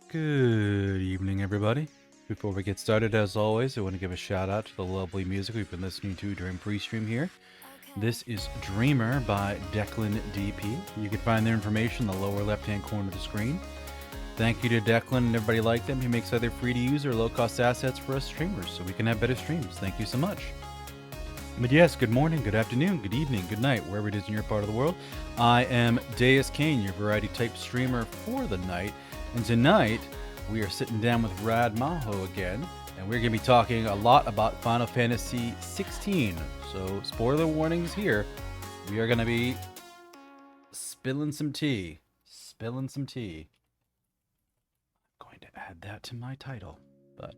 Good evening, everybody. Before we get started, as always, I want to give a shout out to the lovely music we've been listening to during pre-stream here. This is Dreamer by Declan DP. You can find their information in the lower left-hand corner of the screen. Thank you to Declan and everybody like them. He makes either free to use or low-cost assets for us streamers so we can have better streams. Thank you so much. But yes, good morning, good afternoon, good evening, good night, wherever it is in your part of the world. I am Deuscain, your variety type streamer for the night. And tonight, we are sitting down with RadMahou again, and we're going to be talking a lot about Final Fantasy XVI. So, spoiler warnings here. We are going to be spilling some tea. Spilling some tea. I'm going to add that to my title. But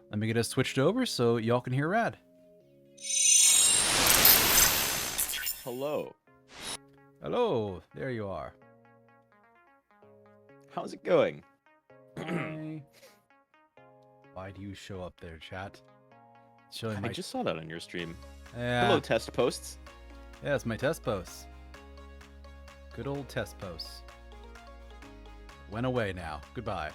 let me get us switched over so y'all can hear Rad. Hello. Hello, there you are. How's it going? Why do you show up there, chat? I just saw that on your stream. Yeah. Hello, test posts. Yeah, it's my test posts. Good old test posts. Went away now. Goodbye.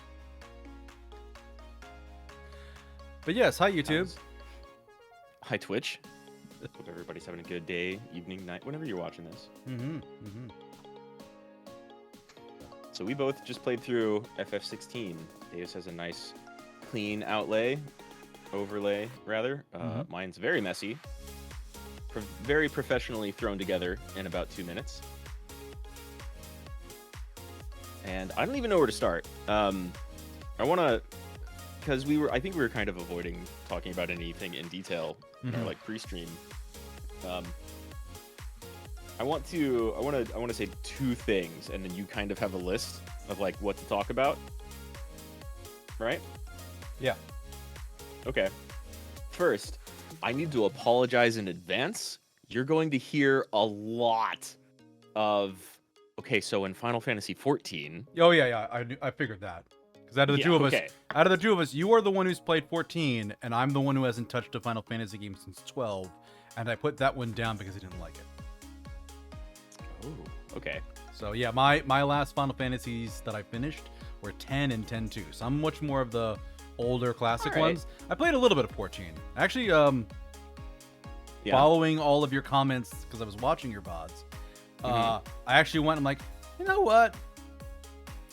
But yes, hi YouTube. Hi Twitch. Hope everybody's having a good day, evening, night, whenever you're watching this. So we both just played through FF16. Deus has a nice, clean overlay rather. Mine's very messy, very professionally thrown together in about 2 minutes. And I don't even know where to start. I want to, because I think we were kind of avoiding talking about anything in detail in our pre-stream. I want to say 2 things, and then you kind of have a list of what to talk about, right? Yeah. Okay. First, I need to apologize in advance. You're going to hear a lot of. Okay, so in Final Fantasy XIV. Oh yeah. I figured that. Because out of the two of us, you are the one who's played 14, and I'm the one who hasn't touched a Final Fantasy game since 12, and I put that one down because I didn't like it. Oh, okay. So yeah, my last Final Fantasies that I finished were 10 and 10-2. So I'm much more of the older classic ones. I played a little bit of 14. Actually, following all of your comments because I was watching your VODs, I actually went. I'm like, you know what?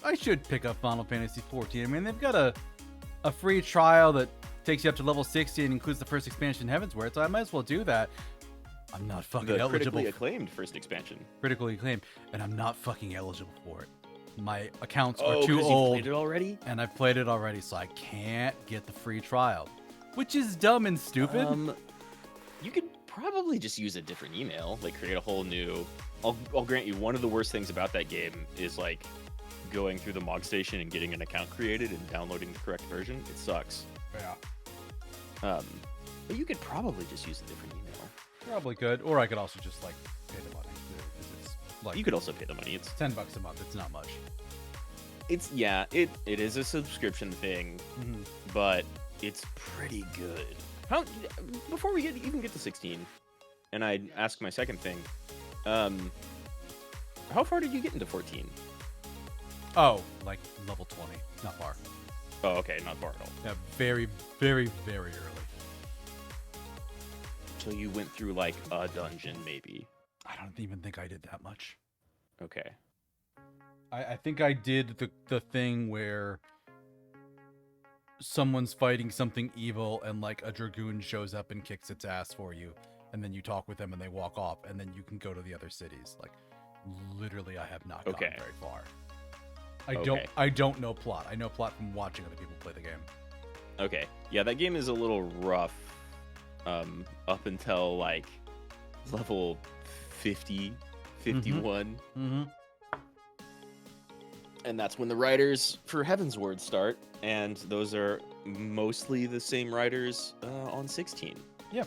I should pick up Final Fantasy 14. I mean, they've got a free trial that takes you up to level 60 and includes the first expansion, Heavensward. So I might as well do that. I'm not fucking eligible. Critically acclaimed first expansion. Critically acclaimed, and I'm not fucking eligible for it. My accounts are too old. You've played it already? And I've played it already, so I can't get the free trial, which is dumb and stupid. You could probably just use a different email, create a whole new. I'll grant you, one of the worst things about that game is going through the Mog Station and getting an account created and downloading the correct version. It sucks. Yeah. But you could probably just use a different email. Probably could, or I could also just pay the money. It's you could also pay the money. It's $10 a month. It's not much. It is a subscription thing, but it's pretty good. Before we even get to 16, and I ask my second thing, how far did you get into 14? Oh, level 20. Not far. Oh, okay, not far at all. Yeah, very, very, very early. So you went through a dungeon, maybe? I don't even think I did that much. Okay. I think I did the thing where someone's fighting something evil and a dragoon shows up and kicks its ass for you, and then you talk with them and they walk off, and then you can go to the other cities. Literally, I have not gotten very far. I don't know plot. I know plot from watching other people play the game. Okay. Yeah, that game is a little rough. Up until level 50, 51. And that's when the writers for Heavensward start, and those are mostly the same writers on 16. Yeah.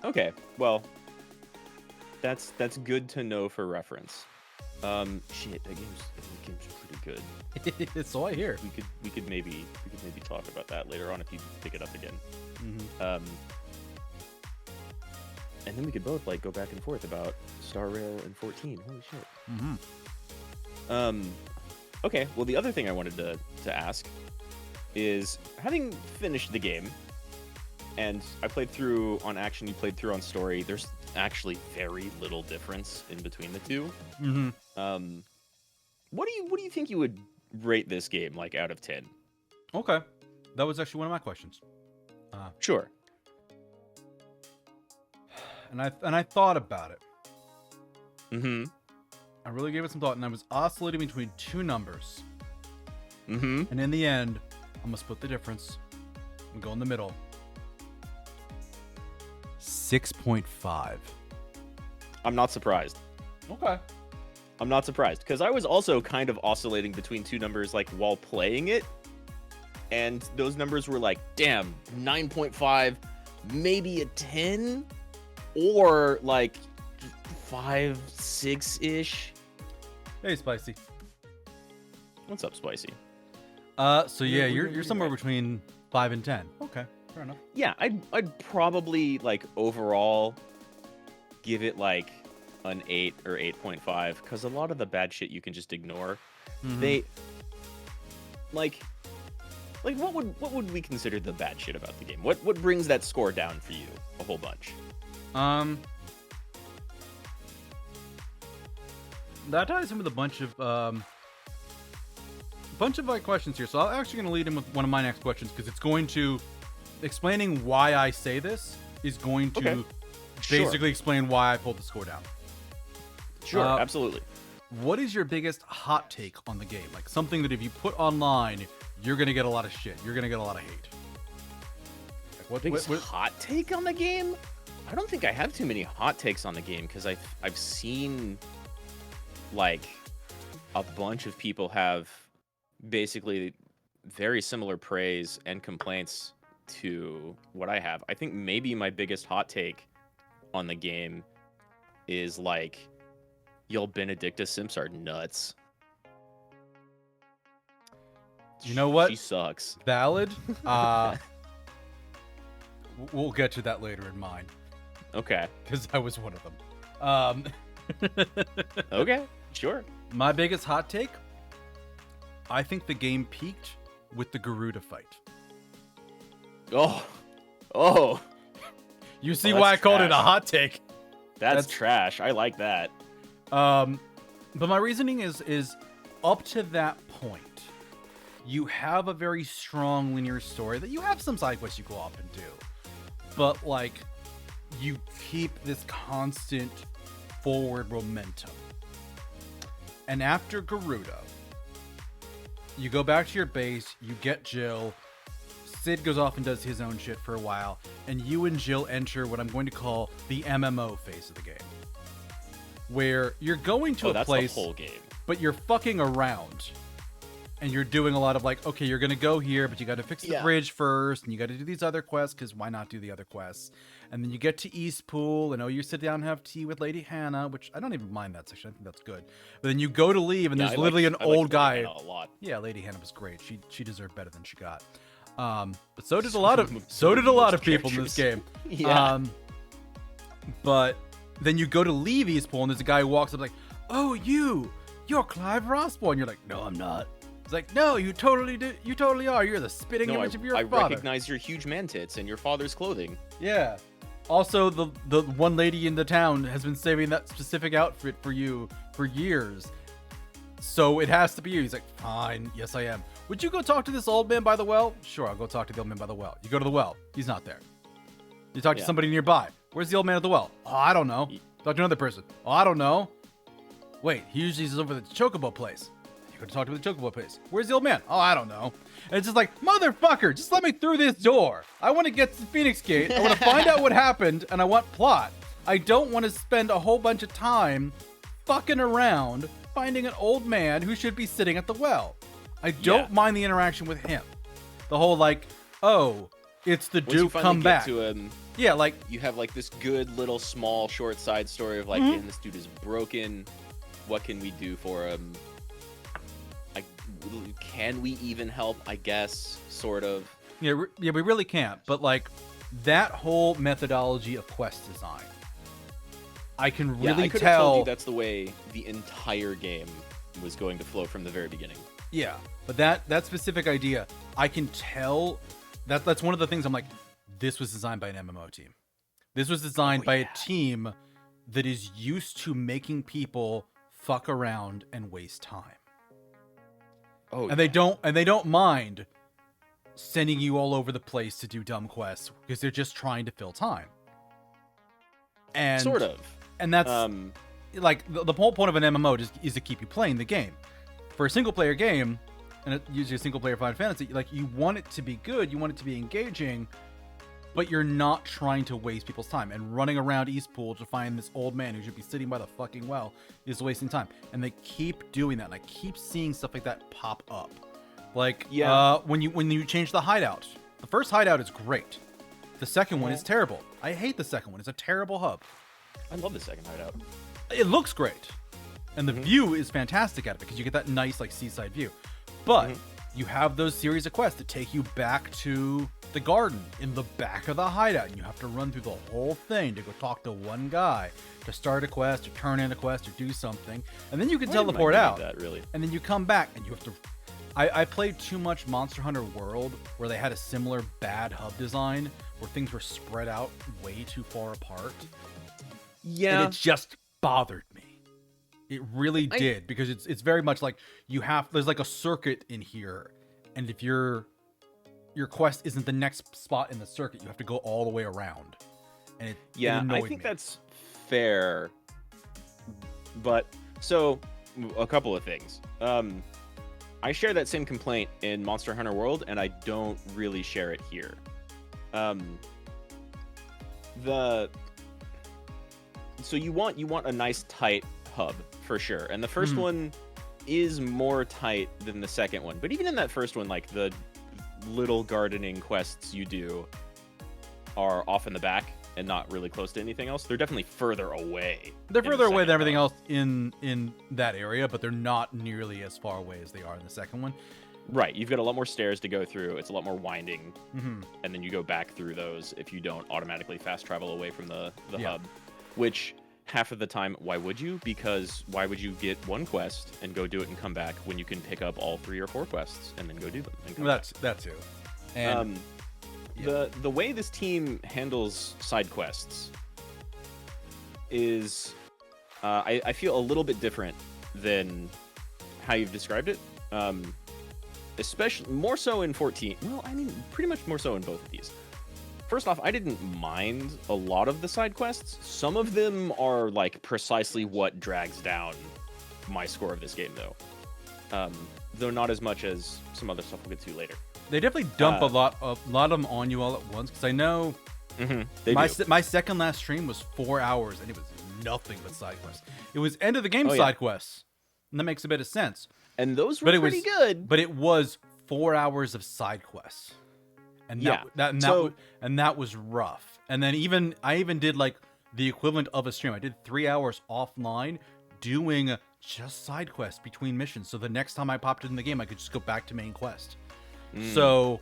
Okay, well, that's good to know for reference. Shit, that game's pretty good. So I hear. We could maybe talk about that later on if you pick it up again. And then we could both go back and forth about Star Rail and 14. Holy shit. Okay, well, the other thing I wanted to ask is, having finished the game, and I played through on action, you played through on story, there's actually very little difference in between the two. Mm-hmm. What do you think you would rate this game, like, out of 10? Okay. That was actually one of my questions. Sure. And I thought about it. Mm-hmm. I really gave it some thought, and I was oscillating between two numbers. Mm-hmm. And in the end, I'm gonna split the difference and go in the middle. 6.5. I'm not surprised. Okay. I'm not surprised, because I was also kind of oscillating between two numbers, like, while playing it. And those numbers were like, damn, 9.5, maybe a 10? Or, like, 5, 6-ish? Hey, Spicy. What's up, Spicy? So yeah, you're somewhere between 5 and 10. Okay, fair enough. Yeah, I'd probably, like, overall give it, like, an 8 or 8.5, because a lot of the bad shit you can just ignore. Mm-hmm. They, like, what would we consider the bad shit about the game? What brings that score down for you a whole bunch? That ties in with a bunch of like questions here. So I'm actually going to lead in with one of my next questions, because it's going to explaining why I say this is going to basically explain why I pulled the score down. Sure, absolutely. What is your biggest hot take on the game? Like something that if you put online, you're going to get a lot of shit. You're going to get a lot of hate. Like what hot take on the game? I don't think I have too many hot takes on the game, because I've seen, like, a bunch of people have basically very similar praise and complaints to what I have. I think maybe my biggest hot take on the game is, like, y'all Benedicta simps are nuts. You know what? She sucks. Valid. We'll get to that later in mine. Okay. Because I was one of them. Okay, sure. My biggest hot take, I think the game peaked with the Garuda fight. Oh. You see why I called it a hot take. That's trash. I like that. But my reasoning is up to that point, you have a very strong linear story that you have some side quests you go off and do. But, like, you keep this constant forward momentum. And after Garuda, you go back to your base, you get Jill, Sid goes off and does his own shit for a while, and you and Jill enter what I'm going to call the MMO phase of the game. Where you're going to a place, the whole game, but you're fucking around. And you're doing a lot of, like, okay, you're going to go here, but you got to fix the bridge first, and you got to do these other quests, because why not do the other quests? And then you get to Eastpool, and you sit down and have tea with Lady Hannah, which I don't even mind that section. I think that's good. But then you go to leave, and there's literally an old guy. Lady Hannah a lot. Yeah, Lady Hannah was great. She deserved better than she got. But so did a lot of people in this game. Yeah. But then you go to leave Eastpool, and there's a guy who walks up like, "Oh, you're Clive Rossborn." You're like, "No, I'm not." It's like, "No, you totally do. You totally are. You're the spitting image of your father." I recognize your huge man tits and your father's clothing. Yeah. Also, the one lady in the town has been saving that specific outfit for you for years. So it has to be you. He's like, "Fine. Yes, I am. Would you go talk to this old man by the well?" "Sure, I'll go talk to the old man by the well." You go to the well. He's not there. You talk to somebody nearby. "Where's the old man at the well?" "Oh, I don't know." Talk to another person. "Oh, I don't know." "Wait, he usually is over at the Chocobo place." You go to talk to the Chocobo place. "Where's the old man?" "Oh, I don't know." And it's just like, motherfucker, just let me through this door. I want to get to Phoenix Gate. I want to find out what happened, and I want plot. I don't want to spend a whole bunch of time fucking around finding an old man who should be sitting at the well. I don't mind the interaction with him. The whole, like, oh, it's the Duke, come back. To him, yeah, like, you have, like, this good little small short side story of, like, man, this dude is broken. What can we do for him? Can we even help? I guess, sort of. Yeah, we really can't. But, like, that whole methodology of quest design, I can really I could tell. Have told you that's the way the entire game was going to flow from the very beginning. Yeah, but that specific idea, I can tell that's one of the things I'm like, this was designed by an MMO team. This was designed by a team that is used to making people fuck around and waste time. And they don't mind sending you all over the place to do dumb quests because they're just trying to fill time. And sort of. And that's like the whole point of an MMO is to keep you playing the game. For a single player game, and usually a single player Final Fantasy, like you want it to be good, you want it to be engaging, but you're not trying to waste people's time. And running around Eastpool to find this old man who should be sitting by the fucking well is wasting time. And they keep doing that. And I keep seeing stuff like that pop up. Like when you change the hideout. The first hideout is great. The second one is terrible. I hate the second one. It's a terrible hub. I love the second hideout. It looks great. And the view is fantastic out of it because you get that nice like seaside view. But you have those series of quests that take you back to the garden in the back of the hideout, and you have to run through the whole thing to go talk to one guy to start a quest or turn in a quest or do something, and then you can teleport out. And then you come back and you have to. I played too much Monster Hunter World where they had a similar bad hub design where things were spread out way too far apart. Yeah, and it just bothered me. It really did, because it's very much like there's like a circuit in here, and if your quest isn't the next spot in the circuit, you have to go all the way around. And it I think that's fair. But so a couple of things. I share that same complaint in Monster Hunter World, and I don't really share it here. So you want a nice tight hub for sure, and the first one is more tight than the second one. But even in that first one, like the little gardening quests you do are off in the back and not really close to anything else. They're definitely further away. They're further away than everything else in that area, but they're not nearly as far away as they are in the second one. Right, you've got a lot more stairs to go through. It's a lot more winding, and then you go back through those if you don't automatically fast travel away from the hub, which half of the time, why would you? Because why would you get one quest and go do it and come back when you can pick up all 3 or 4 quests and then go do them? And come back? That too. And the way this team handles side quests is, I feel a little bit different than how you've described it. Especially more so in 14. Well, I mean, pretty much more so in both of these. First off, I didn't mind a lot of the side quests. Some of them are like precisely what drags down my score of this game, though. Though not as much as some other stuff we'll get to later. They definitely dump a lot of them on you all at once, because I know my second last stream was 4 hours, and it was nothing but side quests. It was end of the game side quests, and that makes a bit of sense. And those were pretty good. But it was 4 hours of side quests. And that was rough. And then I even did like the equivalent of a stream. I did 3 hours offline doing just side quests between missions. So the next time I popped in the game, I could just go back to main quest. So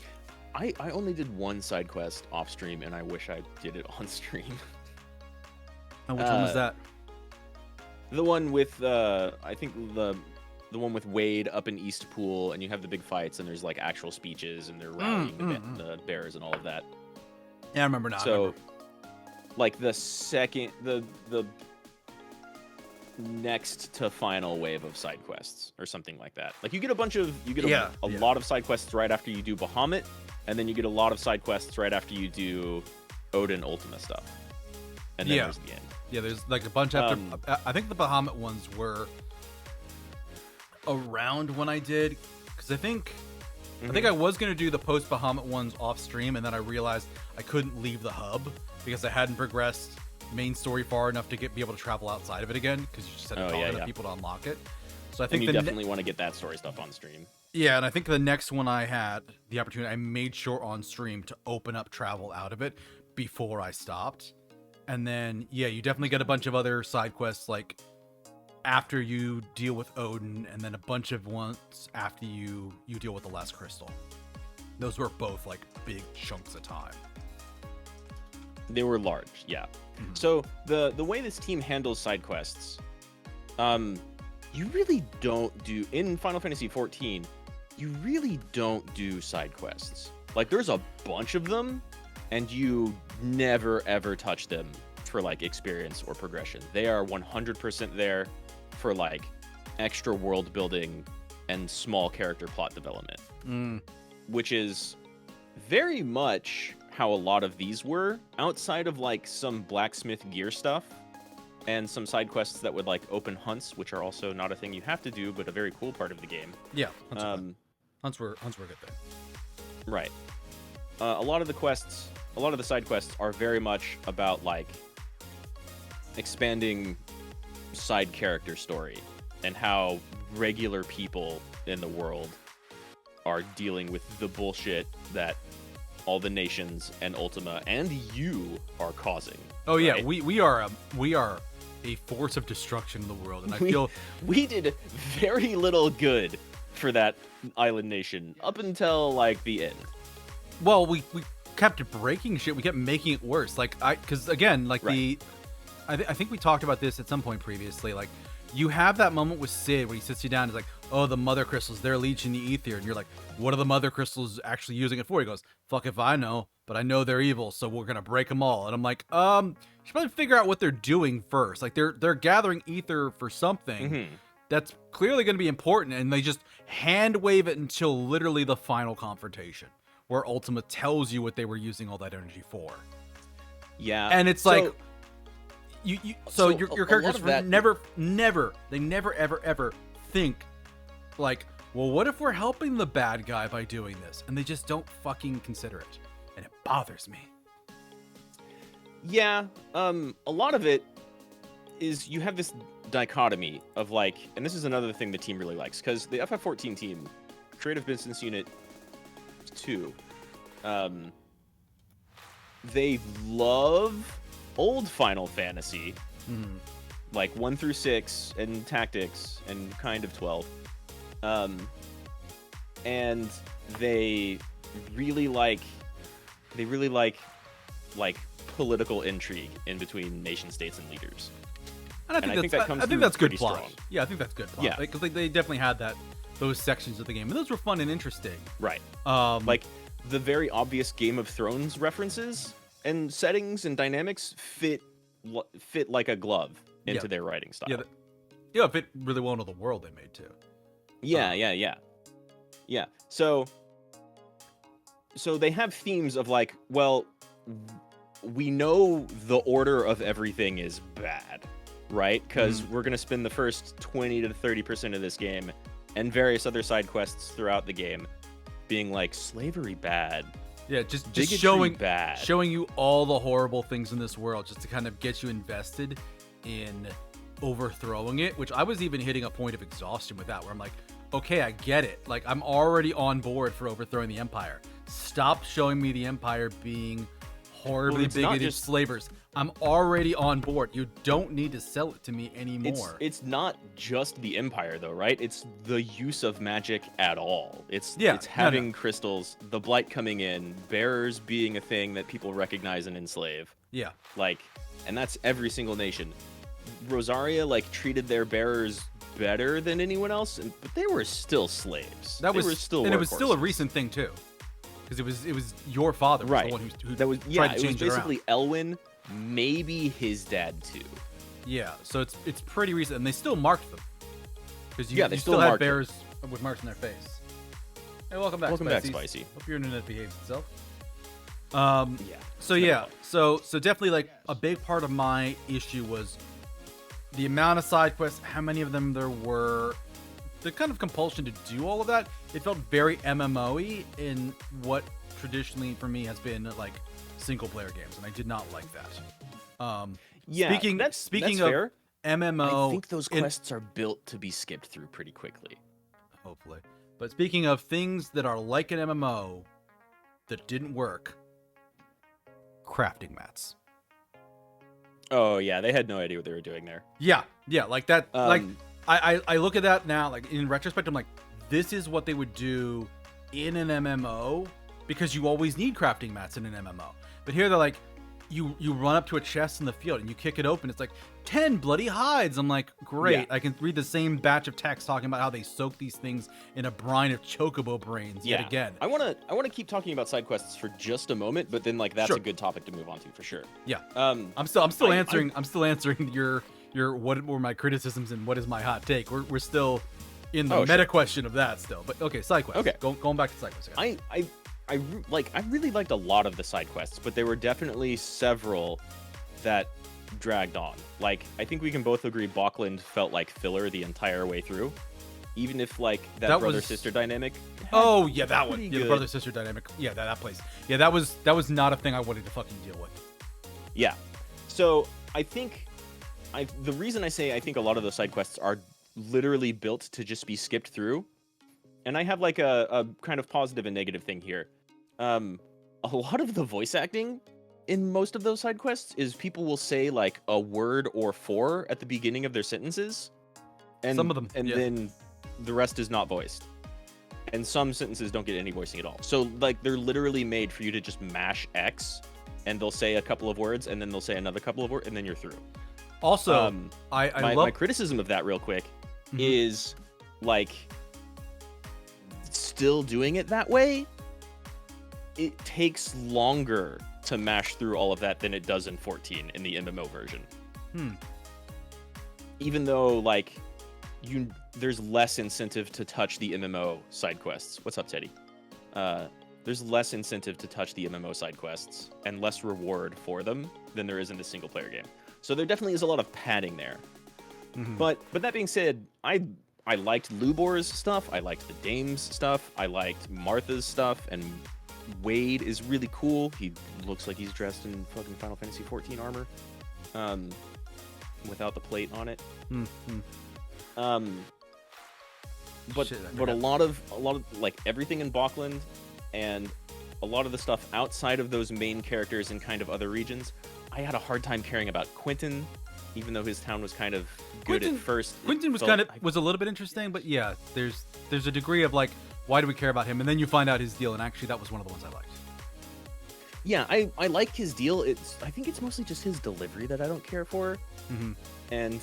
I only did one side quest off stream, and I wish I did it on stream. And which one was that? The one with I think the one with Wade up in Eastpool, and you have the big fights, and there's like actual speeches, and they're rallying the bears and all of that. Yeah, I remember now. So, like the next to final wave of side quests or something like that. Like you get a lot of side quests right after you do Bahamut, and then you get a lot of side quests right after you do Odin Ultima stuff. And then there's the end. Yeah, there's like a bunch after. I think the Bahamut ones were around when I did, because I think I was going to do the post Bahamut ones off stream, and then I realized I couldn't leave the hub because I hadn't progressed main story far enough to be able to travel outside of it again, because you just had to talk to people to unlock it. So I think you definitely want to get that story stuff on stream. Yeah, and I think the next one I had the opportunity, I made sure on stream to open up travel out of it before I stopped. And then you definitely get a bunch of other side quests like after you deal with Odin, and then a bunch of ones after you deal with the last crystal. Those were both like big chunks of time. They were large, yeah. So the way this team handles side quests, you really don't do in Final Fantasy XIV. You really don't do side quests. Like, there's a bunch of them, and you never ever touch them for like experience or progression. They are 100% there for like extra world building and small character plot development, which is very much how a lot of these were, outside of like some blacksmith gear stuff and some side quests that would like open hunts, which are also not a thing you have to do, but a very cool part of the game. Yeah, hunts were a good thing. Right. A lot of the side quests are very much about like expanding side character story and how regular people in the world are dealing with the bullshit that all the nations and Ultima and you are causing. Oh right? yeah, we are a force of destruction in the world, and I feel we did very little good for that island nation up until like the end. Well, we kept breaking shit. We kept making it worse. Like because again, like right. I think we talked about this at some point previously. Like you have that moment with Sid where he sits you down and is like, oh, the mother crystals, they're leeching the ether. And you're like, what are the mother crystals actually using it for? He goes, fuck if I know, but I know they're evil, so we're going to break them all. And I'm like, you should probably figure out what they're doing first. Like they're gathering ether for something that's clearly going to be important. And they just hand wave it until literally the final confrontation where Ultima tells you what they were using all that energy for. Yeah. And it's like, your characters never ever think like, well, what if we're helping the bad guy by doing this? And they just don't fucking consider it, and it bothers me. Yeah, a lot of it is you have this dichotomy of like, and this is another thing the team really likes, because the FF14 team, Creative Business Unit 2, they love old Final Fantasy, like 1 through 6 and Tactics and kind of 12, and they really like political intrigue in between nation states and leaders. And I think that's good plot. Strong. Yeah, I think that's good plot. Yeah, because they definitely had those sections of the game, and those were fun and interesting. Right. Like the very obvious Game of Thrones references and settings and dynamics fit like a glove into their writing style. Yeah, it fit really well into the world they made too. Yeah. So they have themes of like, well, we know the order of everything is bad, right? Because we're gonna spend the first 20 to 30% of this game and various other side quests throughout the game being like slavery bad. Yeah, just showing you all the horrible things in this world, just to kind of get you invested in overthrowing it. Which I was even hitting a point of exhaustion with that, where I'm like, okay, I get it. Like I'm already on board for overthrowing the Empire. Stop showing me the Empire being horribly bigoted slavers. I'm already on board. You don't need to sell it to me anymore. It's not just the Empire though, right? It's the use of magic at all. It's having crystals, the blight coming in, bearers being a thing that people recognize and enslave. Yeah. Like, and that's every single nation. Rosaria like treated their bearers better than anyone else, but they were still slaves. It was still a recent thing too. Because it was your father, was the one who tried to change it was basically around. Elwyn, maybe his dad too. Yeah, so it's pretty recent, and they still marked them. Because you still have bears with marks on their face. Hey, welcome back, Spicy. Hope your internet behaves itself. So definitely like a big part of my issue was the amount of side quests, how many of them there were, the kind of compulsion to do all of that. It felt very MMO-y in what traditionally for me has been like single player games, and I did not like that. Speaking that's of fair. MMO, I think those quests are built to be skipped through pretty quickly. Hopefully. But speaking of things that are like an MMO that didn't work, crafting mats. Oh yeah, they had no idea what they were doing there. Yeah, like that. Like I look at that now, like in retrospect, I'm like, this is what they would do in an MMO, because you always need crafting mats in an MMO. But here they're like, you run up to a chest in the field and you kick it open. It's like 10 bloody hides. I'm like, great. Yeah. I can read the same batch of text talking about how they soak these things in a brine of chocobo brains yet again. I wanna keep talking about side quests for just a moment, but then like that's Sure. a good topic to move on to for sure. Yeah. I'm still answering your what were my criticisms and what is my hot take. We're still in the meta question of that still. But okay, side quests. Okay. Going back to side quests again. I really liked a lot of the side quests, but there were definitely several that dragged on. Like, I think we can both agree Balkland felt like filler the entire way through, even if like that brother-sister dynamic. Oh yeah, that one. Yeah, good. the brother-sister dynamic. Yeah, that place. Yeah, that was not a thing I wanted to fucking deal with. Yeah. So I think the reason I say I think a lot of those side quests are literally built to just be skipped through, and I have like a kind of positive and negative thing here. A lot of the voice acting in most of those side quests is people will say like a word or four at the beginning of their sentences, and some of them, then the rest is not voiced, and some sentences don't get any voicing at all. So like they're literally made for you to just mash X, and they'll say a couple of words, and then they'll say another couple of words, and then you're through. Also, my criticism of that real quick is like still doing it that way. It takes longer to mash through all of that than it does in 14 in the MMO version. Even though like there's less incentive to touch the MMO side quests. What's up, Teddy? There's less incentive to touch the MMO side quests and less reward for them than there is in the single player game. So there definitely is a lot of padding there. But that being said, I liked Lubor's stuff. I liked the Dame's stuff. I liked Martha's stuff, and Wade is really cool. He looks like he's dressed in fucking Final Fantasy XIV armor, without the plate on it. But a lot of like everything in Balkland and a lot of the stuff outside of those main characters in kind of other regions, I had a hard time caring about Quentin, even though his town was kind of good at first. Quentin was was a little bit interesting, but yeah, there's a degree of like, why do we care about him? And then you find out his deal, and actually that was one of the ones I liked. Yeah, I like his deal. I think it's mostly just his delivery that I don't care for. And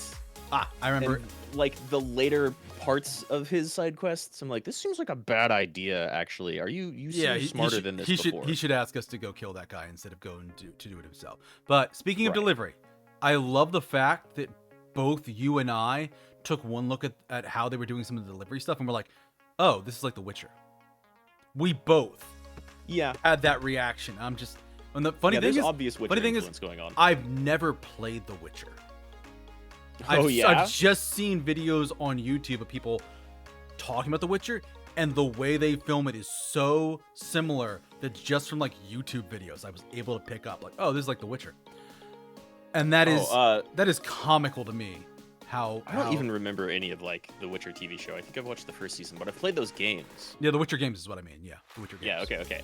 I remember and, like the later parts of his side quests, I'm like, this seems like a bad idea. Actually, are you seem smarter than this before? He should ask us to go kill that guy instead of going to do it himself. But speaking of delivery, I love the fact that both you and I took one look at how they were doing some of the delivery stuff, and we're like, oh, this is like The Witcher. We both had that reaction. I'm just, and the funny thing is, obvious Witcher influence going on. I've never played The Witcher. I've just seen videos on YouTube of people talking about The Witcher, and the way they film it is so similar that just from like YouTube videos, I was able to pick up like, oh, this is like The Witcher. And that is comical to me. I don't even remember any of like the Witcher TV show. I think I've watched the first season, but I've played those games. Yeah, the Witcher games is what I mean. Yeah, the Witcher games. Yeah, okay.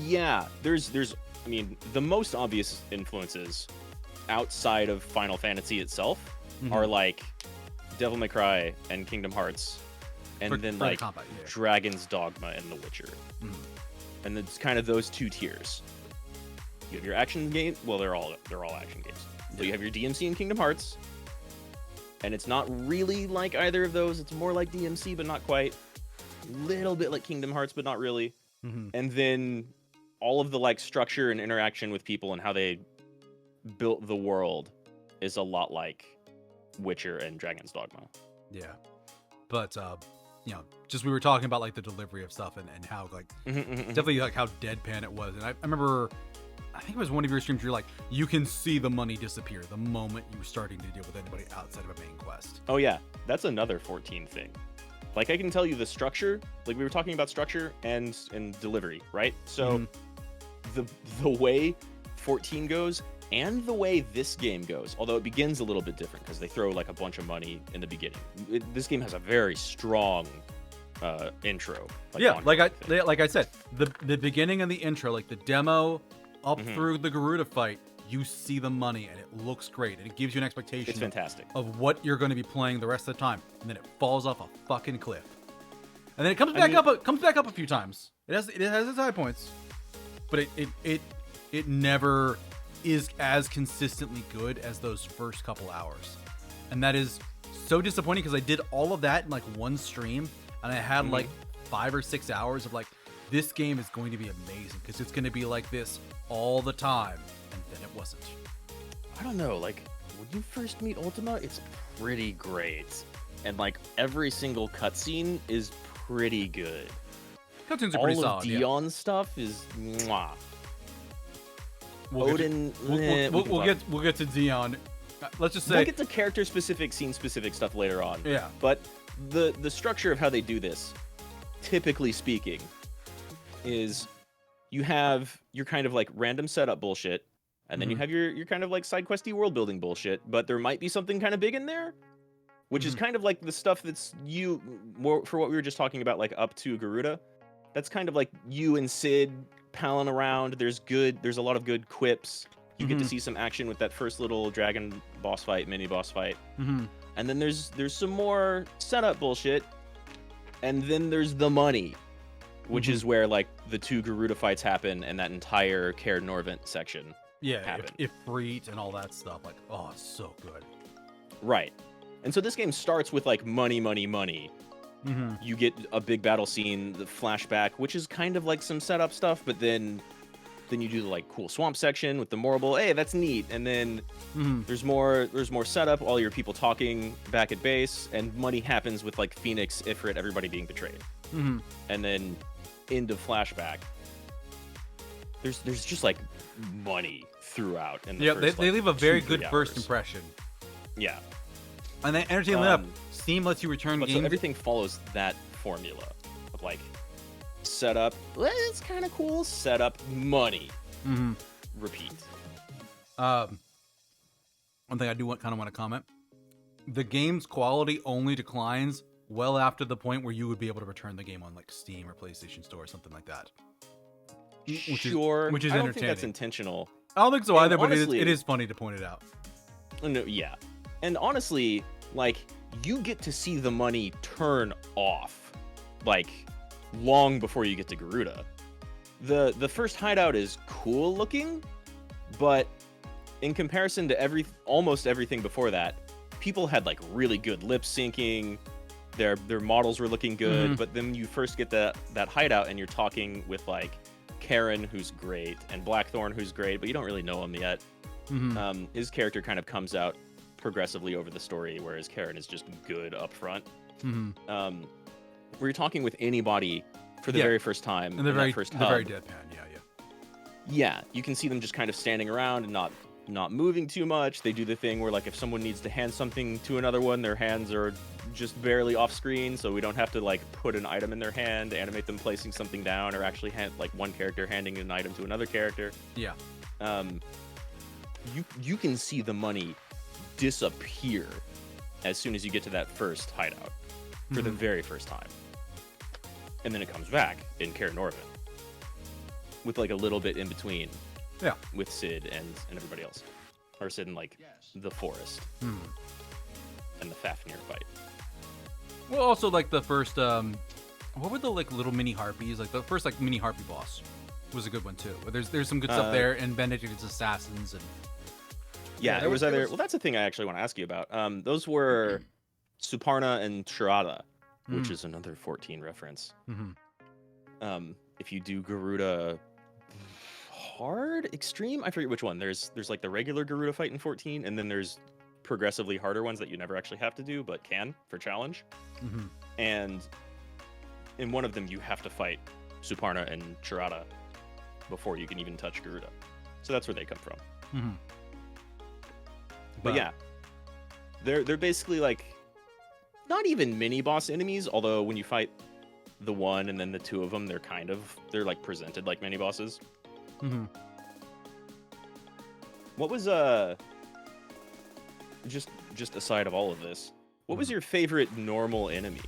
Yeah, there's I mean, the most obvious influences outside of Final Fantasy itself are like Devil May Cry and Kingdom Hearts, and then like combat, Dragon's Dogma and The Witcher. And it's kind of those two tiers. You have your action game. Well, they're all action games. So you have your DMC and Kingdom Hearts, and it's not really like either of those. It's more like DMC, but not quite. A little bit like Kingdom Hearts, but not really. And then all of the like structure and interaction with people and how they built the world is a lot like Witcher and Dragon's Dogma. Yeah, but you know, just we were talking about like the delivery of stuff and how like definitely like how deadpan it was. And I remember, I think it was one of your streams, you're like, you can see the money disappear the moment you were starting to deal with anybody outside of a main quest. Oh yeah, that's another 14 thing. Like I can tell you the structure, like we were talking about structure and delivery, right? So the way 14 goes and the way this game goes, although it begins a little bit different because they throw like a bunch of money in the beginning. This game has a very strong intro. Like I said, the beginning and the intro, like the demo up through the Garuda fight, you see the money and it looks great and it gives you an expectation. It's fantastic. Of what you're going to be playing the rest of the time, and then it falls off a fucking cliff, and then it comes back up. It comes back up a few times. It has its high points, but it it never is as consistently good as those first couple hours. And that is so disappointing because I did all of that in like one stream and I had like 5 or 6 hours of like, this game is going to be amazing because it's going to be like this all the time. And then it wasn't. I don't know, like when you first meet Ultima, it's pretty great. And like every single cutscene is pretty good. Cutscenes are pretty solid. All of Dion's stuff is mwah. Odin. We'll get to Dion. Let's just say we'll get to character specific, scene specific stuff later on. Yeah. But the structure of how they do this, typically speaking, is you have your kind of like random setup bullshit, and then you have your kind of like side questy world building bullshit. But there might be something kind of big in there, which is kind of like the stuff that's more for what we were just talking about, like up to Garuda. That's kind of like you and Sid palling around. There's a lot of good quips. You get to see some action with that first little dragon boss fight, mini boss fight. And then there's some more setup bullshit. And then there's the money, which is where like the 2 Garuda fights happen and that entire Kaer Norvent section happen. Ifrit and all that stuff. Like, oh, it's so good. Right. And so this game starts with like money. You get a big battle scene, the flashback, which is kind of like some setup stuff, but then you do the like cool swamp section with the Morble. Hey, that's neat. And then there's more setup, all your people talking back at base, and money happens with like Phoenix, Ifrit, everybody being betrayed. And then into flashback. There's just like money throughout. In the first, they leave a very 2-3 good hours. first impression. Yeah. And then entertainingly enough, Steam lets you return games. So everything follows that formula of like setup, well, it's kind of cool. Setup, money, repeat. One thing I do want to comment: the game's quality only declines well after the point where you would be able to return the game on like Steam or PlayStation Store or something like that. Which is I don't entertaining. think that's intentional. I don't think so And either, honestly, but it is funny to point it out. No, yeah, and honestly, like you get to see the money turn off, like long before you get to Garuda. The first hideout is cool looking, but in comparison to almost everything before that, people had like really good lip syncing. Their models were looking good, but then you first get that hideout and you're talking with like Karen, who's great, and Blackthorn, who's great, but you don't really know him yet. His character kind of comes out progressively over the story, whereas Karen is just good up front. Where you're talking with anybody for the very first time, and they're very deadpan. Yeah, you can see them just kind of standing around and not moving too much. They do the thing where like if someone needs to hand something to another one, their hands are just barely off screen, so we don't have to like put an item in their hand, animate them placing something down, or actually like one character handing an item to another character. Yeah. You can see the money disappear as soon as you get to that first hideout for the very first time. And then it comes back in Kaer Norvent with like a little bit in between. Yeah. With Sid and everybody else. Or Sid in like the forest. And the Fafnir fight. Well, also like the first what were the like little mini harpies? Like the first like mini harpy boss was a good one too. There's some good stuff there, and Benedict's assassins and it was either. Well, that's the thing I actually want to ask you about. Those were Suparna and Shirada, which is another 14 reference. If you do Garuda hard, extreme, I forget which one. There's like the regular Garuda fight in 14, and then there's progressively harder ones that you never actually have to do, but can for challenge. And in one of them, you have to fight Suparna and Shirada before you can even touch Garuda. So that's where they come from. But yeah, they're basically like not even mini boss enemies. Although when you fight the one and then the 2 of them, they're like presented like mini bosses. What was just aside of all of this, what was your favorite normal enemy?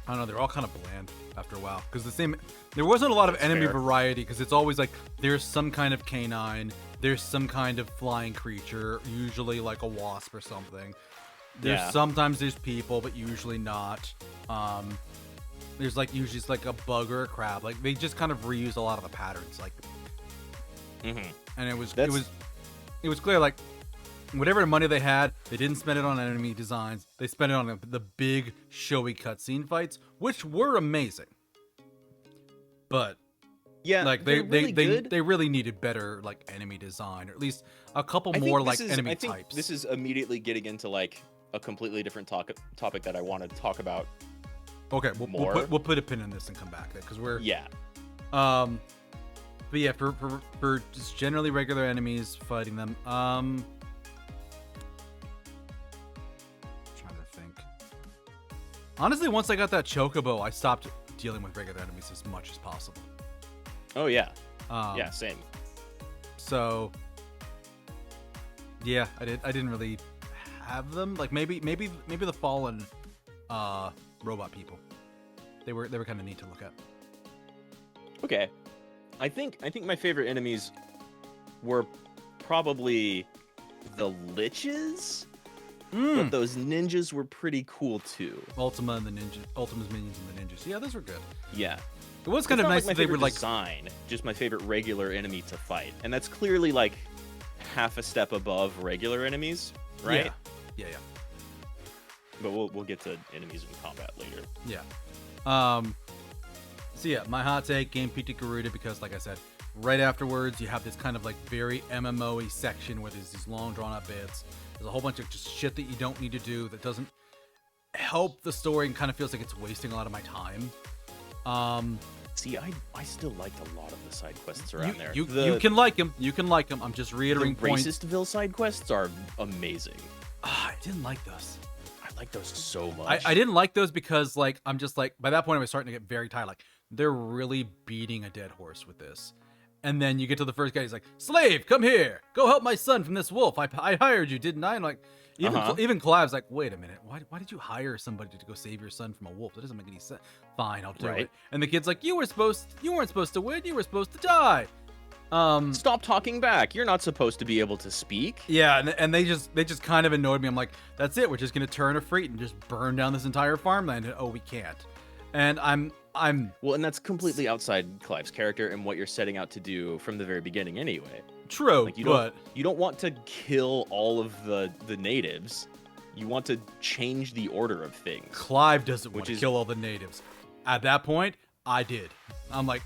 I don't know, they're all kind of bland after a while because there wasn't a lot of enemy variety because it's always like there's some kind of canine, there's some kind of flying creature, usually like a wasp or something. Sometimes there's people, but usually not. there's like usually just like a bug or a crab. Like they just kind of reused a lot of the patterns. Like, and it was clear like whatever money they had, they didn't spend it on enemy designs. They spent it on the big showy cutscene fights, which were amazing. But yeah, like they really needed better like enemy design, or at least a couple more like enemy types. This is immediately getting into like a completely different topic that I want to talk about. Okay, we'll put a pin in this and come back because we're but yeah, for just generally regular enemies fighting them, trying to think. Honestly, once I got that chocobo, I stopped dealing with regular enemies as much as possible. Oh yeah, yeah, same. So yeah, I didn't really have them. Like maybe the fallen robot people. They were kind of neat to look at. Okay, I think my favorite enemies were probably the liches, but those ninjas were pretty cool too. Ultima's minions and the ninjas. Yeah, those were good. Yeah, it was kind of nice that they were like design, just my favorite regular enemy to fight, and that's clearly like half a step above regular enemies, right? Yeah. But we'll get to enemies in combat later. Yeah. So yeah, my hot take, game peaked at Garuda because, like I said, right afterwards you have this kind of like very MMO-y section where there's these long drawn-out bits. There's a whole bunch of just shit that you don't need to do that doesn't help the story and kind of feels like it's wasting a lot of my time. See, I still liked a lot of the side quests around there. You can like them. You can like them. I'm just reiterating points. Racistville side quests are amazing. I didn't like those. I like those so much. I didn't like those because like I'm just like by that point I was starting to get very tired. Like they're really beating a dead horse with this. And then you get to the first guy, he's like, "Slave, come here. Go help my son from this wolf. I hired you, didn't I?" And like even Collab's like, "Wait a minute. Why did you hire somebody to go save your son from a wolf? That doesn't make any sense." Fine, I'll do it. And the kid's like, you weren't supposed to win. You were supposed to die. Stop talking back. You're not supposed to be able to speak. Yeah, and they just kind of annoyed me. I'm like, that's it. We're just gonna turn a freak and just burn down this entire farmland. And we can't. And I'm well, and that's completely outside Clive's character and what you're setting out to do from the very beginning, anyway. True, like you don't want to kill all of the natives. You want to change the order of things. Clive doesn't want to kill all the natives. At that point, I did. I'm like,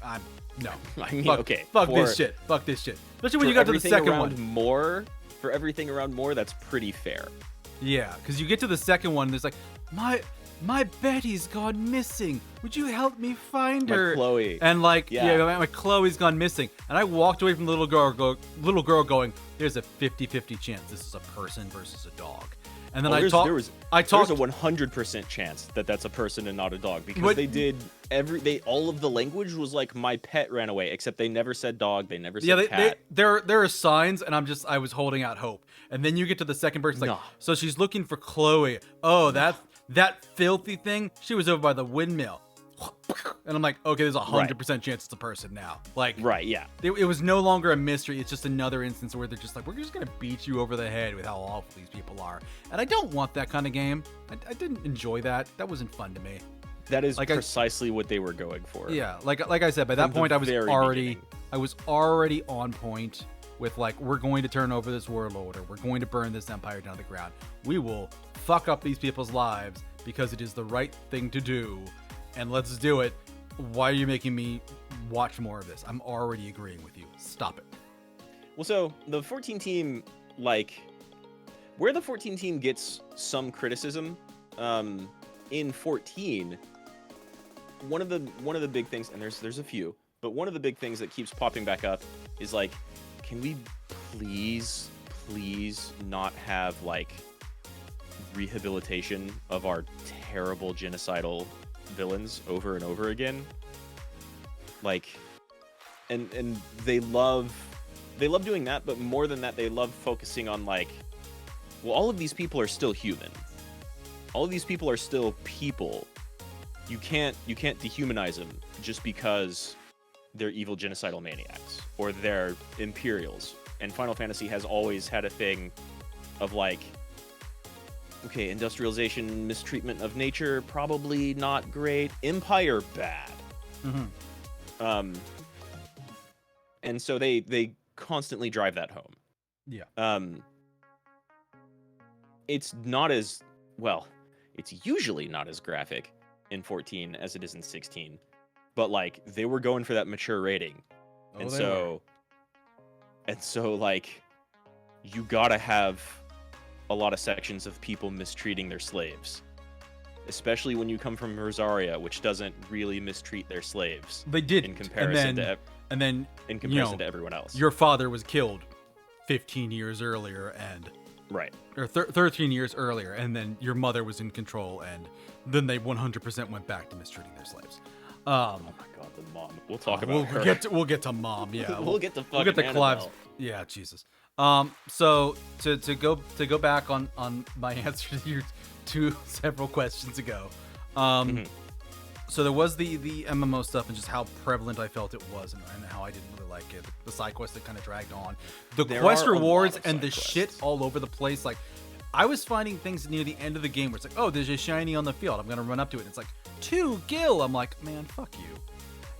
no. I mean, fuck this shit. Fuck this shit. Especially when you got to the second one. For everything around more, that's pretty fair. Yeah, because you get to the second one, and there's like, my Betty's gone missing. Would you help me find her? My Chloe. And like, my Chloe's gone missing. And I walked away from the little girl going, there's a 50-50 chance this is a person versus a dog. And then there's a 100% chance that that's a person and not a dog, because all of the language was like my pet ran away, except they never said dog, they never said cat. There are signs, and I was holding out hope. And then you get to the second person, like, so she's looking for Chloe. Oh, that filthy thing, she was over by the windmill. And I'm like, okay, there's a 100% chance it's a person now. Like, right, yeah. It was no longer a mystery. It's just another instance where they're just like, we're just gonna beat you over the head with how awful these people are. And I don't want that kind of game. I didn't enjoy that. That wasn't fun to me. That is like precisely what they were going for. Yeah, like I said, by that point I was already on point with like, we're going to turn over this world order. We're going to burn this empire down to the ground. We will fuck up these people's lives because it is the right thing to do. And let's do it. Why are you making me watch more of this? I'm already agreeing with you. Stop it. Well, so the 14 team, like, where the 14 team gets some criticism, in 14, one of the big things, and there's a few, but one of the big things that keeps popping back up is like, can we please not have like rehabilitation of our terrible genocidal villains over and over again? Like, and they love doing that, but more than that, they love focusing on like, well, all of these people are still human. All of these people are still people. You can't dehumanize them just because they're evil genocidal maniacs or they're Imperials. And Final Fantasy has always had a thing of like, Okay, industrialization, mistreatment of nature, probably not great. Empire, bad. And so they constantly drive that home. Yeah. It's not as well. It's usually not as graphic in 14 as it is in 16, but like they were going for that mature rating, and so like you gotta have a lot of sections of people mistreating their slaves, especially when you come from Rosaria, which doesn't really mistreat their slaves. They did in comparison to everyone else. Your father was killed 15 years earlier, and right, or 13 years earlier, and then your mother was in control, and then they 100% went back to mistreating their slaves. Oh my god, the mom. We'll talk about her. We'll get to mom. Yeah, we'll get to Collab's. Yeah, Jesus. So to go back on my answer to your several questions ago. So there was the MMO stuff and just how prevalent I felt it was, and how I didn't really like it. The side quests that kind of dragged on. The quest rewards and the shit all over the place. Like, I was finding things near the end of the game where it's like, oh, there's a shiny on the field. I'm going to run up to it. And it's like, 2 gil. I'm like, man, fuck you.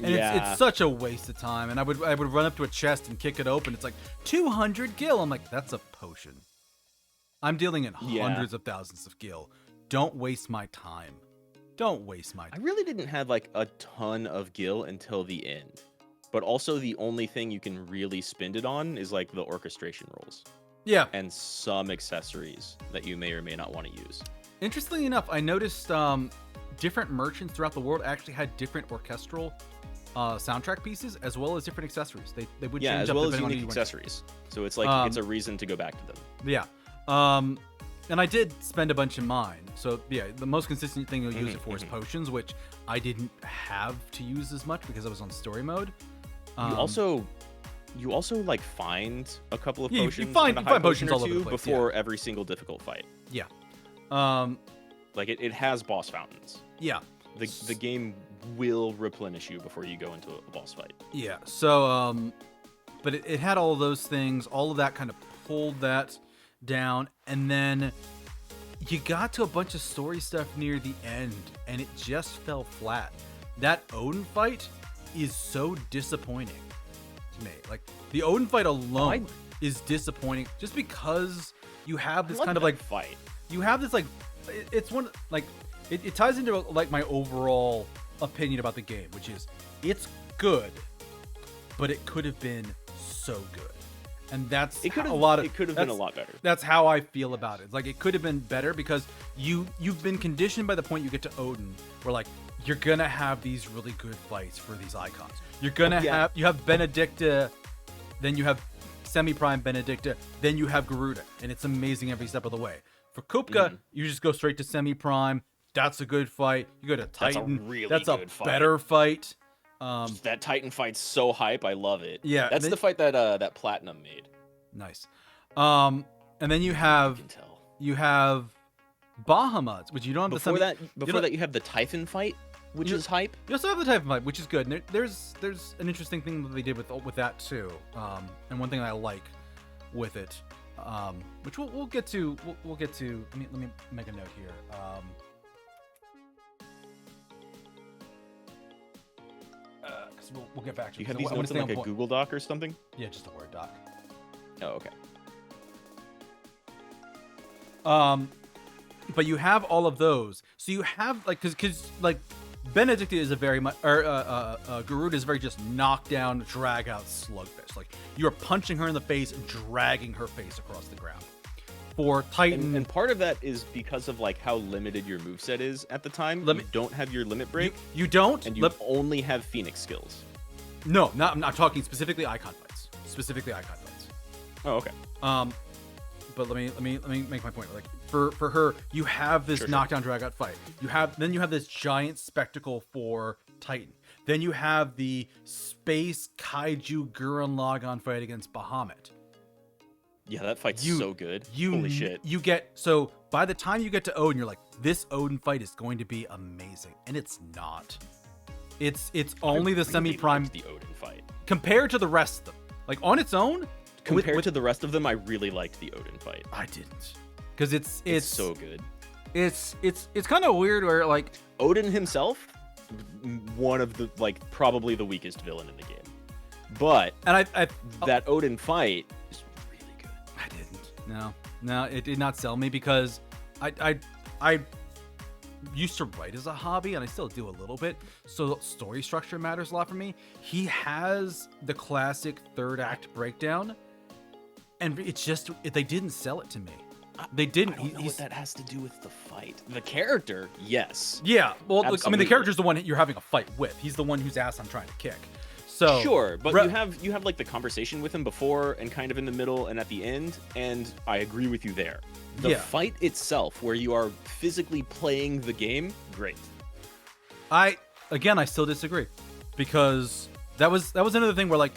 And it's such a waste of time. And I would run up to a chest and kick it open. It's like, 200 gil. I'm like, that's a potion. I'm dealing in hundreds of thousands of gil. Don't waste my time. Don't waste my time. I really didn't have like a ton of gil until the end. But also the only thing you can really spend it on is like the orchestration rolls. Yeah. And some accessories that you may or may not want to use. Interestingly enough, I noticed different merchants throughout the world actually had different orchestral soundtrack pieces as well as different accessories. They would change as up well as depending unique on accessories. So it's like it's a reason to go back to them. Yeah. And I did spend a bunch of mine. So yeah, the most consistent thing you'll use it for is potions, which I didn't have to use as much because I was on story mode. You also like find a couple of potions. You find potions all over the place before every single difficult fight. Yeah. Like it has boss fountains. Yeah. The game will replenish you before you go into a boss fight. Yeah. So but it had all of those things. All of that kind of pulled that down, and then you got to a bunch of story stuff near the end, and it just fell flat. That Odin fight is so disappointing to me. Like, the Odin fight alone is disappointing just because you have this kind of like fight. You have this like it's one like it ties into like my overall opinion about the game, which is it's good, but it could have been so good. And that's it could have been a lot better. That's how I feel about it. It's like it could have been better because you've been conditioned by the point you get to Odin, where like you're gonna have these really good fights for these icons. You're gonna have Benedicta, then you have semi-prime Benedicta, then you have Garuda, and it's amazing every step of the way. For Kupka, you just go straight to semi-prime. That's a good fight. You go to Titan. That's a better fight. That Titan fight's so hype. I love it. Yeah, that's the fight that Platinum made. Nice. And then you have Bahamut, which you don't have before that you have the Typhon fight, which is hype. You also have the Typhon fight, which is good. And there's an interesting thing that they did with that too. And one thing I like with it, which we'll get to. We'll get to. Let me make a note here. We'll get back to it. You have these notes in like a Google Doc or something? Yeah, just a Word doc. Oh, okay. But you have all of those. So you have like because like Benedicta is a very much Garuda is very just knockdown, drag out slugfest. Like you're punching her in the face, dragging her face across the ground. For Titan, and part of that is because of like how limited your moveset is at the time. You don't have your limit break. You don't, and you only have Phoenix skills. No, I'm not talking specifically icon fights. Oh, okay. But let me make my point. Like for her, you have this knockdown drag out fight. You have this giant spectacle for Titan. Then you have the space kaiju Gurren Lagann fight against Bahamut. Yeah, that fight's so good. Holy shit. You get so by the time you get to Odin, you're like, this Odin fight is going to be amazing, and it's not. It's only the semi-prime. The Odin fight compared to the rest of them, like on its own. Compared to the rest of them, I really liked the Odin fight. I didn't. because it's so good. It's kind of weird where like Odin himself, one of the probably the weakest villain in the game, but that Odin fight is really good. I didn't. No, it did not sell me because I used to write as a hobby, and I still do a little bit. So story structure matters a lot for me. He has the classic third act breakdown, and it's just they didn't sell it to me. They didn't. I don't know what that has to do with the fight. The character, yes. Yeah, well, look, I mean, the character's the one you're having a fight with. He's the one whose ass I'm trying to kick. So sure, but you have like the conversation with him before and kind of in the middle and at the end, and I agree with you there. The fight itself, where you are physically playing the game, great. I still disagree, because that was another thing where like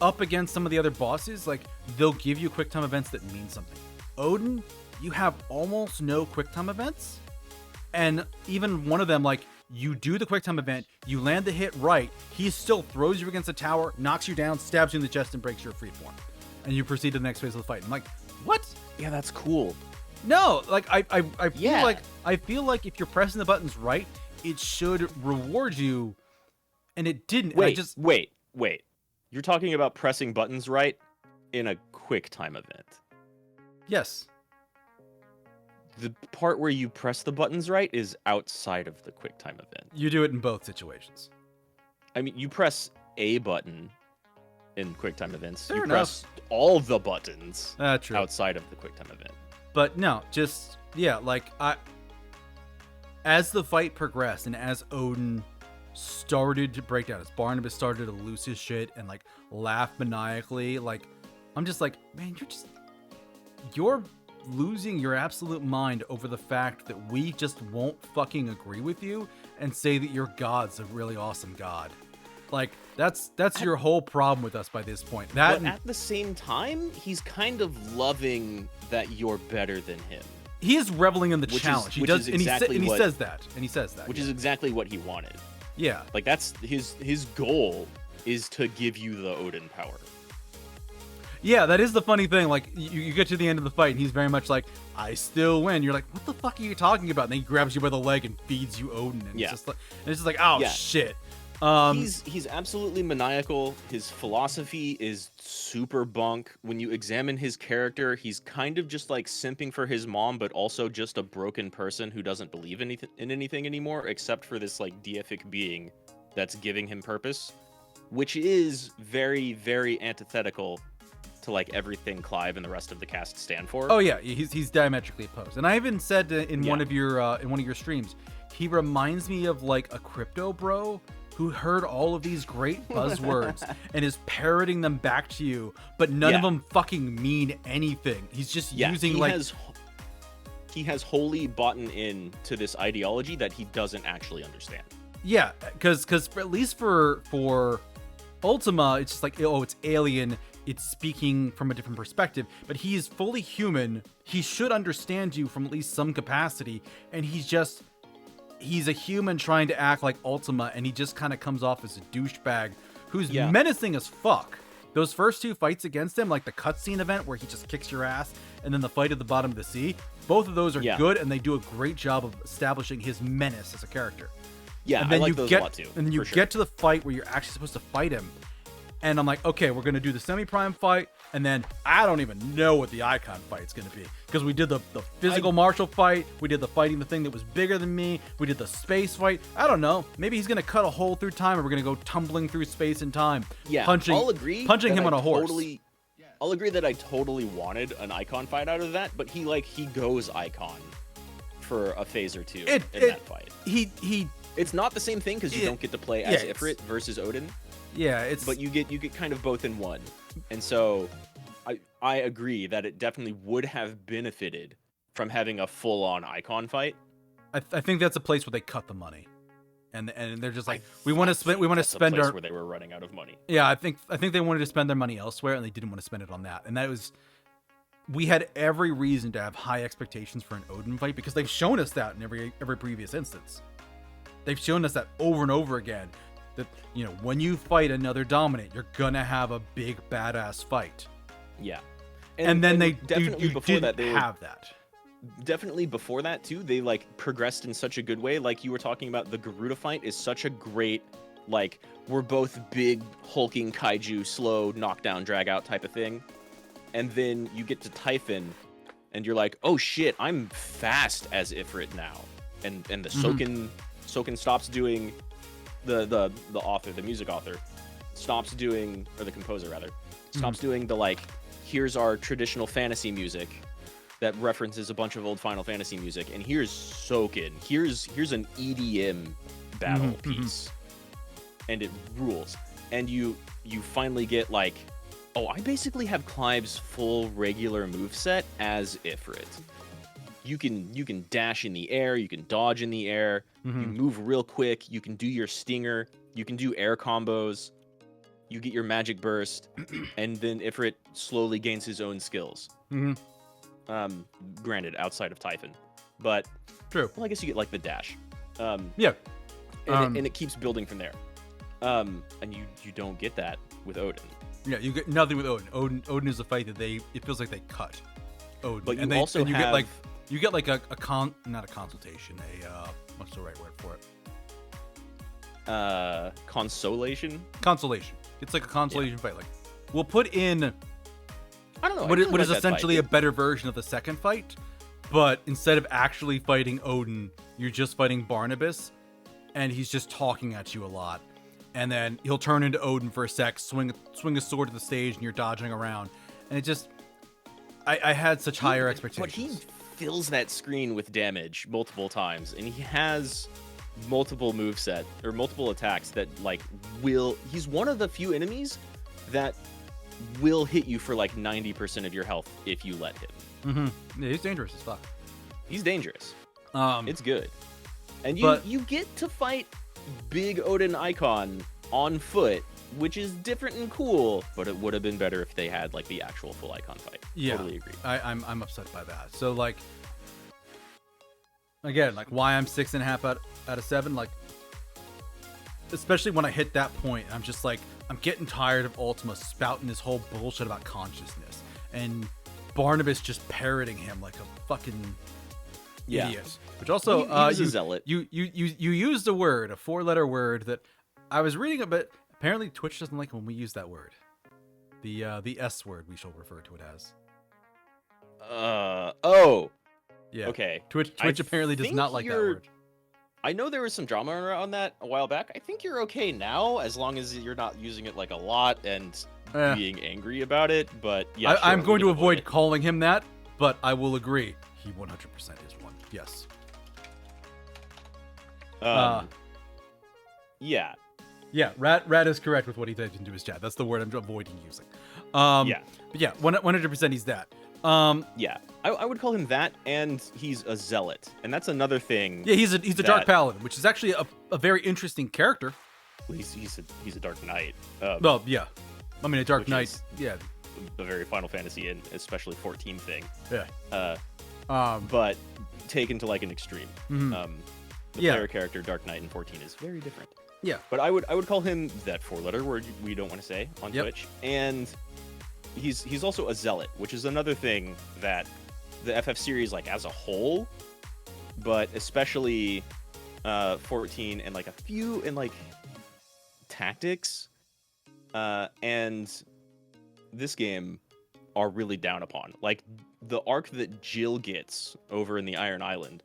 up against some of the other bosses, like they'll give you quick time events that mean something. Odin, you have almost no quick time events, and even one of them, like you do the quick time event, you land the hit right, he still throws you against the tower, knocks you down, stabs you in the chest, and breaks your freeform, and you proceed to the next phase of the fight. I'm like, what? Yeah, that's cool. No, like I feel like if you're pressing the buttons right, it should reward you, and it didn't. Wait. You're talking about pressing buttons right in a quick time event. Yes. The part where you press the buttons right is outside of the quick time event. You do it in both situations. I mean, you press a button in quick time events. Fair you enough. Press all the buttons True. outside of the quick time event. But no, just like as the fight progressed and as Odin started to break down, as Barnabas started to lose his shit and like laugh maniacally, like I'm just like, man, you're losing your absolute mind over the fact that we just won't fucking agree with you and say that your god's a really awesome god. Like that's your whole problem with us by this point. But at the same time, he's kind of loving that you're better than him. He is reveling in the challenge. He says that. Which is exactly what he wanted. Yeah. Like that's his goal is to give you the Odin power. Yeah, that is the funny thing. Like, you get to the end of the fight, and he's very much like, I still win. You're like, what the fuck are you talking about? And then he grabs you by the leg and feeds you Odin. And it's just like, oh, shit. He's absolutely maniacal. His philosophy is super bunk. When you examine his character, he's kind of just like simping for his mom, but also just a broken person who doesn't believe in anything anymore, except for this like deific being that's giving him purpose, which is very, very antithetical to like everything Clive and the rest of the cast stand for. Oh yeah, he's diametrically opposed. And I even said in one of your streams, he reminds me of like a crypto bro who heard all of these great buzzwords and is parroting them back to you, but none of them fucking mean anything. He's just using he has wholly bought in to this ideology that he doesn't actually understand. Yeah, because at least for Ultima, it's just like, oh, it's alien. It's speaking from a different perspective, but he is fully human. He should understand you from at least some capacity, and he's a human trying to act like Ultima, and he just kind of comes off as a douchebag who's menacing as fuck. Those first two fights against him, like the cutscene event where he just kicks your ass, and then the fight at the bottom of the sea, both of those are good, and they do a great job of establishing his menace as a character. Yeah, and then I like those a lot too. And then you get to the fight where you're actually supposed to fight him, and I'm like, okay, we're going to do the semi-prime fight, and then I don't even know what the icon fight's going to be. Because we did the physical martial fight, we did the fighting the thing that was bigger than me, we did the space fight. I don't know. Maybe he's going to cut a hole through time, and we're going to go tumbling through space and time. Yeah, punching him on a horse. I'll agree that I totally wanted an icon fight out of that, but he goes icon for a phase or two in that fight. It's not the same thing because you don't get to play as Ifrit versus Odin. Yeah, but you get kind of both in one, and so I agree that it definitely would have benefited from having a full-on icon fight. I think that's a place where they cut the money, and they're just like, we want to spend our. Where they were running out of money. Yeah, I think they wanted to spend their money elsewhere, and they didn't want to spend it on that, and that was. We had every reason to have high expectations for an Odin fight because they've shown us that in every previous instance. They've shown us that over and over again. That, you know, when you fight another dominant, you're gonna have a big badass fight. Yeah, and then they definitely you before didn't that they have that. definitely before that too, they like progressed in such a good way. Like you were talking about, the Garuda fight is such a great, like, we're both big hulking kaiju, slow knockdown drag out type of thing. And then you get to Typhon and you're like, oh shit, I'm fast as Ifrit now. And the Soken stops doing the author, the music author, stops doing, or the composer rather, stops doing the like, here's our traditional fantasy music that references a bunch of old Final Fantasy music, and here's Soken. Here's an EDM battle piece, and it rules. And you finally get like, oh, I basically have Clive's full regular moveset as Ifrit. You can dash in the air, you can dodge in the air, you move real quick, you can do your stinger, you can do air combos, you get your magic burst, and then Ifrit slowly gains his own skills. Granted, outside of Typhon, but true. Well, I guess you get like the dash. Yeah, and it keeps building from there. And you don't get that with Odin. Yeah, you get nothing with Odin. Odin is a fight that it feels like they cut Odin, but you get like a not a consultation, what's the right word for it? Consolation. It's like a consolation fight. Like, we'll put in, I don't know, what is essentially a better version of the second fight, but instead of actually fighting Odin, you're just fighting Barnabas, and he's just talking at you a lot. And then he'll turn into Odin for a sec, swing a sword to the stage, and you're dodging around. And it just, I had such higher expectations. But he fills that screen with damage multiple times, and he has multiple moveset or multiple attacks that like he's one of the few enemies that will hit you for like 90% of your health if you let him. Yeah, he's dangerous as fuck. He's dangerous. It's good. And you get to fight Big Odin Icon on foot, which is different and cool, but it would have been better if they had like the actual full Icon fight. Yeah, totally agree. I'm upset by that. So like, again, like why I'm 6.5 out of 7, like, especially when I hit that point, I'm just like, I'm getting tired of Ultima spouting this whole bullshit about consciousness and Barnabas just parroting him like a fucking idiot. Which also, he's a zealot. You used a word, a 4-letter word that I was reading a bit. Apparently, Twitch doesn't like when we use that word. The S word we shall refer to it as. Oh. Yeah. Okay. Twitch apparently does not like that word. I know there was some drama around that a while back. I think you're okay now, as long as you're not using it like a lot and being angry about it. But yeah, I'm going to avoid calling him that, but I will agree. He 100% is one. Yes. Yeah. Yeah, Rad is correct with what he typed into his chat. That's the word I'm avoiding using. But yeah, 100% he's that. Yeah, I would call him that, and he's a zealot, and that's another thing. Yeah, he's a dark paladin, which is actually a very interesting character. Well, he's a dark knight. Well, yeah, I mean a dark knight. Yeah, a very Final Fantasy and especially 14 thing. Yeah. But taken to like an extreme. The player character Dark Knight in 14 is very different. Yeah. But I would call him that 4-letter word we don't want to say on Twitch, and he's also a zealot, which is another thing that the FF series like as a whole, but especially 14 and like a few in like tactics and this game are really down upon. Like the arc that Jill gets over in the Iron Island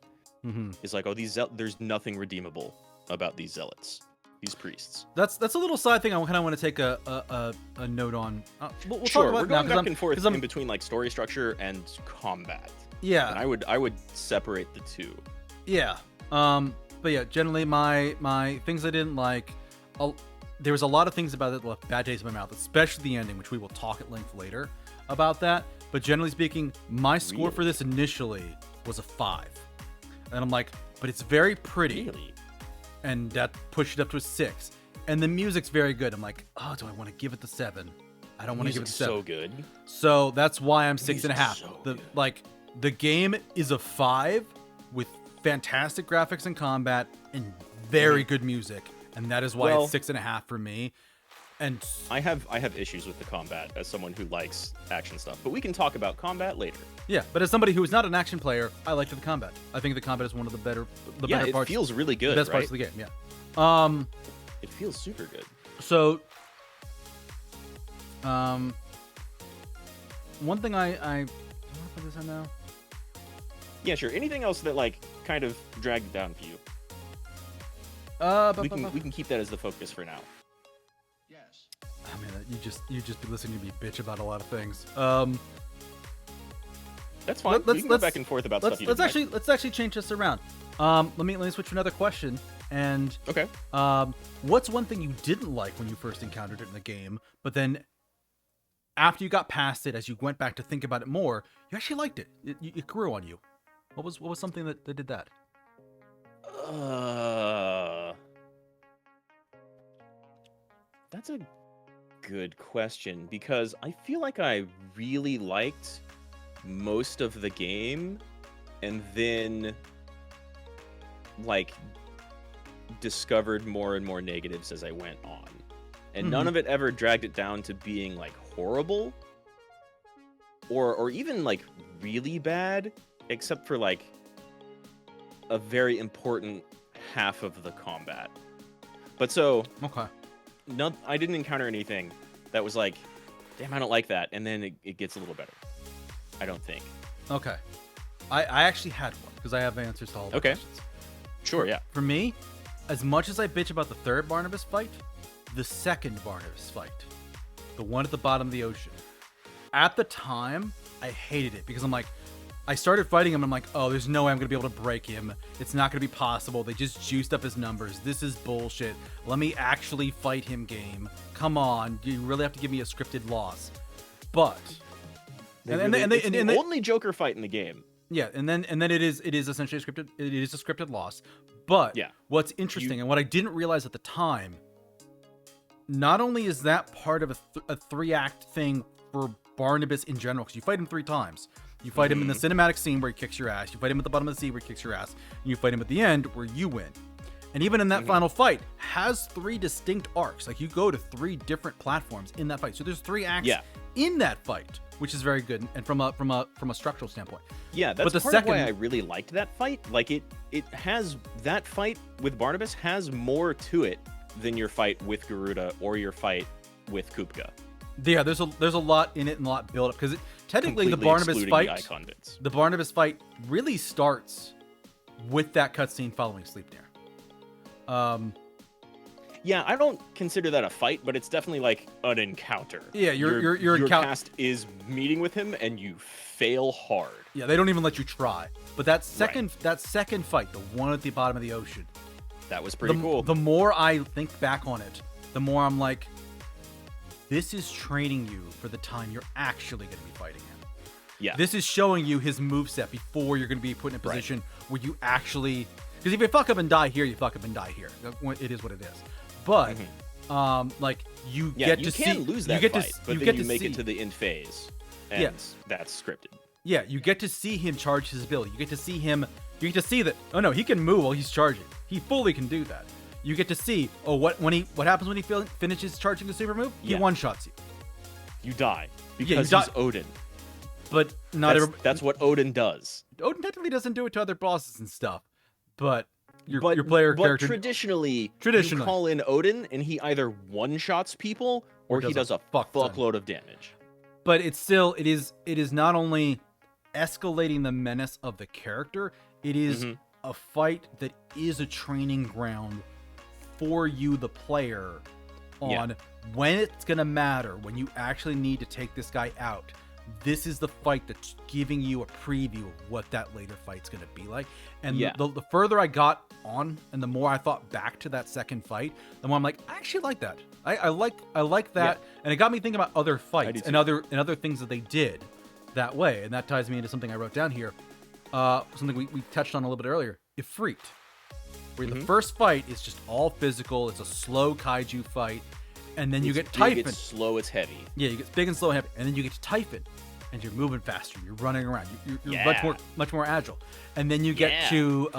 is like, oh, there's nothing redeemable about these zealots, these priests. That's a little side thing I kind of want to take a note on. We'll sure, talk about we're going now, back and forth in between like story structure and combat. Yeah, and I would separate the two. Yeah. But yeah, generally my things I didn't like. There was a lot of things about it that left bad taste in my mouth, especially the ending, which we will talk at length later about that. But generally speaking, my score for this initially was a 5. And I'm like, but it's very pretty. Really? And that pushed it up to a 6. And the music's very good. I'm like, oh, do I want to give it the 7? I don't want to give it the 7. So good. So that's why I'm 6.5. So the game is a 5 with fantastic graphics and combat and very good music. And that is why it's 6.5 for me. And I have issues with the combat as someone who likes action stuff, but we can talk about combat later. yeah, but as somebody who is not an action player, I like the combat. I think the combat is one of the better better parts. It feels really good. The best right? parts of the game. Yeah. It feels super good. So, one thing I want to put this on now. Yeah, sure. Anything else that like kind of dragged it down for you? We can keep that as the focus for now. Yes. I mean, you just be listening to me bitch about a lot of things. That's fine. We can go back and forth about stuff. Let's actually change this around. Let me switch to another question. And okay. What's one thing you didn't like when you first encountered it in the game, but then after you got past it, as you went back to think about it more, you actually liked it. It grew on you. What was something that did that? That's a good question, because I feel like I really liked most of the game, and then like discovered more and more negatives as I went on, and none of it ever dragged it down to being like horrible or even like really bad, except for like a very important half of the combat. But so Okay. no, I didn't encounter anything that was like, damn, I don't like that, and then it gets a little better. I don't think. Okay. I actually had one, because I have answers to all the questions. Sure, yeah. For me, as much as I bitch about the third Barnabas fight, the second Barnabas fight, the one at the bottom of the ocean, at the time, I hated it, because I'm like, I started fighting him, and I'm like, oh, there's no way I'm going to be able to break him. It's not going to be possible. They just juiced up his numbers. This is bullshit. Let me actually fight him, game. Come on. You really have to give me a scripted loss. But... It's the only Joker fight in the game. Yeah, and then it is essentially scripted. It is a scripted loss. But yeah, what's interesting and what I didn't realize at the time, not only is that part of a 3-act thing for Barnabas in general, because you fight him 3 times. You fight him in the cinematic scene where he kicks your ass. You fight him at the bottom of the sea where he kicks your ass. And you fight him at the end where you win. And even in that final fight, has 3 distinct arcs. Like, you go to 3 different platforms in that fight. So there's 3 acts in that fight, which is very good, and from a structural standpoint. Yeah, that's part of why I really liked that fight. Like, it has, that fight with Barnabas has more to it than your fight with Garuda or your fight with Kupka. Yeah, there's a lot in it and a lot built up, because technically the Barnabas fight really starts with that cutscene following Sleipnir. Yeah, I don't consider that a fight, but it's definitely like an encounter. Yeah, your cast is meeting with him, and you fail hard. Yeah, they don't even let you try. But that second fight, the one at the bottom of the ocean, that was pretty cool. The more I think back on it, the more I'm like, this is training you for the time you're actually going to be fighting him. Yeah, this is showing you his moveset before you're going to be put in a position where you actually. Because if you fuck up and die here, you fuck up and die here. It is what it is. But, like, you get to see... You can lose that fight, but then you make it to the end phase, and that's scripted. Yeah, you get to see him charge his ability. You get to see him... You get to see that, oh no, he can move while he's charging. He fully can do that. You get to see, what happens when he finishes charging the super move? He one-shots you. You die. Because he's Odin. But that's what Odin does. Odin technically doesn't do it to other bosses and stuff. But your player character... traditionally, you call in Odin, and he either one-shots people, or he does a fuckload of damage. But it is not only escalating the menace of the character, it is a fight that is a training ground for you, the player, on when it's going to matter, when you actually need to take this guy out. This is the fight that's giving you a preview of what that later fight's going to be like. And the further I got on, and the more I thought back to that second fight, the more I'm like, I actually like that. I like that, and it got me thinking about other fights and other things that they did that way. And that ties me into something I wrote down here, something we touched on a little bit earlier. Ifrit, where the first fight is just all physical. It's a slow kaiju fight. And then you get Typhon. It's slow, it's heavy. Yeah, you get big and slow and heavy. And then you get to Typhon, and you're moving faster. You're running around. You're much more agile. And then you get to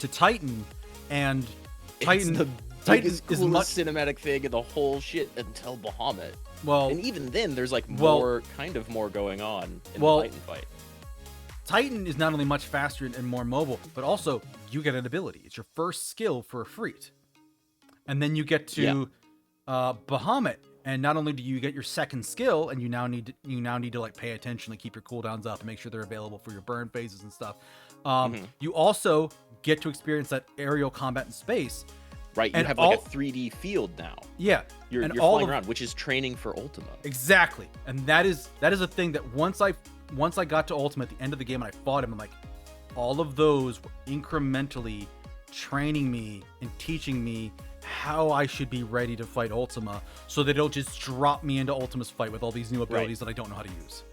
Titan, and Titan. It's the Titan biggest, is coolest cinematic thing in the whole shit until Bahamut. Well, and even then, there's like more going on in the Titan fight. Titan is not only much faster and more mobile, but also you get an ability. It's your first skill for a Freet. And then you get to Bahamut, and not only do you get your second skill, and you now need to like pay attention to keep your cooldowns up and make sure they're available for your burn phases and stuff. You also get to experience that aerial combat in space. Right, you have like a 3D field now. Yeah, you're flying around, which is training for Ultima. Exactly, and that is a thing that once I got to Ultima at the end of the game and I fought him, I'm like, all of those were incrementally training me and teaching me how I should be ready to fight Ultima, so they don't just drop me into Ultima's fight with all these new abilities that I don't know how to use.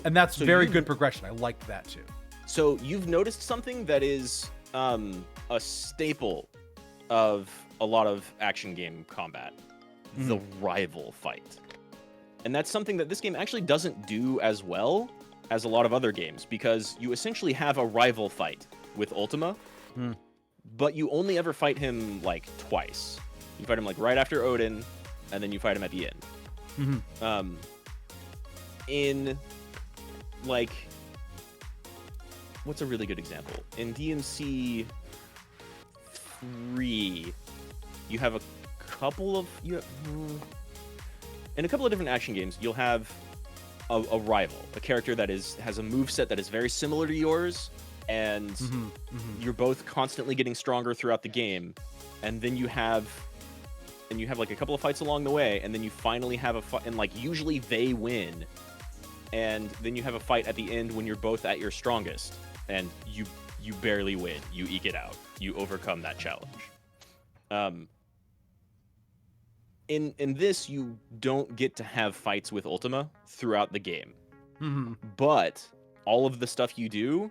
And that's very good progression. I like that too. So you've noticed something that is a staple of a lot of action game combat, the rival fight. And that's something that this game actually doesn't do as well as a lot of other games, because you essentially have a rival fight with Ultima, but you only ever fight him like twice. You fight him like right after Odin, and then you fight him at the end. In like, what's a really good example? In DMC 3, you have a couple of in a couple of different action games, you'll have a rival, a character that has a moveset that is very similar to yours, and you're both constantly getting stronger throughout the game, and then you have like a couple of fights along the way, and then you finally have a fight, and like usually they win, and then you have a fight at the end when you're both at your strongest, and you barely win, you eke it out, you overcome that challenge. In this, you don't get to have fights with Ultima throughout the game, but all of the stuff you do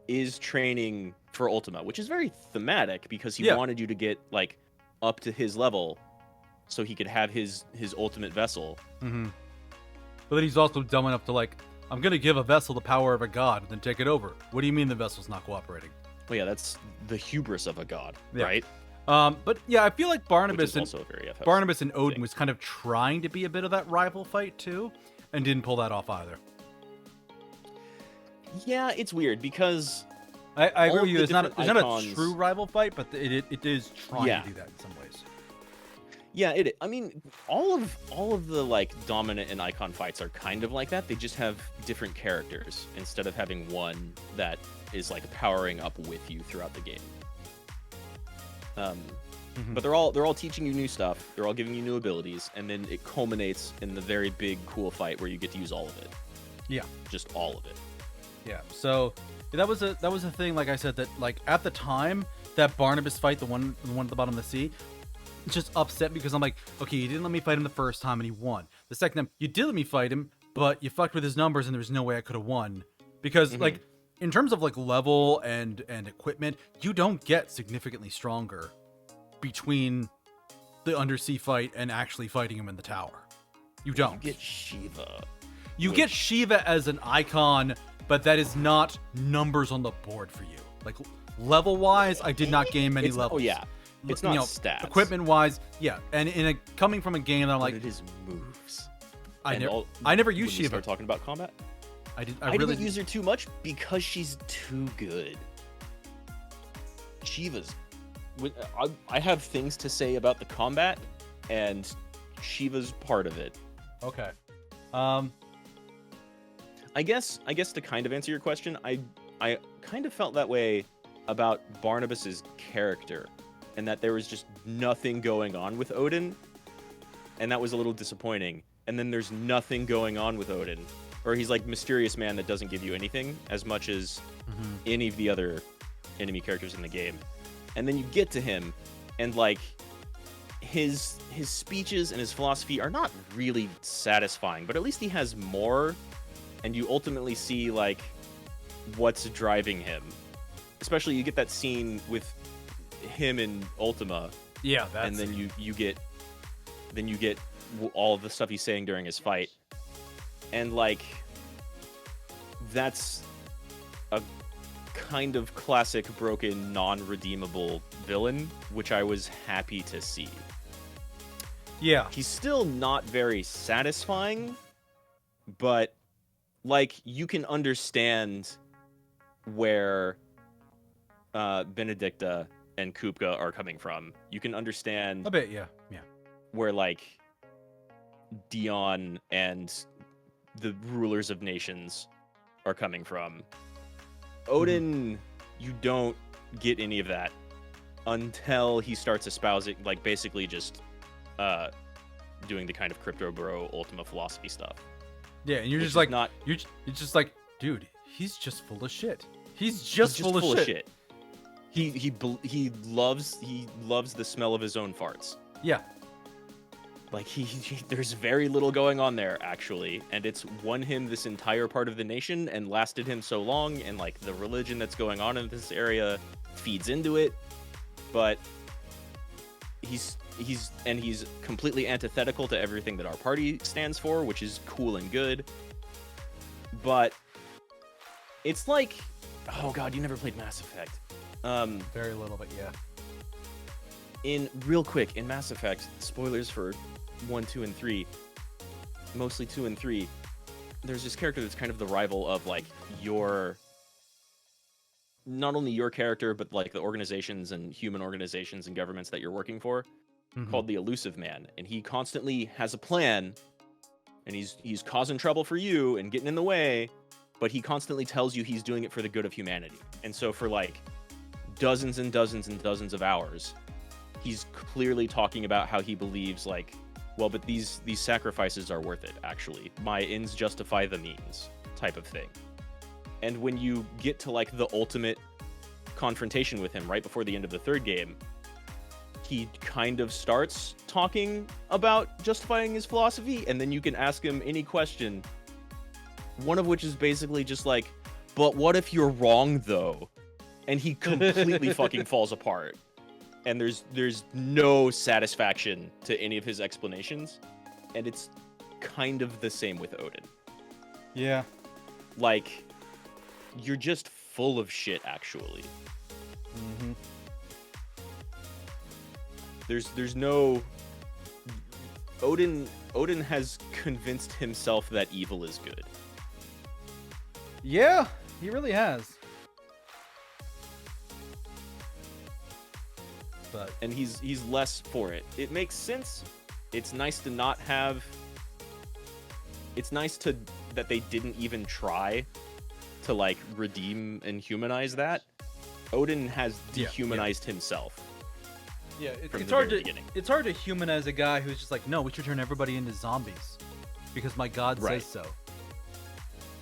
is training for Ultima, which is very thematic, because he wanted you to get like up to his level so he could have his ultimate vessel. But then he's also dumb enough to like, I'm gonna give a vessel the power of a god and then take it over. What do you mean the vessel's not cooperating? Well, yeah, that's the hubris of a god, right? But yeah, I feel like Barnabas and Odin thing. was kind of trying to be a bit of that rival fight too, and didn't pull that off either. Yeah, it's weird because I agree with you. It's not a true rival fight, but it is trying to do that in some ways. Yeah, I mean, all of the like dominant and icon fights are kind of like that. They just have different characters instead of having one that is like powering up with you throughout the game. But they're all teaching you new stuff. They're all giving you new abilities, and then it culminates in the very big, cool fight where you get to use all of it. Yeah, just all of it. Yeah. So that was a thing. Like I said, that like at the time, that Barnabas fight, the one at the bottom of the sea, just upset because I'm like, okay, you didn't let me fight him the first time and he won. The second time, you did let me fight him, but you fucked with his numbers and there was no way I could have won because like. In terms of like level and equipment, you don't get significantly stronger between the undersea fight and actually fighting him in the tower. You don't. You get Shiva. You get Shiva as an icon, but that is not numbers on the board for you. Like level wise, I did not gain many levels. Oh yeah, it's not stats. Equipment wise, yeah. And coming from a game that I'm like, it is moves. I never used Shiva. Start talking about combat. I didn't use her too much because she's too good. Shiva's... I have things to say about the combat, and Shiva's part of it. Okay. I guess to kind of answer your question, I kind of felt that way about Barnabas's character, and that there was just nothing going on with Odin, and that was a little disappointing. And then there's nothing going on with Odin. Or he's like mysterious man that doesn't give you anything as much as any of the other enemy characters in the game. And then you get to him, and like his speeches and his philosophy are not really satisfying, but at least he has more, and you ultimately see like what's driving him. Especially you get that scene with him in Ultima. Yeah, and then you get all of the stuff he's saying during his fight. And like that's kind of classic broken, non-redeemable villain, which I was happy to see. Yeah. He's still not very satisfying, but like you can understand where Benedicta and Kupka are coming from. You can understand A bit, yeah. where like Dion and the rulers of nations are coming from. Odin, you don't get any of that until he starts espousing, like basically just doing the kind of crypto bro Ultima philosophy stuff. Yeah, and you're Which just is like, not- you're just like, dude, he's just full of shit. He's just full of shit. He loves the smell of his own farts. Yeah. Like there's very little going on there actually, and it's won him this entire part of the nation and lasted him so long, and like the religion that's going on in this area feeds into it, but he's completely antithetical to everything that our party stands for, which is cool and good. But it's like, oh god, you never played Mass Effect. Very little, but yeah. In Mass Effect, spoilers for 1, 2, and 3, mostly 2 and 3, there's this character that's kind of the rival of like not only your character, but like the organizations and human organizations and governments that you're working for, called the Elusive Man. And he constantly has a plan, and he's causing trouble for you and getting in the way, but he constantly tells you he's doing it for the good of humanity. And so for like dozens and dozens and dozens of hours, he's clearly talking about how he believes like, well, but these sacrifices are worth it, actually. My ends justify the means type of thing. And when you get to like the ultimate confrontation with him right before the end of the third game, he kind of starts talking about justifying his philosophy, and then you can ask him any question, one of which is basically just like, but what if you're wrong though? And he completely fucking falls apart. And there's no satisfaction to any of his explanations, and it's kind of the same with Odin. Yeah. Like, you're just full of shit, actually. Mm-hmm. There's no... Odin has convinced himself that evil is good. Yeah, he really has. But and he's less for it. It makes sense. It's nice to not have... It's nice that they didn't even try to, like, redeem and humanize that. Odin has dehumanized himself. Yeah, from it's the hard very to beginning. it's hard to humanize a guy who's just like, no, we should turn everybody into zombies because my god Right. says so.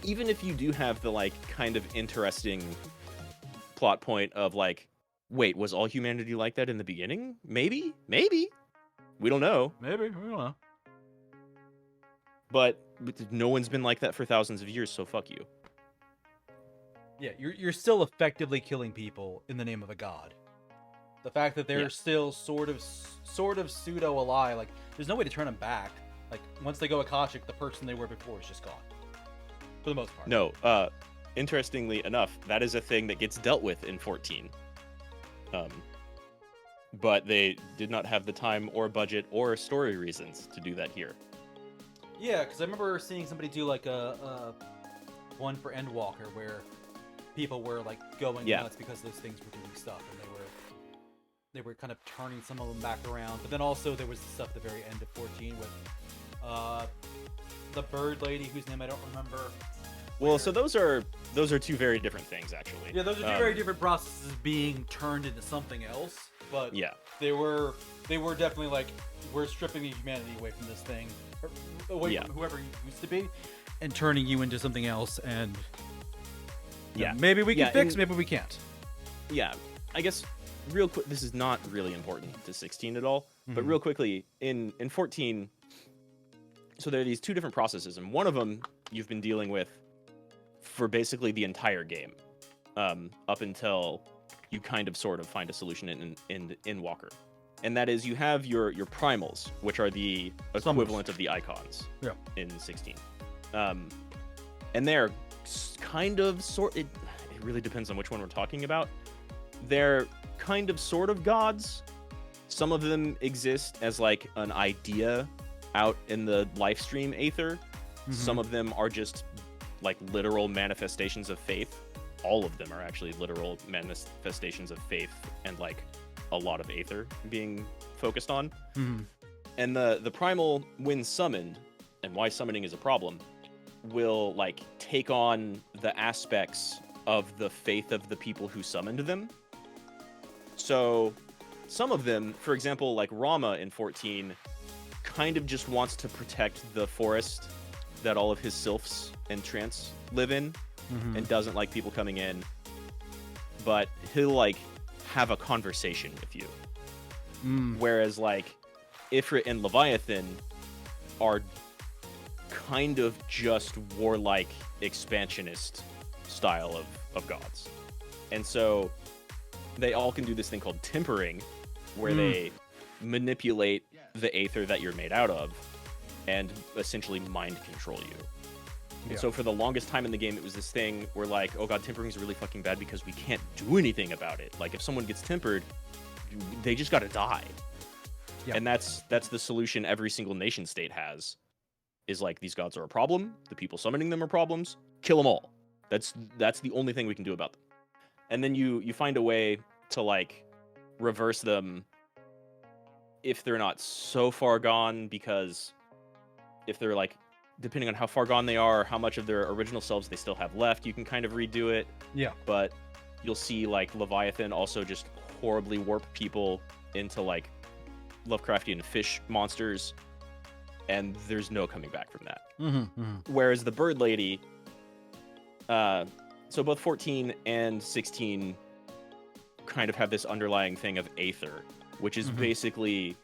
Even if you do have the, like, kind of interesting plot point of, like, wait, was all humanity like that in the beginning? Maybe? We don't know. Maybe, we don't know. But no one's been like that for thousands of years, so fuck you. Yeah, you're still effectively killing people in the name of a god. The fact that they're still sort of pseudo alive, like there's no way to turn them back. Like once they go Akashic, the person they were before is just gone. For the most part. No, interestingly enough, that is a thing that gets dealt with in 14. But they did not have the time or budget or story reasons to do that here. Yeah, because I remember seeing somebody do like a one for Endwalker where people were like going nuts because those things were doing stuff, and they were kind of turning some of them back around. But then also there was the stuff at the very end of 14 with the bird lady whose name I don't remember. Well, so those are two very different things, actually. Yeah, those are two very different processes being turned into something else. But yeah, they were definitely like, we're stripping the humanity away from this thing, or away from whoever you used to be, and turning you into something else. And maybe we can fix, maybe we can't. Yeah, I guess real quick. This is not really important to 16 at all, but real quickly in 14. So there are these two different processes, and one of them you've been dealing with for basically the entire game, up until you kind of sort of find a solution in Walker. And that is, you have your primals, which are the equivalent of the icons in 16. And they're kind of it really depends on which one we're talking about. They're kind of sort of gods. Some of them exist as like an idea out in the live stream aether. Some of them are just like literal manifestations of faith. All of them are actually literal manifestations of faith and like a lot of aether being focused on. And the primal, when summoned, and why summoning is a problem, will like take on the aspects of the faith of the people who summoned them. So some of them, for example, like Rama in 14, kind of just wants to protect the forest that all of his sylphs and trance live in, and doesn't like people coming in. But he'll like have a conversation with you. Whereas like Ifrit and Leviathan are kind of just warlike expansionist style of gods. And so they all can do this thing called tempering, where they manipulate the aether that you're made out of and essentially mind control you. And so for the longest time in the game, it was this thing where like, oh god, tempering is really fucking bad because we can't do anything about it. Like if someone gets tempered, they just gotta die. And that's the solution every single nation state has, is like, these gods are a problem, the people summoning them are problems, kill them all. That's the only thing we can do about them. And then you find a way to like reverse them if they're not so far gone, because if they're like, depending on how far gone they are, how much of their original selves they still have left, you can kind of redo it. But you'll see like Leviathan also just horribly warp people into like Lovecraftian fish monsters, and there's no coming back from that. Whereas the Bird Lady, so both 14 and 16 kind of have this underlying thing of aether, which is basically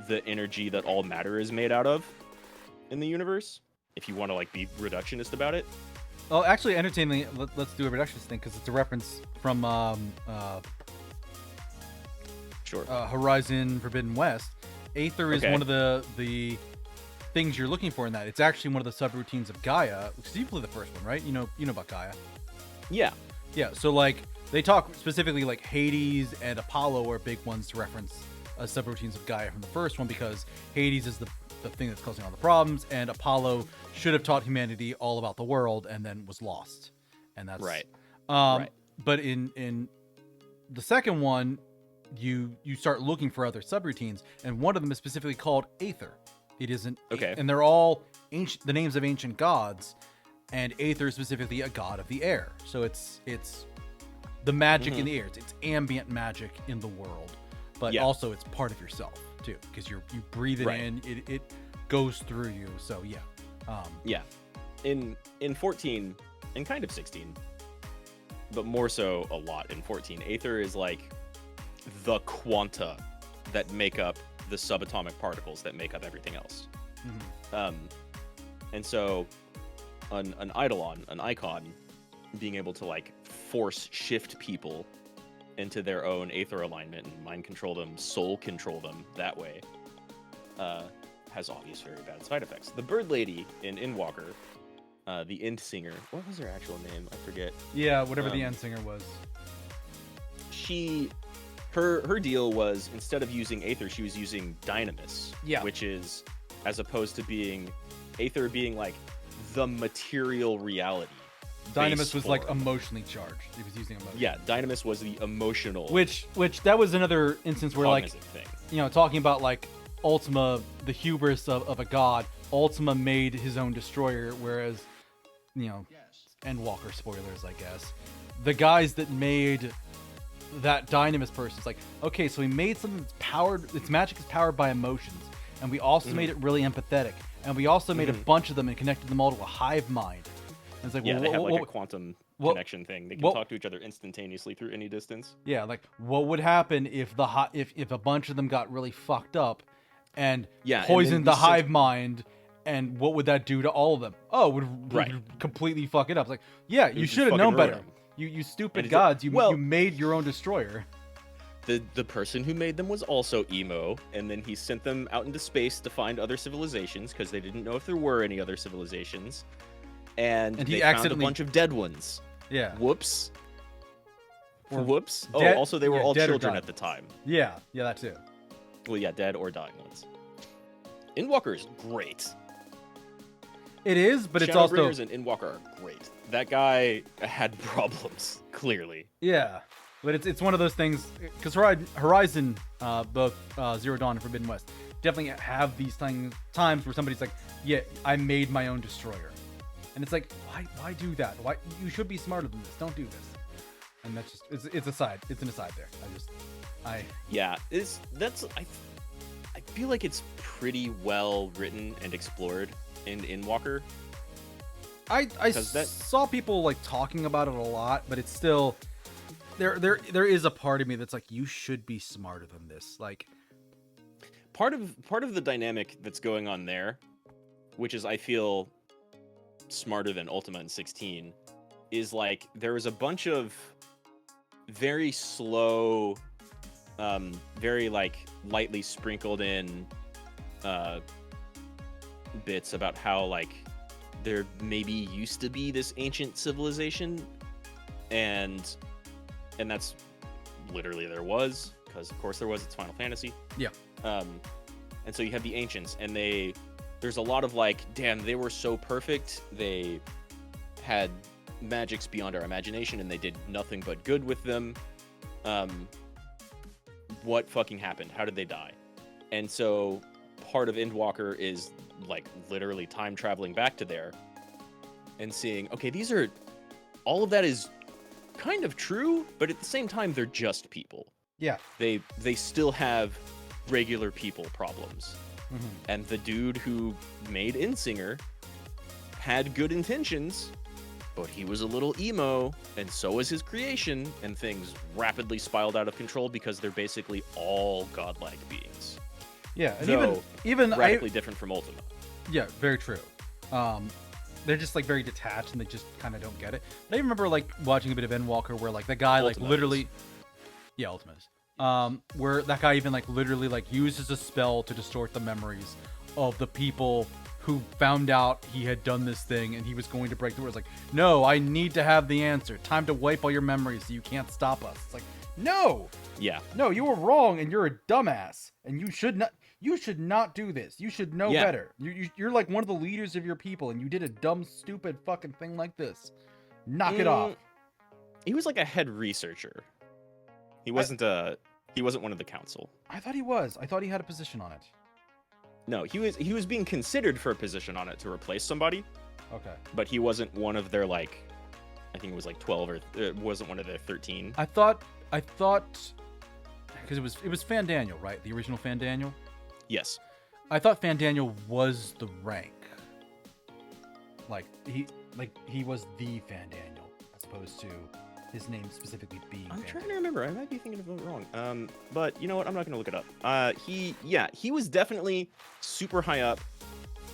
the energy that all matter is made out of in the universe, if you want to like be reductionist about it. Well, actually, entertainingly, let's do a reductionist thing, because it's a reference from Horizon Forbidden West. Aether is one of the things you're looking for in that. It's actually one of the subroutines of Gaia, because you played the first one, right? You know about Gaia. Yeah. So like they talk specifically like Hades and Apollo are big ones to reference subroutines of Gaia from the first one, because Hades is the thing that's causing all the problems, and Apollo should have taught humanity all about the world and then was lost. And that's right. But in the second one, you start looking for other subroutines, and one of them is specifically called Aether. It isn't and they're all ancient, the names of ancient gods, and Aether is specifically a god of the air. So it's the magic in the air. It's ambient magic in the world, but also it's part of yourself too, because you breathe it in, it goes through you. So in 14 and kind of 16, but more so a lot in 14, Aether is like the quanta that make up the subatomic particles that make up everything else. And so an eidolon, an icon, being able to like force shift people into their own aether alignment and mind control them, soul control them that way, has obvious very bad side effects. The Bird Lady in Endwalker, the End Singer, what was her actual name? I forget. Yeah, whatever the End Singer was. Her deal was, instead of using aether, she was using dynamis, which is, as opposed to being aether being like the material reality. Dynamis was like emotionally charged. He was using emotion. Yeah, dynamis was the emotional. Which that was another instance where like thing. Talking about like Ultima, the hubris of a god. Ultima made his own destroyer, whereas Endwalker spoilers, I guess. The guys that made that dynamis person, it's like, okay, so we made something that's powered, its magic is powered by emotions, and we also made it really empathetic, and we also made a bunch of them and connected them all to a hive mind. And it's like, they have like a quantum connection thing. They can talk to each other instantaneously through any distance. Yeah, like what would happen if if a bunch of them got really fucked up and poisoned the hive mind, and what would that do to all of them? Oh, it would completely fuck it up. It's like, you should have known better. You stupid gods, you made your own destroyer. The person who made them was also emo, and then he sent them out into space to find other civilizations, because they didn't know if there were any other civilizations. And he found a bunch of dead ones. Yeah. Whoops. or Whoops. dead- Also they were yeah, all dead or children dying at the time. Yeah, that too. Well, yeah, dead or dying ones. Endwalker is great. It is, but it's also Shadowbringers and Endwalker are great. That guy had problems, clearly. yeah. But it's one of those things because Horizon, both Zero Dawn and Forbidden West, definitely have these times where somebody's like, "Yeah, I made my own destroyer," and it's like, why do that? Why you should be smarter than this. Don't do this. And that's just it's an aside there. I feel like it's pretty well written and explored in Endwalker. I saw people like talking about it a lot, but it's still there is a part of me that's like, you should be smarter than this. Like part of the dynamic that's going on there, which is I feel smarter than Ultima in 16, is like there was a bunch of very slow, very like lightly sprinkled in bits about how like there maybe used to be this ancient civilization, and that's literally there was, because of course there was, it's Final Fantasy. Yeah. And so you have the ancients, and there's a lot of like, damn, they were so perfect, they had magics beyond our imagination and they did nothing but good with them. What fucking happened? How did they die? And so part of Endwalker is like literally time traveling back to there and seeing, okay, all of that is kind of true, but at the same time they're just people. Yeah. They still have regular people problems. Mm-hmm. And the dude who made Insinger had good intentions, but he was a little emo, and so was his creation, and things rapidly spiraled out of control because they're basically all godlike beings. Yeah, and Though, even radically different from Ultima. Yeah, very true. They're just like very detached and they just kind of don't get it. But I remember like watching a bit of Endwalker where like the guy like Ultima literally, is. yeah, Ultima is. Where that guy even like literally like uses a spell to distort the memories of the people who found out he had done this thing and he was going to break the rules. Like, no, I need to have the answer. Time to wipe all your memories so you can't stop us. It's like, no, Yeah. no, you were wrong and you're a dumbass and you should not do this. You should know Yeah. better. You're like one of the leaders of your people and you did a dumb, stupid fucking thing like this. Knock it off. He was like a head researcher. He wasn't one of the council. I thought he was. I thought he had a position on it. No, he was being considered for a position on it to replace somebody, Okay. but he wasn't one of their like, I think it was like 12 or it wasn't one of their 13. I thought because it was Fan Daniel, right? The original Fan Daniel. Yes. I thought Fan Daniel was the rank. Like he was the Fan Daniel as opposed to his name specifically being. I'm Fan trying to Daniel. remember. I might be thinking of it wrong. But you know what? I'm not gonna look it up. He was definitely super high up,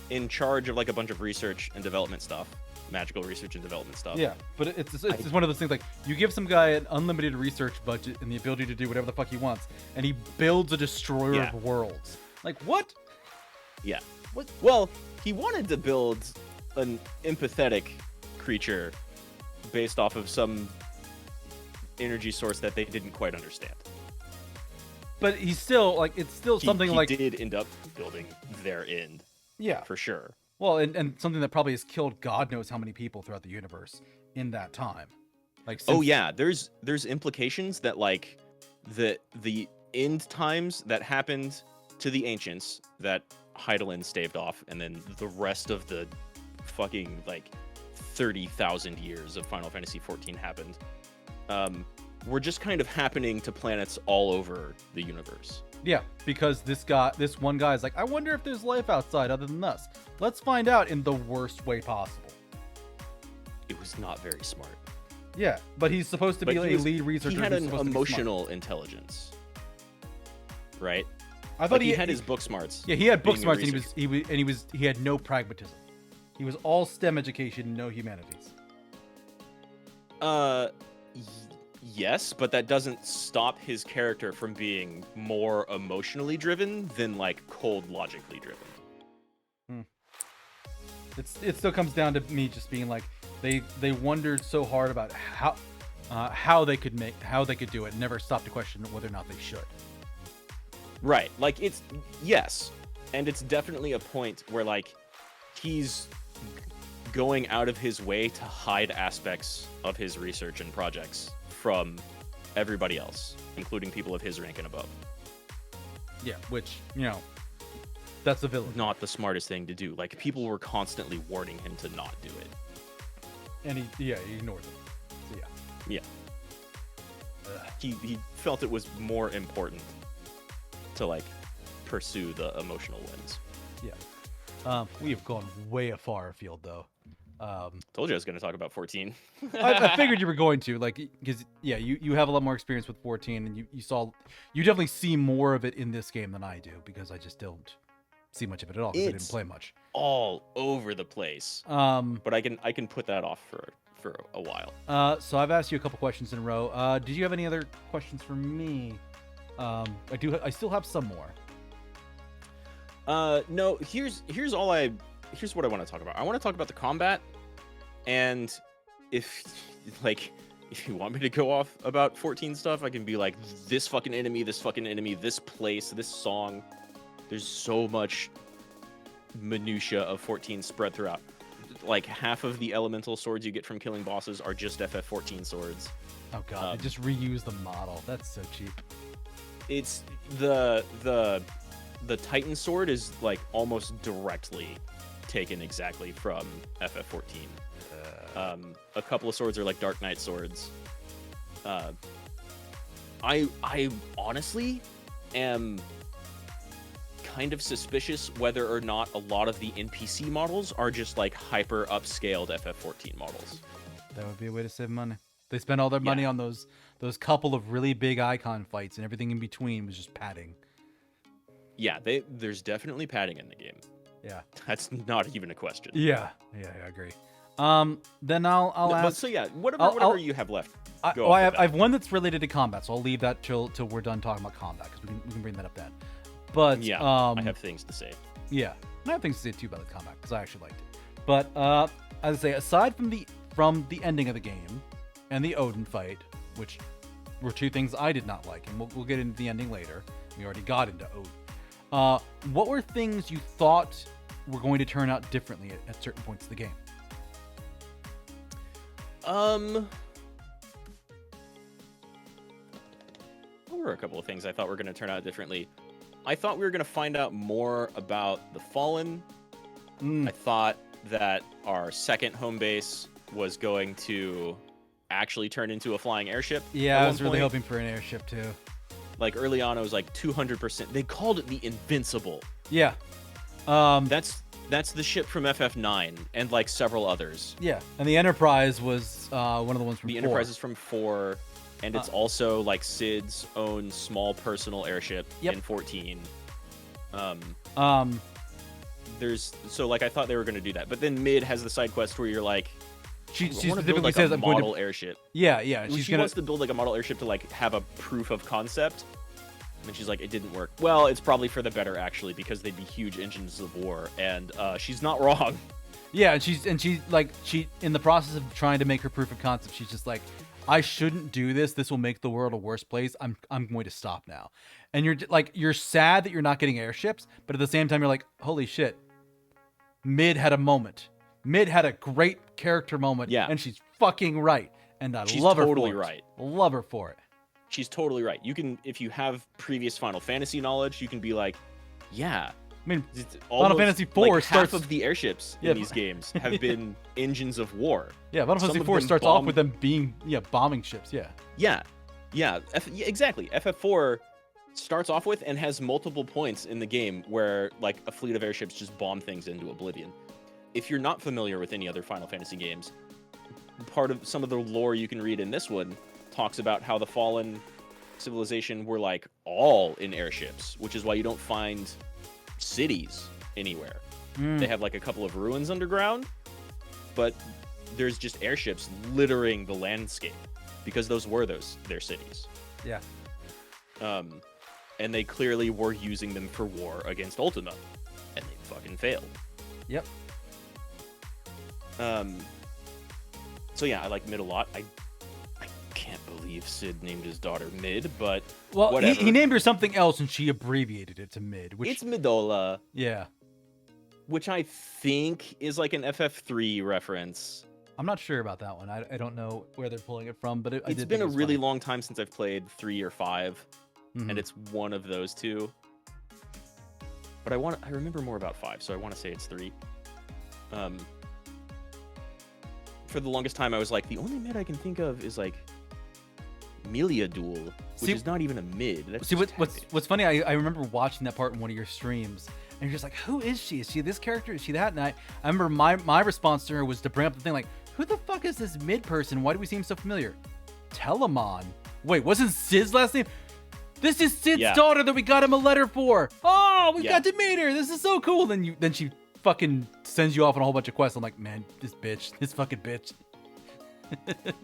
in charge of like a bunch of research and development stuff, magical research and development stuff. Yeah, but it's just one of those things like you give some guy an unlimited research budget and the ability to do whatever the fuck he wants, and he builds a destroyer Yeah. of worlds. Like what? Yeah. What? Well, he wanted to build an empathetic creature based off of some energy source that they didn't quite understand. But he's still like it's still something he like did end up building their end. yeah. For sure. Well, and something that probably has killed God knows how many people throughout the universe in that time. Like Oh since- yeah, there's implications that like the end times that happened to the ancients that Heidelin staved off, and then the rest of the fucking like 30,000 years of Final Fantasy XIV happened. Were just kind of happening to planets all over the universe. Yeah, because this one guy is like, I wonder if there's life outside other than us. Let's find out in the worst way possible. It was not very smart. Yeah, but he's supposed to be But a he was- lead researcher. He had who's an supposed to be smart. emotional intelligence, right? I thought Like, he had his book smarts. Yeah, he had book being a smarts, and researcher. he had no pragmatism. He was all STEM education, no humanities. Yes, but that doesn't stop his character from being more emotionally driven than like cold logically driven. It still comes down to me just being like they wondered so hard about how they could do it. Never stop to question whether or not they should. Right. Like, it's... Yes. And it's definitely a point where, like, he's going out of his way to hide aspects of his research and projects from everybody else, including people of his rank and above. Yeah, which, you know, that's the villain. Not the smartest thing to do. Like, people were constantly warning him to not do it. And he ignored them. So, yeah. Yeah. He felt it was more important to, like, pursue the emotional wins. Yeah. We have gone way far afield, though. Told you I was going to talk about 14. I figured you were going to, like, because yeah, you have a lot more experience with 14, and you definitely see more of it in this game than I do, because I just don't see much of it at all because I didn't play much. All over the place. But I can put that off for a while. So I've asked you a couple questions in a row. Did you have any other questions for me? I still have some more. No. Here's what I want to talk about. I want to talk about the combat, and if you want me to go off about 14 stuff, I can be like, this fucking enemy, this place, this song. There's so much minutia of 14 spread throughout. Like, half of the elemental swords you get from killing bosses are just FF14 swords. Oh god, they just reuse the model. That's so cheap. It's the Titan sword is like almost directly taken exactly from FF14. A couple of swords are like Dark Knight swords. I honestly am kind of suspicious whether or not a lot of the NPC models are just like hyper upscaled FF14 models. That would be a way to save money. They spent all their money on those couple of really big icon fights, and everything in between was just padding. Yeah, there's definitely padding in the game. Yeah, that's not even a question. Yeah, I agree. Then I'll ask. But so yeah, whatever you have left. I have one that's related to combat, so I'll leave that till we're done talking about combat, because we can bring that up then. But yeah, I have things to say. Yeah, I have things to say too about the combat, because I actually liked it. But as I say, aside from the ending of the game and the Odin fight, which were two things I did not like, and we'll get into the ending later. We already got into Odin. What were things you thought were going to turn out differently at certain points of the game? There were a couple of things I thought were going to turn out differently. I thought we were going to find out more about the Fallen. I thought that our second home base was going to actually turn into a flying airship. Yeah, I was really hoping for an airship too. Like, early on, it was like 200%. They called it the Invincible. Yeah. That's the ship from FF9 and like several others. Yeah, and the Enterprise was one of the ones from 4. The Enterprise is from 4, and it's also like Sid's own small personal airship in 14. I thought they were going to do that, but then Mid has the side quest where you're like, she build like a model airship. Yeah. She wants to build like a model airship to like have a proof of concept. And she's like, it didn't work. Well, it's probably for the better, actually, because they'd be huge engines of war. And she's not wrong. Yeah, and she in the process of trying to make her proof of concept, she's just like, I shouldn't do this. This will make the world a worse place. I'm going to stop now. And you're sad that you're not getting airships, but at the same time, you're like, holy shit. Mid had a moment. Mid had a great character moment. Yeah. And she's fucking right. And she's love her totally for it. Right. Love her for it. She's totally right. You can, if you have previous Final Fantasy knowledge, you can be like, yeah. I mean, Final Fantasy IV starts... half of the airships in these games have been engines of war. Yeah, Final Fantasy IV starts off with them being, bombing ships, Yeah, exactly. FF4 starts off with and has multiple points in the game where, like, a fleet of airships just bomb things into oblivion. If you're not familiar with any other Final Fantasy games, part of some of the lore you can read in this one talks about how the Fallen civilization were like all in airships, which is why you don't find cities anywhere. They have like a couple of ruins underground, but there's just airships littering the landscape because those were their cities. Yeah. And they clearly were using them for war against Ultima, and they fucking failed. Yep. So yeah, I like Mid a lot. I can't believe Sid named his daughter Mid, but Well, whatever. he named her something else, and she abbreviated it to Mid. Which, It's Midola. Yeah. Which I think is like an FF3 reference. I'm not sure about that one. I don't know where they're pulling it from, but it's been a really long time since I've played 3 or 5, and it's one of those two. But I remember more about 5, so I want to say it's 3. For the longest time, I was like, the only mid I can think of is like Melia Duel, which is not even a mid. That's what's funny? I remember watching that part in one of your streams, and you're just like, who is she? Is she this character? Is she that? And I remember my response to her was to bring up the thing like, who the fuck is this mid person? Why do we seem so familiar? Telemon. Wait, wasn't Sid's last name? This is Sid's daughter that we got him a letter for. Oh, we got to meet her. This is so cool. Then she fucking sends you off on a whole bunch of quests. I'm like, man, this fucking bitch.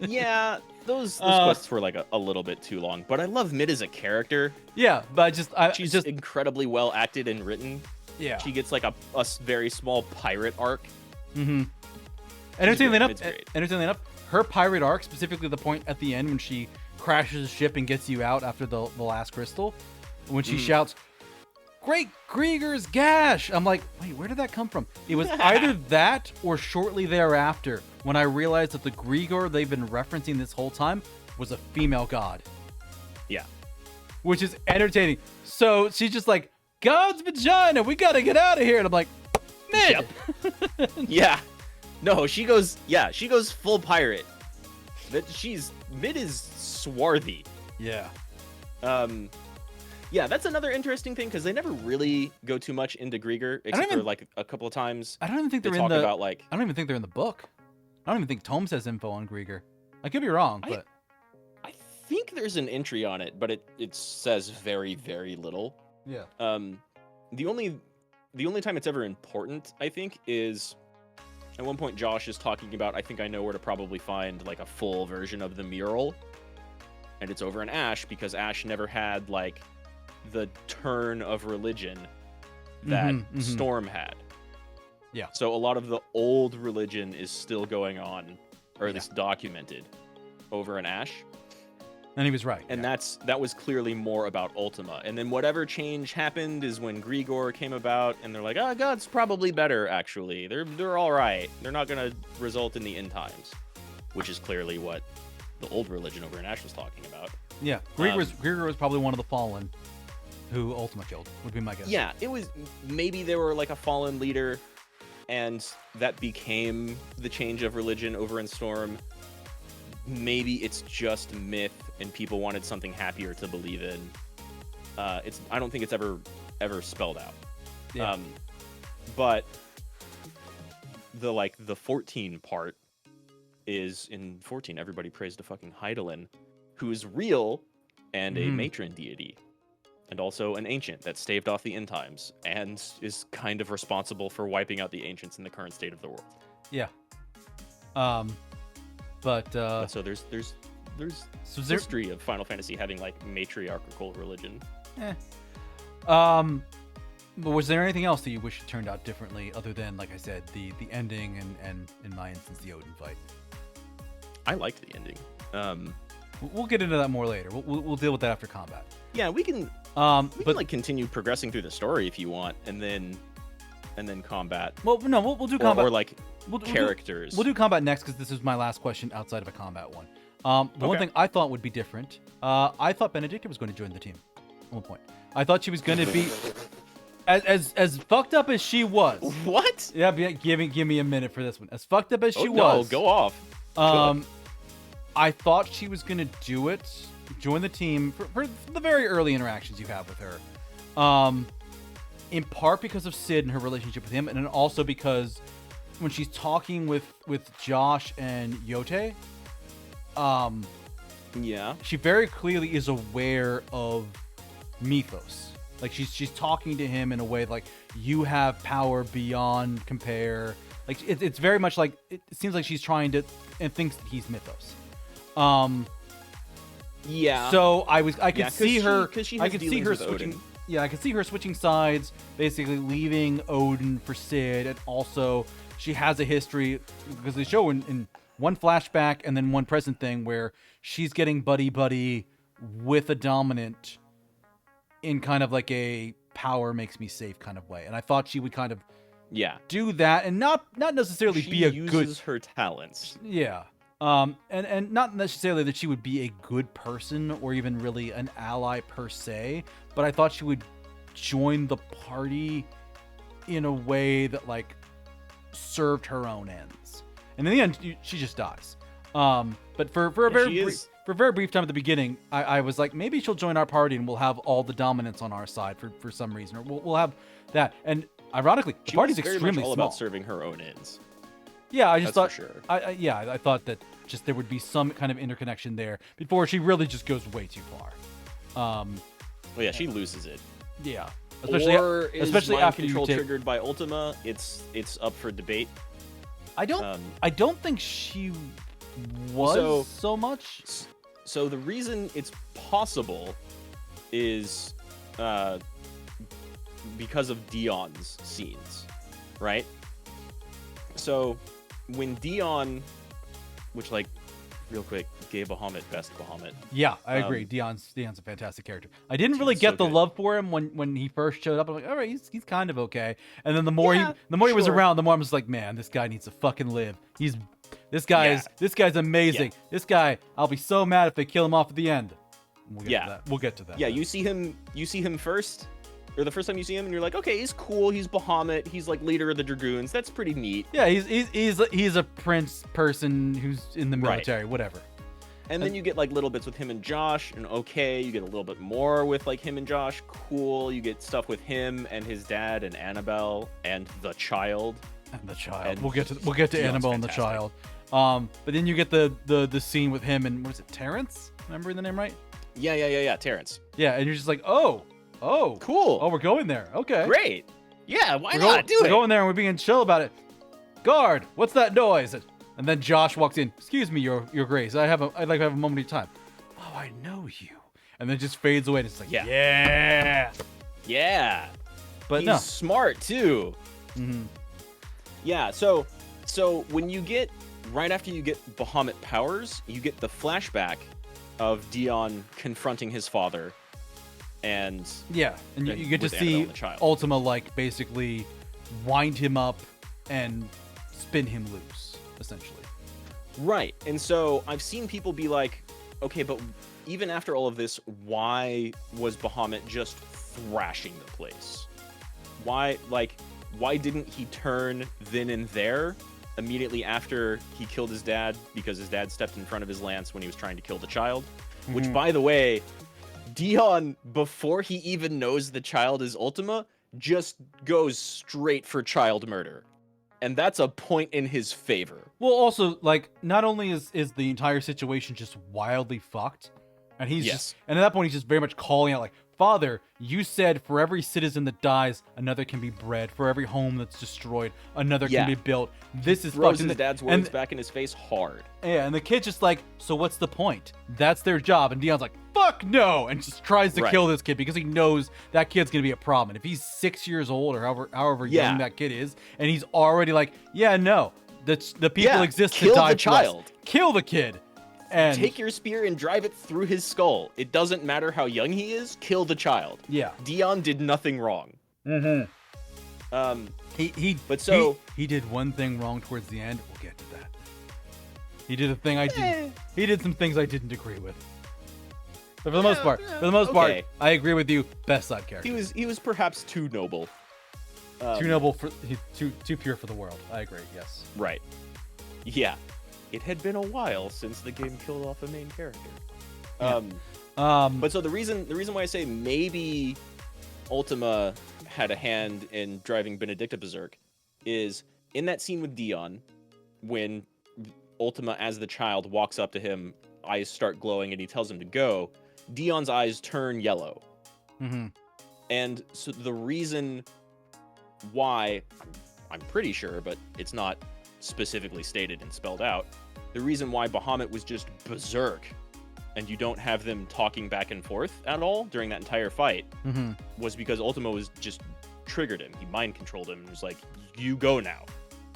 Yeah, those quests were like a little bit too long. But I love Mid as a character. Yeah, but she's just incredibly well acted and written. Yeah, she gets like a very small pirate arc. Mm-hmm. Entertainingly enough, her pirate arc, specifically the point at the end when she crashes the ship and gets you out after the last crystal, when she shouts, "Great Grieger's gash!" I'm like, wait, where did that come from? It was either that or shortly thereafter when I realized that the Grieger they've been referencing this whole time was a female god. Yeah. Which is entertaining. So she's just like, God's vagina, we gotta get out of here. And I'm like, Mid! Yep. Yeah. No, she goes full pirate. Mid is swarthy. Yeah. Yeah, that's another interesting thing because they never really go too much into Grieger, except for like a couple of times. I don't even think they're in the. I don't even think they're in the book. I don't even think Tome says info on Grieger. I could be wrong, but I think there's an entry on it, but it says very, very little. Yeah. The only time it's ever important, I think, is at one point Josh is talking about, I think I know where to probably find like a full version of the mural, and it's over in Ash because Ash never had like the turn of religion that Storm had. Yeah. So a lot of the old religion is still going on, or at least documented, over in Ash. And he was right. And that was clearly more about Ultima. And then whatever change happened is when Grigor came about, and they're like, oh, God's probably better, actually. They're all right. They're not going to result in the end times, which is clearly what the old religion over in Ash was talking about. Yeah, Grigor was probably one of the fallen who Ultima killed, would be my guess. Yeah, it was, maybe they were like a fallen leader, and that became the change of religion over in Storm. Maybe it's just myth and people wanted something happier to believe in. I don't think it's ever spelled out. Yeah. But the 14 part is in 14. Everybody prays to fucking Hydaelyn, who is real and a matron deity, and also an ancient that staved off the end times and is kind of responsible for wiping out the ancients in the current state of the world. Yeah. So there's history of Final Fantasy having like matriarchal religion. But was there anything else that you wish it turned out differently, other than, like I said, the ending and in my instance the Odin fight? I liked the ending. We'll get into that more later. We'll deal with that after combat. Yeah, we can. We can like continue progressing through the story if you want, and then combat. Well, no, we'll do combat or like characters. We'll do combat next because this is my last question outside of a combat one. One thing I thought would be different. I thought Benedicta was going to join the team at one point. I thought she was going to be as fucked up as she was. What? Yeah, give me a minute for this one. As fucked up as she was. No, go off. I thought she was going to do it, join the team for the very early interactions you have with her. In part because of Sid and her relationship with him, and then also because when she's talking with Josh and Yote, she very clearly is aware of Mythos. Like she's talking to him in a way like, you have power beyond compare. Like it's very much like, it seems like she's trying to and thinks that he's Mythos. So I could see her switching. Yeah, I could see her switching sides, basically leaving Odin for Sid, and also she has a history, because they show in one flashback and then one present thing where she's getting buddy with a dominant in kind of like a power makes me safe kind of way. And I thought she would kind of do that and not necessarily be a good... She uses her talents. Yeah. And not necessarily that she would be a good person or even really an ally per se, but I thought she would join the party in a way that like served her own ends. And in the end, she just dies. But for a very brief time at the beginning, I was like, maybe she'll join our party and we'll have all the dominance on our side for some reason, or we'll have that. And ironically, the party's extremely all small. About serving her own ends. Yeah, I just thought, for sure. I thought that just there would be some kind of interconnection there before she really just goes way too far. Well, yeah, she loses it. Yeah, especially mind after control you take... triggered by Ultima. It's up for debate. I don't think she was so much. So the reason it's possible is because of Dion's scenes, right? So when Dion, which like real quick, gay Bahamut, best Bahamut. Yeah, I agree. Dion's a fantastic character. I didn't really get the love for him when he first showed up. I'm like, all right, he's kind of okay. And then the more he was around, the more I was like, man, this guy needs to fucking live. This guy's amazing. Yeah. This guy, I'll be so mad if they kill him off at the end. We'll get to that. Yeah, you see him first, or the first time you see him, and you're like, okay, he's cool. He's Bahamut. He's like leader of the Dragoons. That's pretty neat. Yeah, he's a prince person who's in the military, whatever. And then you get like little bits with him and Josh, and okay, you get a little bit more with like him and Josh. Cool. You get stuff with him and his dad and Annabelle and the child. And we'll get to Annabelle and the child. But then you get the scene with him and what is it, Terrence? Remember the name right? Yeah, Terrence. Yeah, and you're just like, oh, cool. Oh, we're going there. Okay, great. Yeah, why not? We're going there and we're being chill about it. Guard, what's that noise? And then Josh walks in. Excuse me, Your Grace. I'd like to have a moment of your time. Oh, I know you. And then just fades away. And it's like, yeah. But he's smart too. Mm-hmm. Yeah. So when you get right after you get Bahamut powers, you get the flashback of Dion confronting his father, and you get to see Ultima like basically wind him up and spin him loose, essentially. Right. And so I've seen people be like, okay, but even after all of this, why was Bahamut just thrashing the place? Why didn't he turn then and there immediately after he killed his dad, because his dad stepped in front of his lance when he was trying to kill the child? Mm-hmm. Which, by the way, Dion, before he even knows the child is Ultima, just goes straight for child murder. And that's a point in his favor. Well, also, like, not only is the entire situation just wildly fucked, and he's and at that point he's just very much calling out, like, Father, you said for every citizen that dies, another can be bred. For every home that's destroyed, another can be built. This is throws his dad's words back in his face hard. Yeah, and the kid's just like, so what's the point? That's their job. And Dion's like, fuck no, and just tries to kill this kid because he knows that kid's gonna be a problem. And if he's 6 years old or however young that kid is, and he's already like, the people exist to die. Kill the child. Kill the kid. And take your spear and drive it through his skull. It doesn't matter how young he is. Kill the child. Yeah. Dion did nothing wrong. Mm-hmm. He did one thing wrong towards the end. We'll get to that. He did a thing I didn't. He did some things I didn't agree with. But for the most part, I agree with you. Best side character. He was perhaps too noble. Too noble for too pure for the world. I agree. Yes. Right. Yeah. It had been a while since the game killed off a main character. But so the reason why I say maybe Ultima had a hand in driving Benedicta berserk is in that scene with Dion, when Ultima as the child walks up to him, eyes start glowing, and he tells him to go. Dion's eyes turn yellow. Mm-hmm. And so the reason why, I'm pretty sure, but it's not specifically stated and spelled out, the reason why Bahamut was just berserk and you don't have them talking back and forth at all during that entire fight was because Ultima was just triggered him. He mind controlled him and was like, you go now.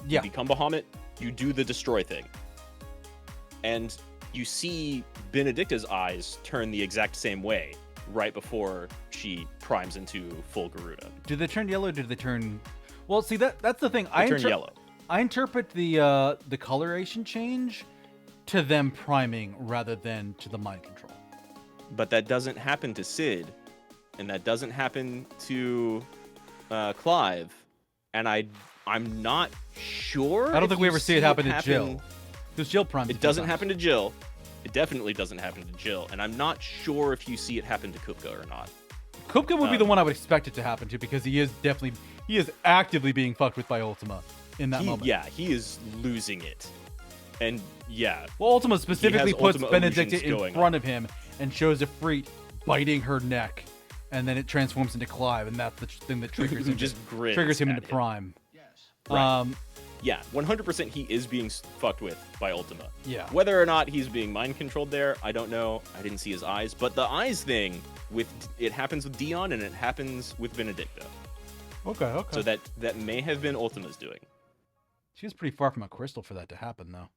Yeah. You become Bahamut, you do the destroy thing. And you see Benedicta's eyes turn the exact same way right before she primes into full Garuda. Do they turn yellow or do they turn... Well, see, that's the thing. They turn yellow. I interpret the coloration change to them priming rather than to the mind control. But that doesn't happen to Sid, and that doesn't happen to Clive, and I'm not sure. I don't think we ever see it happen to Jill. Because Jill primes. It doesn't happen to Jill. It definitely doesn't happen to Jill, and I'm not sure if you see it happen to Kupka or not. Kupka would be the one I would expect it to happen to, because he is actively being fucked with by Ultima in that moment. Yeah, he is losing it. And yeah. Well, Ultima specifically puts Ultima Benedicta in going front of him and shows Ifrit biting her neck, and then it transforms into Clive, and that's the thing that triggers him. Triggers him into Prime. Yes. Right. Yeah, 100% he is being fucked with by Ultima. Yeah. Whether or not he's being mind controlled there, I don't know. I didn't see his eyes, but the eyes thing it happens with Dion and it happens with Benedicta. Okay. So that may have been Ultima's doing. She's pretty far from a crystal for that to happen, though.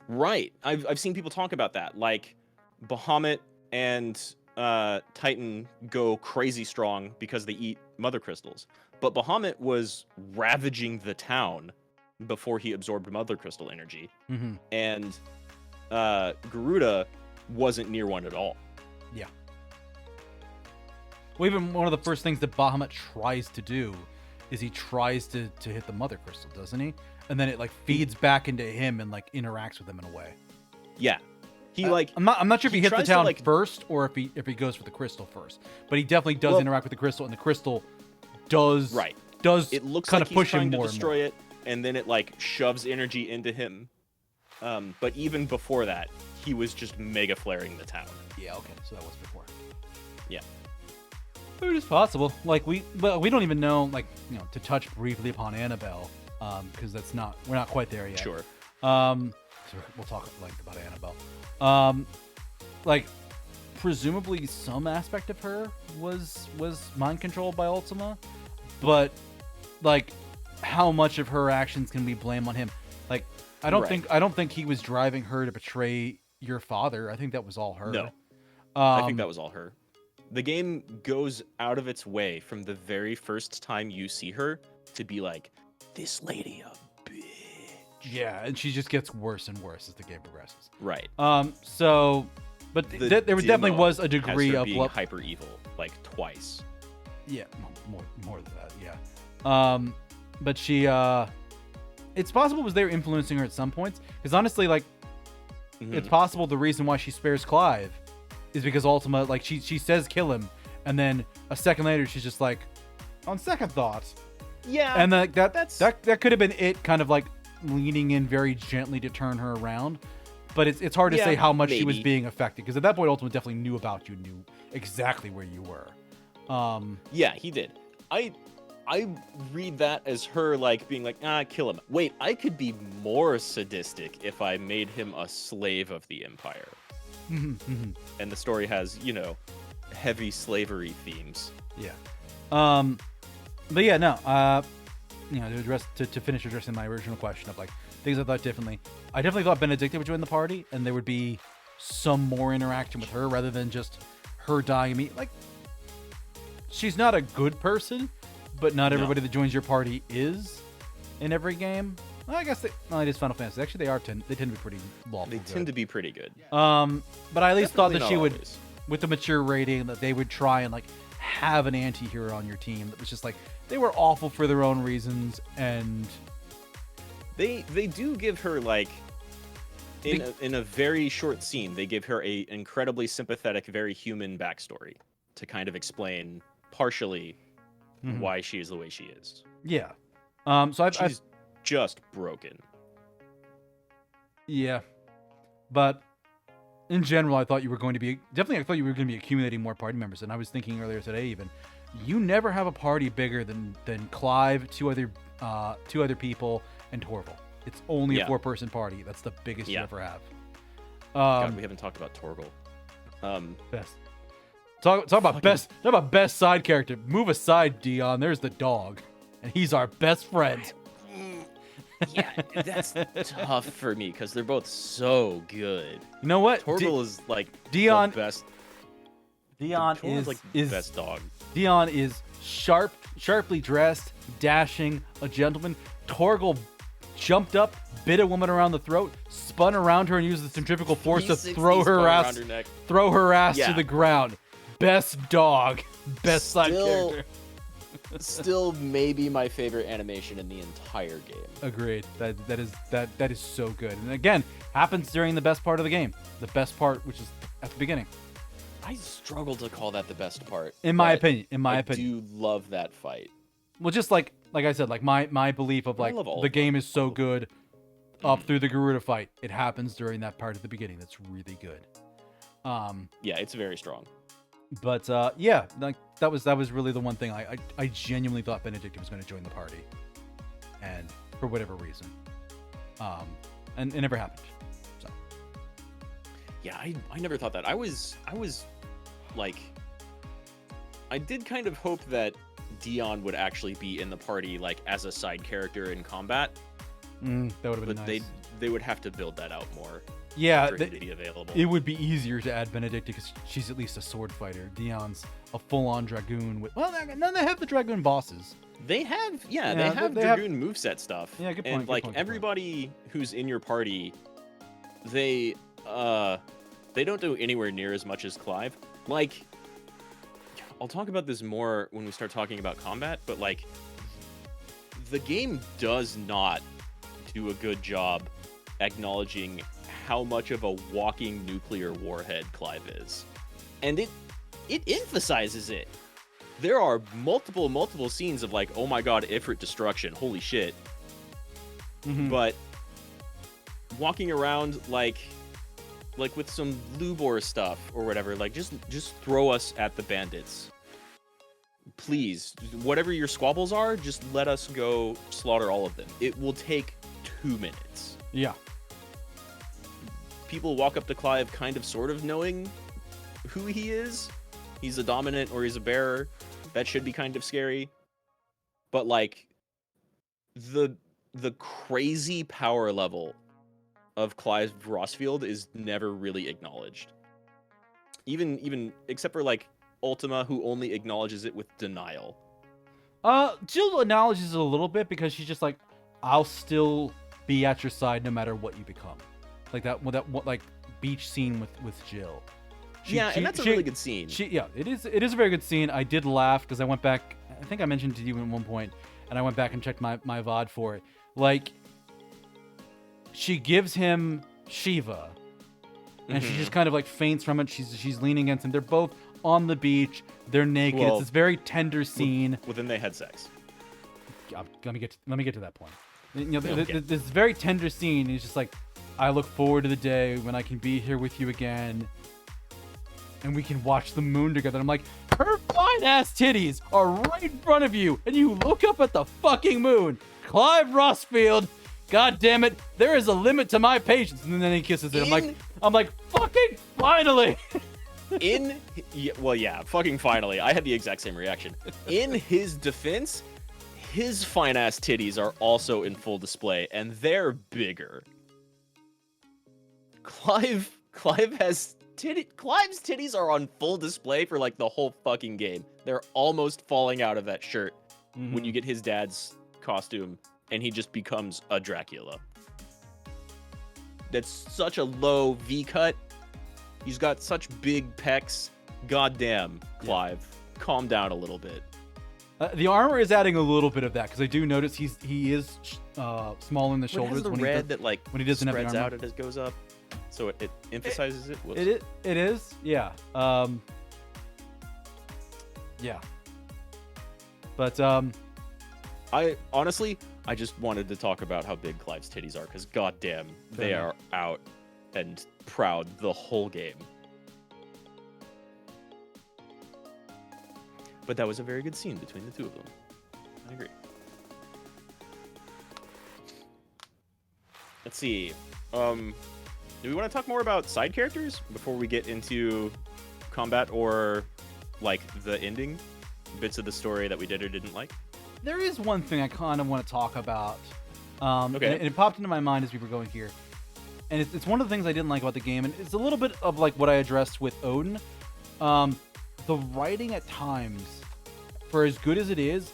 Right. I've seen people talk about that. Like, Bahamut and Titan go crazy strong because they eat mother crystals. But Bahamut was ravaging the town before he absorbed mother crystal energy. Mm-hmm. And Garuda wasn't near one at all. Yeah. Well, even one of the first things that Bahamut tries to do is he tries to hit the mother crystal, doesn't he? And then it like feeds back into him and like interacts with him in a way. Yeah. I'm not sure if he hits the town first or if he goes for the crystal first. But he definitely does interact with the crystal, and the crystal does it looks kind like of push he's trying him to more destroy it, and then it like shoves energy into him. But even before that, he was just mega flaring the town. Yeah, okay, so that was before. Yeah. It is possible. Like we don't even know, like, you know, to touch briefly upon Annabelle, because we're not quite there yet. Sure. So we'll talk at length about Annabelle. Like, presumably some aspect of her was mind controlled by Ultima, but like, how much of her actions can we blame on him? Like, I don't think he was driving her to betray your father. I think that was all her. No, I think that was all her. The game goes out of its way from the very first time you see her to be like, this lady a bitch. Yeah, and she just gets worse and worse as the game progresses. Right. So, but there definitely was a degree of being hyper evil, like twice. Yeah, more than that. Yeah. But she, it's possible it was there influencing her at some points. Because honestly, like, it's possible the reason why she spares Clive is because Ultima, like, she says kill him, and then a second later she's just like, on second thought. Yeah. And that could have been it, kind of like leaning in very gently to turn her around. But it's hard to say how much she was being affected, because at that point Ultima definitely knew about you, knew exactly where you were. Yeah, he did. I read that as her like being like, kill him. Wait, I could be more sadistic if I made him a slave of the Empire. And the story has, you know, heavy slavery themes. Yeah. But yeah, no. You know, to finish addressing my original question of like things I thought differently. I definitely thought Benedicta would join the party, and there would be some more interaction with her rather than just her dying immediately. Like, she's not a good person, but not everybody that joins your party is in every game. Well, I guess it is Final Fantasy. Actually, they tend to be pretty lawful. They tend to be pretty good. But I at least thought that she would, always. With the mature rating, that they would try and like have an anti-hero on your team that was just like, they were awful for their own reasons, and they do give her like in a very short scene, they give her a incredibly sympathetic, very human backstory to kind of explain partially why she is the way she is. Yeah. So she's just broken. Yeah. But in general, I thought you were going to be accumulating more party members. And I was thinking earlier today, even, you never have a party bigger than Clive, two other people, and Torval. It's only a 4-person party. That's the biggest you ever have. God, we haven't talked about Torgal. Best. Talk about best side character. Move aside, Dion. There's the dog, and he's our best friend. Yeah, that's tough for me because they're both so good. You know what? Torgal is like Dion. the best. Dion Torgal's like the best dog. Dion is sharply dressed, dashing, a gentleman. Torgal jumped up, bit a woman around the throat, spun around her, and used the centrifugal force to throw her ass to the ground. Best dog, best side character. Still, maybe my favorite animation in the entire game. Agreed. That is so good. And again, happens during the best part of the game. The best part, which is at the beginning. I struggle to call that the best part. In my opinion. I do love that fight. Well, just like I said, like my belief of like the game is so good up through the Garuda fight. It happens during that part at the beginning. That's really good. Yeah, it's very strong. But yeah, like that was really the one thing I genuinely thought Benedict was going to join the party, and for whatever reason, and it never happened. So yeah, I never thought that. I was like, I did kind of hope that Dion would actually be in the party like as a side character in combat. That would have been nice. But they would have to build that out more. Yeah, be available. It would be easier to add Benedict because she's at least a sword fighter. Dion's a full-on dragoon. None they have the dragoon bosses. They have, they have dragoon moveset stuff. Yeah, good point. And like everybody who's in your party, they don't do anywhere near as much as Clive. Like, I'll talk about this more when we start talking about combat, but like, the game does not do a good job acknowledging how much of a walking nuclear warhead Clive is. And it emphasizes it. There are multiple scenes of like, oh my god, Ifrit destruction, holy shit. But walking around like with some Lubor stuff or whatever, like just throw us at the bandits. Please, whatever your squabbles are, just let us go slaughter all of them. It will take 2 minutes. Yeah. People walk up to Clive kind of sort of knowing who he is. He's a dominant or he's a bearer. That should be kind of scary. But like the crazy power level of Clive Rossfield is never really acknowledged. Even except for like Ultima, who only acknowledges it with denial. Jill acknowledges it a little bit because she's just like, I'll still be at your side no matter what you become. Like that like beach scene with Jill. And that's a really good scene. It is a very good scene. I did laugh because I went back. I think I mentioned to you at one point, and I went back and checked my VOD for it. Like, she gives him Shiva, and she just kind of like faints from it. She's leaning against him. They're both on the beach. They're naked. It's this very tender scene. Well, then they had sex. Let me get to that point. You know, this very tender scene is just like, I look forward to the day when I can be here with you again and we can watch the moon together. And I'm like, her fine ass titties are right in front of you and you look up at the fucking moon. Clive Rossfield, god damn it, there is a limit to my patience. And then he kisses it. I'm like, fucking finally. Fucking finally. I had the exact same reaction. In his defense, his fine ass titties are also in full display and they're bigger. Clive's titties are on full display for like the whole fucking game. They're almost falling out of that shirt when you get his dad's costume and he just becomes a Dracula. That's such a low V cut. He's got such big pecs. Goddamn, Clive, calm down a little bit. The armor is adding a little bit of that because I do notice he is small in the shoulders. When he doesn't spreads have the armor. Out as it goes up. So it emphasizes it. It is, yeah. Yeah. But I just wanted to talk about how big Clive's titties are because goddamn, they are out and proud the whole game. But that was a very good scene between the two of them. I agree. Let's see. Do we want to talk more about side characters before we get into combat or like the ending bits of the story that we did or didn't like? There is one thing I kind of want to talk about Okay. And it popped into my mind as we were going here. And it's one of the things I didn't like about the game, and it's a little bit of like what I addressed with Odin. The writing at times, for as good as it is,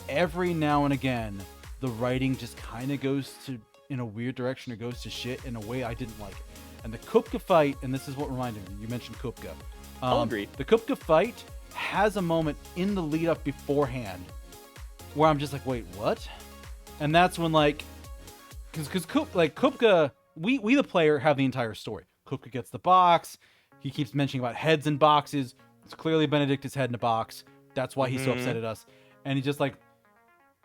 every now and again, the writing just kind of goes to in a weird direction or goes to shit in a way I didn't like it. And the Kupka fight, and this is what reminded me, you mentioned Kupka. I'll agree. The Kupka fight has a moment in the lead up beforehand where I'm just like, wait, what? And that's when like, because Kupka, we the player have the entire story. Kupka gets the box. He keeps mentioning about heads in boxes. It's clearly Benedicta's head in a box. That's why he's so upset at us. And he just like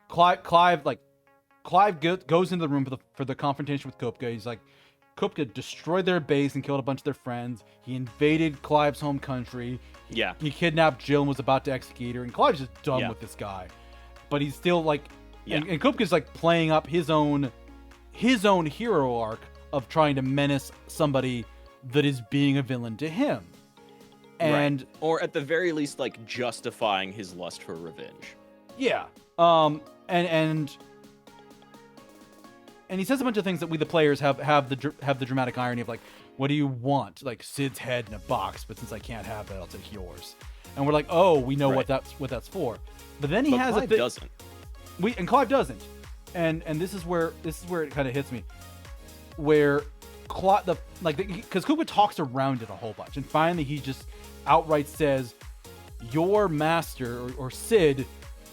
Clive goes into the room for the confrontation with Kupka. He's like, Kupka destroyed their base and killed a bunch of their friends. He invaded Clive's home country. Yeah. He kidnapped Jill and was about to execute her. And Clive's just done with this guy. But he's still like, and Kupka's like playing up his own hero arc of trying to menace somebody that is being a villain to him. And or at the very least, like justifying his lust for revenge. Yeah. And he says a bunch of things that we the players have the dramatic irony of like, what do you want? Like Sid's head in a box, but since I can't have it, I'll take yours. And we're like, oh, we know what that's for. But then he has Clive doesn't. And Clive doesn't. And this is where it kind of hits me, where because Kupka talks around it a whole bunch, and finally he just outright says, your master or Sid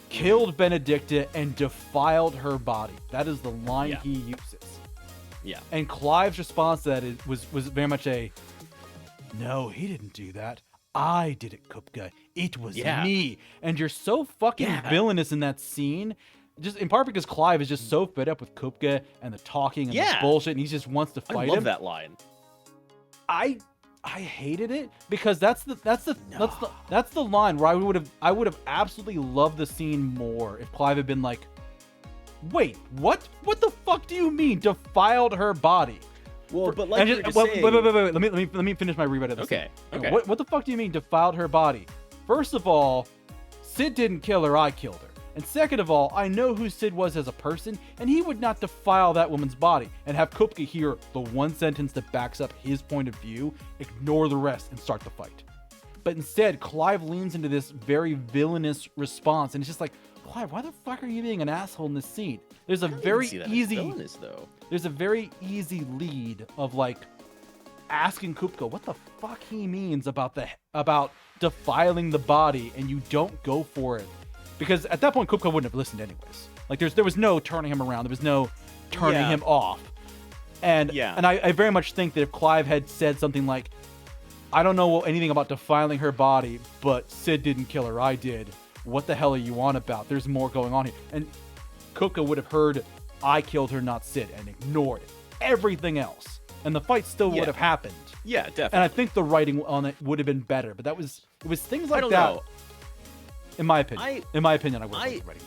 killed Benedicta and defiled her body. That is the line he uses. Yeah. And Clive's response to that was very much a, no, he didn't do that. I did it, Kupka. It was me. And you're so fucking villainous in that scene. Just in part because Clive is just so fed up with Kupka and the talking and the bullshit, and he just wants to fight him. I love that line. I hated it because that's the line where I would have absolutely loved the scene more if Clive had been like, wait, what the fuck do you mean defiled her body? Well, but like you were just saying... wait, let me finish my reread of this. Okay. What the fuck do you mean defiled her body? First of all, Sid didn't kill her, I killed her. And second of all, I know who Sid was as a person, and he would not defile that woman's body and have Kupka hear the one sentence that backs up his point of view, ignore the rest, and start the fight. But instead, Clive leans into this very villainous response, and it's just like, Clive, why the fuck are you being an asshole in this scene? There's a very easy lead of like asking Kupka what the fuck he means about defiling the body, and you don't go for it. Because at that point, Kupka wouldn't have listened anyways. Like, there was no turning him around. There was no turning him off. And I very much think that if Clive had said something like, I don't know anything about defiling her body, but Sid didn't kill her, I did. What the hell are you on about? There's more going on here. And Kupka would have heard, I killed her, not Sid, and ignored everything else. And the fight still would have happened. Yeah, definitely. And I think the writing on it would have been better. But it was things like that. Know. In my opinion, I would have liked the writing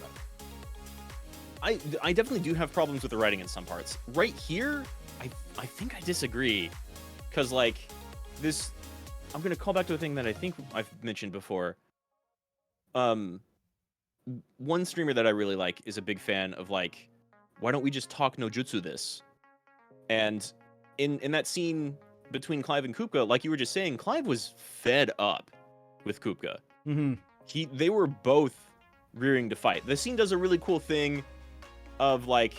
better. I definitely do have problems with the writing in some parts. Right here, I think I disagree. Because, like, this... I'm going to call back to a thing that I think I've mentioned before. One streamer that I really like is a big fan of, like, why don't we just talk no jutsu this? And in that scene between Clive and Kupka, like you were just saying, Clive was fed up with Kupka. Mm-hmm. They were both rearing to fight. The scene does a really cool thing of, like,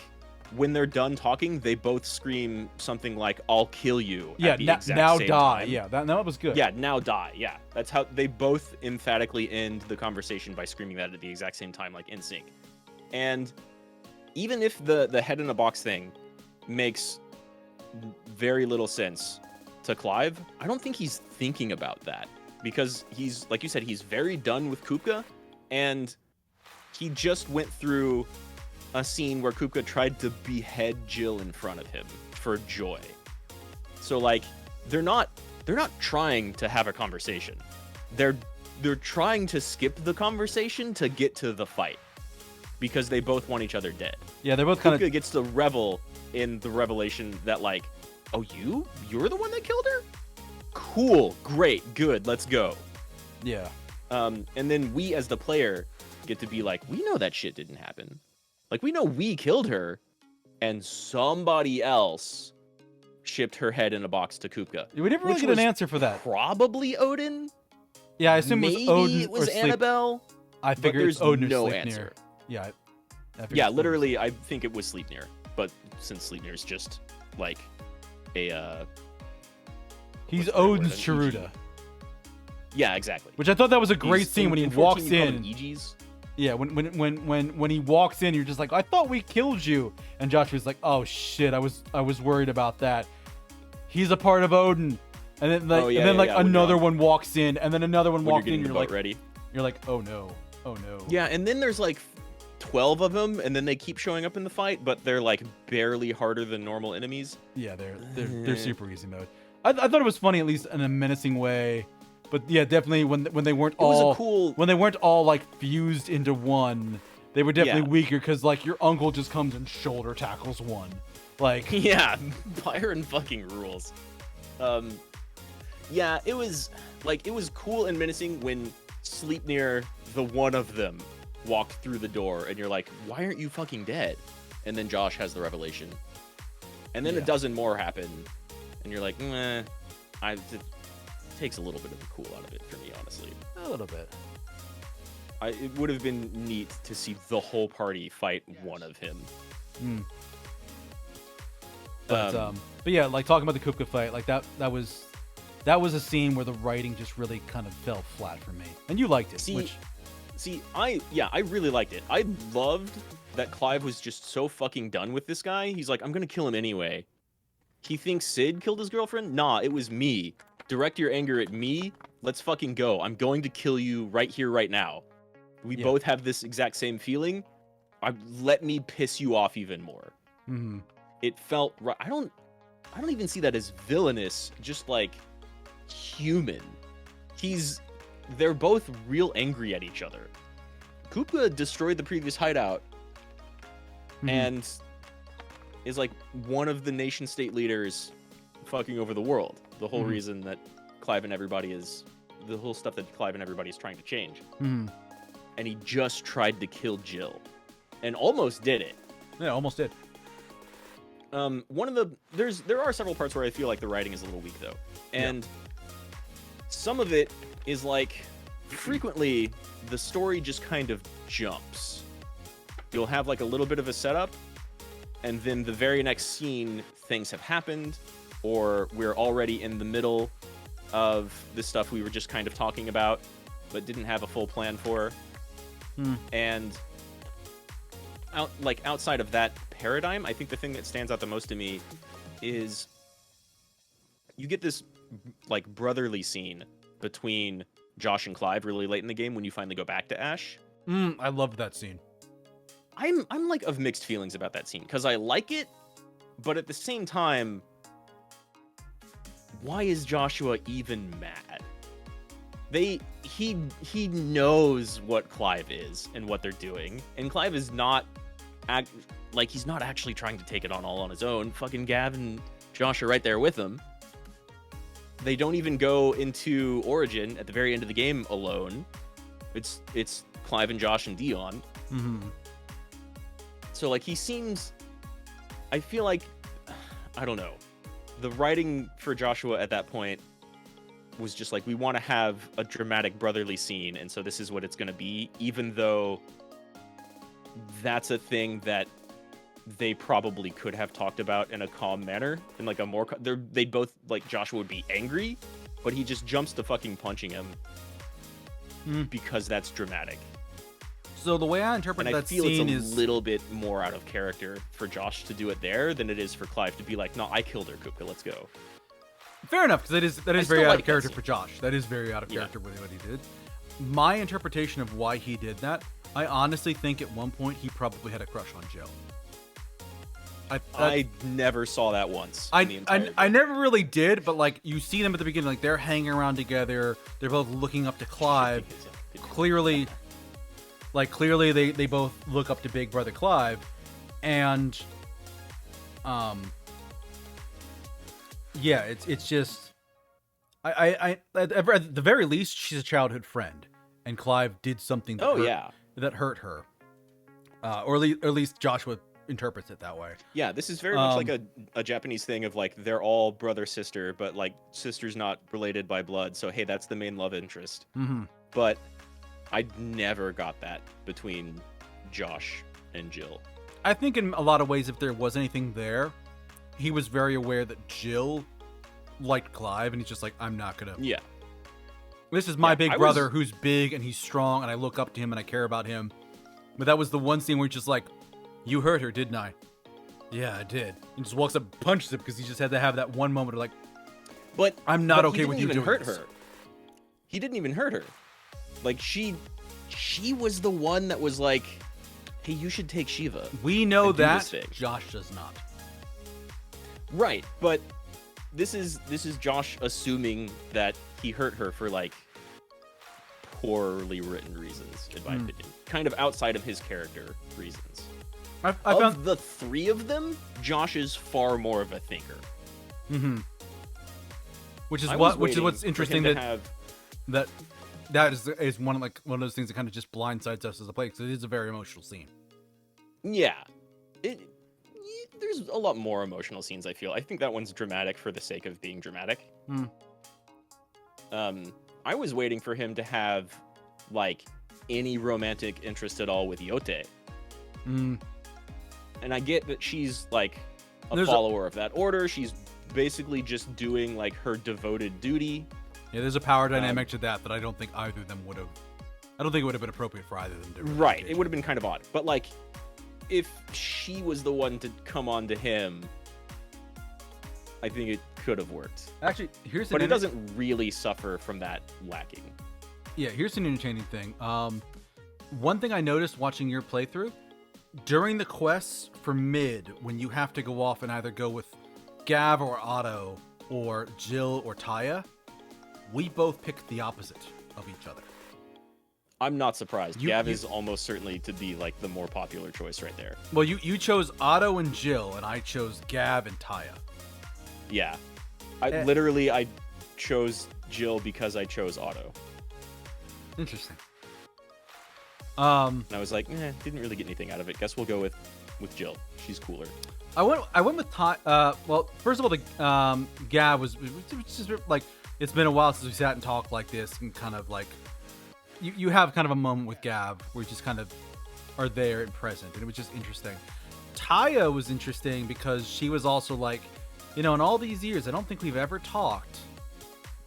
when they're done talking, they both scream something like, I'll kill you. Yeah, at the exact now same die. time. Yeah, that was good. Yeah, now die. Yeah. That's how they both emphatically end the conversation by screaming that at the exact same time, like in sync. And even if the head in a box thing makes very little sense to Clive, I don't think he's thinking about that. Because he's, like you said, he's very done with Kupka, and he just went through a scene where Kupka tried to behead Jill in front of him for joy. So, like, they're not trying to have a conversation. They're trying to skip the conversation to get to the fight, because they both want each other dead. Yeah, they're both Kupka gets to revel in the revelation that, like, oh, you're the one that killed her? Cool, great, good, let's go. Yeah. And then we, as the player, get to be like, we know that shit didn't happen. Like, we know we killed her, and somebody else shipped her head in a box to Kupka. We never really get an answer for that. Probably Odin. Yeah, I assume Maybe it was Odin it was Annabelle. I figured it's Odin or no Sleipnir. answer. Yeah. Yeah, literally, I think it was Sleipnir. But since Sleipnir is just like a he's Odin's Chiruta. Yeah, exactly. Which I thought that was a great scene when he walks in. Yeah, when he walks in, you're just like, I thought we killed you, and Joshua's like, oh shit, I was worried about that. He's a part of Odin, and then another one walks in, and then another one walks in. And you're like, ready. You're like, oh no. Yeah, and then there's like 12 of them, and then they keep showing up in the fight, but they're like barely harder than normal enemies. Yeah, they're super easy mode. I thought it was funny, at least in a menacing way. But yeah, definitely when they weren't when they weren't all like fused into one, they were definitely weaker because like your uncle just comes and shoulder tackles one. Like yeah, Byron fucking rules. Yeah, it was cool and menacing when Sleipnir, the one of them, walked through the door, and you're like, why aren't you fucking dead? And then Josh has the revelation, and then a dozen more happen, and you're like, meh, it takes a little bit of the cool out of it for me, honestly. A little bit. It would have been neat to see the whole party fight one of him. But yeah, like talking about the Kupka fight, like that was a scene where the writing just really kind of fell flat for me. And you liked it. I really liked it. I loved that Clive was just so fucking done with this guy. He's like, I'm gonna kill him anyway. He thinks Sid killed his girlfriend? Nah, it was me. Direct your anger at me. Let's fucking go. I'm going to kill you right here, right now. We both have this exact same feeling. Let me piss you off even more. Mm-hmm. It felt right. I don't even see that as villainous. Just like human. They're both real angry at each other. Kupka destroyed the previous hideout and is like one of the nation state leaders fucking over the world. The whole reason that Clive and everybody is the whole stuff that Clive and everybody is trying to change. And he just tried to kill Jill and almost did it. Yeah, almost did. There are several parts where I feel like the writing is a little weak though. And some of it is like frequently the story just kind of jumps. You'll have like a little bit of a setup, and then the very next scene things have happened, or we're already in the middle of the stuff we were just kind of talking about but didn't have a full plan for. And outside of that paradigm, I think the thing that stands out the most to me is you get this like brotherly scene between Josh and Clive really late in the game when you finally go back to Ash. I loved that scene. I'm like of mixed feelings about that scene because I like it, but at the same time, why is Joshua even mad? He knows what Clive is and what they're doing, and Clive is not he's not actually trying to take it on all on his own. Fucking Gav and Josh are right there with him. They don't even go into Origin at the very end of the game alone. It's Clive and Josh and Dion. So like he seems, I feel like, I don't know, the writing for Joshua at that point was just like, we want to have a dramatic brotherly scene, and so this is what it's going to be, even though that's a thing that they probably could have talked about in a calm manner, in like a more they both, like, Joshua would be angry, but he just jumps to fucking punching him because that's dramatic. So the way I interpret that scene is, I feel it's a little bit more out of character for Josh to do it there than it is for Clive to be like, no, I killed her, Kupka, let's go. Fair enough, because that is very out of character for Josh. That is very out of character with what he did. My interpretation of why he did that, I honestly think at one point he probably had a crush on Jill. I never saw that once. I never really did, but like you see them at the beginning, like they're hanging around together. They're both looking up to Clive. Clearly, they both look up to Big Brother Clive, and yeah, it's just I at the very least she's a childhood friend, and Clive did something that hurt her, or at least Joshua interprets it that way. Yeah, this is very much like a Japanese thing of like they're all brother sister, but like sister's not related by blood. So hey, that's the main love interest. Mm-hmm. But I never got that between Josh and Jill. I think in a lot of ways, if there was anything there, he was very aware that Jill liked Clive, and he's just like, I'm not gonna. Yeah. This is my big brother who's big and he's strong, and I look up to him and I care about him. But that was the one scene where he's just like, you hurt her, didn't I? Yeah, I did. And just walks up and punches him because he just had to have that one moment of like, but I'm not okay with you doing hurt this. her. He didn't even hurt her. Like she was the one that was like, hey, you should take Shiva. We know that. Josh does not. Right, but this is Josh assuming that he hurt her for like poorly written reasons, in my opinion. Kind of outside of his character reasons. I found the three of them, Josh is far more of a thinker. Mm-hmm. Which is what's interesting that is one of those things that kind of just blindsides us as a player, because it is a very emotional scene. Yeah. There's a lot more emotional scenes, I feel. I think that one's dramatic for the sake of being dramatic. I was waiting for him to have, like, any romantic interest at all with Yote. And I get that she's, like, a follower of that order. She's basically just doing, like, her devoted duty. Yeah, there's a power dynamic to that I don't think either of them would have... I don't think it would have been appropriate for either of them to... Right, it would have been kind of odd. But, like, if she was the one to come on to him, I think it could have worked. Actually, but it doesn't really suffer from that lacking. Yeah, here's an entertaining thing. One thing I noticed watching your playthrough, during the quests for mid, when you have to go off and either go with Gav or Otto or Jill or Taya, we both picked the opposite of each other. I'm not surprised. Gav is almost certainly to be like the more popular choice right there. Well, you chose Otto and Jill, and I chose Gav and Taya. Yeah. I chose Jill because I chose Otto. Interesting. And I was like, didn't really get anything out of it. Guess we'll go with Jill. She's cooler. I went with Taya. Well, first of all, the Gav was just like, it's been a while since we sat and talked like this, and kind of like you have kind of a moment with Gav where you just kind of are there and present, and it was just interesting. Taya was interesting because she was also like, in all these years, I don't think we've ever talked.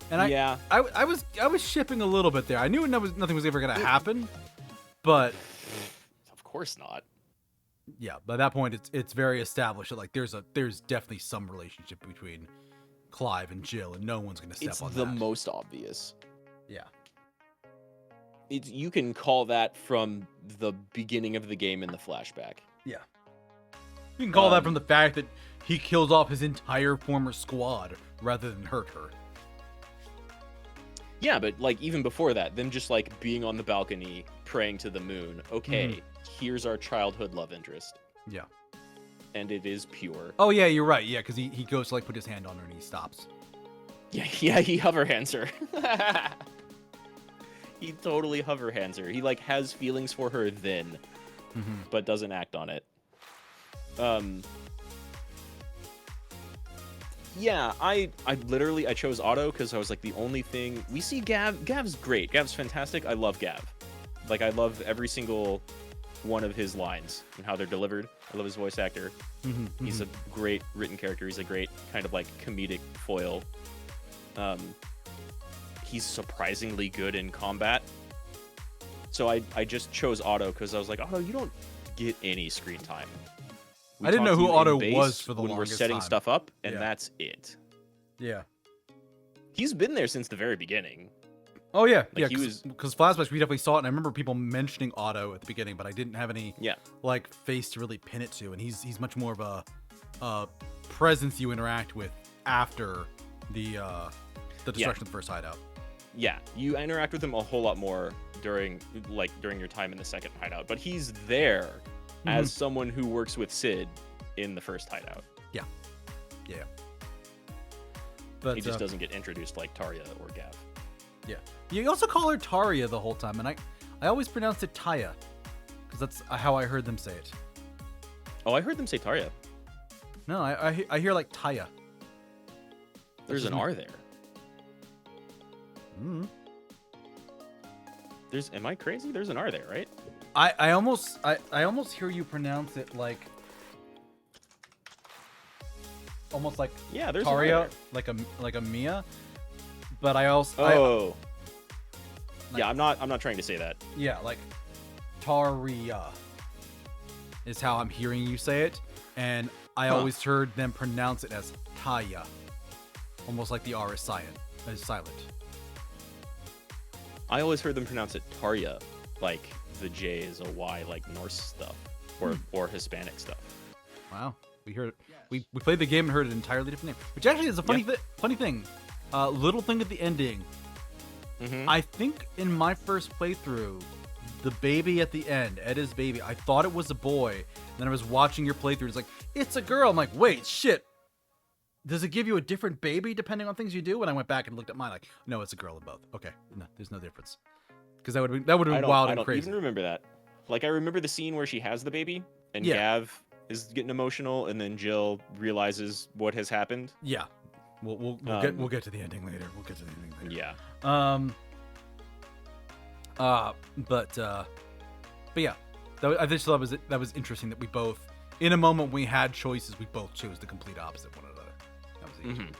And I was shipping a little bit there. I knew nothing was ever going to happen, but of course not. Yeah, by that point, it's very established that like there's definitely some relationship between Clive and Jill, and no one's going to step on that. It's the most obvious. Yeah. You can call that from the beginning of the game in the flashback. Yeah. You can call that from the fact that he kills off his entire former squad rather than hurt her. Yeah, but like even before that, them just like being on the balcony praying to the moon. Okay, here's our childhood love interest. Yeah. And it is pure. Oh yeah, you're right. Yeah, because he goes to like put his hand on her and he stops. Yeah, he hover hands her. He totally hover hands her. He like has feelings for her then, but doesn't act on it. Yeah, I chose Otto because I was like the only thing we see. Gav's great. Gav's fantastic. I love Gav. Like I love every single one of his lines and how they're delivered. I love his voice actor. He's a great written character. He's a great kind of like comedic foil. He's surprisingly good in combat. So I just chose Otto because I was like, Otto, you don't get any screen time. I didn't know who Otto was for the longest time. When we're setting stuff up, and that's it. Yeah. He's been there since the very beginning. Oh yeah, like, yeah. Because flashbacks, we definitely saw it, and I remember people mentioning Otto at the beginning, but I didn't have any like face to really pin it to. And he's much more of a presence you interact with after the destruction of the first hideout. Yeah, you interact with him a whole lot more during your time in the second hideout, but he's there as someone who works with Sid in the first hideout. Yeah. But he just doesn't get introduced like Tarya or Gav. Yeah. You also call her Tarya the whole time, and I always pronounced it Taya, because that's how I heard them say it. Oh, I heard them say Tarya. No, I hear like Taya. There's an R there. Mm. Am I crazy? There's an R there, right? I almost hear you pronounce it like almost like Yeah, there's Taria, like a Mia. But I also yeah, I'm not trying to say that. Yeah, like Taria is how I'm hearing you say it, and I always heard them pronounce it as Taya, almost like the R is silent. I always heard them pronounce it Tarya, like the J is a Y, like Norse stuff or Hispanic stuff. Wow, we heard we played the game and heard an entirely different name, which actually is a funny thing. Little thing at the ending. Mm-hmm. I think in my first playthrough, the baby at the end, Edda's baby, I thought it was a boy. And then I was watching your playthrough. It's like, it's a girl. I'm like, wait, shit. Does it give you a different baby depending on things you do? And I went back and looked at mine like, no, it's a girl in both. Okay, no, there's no difference. Because that would have been wild and crazy. I don't even remember that. Like, I remember the scene where she has the baby and Gav is getting emotional, and then Jill realizes what has happened. Yeah. We'll get to the ending later. Yeah. But yeah, I just thought that was interesting that we both, in a moment we had choices, we both chose the complete opposite one another. That was interesting.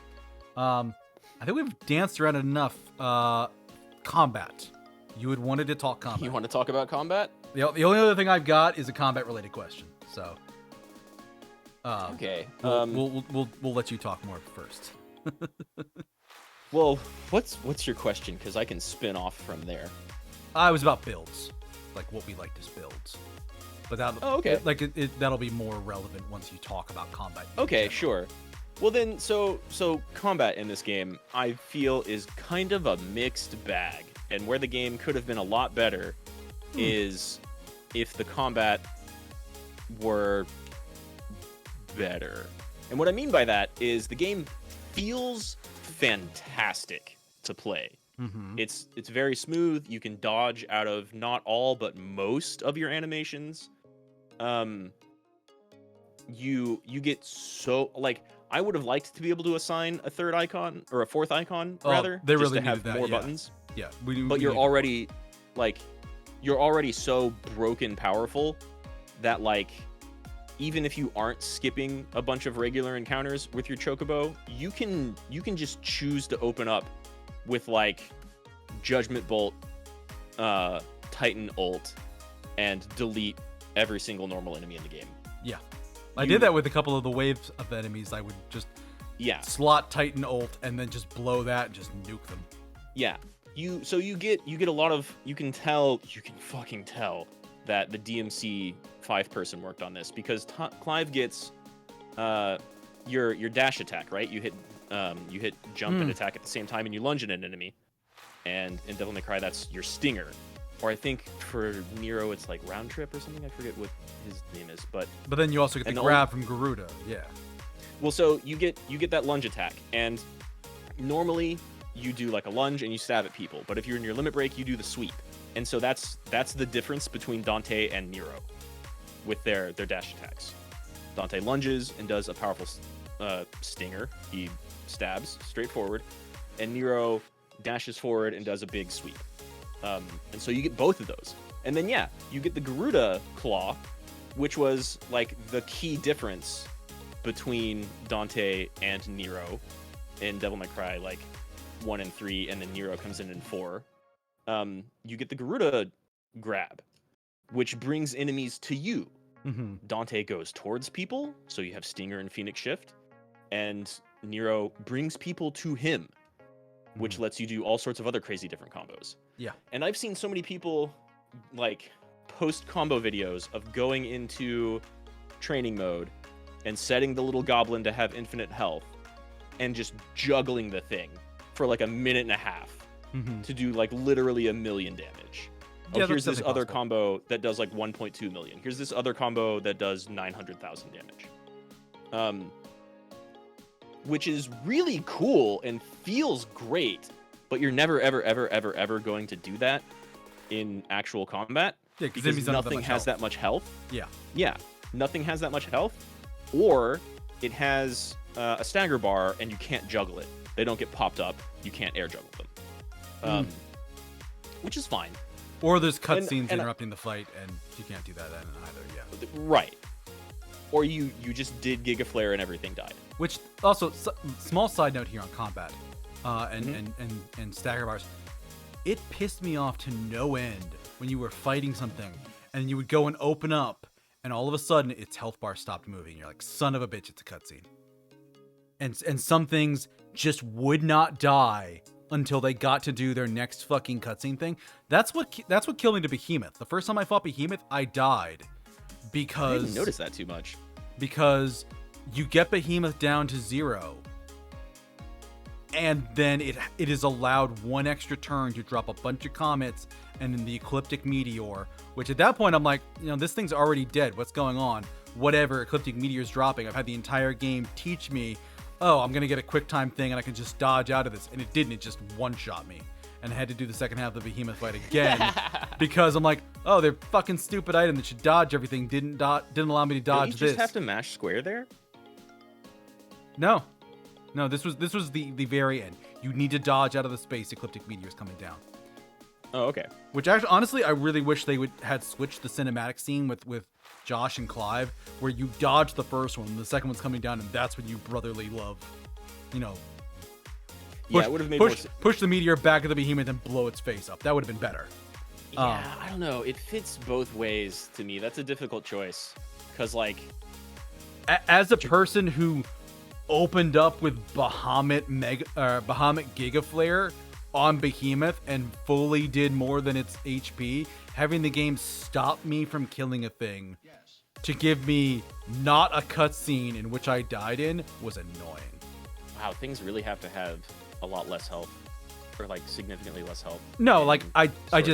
I think we've danced around enough. Combat. You had wanted to talk combat. You want to talk about combat? The only other thing I've got is a combat related question. So. Okay. We'll let you talk more first. Well, what's your question? Because I can spin off from there. It was about builds, like what we liked as builds. But that'll be more relevant once you talk about combat. Okay, sure. Well then, so combat in this game, I feel, is kind of a mixed bag, and where the game could have been a lot better is if the combat were better. And what I mean by that is the game feels fantastic to play. Mm-hmm. It's very smooth. You can dodge out of not all but most of your animations. You get so, like, I would have liked to be able to assign a third icon or a fourth icon rather. They just really to have needed that, more buttons. Yeah, but you're already so broken powerful that, like, even if you aren't skipping a bunch of regular encounters with your Chocobo, you can just choose to open up with, like, Judgment Bolt, Titan ult, and delete every single normal enemy in the game. Yeah. I did that with a couple of the waves of enemies. I would just slot Titan ult and then just blow that and just nuke them. Yeah. You get a lot of, you can fucking tell that the DMC 5-person worked on this, because Clive gets your dash attack, right? You hit jump and attack at the same time, and you lunge at an enemy. And in Devil May Cry, that's your stinger. Or I think for Nero, it's like round trip or something. I forget what his name is, but then you also get the grab from Garuda. Yeah. Well, so you get that lunge attack, and normally you do like a lunge and you stab at people. But if you're in your limit break, you do the sweep. And so that's the difference between Dante and Nero with their dash attacks. Dante lunges and does a powerful stinger. He stabs straight forward, and Nero dashes forward and does a big sweep. And so you get both of those. And then, you get the Garuda Claw, which was, like, the key difference between Dante and Nero in Devil May Cry, like, 1 and 3, and then Nero comes in 4. You get the Garuda Grab, which brings enemies to you. Mm-hmm. Dante goes towards people, so you have Stinger and Phoenix Shift, and Nero brings people to him, which lets you do all sorts of other crazy different combos. Yeah. And I've seen so many people, like, post combo videos of going into training mode and setting the little goblin to have infinite health and just juggling the thing for like a minute and a half to do like literally 1 million damage. Yeah, here's this other combo that does like 1.2 million. Here's this other combo that does 900,000 damage. Which is really cool and feels great, but you're never, ever, ever, ever, ever going to do that in actual combat. Yeah, because nothing has health. that much health. Yeah. Yeah. nothing has that much health, or it has a stagger bar and you can't juggle it. They don't get popped up. You can't air juggle them, which is fine. Or there's cutscenes interrupting the fight, and you can't do that then either. Yeah. Right. Or you just did Giga Flare and everything died. Which also, small side note here on combat, and stagger bars. It pissed me off to no end when you were fighting something, and you would go and open up, and all of a sudden its health bar stopped moving. You're like, son of a bitch, it's a cutscene. And some things just would not die until they got to do their next fucking cutscene thing. That's what killed me to Behemoth. The first time I fought Behemoth, I died because I didn't notice that too much. Because you get Behemoth down to 0, and then it is allowed one extra turn to drop a bunch of comets and then the Ecliptic Meteor, which at that point I'm like, this thing's already dead. What's going on? Whatever, Ecliptic Meteor's dropping. I've had the entire game teach me, oh, I'm going to get a quick time thing and I can just dodge out of this. And it didn't. It just one-shot me. And I had to do the second half of the Behemoth fight again because I'm like, oh, their fucking stupid item that should dodge everything didn't allow me to dodge this. Did you just have to mash square there? No, this was the very end. You need to dodge out of the space Ecliptic Meteor's coming down. Oh, okay. Which actually, honestly, I really wish they had switched the cinematic scene with Josh and Clive, where you dodge the first one, and the second one's coming down, and that's when you brotherly love, It would have made push the meteor back at the Behemoth and blow its face up. That would have been better. Yeah, I don't know. It fits both ways to me. That's a difficult choice, because as a person who opened up with Bahamut Giga Flare on Behemoth and fully did more than its HP, having the game stop me from killing a thing to give me not a cutscene in which I died in was annoying. Wow, things really have to have a lot less health, or significantly less health. No, I don't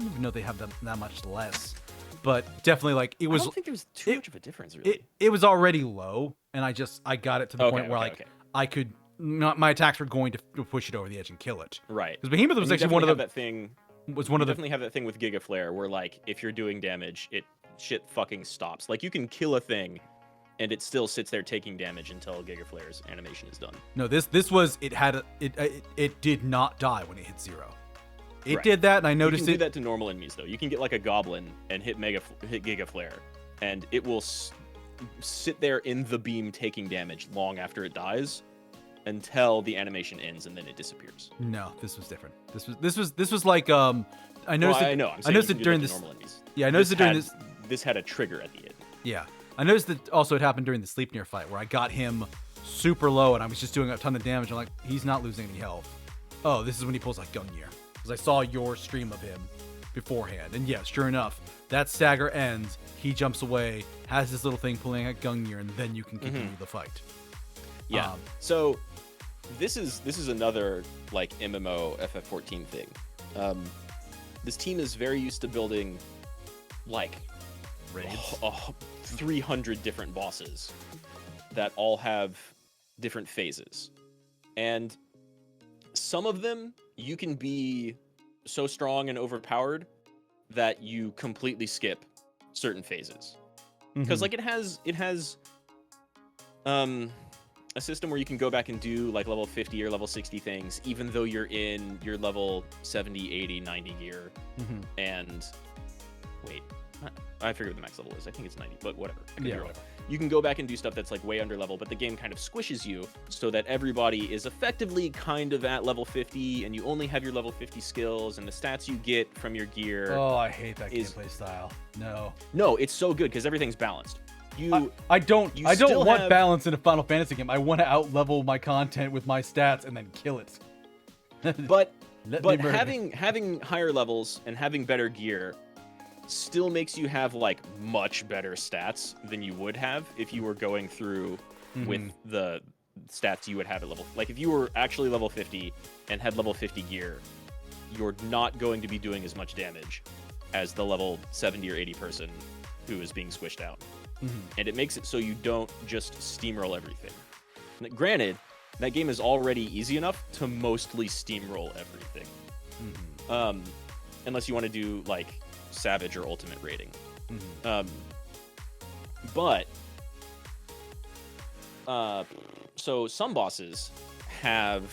even know they have that much less, but definitely it was. I don't think there was too much of a difference really. It was already low, and I got it to the point where I could. My attacks were going to push it over the edge and kill it. Right. Because Behemoth was actually one of the that thing. Was one of the definitely have that thing with Giga Flare where if you're doing damage, shit fucking stops. You can kill a thing, and it still sits there taking damage until Giga Flare's animation is done. No, this was it did not die when it hit 0. It right. did that, and I noticed you can do that to normal enemies though. You can get a goblin and hit Giga Flare, and it will sit there in the beam taking damage long after it dies, until the animation ends and then it disappears. No, this was different. This was like I noticed. Well, I know. I noticed it during this. Yeah, I noticed it during this. This had a trigger at the end. Yeah, I noticed that also it happened during the Sleipnir fight where I got him super low and I was just doing a ton of damage. I'm like, he's not losing any health. Oh, this is when he pulls Gungnir, because I saw your stream of him beforehand, and yes, sure enough, that stagger ends. He jumps away, has this little thing pulling at Gungnir, and then you can continue the fight. Yeah. So this is another MMO FF14 thing. This team is very used to building 300 different bosses that all have different phases, and some of them you can be so strong and overpowered that you completely skip certain phases, because it has a system where you can go back and do level 50 or level 60 things, even though you're in your level 70, 80, 90 gear. And wait, I forget what the max level is. I think it's 90, but whatever. Whatever. You can go back and do stuff that's way under level, but the game kind of squishes you so that everybody is effectively kind of at level 50, and you only have your level 50 skills, and the stats you get from your gear. Oh, I hate that gameplay style. No, it's so good because everything's balanced. I don't want balance in a Final Fantasy game. I want to out-level my content with my stats and then kill it. But having higher levels and having better gear still makes you have much better stats than you would have if you were going through with the stats you would have at level. If you were actually level 50 and had level 50 gear, you're not going to be doing as much damage as the level 70 or 80 person who is being squished out. And it makes it so you don't just steamroll everything. Granted, that game is already easy enough to mostly steamroll everything. Unless you want to do Savage or Ultimate rating. But so some bosses have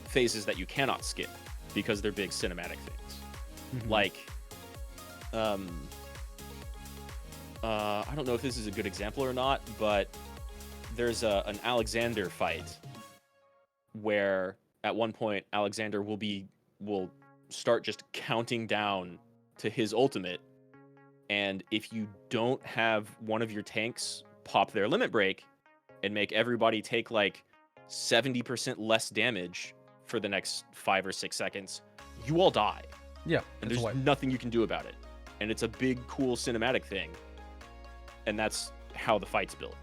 phases that you cannot skip because they're big cinematic things. Like I don't know if this is a good example or not, but there's an Alexander fight where at one point Alexander will start just counting down to his ultimate, and if you don't have one of your tanks pop their limit break and make everybody take like 70% less damage for the next 5 or 6 seconds, you all die. Yeah, and there's nothing you can do about it. And it's a big, cool cinematic thing. And that's how the fight's built.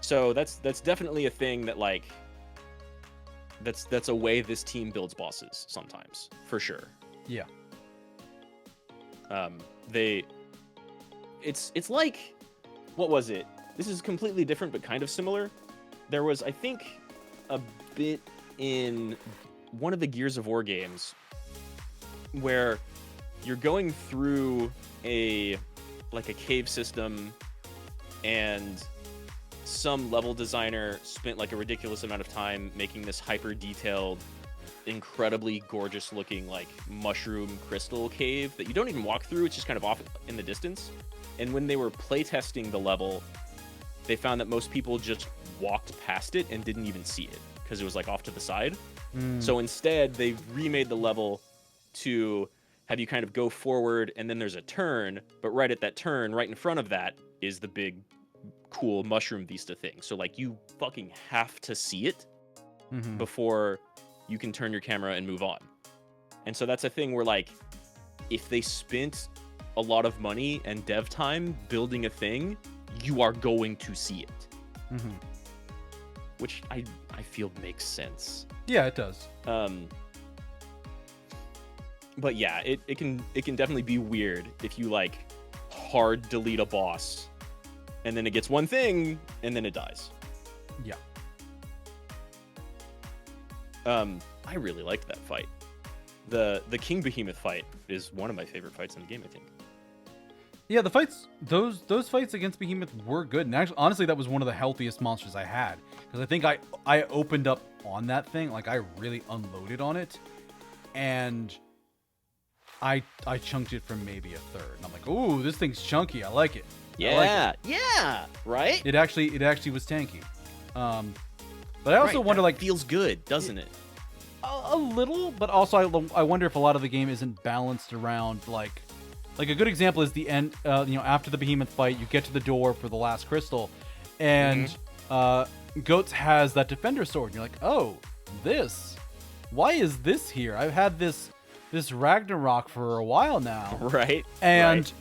So that's definitely a thing that, like, that's a way this team builds bosses sometimes, for sure. Yeah. It's like, what was it? This is completely different, but kind of similar. There was, I think, a bit in one of the Gears of War games where you're going through a cave system, and some level designer spent like a ridiculous amount of time making this hyper detailed, incredibly gorgeous looking like mushroom crystal cave that you don't even walk through. It's just kind of off in the distance. And when they were playtesting the level, they found that most people just walked past it and didn't even see it because it was like off to the side. So instead, they remade the level to have you kind of go forward, and then there's a turn, but right at that turn, right in front of that, is the big, cool mushroom vista thing. So, like, you fucking have to see it before you can turn your camera and move on. And so that's a thing where, like, if they spent a lot of money and dev time building a thing, you are going to see it. Which I feel makes sense. Yeah, it does. But yeah, it can definitely be weird if you like hard delete a boss and then it gets one thing and then it dies. Yeah. I really liked that fight. The King Behemoth fight is one of my favorite fights in the game, I think. Yeah, the fights, those fights against Behemoth were good. And actually, honestly, that was one of the healthiest monsters I had. Because I think I opened up on that thing. Like, I really unloaded on it. And I chunked it from maybe a third. And I'm like, ooh, this thing's chunky. I like it. Yeah, like it. Yeah, right? It actually was tanky. But I also wonder, like... feels good, doesn't it? A little, but also I wonder if a lot of the game isn't balanced around, like a good example is the end, after the Behemoth fight, you get to the door for the last crystal, and Goats has that defender sword, and you're like, oh, why is this here? I've had this Ragnarok for a while now. Right. And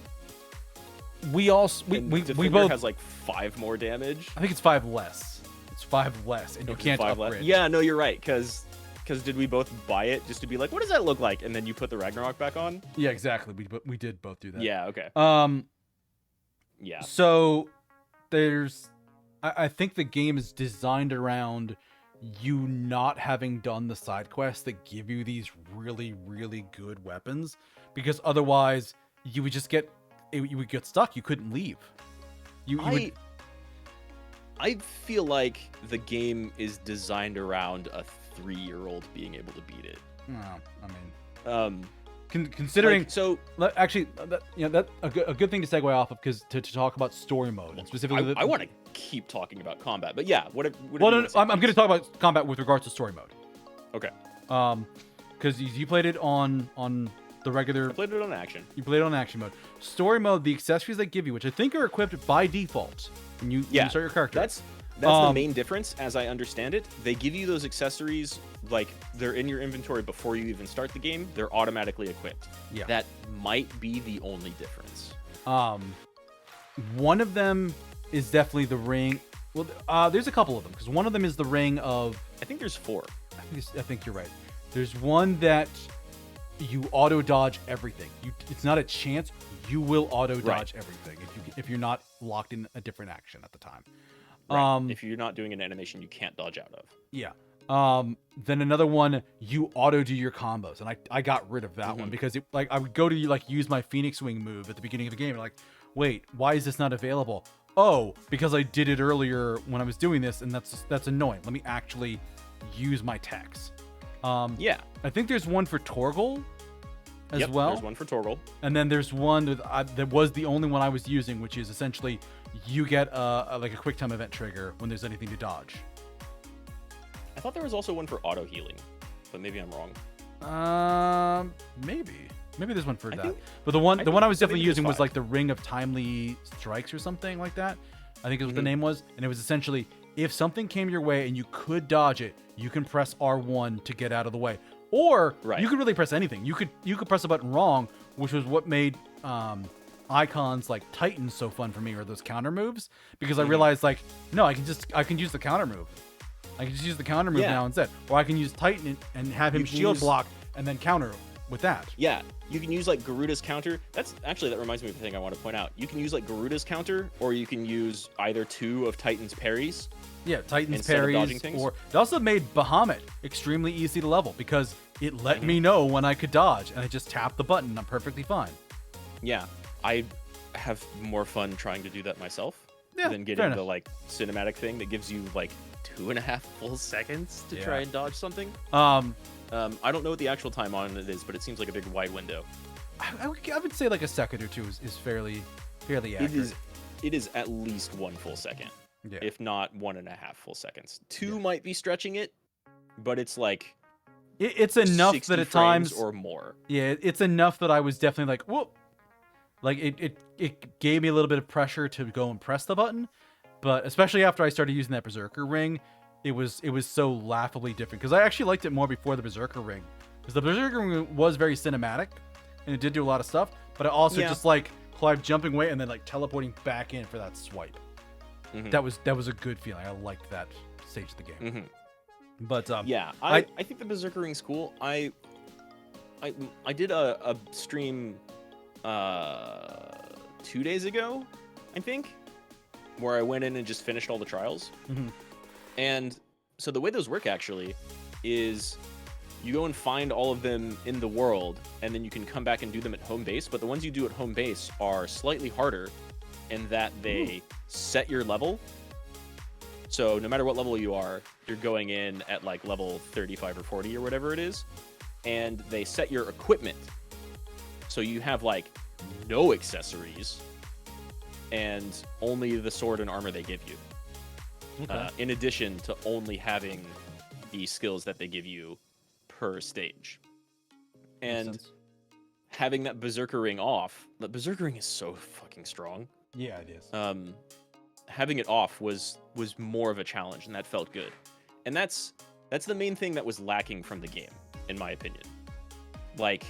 we both has like 5 more damage. I think it's 5 less. It's 5 less, and you can't upgrade. Less? Yeah, no, you're right, because did we both buy it just to be like, what does that look like? And then you put the Ragnarok back on? Yeah, exactly. We did both do that. Yeah, okay. Yeah. So I think the game is designed around you not having done the side quests that give you these really, really good weapons, because otherwise you would just get stuck. You couldn't leave. I feel like the game is designed around a 3-year-old being able to beat it. No, I mean, considering actually, that's a good thing to segue off of, because to talk about story mode and specifically, I want to keep talking about combat, but yeah, what I'm going to talk about combat with regards to story mode. Okay. Because you played it on the regular. I played it on action. You played it on action mode. Story mode, the accessories they give you, which I think are equipped by default when you start your character. That's the main difference, as I understand it. They give you those accessories, like, they're in your inventory before you even start the game. They're automatically equipped. Yeah. That might be the only difference. One of them is definitely the ring. Well, there's a couple of them, because one of them is the ring of... I think there's 4. I think you're right. There's one that you auto-dodge everything. It's not a chance. You will auto-dodge everything if you're not locked in a different action at the time. Right. If you're not doing an animation you can't dodge out of. Yeah. Then another one, you auto do your combos, and I got rid of that one because I would go to use my Phoenix Wing move at the beginning of the game, and wait, why is this not available? oh, because I did it earlier when I was doing this, and that's annoying. Let me actually use my techs. Yeah. I think there's one for Torgal as Yep, well. There's one for Torgal. And then there's one that was the only one I was using, which is essentially you get like a quick time event trigger when there's anything to dodge. I thought there was also one for auto healing, but maybe I'm wrong. Maybe there's one for that. think- But the one I was definitely maybe there's using was 5. like the Ring of Timely Strikes or something like that. I think is what the name was, and it was essentially if something came your way and you could dodge it, you can press R1 to get out of the way. Or Right. you could really press anything. You could press a button wrong, which was what made icons like Titans so fun for me, or those counter moves, because I realized like, no, I can use the counter move. I can just use the counter move now instead, or I can use Titan and have him shield block and then counter with that. Yeah, you can use like Garuda's counter. That reminds me of a thing I want to point out. You can use like Garuda's counter, or you can use either 2 of Titan's parries. Yeah, Titan's Instead of dodging parries, things? or it also made Bahamut extremely easy to level because it let me know when I could dodge, and I just tapped the button. I'm perfectly fine. Yeah, I have more fun trying to do that myself than fair getting enough. the like cinematic thing that gives you like 2.5 full seconds to try and dodge something. I don't know what the actual time on it is, but it seems like a big wide window. I would say like a second or two is fairly accurate. It is at least 1 full second, if not 1.5 full seconds. 2 might be stretching it, but it's like It's enough 60 that at frames times, or more. yeah, it's enough that I was definitely like, whoa, like it gave me a little bit of pressure to go and press the button, but especially after I started using that Berserker ring, it was so laughably different, because I actually liked it more before the Berserker ring, because the Berserker ring was very cinematic and it did do a lot of stuff, but it also just like Clive jumping away and then like teleporting back in for that swipe. That was a good feeling. I liked that stage of the game. But yeah, I think the Berserker ring's cool. I did a stream 2 days ago, I think, where I went in and just finished all the trials. And so the way those work actually is you go and find all of them in the world, and then you can come back and do them at home base. But the ones you do at home base are slightly harder in that they set your level. So no matter what level you are, you're going in at like level 35 or 40 or whatever it is, and they set your equipment. So you have like no accessories and only the sword and armor they give you. In addition to only having the skills that they give you per stage. And having that Berserker ring off, the Berserker ring is so fucking strong. yeah, it is. Having it off was more of a challenge, and that felt good. And that's the main thing that was lacking from the game, in my opinion. Like,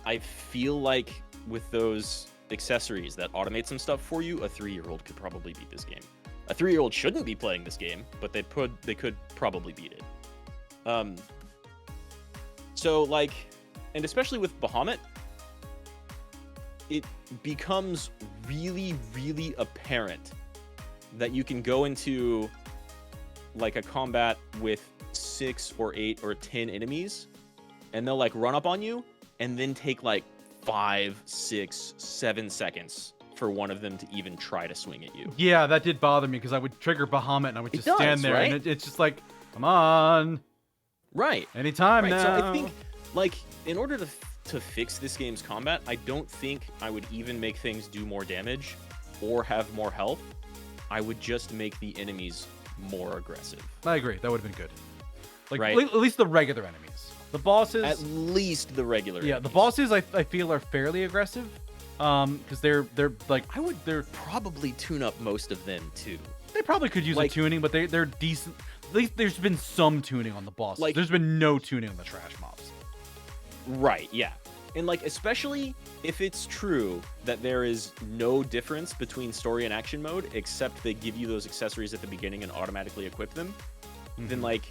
I feel like with those accessories that automate some stuff for you, a 3-year-old could probably beat this game. A 3-year-old shouldn't be playing this game, but they could probably beat it. So like, and especially with Bahamut, it becomes really, really apparent that you can go into like a combat with 6 or 8 or 10 enemies, and they'll like run up on you and then take like 5, 6, 7 seconds for one of them to even try to swing at you. Yeah, that did bother me, because I would trigger Bahamut and I would just does, stand there, right? and it's just like, come on, Right. anytime now. So I think, like, in order to fix this game's combat, I don't think I would even make things do more damage or have more health. I would just make the enemies more aggressive. I agree. That would have been good. Like, Right. at least the regular enemies. The bosses, At least the regular yeah, enemies. the bosses I feel are fairly aggressive, because they're like, they're probably tune up most of them too. they probably could use Like- a tuning, but they're decent. At least there's been some tuning on the bosses. Like- There's been no tuning on the trash mobs. Right, yeah. And like, especially if it's true that there is no difference between story and action mode, except they give you those accessories at the beginning and automatically equip them, then like,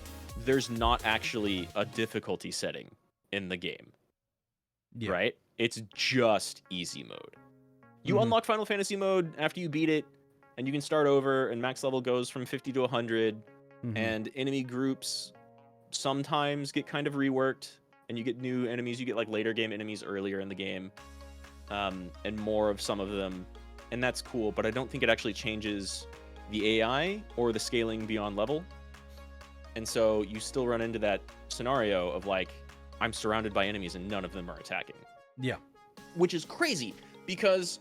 there's not actually a difficulty setting in the game. Yeah. Right? It's just easy mode. You unlock Final Fantasy mode after you beat it, and you can start over, and max level goes from 50 to 100, and enemy groups sometimes get kind of reworked, and you get new enemies. You get like later game enemies earlier in the game, and more of some of them. and that's cool, but I don't think it actually changes the AI or the scaling beyond level. And so you still run into that scenario of like, I'm surrounded by enemies and none of them are attacking. Yeah. Which is crazy, because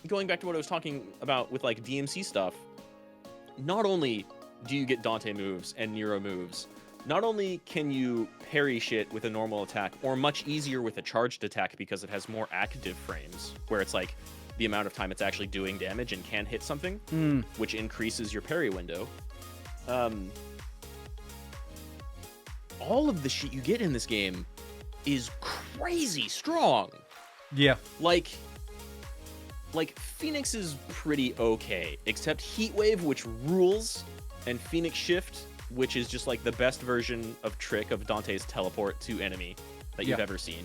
going back to what I was talking about with like DMC stuff, not only do you get Dante moves and Nero moves, not only can you parry shit with a normal attack, or much easier with a charged attack because it has more active frames, where it's like the amount of time it's actually doing damage and can hit something, which increases your parry window. All of the shit you get in this game is crazy strong. Yeah. Like Phoenix is pretty okay, except Heatwave, which rules, and Phoenix Shift, which is just like the best version of trick of Dante's teleport to enemy that you've ever seen.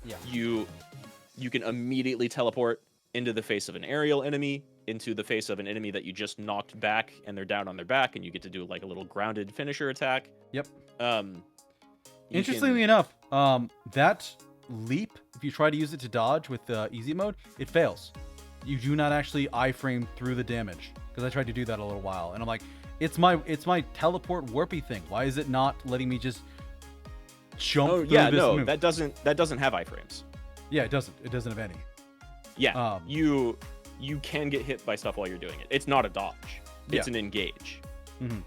Yeah. You can immediately teleport into the face of an aerial enemy, into the face of an enemy that you just knocked back, and they're down on their back, and you get to do like a little grounded finisher attack. Yep. Interestingly enough, that leap, if you try to use it to dodge with easy mode, it fails. You do not actually iframe through the damage, because I tried to do that a little while, and I'm like, it's my teleport warpy thing. Why is it not letting me just jump through this move? that doesn't have iframes. Yeah, it doesn't have any. Yeah, you can get hit by stuff while you're doing it. It's not a dodge. It's an engage. Mm-hmm.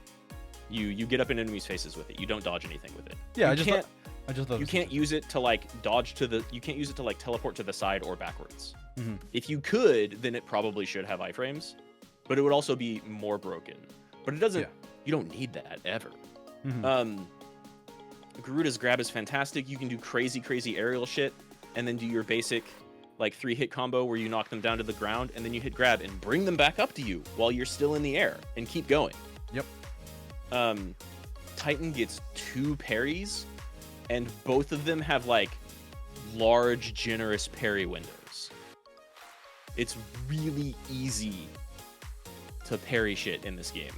You get up in enemies' faces with it. You don't dodge anything with it. Yeah, you can't use it to like dodge to the. You can't use it to like teleport to the side or backwards. Mm-hmm. If you could, then it probably should have iframes, but it would also be more broken. But it doesn't. Yeah. You don't need that ever. Mm-hmm. Garuda's grab is fantastic. You can do crazy aerial shit, and then do your basic like 3-hit combo where you knock them down to the ground, and then you hit grab and bring them back up to you while you're still in the air, and keep going. Yep. Titan gets 2 parries, and both of them have like large, generous parry windows. It's really easy to parry shit in this game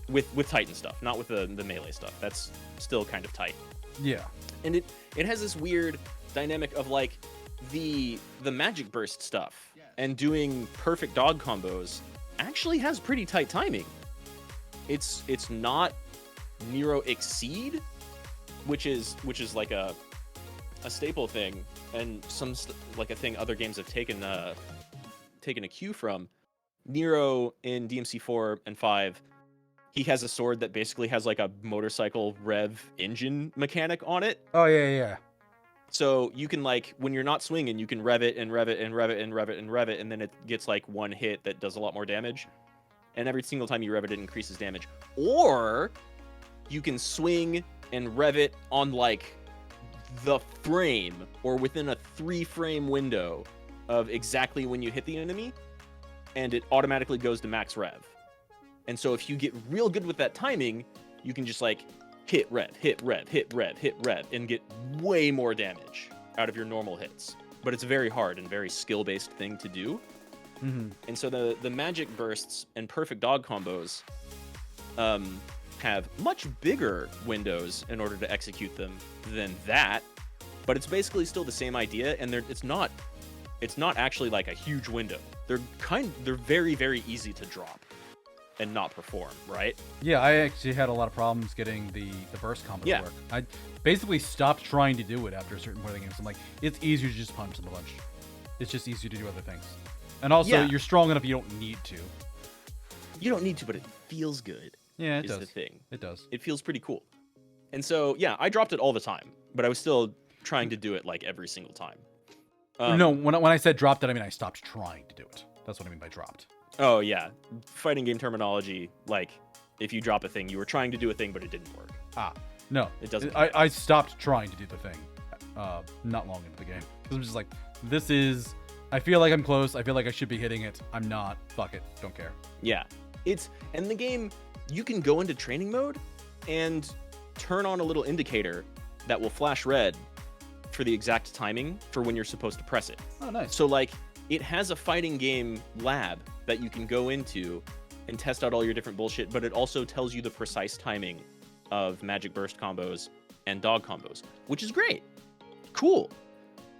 with Titan stuff, not with the melee stuff. That's still kind of tight. Yeah. And it has this weird dynamic of like the magic burst stuff and doing perfect dog combos actually has pretty tight timing. It's not Nero Exceed, which is like a staple thing, and like a thing other games have taken a cue from. Nero in DMC 4 and 5, he has a sword that basically has like a motorcycle rev engine mechanic on it. Oh yeah. So you can like, when you're not swinging, you can rev it and rev it and rev it and rev it and rev it, and then it gets like one hit that does a lot more damage. And every single time you rev it, it increases damage. Or you can swing and rev it on like the frame or within a 3-frame window of exactly when you hit the enemy, and it automatically goes to max rev. And so if you get real good with that timing, you can just like hit rev, hit rev, hit rev, hit rev, and get way more damage out of your normal hits. But it's very hard and very skill-based thing to do. Mm-hmm. And so the magic bursts and perfect dog combos have much bigger windows in order to execute them than that. But it's basically still the same idea, and it's not actually like a huge window. They're very, very easy to drop and not perform, right? Yeah, I actually had a lot of problems getting the burst combo to work. I basically stopped trying to do it after a certain point of the game. So I'm like, it's easier to just punch them a bunch. It's just easier to do other things. And also, you're strong enough you don't need to. You don't need to, but it feels good. Yeah, it does. The thing. It does. It feels pretty cool. And so, yeah, I dropped it all the time, but I was still trying to do it like every single time. No, when I said dropped it, I mean I stopped trying to do it. That's what I mean by dropped. Oh, yeah. Fighting game terminology, like, if you drop a thing, you were trying to do a thing, but it didn't work. No. It doesn't. I stopped trying to do the thing not long into the game. Because I'm just like, this is... I feel like I'm close. I feel like I should be hitting it. I'm not. Fuck it. Don't care. Yeah. And the game, you can go into training mode and turn on a little indicator that will flash red for the exact timing for when you're supposed to press it. Oh, nice. So, like, it has a fighting game lab that you can go into and test out all your different bullshit, but it also tells you the precise timing of magic burst combos and dog combos, which is great. Cool.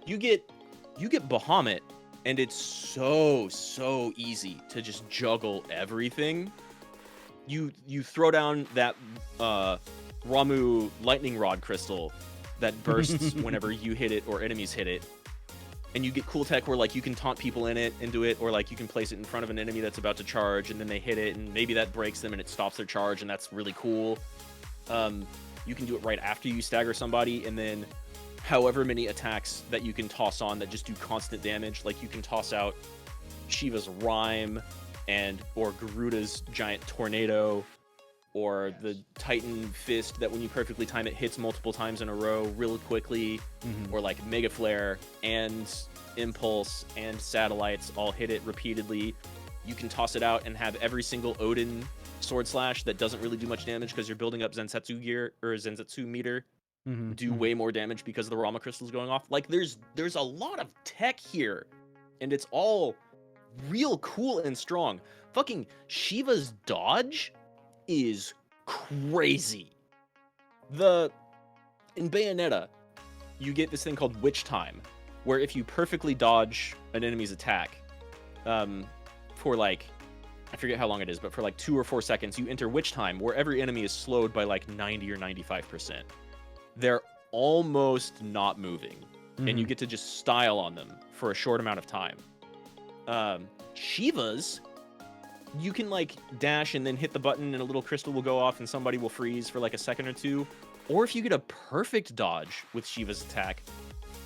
You get Bahamut, and it's so easy to just juggle everything. You throw down that RadMahou lightning rod crystal that bursts whenever you hit it or enemies hit it, and you get cool tech where like you can taunt people in it into it, or like you can place it in front of an enemy that's about to charge, and then they hit it, and maybe that breaks them and it stops their charge, and that's really cool. You can do it right after you stagger somebody, and then however many attacks that you can toss on that just do constant damage. Like you can toss out Shiva's Rhyme or Garuda's giant tornado, or the Titan Fist that when you perfectly time it hits multiple times in a row really quickly, or like Mega Flare and Impulse and Satellites all hit it repeatedly. You can toss it out and have every single Odin Sword Slash that doesn't really do much damage because you're building up Zensetsu gear or Zensetsu meter do way more damage because of the Rama crystals going off. Like there's a lot of tech here, and it's all real cool and strong. Fucking Shiva's dodge is crazy. In Bayonetta, you get this thing called Witch Time, where if you perfectly dodge an enemy's attack, for like, I forget how long it is, but for like 2 or 4 seconds, you enter Witch Time, where every enemy is slowed by like 90 or 95%. They're almost not moving, and you get to just style on them for a short amount of time. Shiva's, you can like dash and then hit the button and a little crystal will go off and somebody will freeze for like a second or two. Or if you get a perfect dodge with Shiva's attack,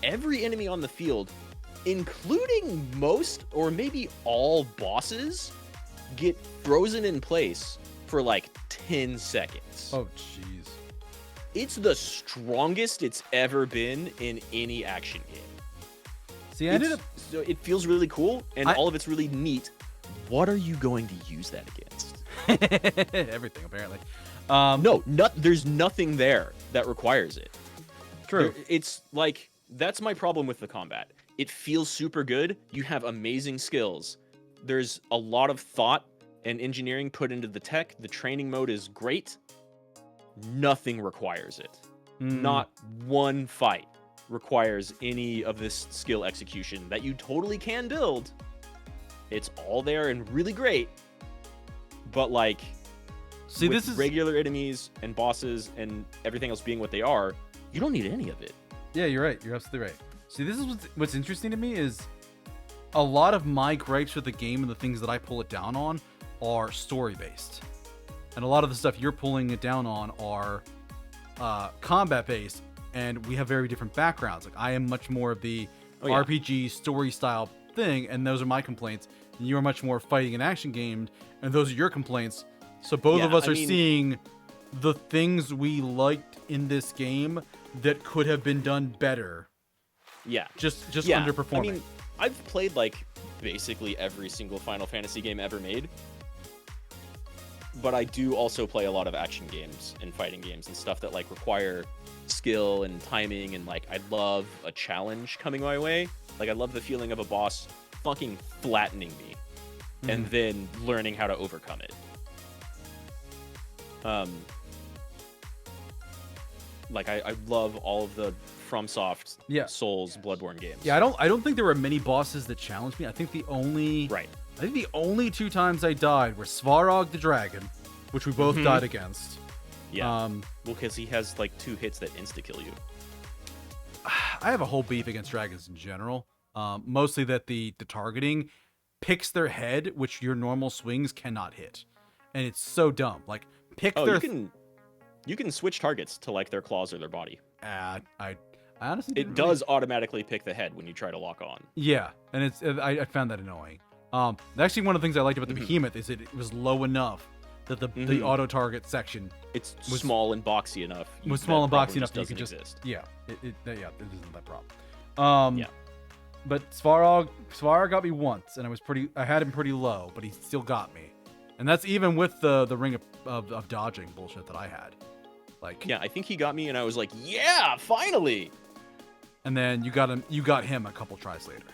every enemy on the field, including most or maybe all bosses, get frozen in place for like 10 seconds. Oh, jeez. It's the strongest it's ever been in any action game. See, I ended up... So it feels really cool, and all of it's really neat. What are you going to use that against? Everything, apparently. No, there's nothing there that requires it. True. It's like, that's my problem with the combat. It feels super good. You have amazing skills. There's a lot of thought and engineering put into the tech. The training mode is great. Nothing requires it. Not one fight requires any of this skill execution that you totally can build. It's all there and really great. But like, see, with this is regular enemies and bosses and everything else being what they are, you don't need any of it. Yeah, you're right. You're absolutely right. See, this is what's interesting to me is a lot of my gripes with the game and the things that I pull it down on are story based. And a lot of the stuff you're pulling it down on are combat based, and we have very different backgrounds. Like I am much more of the RPG story style thing, and those are my complaints. And you are much more fighting and action gamed, and those are your complaints. So both of us are seeing the things we liked in this game that could have been done better. Yeah. Just underperforming. I mean, I've played like basically every single Final Fantasy game ever made. But I do also play a lot of action games and fighting games and stuff that like require skill and timing, and like I love a challenge coming my way. Like I love the feeling of a boss fucking flattening me and then learning how to overcome it. Like I love all of the FromSoft Souls Bloodborne games. Yeah, I don't think there were many bosses that challenged me. I think the only the only 2 times I died were Svarog the Dragon, which we both died against. Yeah. Well, because he has like 2 hits that insta-kill you. I have a whole beef against dragons in general. Mostly that the targeting picks their head, which your normal swings cannot hit. And it's so dumb. Like, pick their... You can switch targets to like their claws or their body. I honestly it does automatically pick the head when you try to lock on. Yeah, and I found that annoying. Actually, one of the things I liked about the Behemoth is it was low enough that the auto target section was small and boxy enough. Was small and boxy enough that you could just exist. Yeah, it isn't that problem. But Svarog got me once, and I had him pretty low, but he still got me, and that's even with the ring of dodging bullshit that I had. Like, yeah, I think he got me, and I was like, yeah, finally. And then you got him a couple tries later.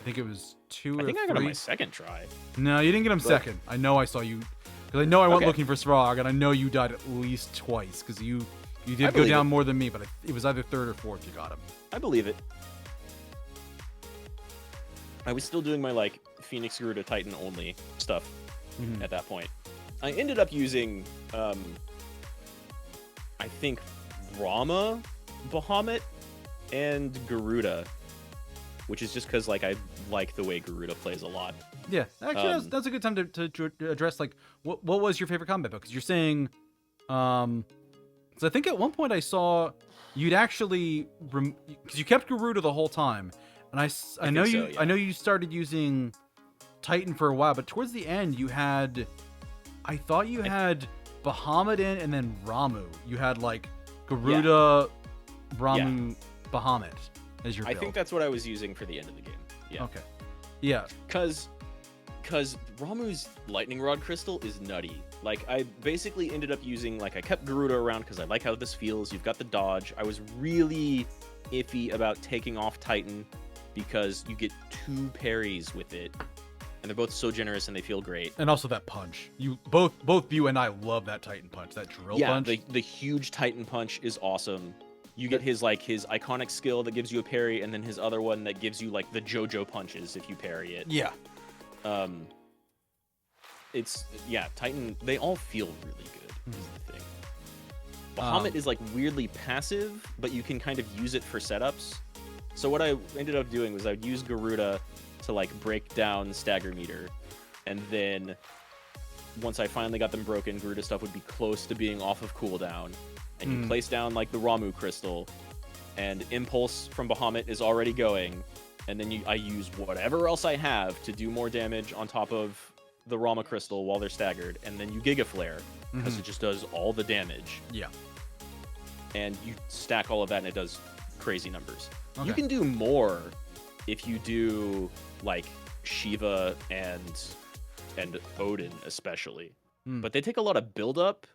I think it was 2 or 3. I think I got him my second try. No, you didn't get him second. I know I saw you, because I know I went looking for Svarog, and I know you died at least twice, because you did go down more than me, but it was either 3rd or 4th you got him. I believe it. I was still doing my like Phoenix Garuda Titan only stuff at that point. I ended up using I think Rama, Bahamut, and Garuda, which is just because like I like the way Garuda plays a lot. Yeah, actually, that's a good time to address like what was your favorite combat build? Because you're saying, because I think at one point I saw you'd actually because you kept Garuda the whole time, and I know you I know you started using Titan for a while, but towards the end you had, I thought you had Bahamut in and then Ramu. You had like Garuda, Ramu, Bahamut as your build. I think that's what I was using for the end of the game. Yeah. Okay. Yeah. Because Ramu's lightning rod crystal is nutty. Like I basically ended up using, like I kept Garuda around because I like how this feels. You've got the dodge. I was really iffy about taking off Titan because you get 2 parries with it, and they're both so generous and they feel great. And also that punch. You both you and I love that Titan punch. That drill punch. Yeah, the huge Titan punch is awesome. You get his iconic skill that gives you a parry, and then his other one that gives you like the JoJo punches if you parry it. Yeah. Titan, they all feel really good, is the thing. Bahamut is like weirdly passive, but you can kind of use it for setups. So what I ended up doing was I'd use Garuda to like break down stagger meter, and then once I finally got them broken, Garuda stuff would be close to being off of cooldown, and you place down like the Ramu crystal, and impulse from Bahamut is already going, and then I use whatever else I have to do more damage on top of the Rama crystal while they're staggered, and then you Giga Flare because it just does all the damage. Yeah. And you stack all of that and it does crazy numbers. Okay. You can do more if you do like Shiva and Odin especially. But they take a lot of build up.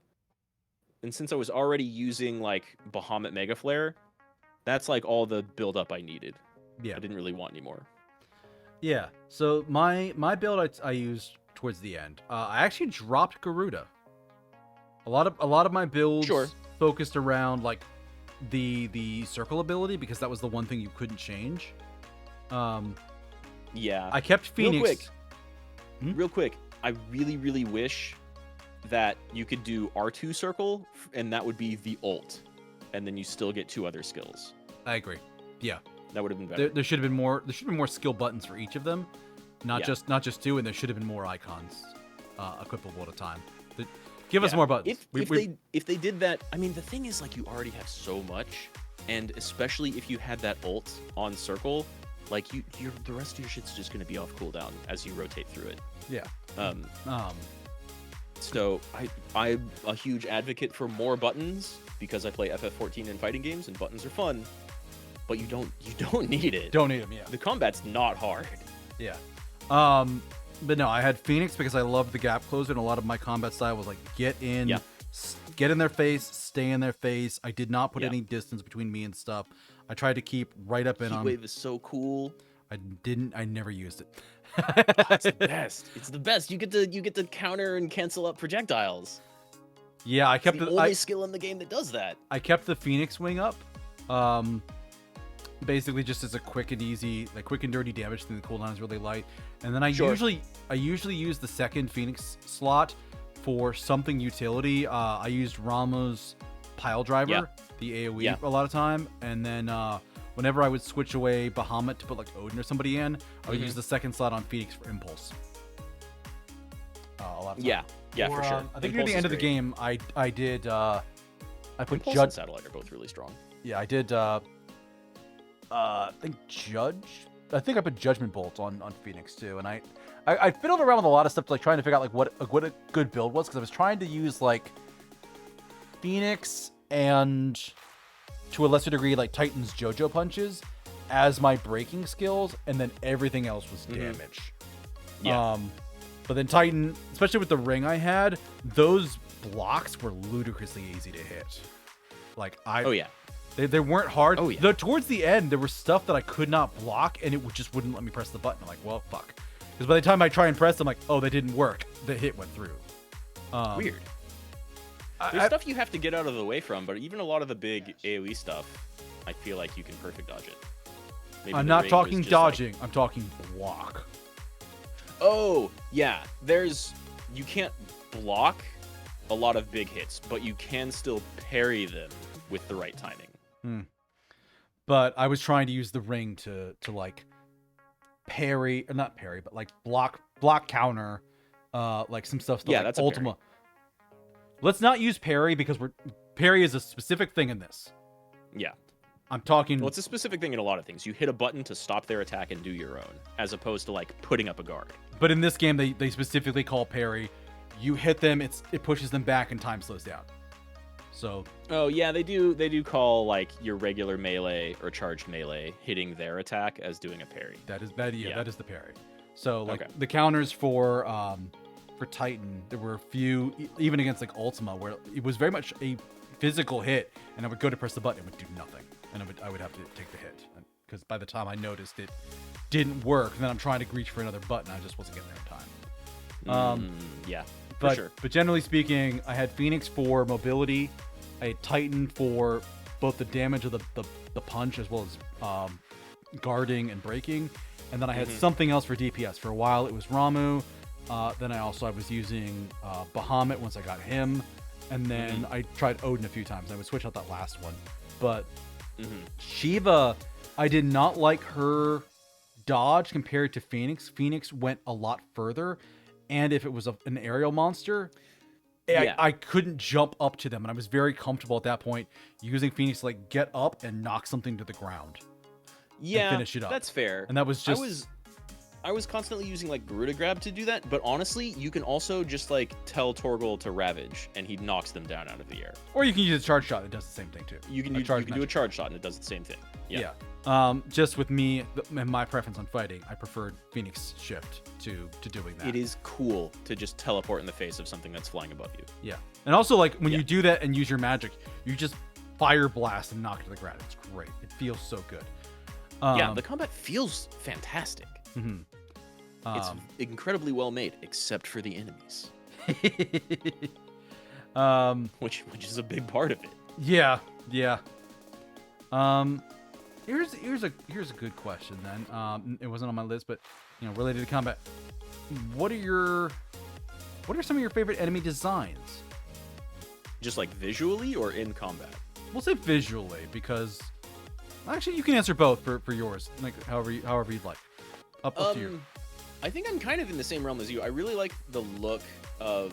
And since I was already using like Bahamut Mega Flare, that's like all the build up I needed. Yeah. I didn't really want any more. Yeah. So my build I used towards the end. I actually dropped Garuda. A lot of my builds focused around like the circle ability because that was the one thing you couldn't change. Yeah. I kept Phoenix. Real quick, I really wish that you could do R2 circle, and that would be the ult, and then you still get 2 other skills. I agree. Yeah. That would have been better. There should have been more. There should have been more skill buttons for each of them, not just 2. And there should have been more icons equipable at a time. Give us more buttons. If they did that, I mean, the thing is, like, you already have so much, and especially if you had that ult on circle, like the rest of your shit's just gonna be off cooldown as you rotate through it. Yeah. So I'm a huge advocate for more buttons because I play FF14 in fighting games, and buttons are fun. But you don't need it. Don't need them, yeah. The combat's not hard. Yeah. But no, I had Phoenix because I loved the gap closer, and a lot of my combat style was like get in their face, stay in their face. I did not put any distance between me and stuff. I tried to keep right up in on. Heatwave is so cool. I never used it. It's the best. It's the best. You get to counter and cancel up projectiles. Yeah, I kept the only skill in the game that does that. I kept the Phoenix wing up. Basically just as a quick and easy, like quick and dirty damage thing. The cooldown is really light, and then I usually use the second Phoenix slot for something utility. I used Rama's pile driver, the AOE a lot of time, and then whenever I would switch away Bahamut to put like Odin or somebody in, I would use the second slot on Phoenix for impulse. A lot of time. Yeah, for sure. I think near the end of the game, I did. I put Impulse and Satellite are both really strong. Yeah, I did. I think I put Judgment Bolt on Phoenix too, and I fiddled around with a lot of stuff, like trying to figure out like what a good build was, because I was trying to use like Phoenix and to a lesser degree like Titan's JoJo punches as my breaking skills, and then everything else was damage. Yeah. But then Titan, especially with the ring I had, those blocks were ludicrously easy to hit. Like They weren't hard. Oh, yeah. Towards the end, there was stuff that I could not block, and it just wouldn't let me press the button. I'm like, well, fuck. Because by the time I try and press, I'm like, oh, that didn't work. The hit went through. Weird. There's stuff you have to get out of the way from, but even a lot of the big AoE stuff, I feel like you can perfect dodge it. Maybe I'm the not ring was talking just, dodging. I'm talking block. Oh, yeah. You can't block a lot of big hits, but you can still parry them with the right timing. But I was trying to use the ring to like parry, or not parry, but like block counter, like some stuff. Yeah, like that's a Ultima. parry. Let's not use parry because parry is a specific thing in this. Yeah. I'm talking. Well, it's a specific thing in a lot of things. You hit a button to stop their attack and do your own, as opposed to like putting up a guard. But in this game, they specifically call parry. You hit them, it pushes them back, and time slows down. So. Oh yeah, they do call like your regular melee or charged melee hitting their attack as doing a parry. That is the parry. So like Okay. the counters for Titan, there were a few even against like Ultima where it was very much a physical hit, and I would go to press the button, it would do nothing, and I would have to take the hit because by the time I noticed it didn't work, and then I'm trying to reach for another button, I just wasn't getting there in time. Yeah, but sure. But generally speaking, I had Phoenix for mobility, I had Titan for both the damage of the punch as well as guarding and breaking, and then I had something else for DPS. For a while, it was Ramu. Then I was using Bahamut once I got him, and then I tried Odin a few times. I would switch out that last one, but Shiva, I did not like her dodge compared to Phoenix. Phoenix went a lot further, and if it was an aerial monster, I couldn't jump up to them, and I was very comfortable at that point using Phoenix to like get up and knock something to the ground. Yeah, and finish it up. That's fair. And that was just. I was constantly using like Garuda Grab to do that, but honestly, you can also just like tell Torgal to Ravage, and he knocks them down out of the air. Or you can use a charge shot; it does the same thing too. You can do a charge shot, and it does the same thing. Yeah. Just with me and my preference on fighting, I preferred Phoenix Shift to doing that. It is cool to just teleport in the face of something that's flying above you. Yeah, and also like when you do that and use your magic, you just fire blast and knock it to the ground. It's great. It feels so good. Yeah, the combat feels fantastic. It's incredibly well made, except for the enemies, which is a big part of it. Yeah. Here's a good question then. It wasn't on my list, but related to combat. What are some of your favorite enemy designs? Just like visually or in combat? We'll say visually because actually you can answer both for yours, like however you'd like. Up to you. I think I'm kind of in the same realm as you. I really like the look of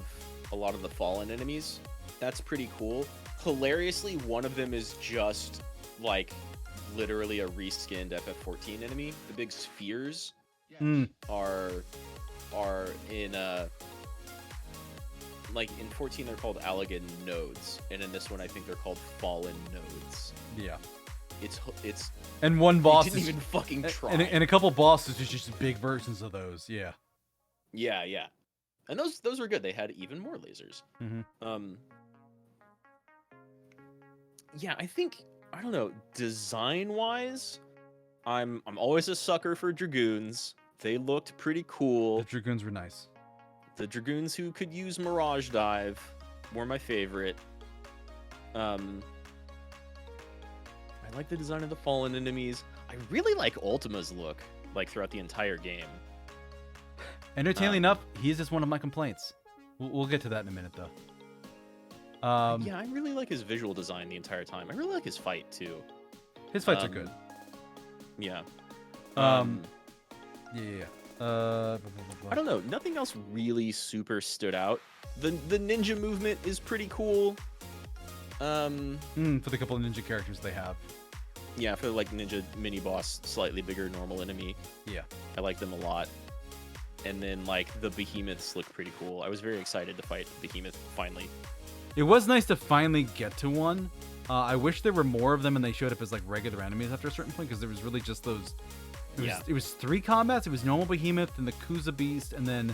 a lot of the fallen enemies. That's pretty cool. Hilariously, one of them is just like literally a reskinned FF14 enemy. The big spheres are in like in 14 they're called Allagan nodes, and in this one I think they're called fallen nodes. Yeah. It's and one boss didn't even fucking try. And a couple bosses is just big versions of those. Yeah. Yeah. And those were good. They had even more lasers. Yeah, I think, I don't know, design-wise, I'm always a sucker for Dragoons. They looked pretty cool. The Dragoons were nice. The Dragoons who could use Mirage Dive were my favorite. I like the design of the fallen enemies. I really like Ultima's look, like throughout the entire game. Entertainingly enough, he's just one of my complaints. We'll get to that in a minute, though. Yeah, I really like his visual design the entire time. I really like his fight too. His fights are good. Yeah. Yeah. I don't know. Nothing else really super stood out. The ninja movement is pretty cool. For the couple of ninja characters they have. Yeah, for like ninja mini boss, slightly bigger normal enemy. Yeah. I like them a lot. And then like the behemoths look pretty cool. I was very excited to fight behemoth finally. It was nice to finally get to one. I wish there were more of them and they showed up as like regular enemies after a certain point, because there was really just those. It was 3 combats. It was normal behemoth, and the Kuza beast, and then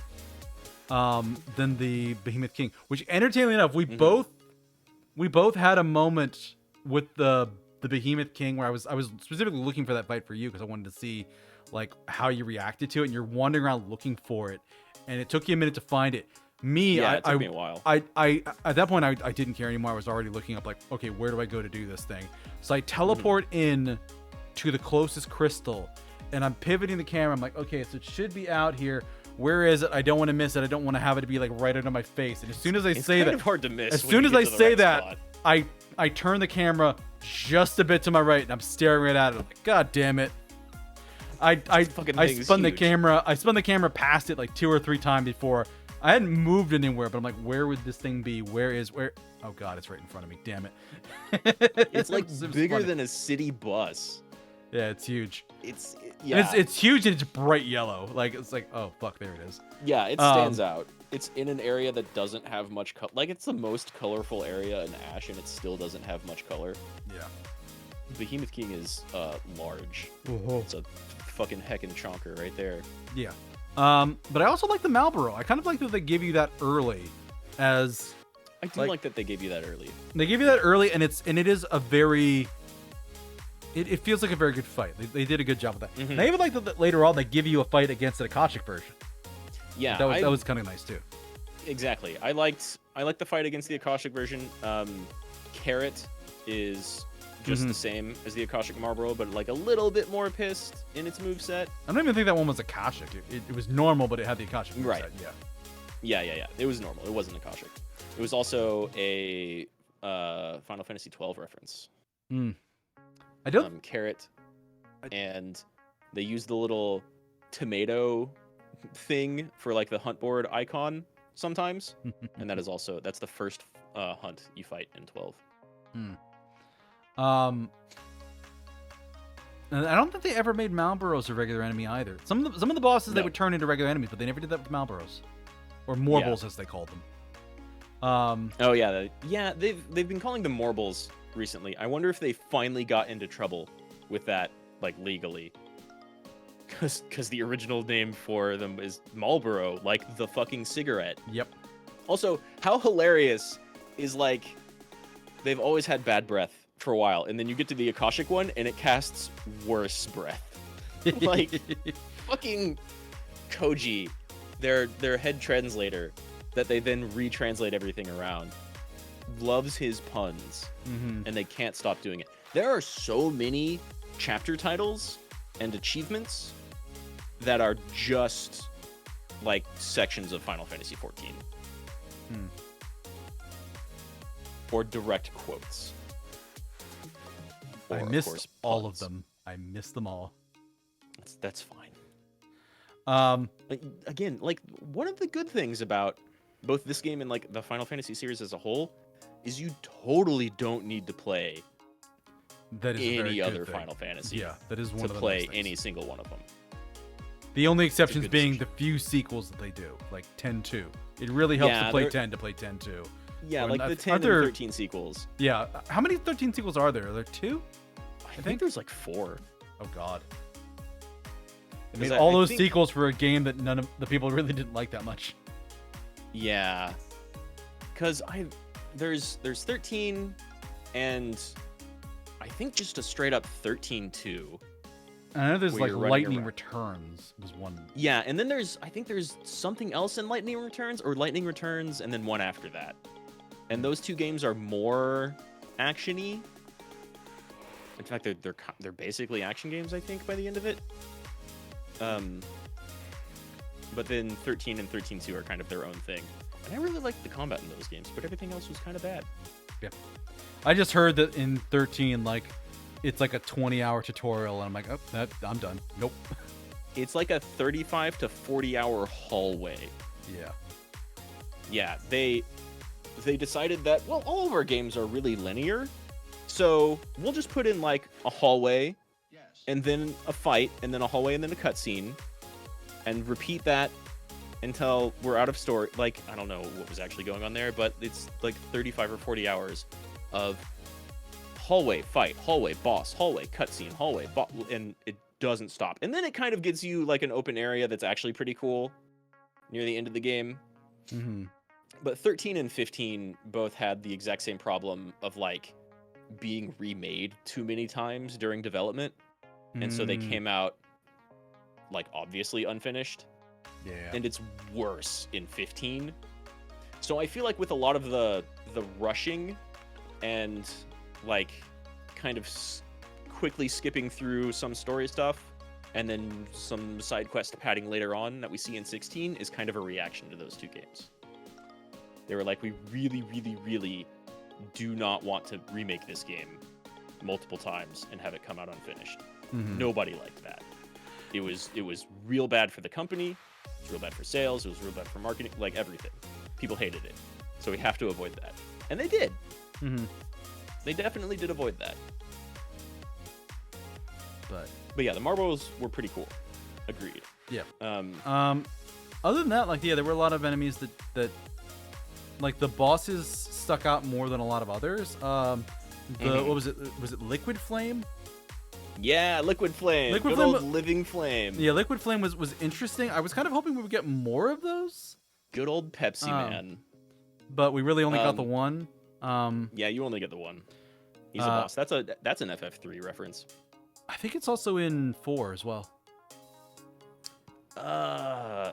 the Behemoth King. Which, entertainingly enough, we both had a moment with the Behemoth King where I was specifically looking for that fight for you because I wanted to see like how you reacted to it, and you're wandering around looking for it, and it took you a minute to find it. It took me a while. I at that point I didn't care anymore. I was already looking up like, okay, where do I go to do this thing? So I teleport in to the closest crystal, and I'm pivoting the camera. I'm like, okay, so it should be out here. Where is it? I don't want to miss it. I don't want to have it to be like right under my face. And as soon as I say that, it's kind of hard to miss. As soon as I say that, I turn the camera just a bit to my right, and I'm staring right at it. I'm like, God damn it! I spun the camera. I spun the camera past it like 2 or 3 times before. I hadn't moved anywhere, but I'm like, where would this thing be? Where? Oh God, it's right in front of me. Damn it! It's like bigger than a city bus. Yeah, it's huge. It's huge and it's bright yellow. Like it's like, oh fuck, there it is. Yeah, it stands out. It's in an area that doesn't have much color. Like it's the most colorful area in Ash, and it still doesn't have much color. Yeah. Behemoth King is large. Uh-huh. It's a fucking heckin' chonker right there. Yeah. But I also like the Malboro. I kind of like that they give you that early, as I do like that they gave you that early. They give you that early, and it is a very. It feels like a very good fight. They did a good job with that. Mm-hmm. And I even like that later on they give you a fight against the Akashic version. Yeah, that was kind of nice too. Exactly. I liked the fight against the Akashic version. Carrot is just the same as the Akashic Marlboro, but like a little bit more pissed in its moveset. I don't even think that one was Akashic. It was normal, but it had the Akashic moveset. Right. Yeah. Yeah. It was normal. It wasn't Akashic. It was also a Final Fantasy XII reference. I don't. Carrot, and they used the little tomato thing for like the hunt board icon sometimes, and that's the first hunt you fight in 12. And I don't think they ever made Malboros a regular enemy either. Some of the bosses they would turn into regular enemies, but they never did that with Malboros, or Morbles as they called them. Oh yeah, they've been calling them Morbles recently. I wonder if they finally got into trouble with that, like legally, because the original name for them is Marlboro, like the fucking cigarette. Yep. Also, how hilarious is like they've always had bad breath for a while, and then you get to the Akashic one and it casts worse breath. Like fucking Koji, their head translator that they then retranslate everything around, loves his puns, and they can't stop doing it. There are so many chapter titles and achievements that are just like sections of Final Fantasy XIV. Or direct quotes. I missed all of them. I missed them all. That's fine. Again, like one of the good things about both this game and like the Final Fantasy series as a whole is you totally don't need to play any other Final Fantasy. Yeah, that is one to of the play nice any single one of them. The only exceptions being the few sequels that they do, like 10-2. It really helps to play 10 to play 10-2. Yeah, like the 10 and 13 sequels. Yeah, how many 13 sequels are there? Are there 2? I think there's like 4. Oh god. I mean, all those sequels for a game that none of the people really didn't like that much. Yeah, because there's 13, and I think just a straight up 13-2. I know there's like Lightning Returns was one. Yeah, and then I think there's something else in Lightning Returns, or Lightning Returns, and then one after that. And those 2 games are more action-y. In fact, they're basically action games, I think, by the end of it. But then 13 and 13-2 are kind of their own thing. And I really liked the combat in those games, but everything else was kind of bad. Yeah. I just heard that in 13, like, it's like a 20-hour tutorial, and I'm like, oh, I'm done. Nope. It's like a 35 to 40-hour hallway. Yeah. Yeah, they decided that, well, all of our games are really linear, so we'll just put in, like, a hallway, and then a fight, and then a hallway, and then a cutscene, and repeat that until we're out of story. Like, I don't know what was actually going on there, but it's like 35 or 40 hours of hallway, fight, hallway, boss, hallway, cutscene, hallway, and it doesn't stop. And then it kind of gives you like an open area that's actually pretty cool near the end of the game. But 13 and 15 both had the exact same problem of like being remade too many times during development. And so they came out like obviously unfinished. Yeah. And it's worse in 15. So I feel like with a lot of the rushing and like kind of quickly skipping through some story stuff and then some side quest padding later on that we see in 16 is kind of a reaction to those two games. They were like, we really, really, really do not want to remake this game multiple times and have it come out unfinished. Nobody liked that. It was real bad for the company. It was real bad for sales. It was real bad for marketing. Like everything, people hated it. So we have to avoid that, and they did. They definitely did avoid that. But yeah, the marbles were pretty cool. Agreed. Yeah. Other than that, like, yeah, there were a lot of enemies that like the bosses stuck out more than a lot of others. What was it? Was it Liquid Flame? Yeah, Liquid Flame. Good Flame, old living flame. Yeah, Liquid Flame was interesting. I was kind of hoping we would get more of those. Good old Pepsi Man. But we really only got the one. Yeah, you only get the one. He's a boss. That's an FF3 reference. I think it's also in 4 as well.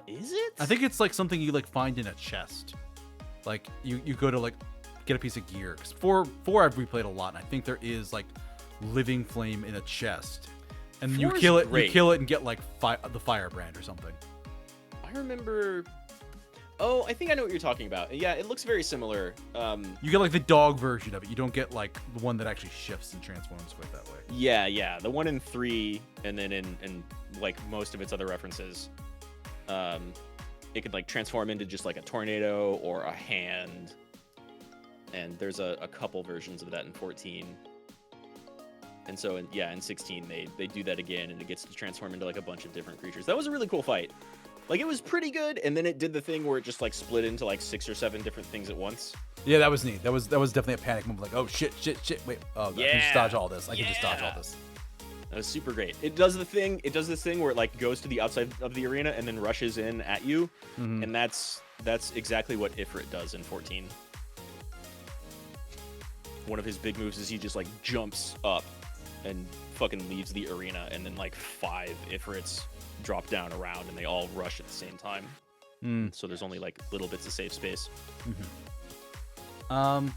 Is it? I think it's like something you like find in a chest. Like you go to like get a piece of gear. 'Cause 4 I've replayed a lot, and I think there is like living flame in a chest, and you kill it. Great. You kill it and get like the firebrand or something. I remember. Oh, I think I know what you're talking about. Yeah, it looks very similar. You get like the dog version of it. You don't get like the one that actually shifts and transforms quite that way. Yeah. The one in 3, and then in like most of its other references, it could like transform into just like a tornado or a hand. And there's a couple versions of that in 14. And so in 16 they do that again, and it gets to transform into like a bunch of different creatures. That was a really cool fight. Like, it was pretty good, and then it did the thing where it just like split into like 6 or 7 different things at once. Yeah, that was neat. That was definitely a panic moment. Like, oh shit. Wait, I can just dodge all this. I can just dodge all this. That was super great. It does this thing where it like goes to the outside of the arena and then rushes in at you, and that's exactly what Ifrit does in 14. One of his big moves is he just like jumps up and fucking leaves the arena, and then like 5 Ifrits drop down around, and they all rush at the same time. So there's only like little bits of safe space. Well,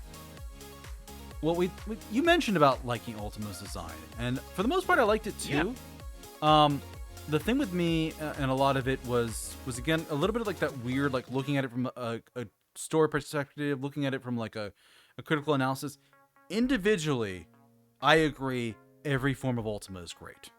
you mentioned about liking Ultima's design, and for the most part, I liked it too. Yeah. The thing with me and a lot of it was again a little bit of like that weird, like looking at it from a story perspective, looking at it from like a critical analysis. Individually, I agree. Every form of Ultima is great.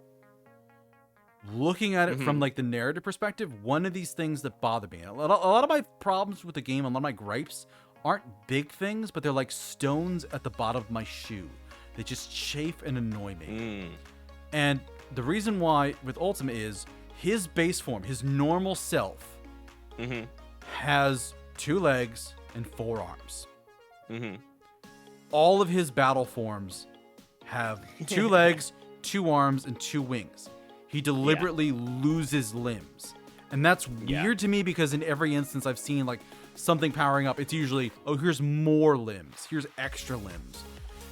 Looking at it from like the narrative perspective, one of these things that bother me, a lot of my problems with the game, a lot of my gripes aren't big things, but they're like stones at the bottom of my shoe. They just chafe and annoy me. And the reason why with Ultima is his base form, his normal self, has 2 legs and 4 arms. All of his battle forms have 2 legs, 2 arms, and 2 wings. He deliberately loses limbs. And that's weird to me, because in every instance I've seen like something powering up, it's usually, oh, here's more limbs, here's extra limbs.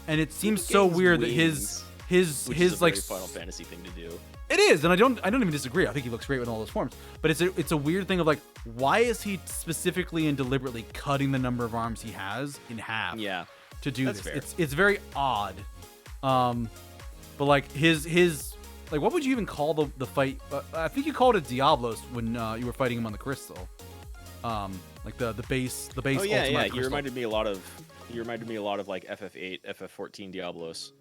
And it seems so weird that his like very Final Fantasy thing to do. It is, and I don't even disagree. I think he looks great with all those forms. But it's a weird thing of like, why is he specifically and deliberately cutting the number of arms he has in half? Yeah. To do That's this. fair. It's very odd. But like his like, what would you even call the fight? I think you called it Diablos when you were fighting him on the crystal. Like the base. Oh yeah. Crystal. He reminded me a lot of like FF8, FF14 Diablos.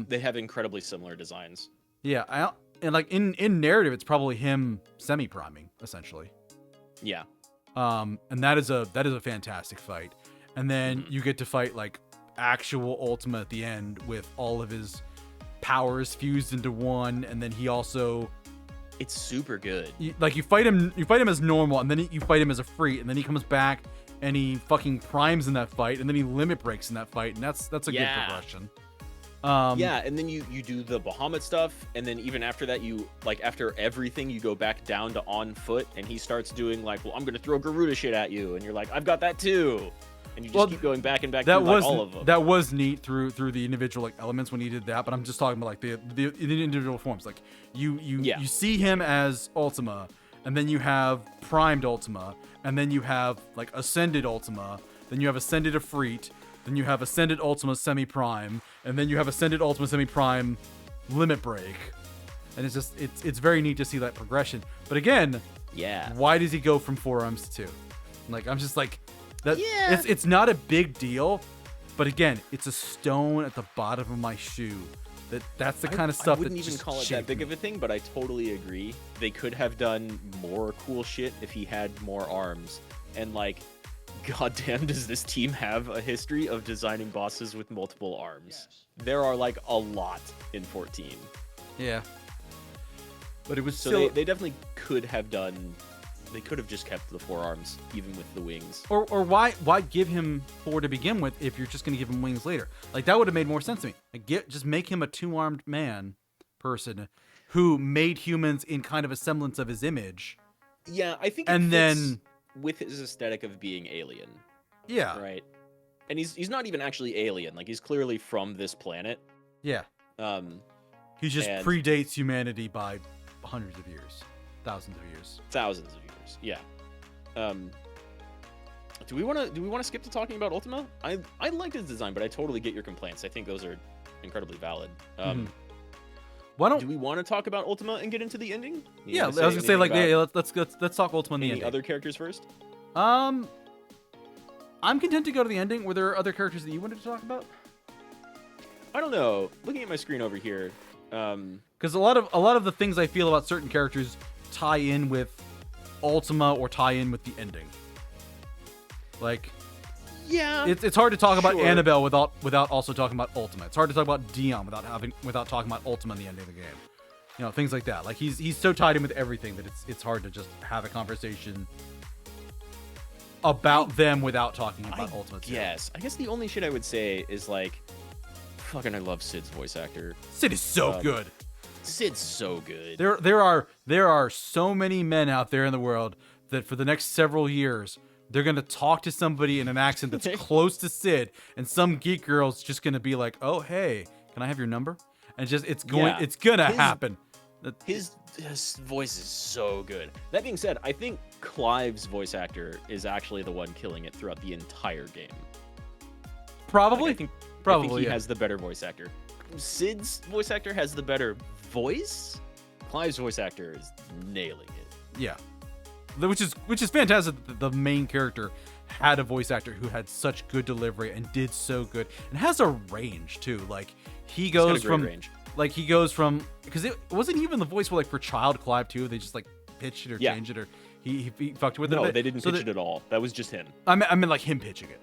They have incredibly similar designs. Yeah, and like in narrative, it's probably him semi-priming essentially. Yeah. And that is a fantastic fight. And then you get to fight like actual Ultima at the end with all of his powers fused into one, and then he also, it's super good. You fight him as normal, and then you fight him as a free, and then he comes back and he fucking primes in that fight, and then he limit breaks in that fight, and that's a good progression. And then you do the Bahamut stuff, and then even after that, you like after everything, you go back down to on foot, and he starts doing like, well, I'm gonna throw Garuda shit at you, and you're like, I've got that too. And you just keep going back and back through like all of them. That was neat through the individual like elements when he did that, but I'm just talking about like the individual forms. Like you see him as Ultima, and then you have primed Ultima, and then you have like ascended Ultima, then you have ascended Ifrit, then you have ascended Ultima semi-prime, and then you have ascended Ultima semi-prime Limit Break. And it's just, it's very neat to see that progression. But again, yeah, why does he go from forearms to 2? Like, I'm just like, that. Yeah. It's not a big deal, but again, it's a stone at the bottom of my shoe. That's the kind of stuff I wouldn't that even just call it that shaped big me. of a thing, but I totally agree. They could have done more cool shit if he had more arms. And like, goddamn, does this team have a history of designing bosses with multiple arms? Yes. There are like a lot in 14. Yeah. But it was so still... they definitely could have done. They could have just kept the 4 arms, even with the wings. Or why give him 4 to begin with if you're just going to give him wings later? Like, that would have made more sense to me. Like, just make him a 2-armed person who made humans in kind of a semblance of his image. Yeah, I think and then with his aesthetic of being alien. Yeah. Right. And he's not even actually alien. Like, he's clearly from this planet. Yeah. He just predates humanity by hundreds of years. Thousands of years. Thousands of years. Yeah. Do we want to skip to talking about Ultima? I liked his design, but I totally get your complaints. I think those are incredibly valid. Why don't do we want to talk about Ultima and get into the ending? Yeah, I was gonna say like let's talk Ultima and the ending. Any other characters first? I'm content to go to the ending. Were there other characters that you wanted to talk about? I don't know. Looking at my screen over here, because a lot of the things I feel about certain characters tie in with Ultima or tie in with the ending. Like, yeah, it's hard to talk about Annabelle without also talking about Ultima. It's hard to talk about Dion without talking about Ultima in the ending of the game. You know, things like that. Like, he's so tied in with everything that it's hard to just have a conversation about them without talking about Ultima too. Yes, I guess the only shit I would say is like, fucking, I love Cid's voice actor. Cid is so good. Cid's so good. There are so many men out there in the world that for the next several years they're gonna talk to somebody in an accent that's close to Cid, and some geek girl's just gonna be like, "Oh, hey, can I have your number?" And it's gonna happen. His voice is so good. That being said, I think Clive's voice actor is actually the one killing it throughout the entire game. Probably. Like, I think he has the better voice actor. Cid's voice actor has the better voice. Clive's voice actor is nailing it. Yeah, which is fantastic that the main character had a voice actor who had such good delivery and did so good and has a range too. Like, he goes from range. Like, he goes from, because it wasn't even the voice for Child Clive too. They just like pitched it or changed it, or he fucked with it. No, they didn't pitch it at all. That was just him. I mean like him pitching it.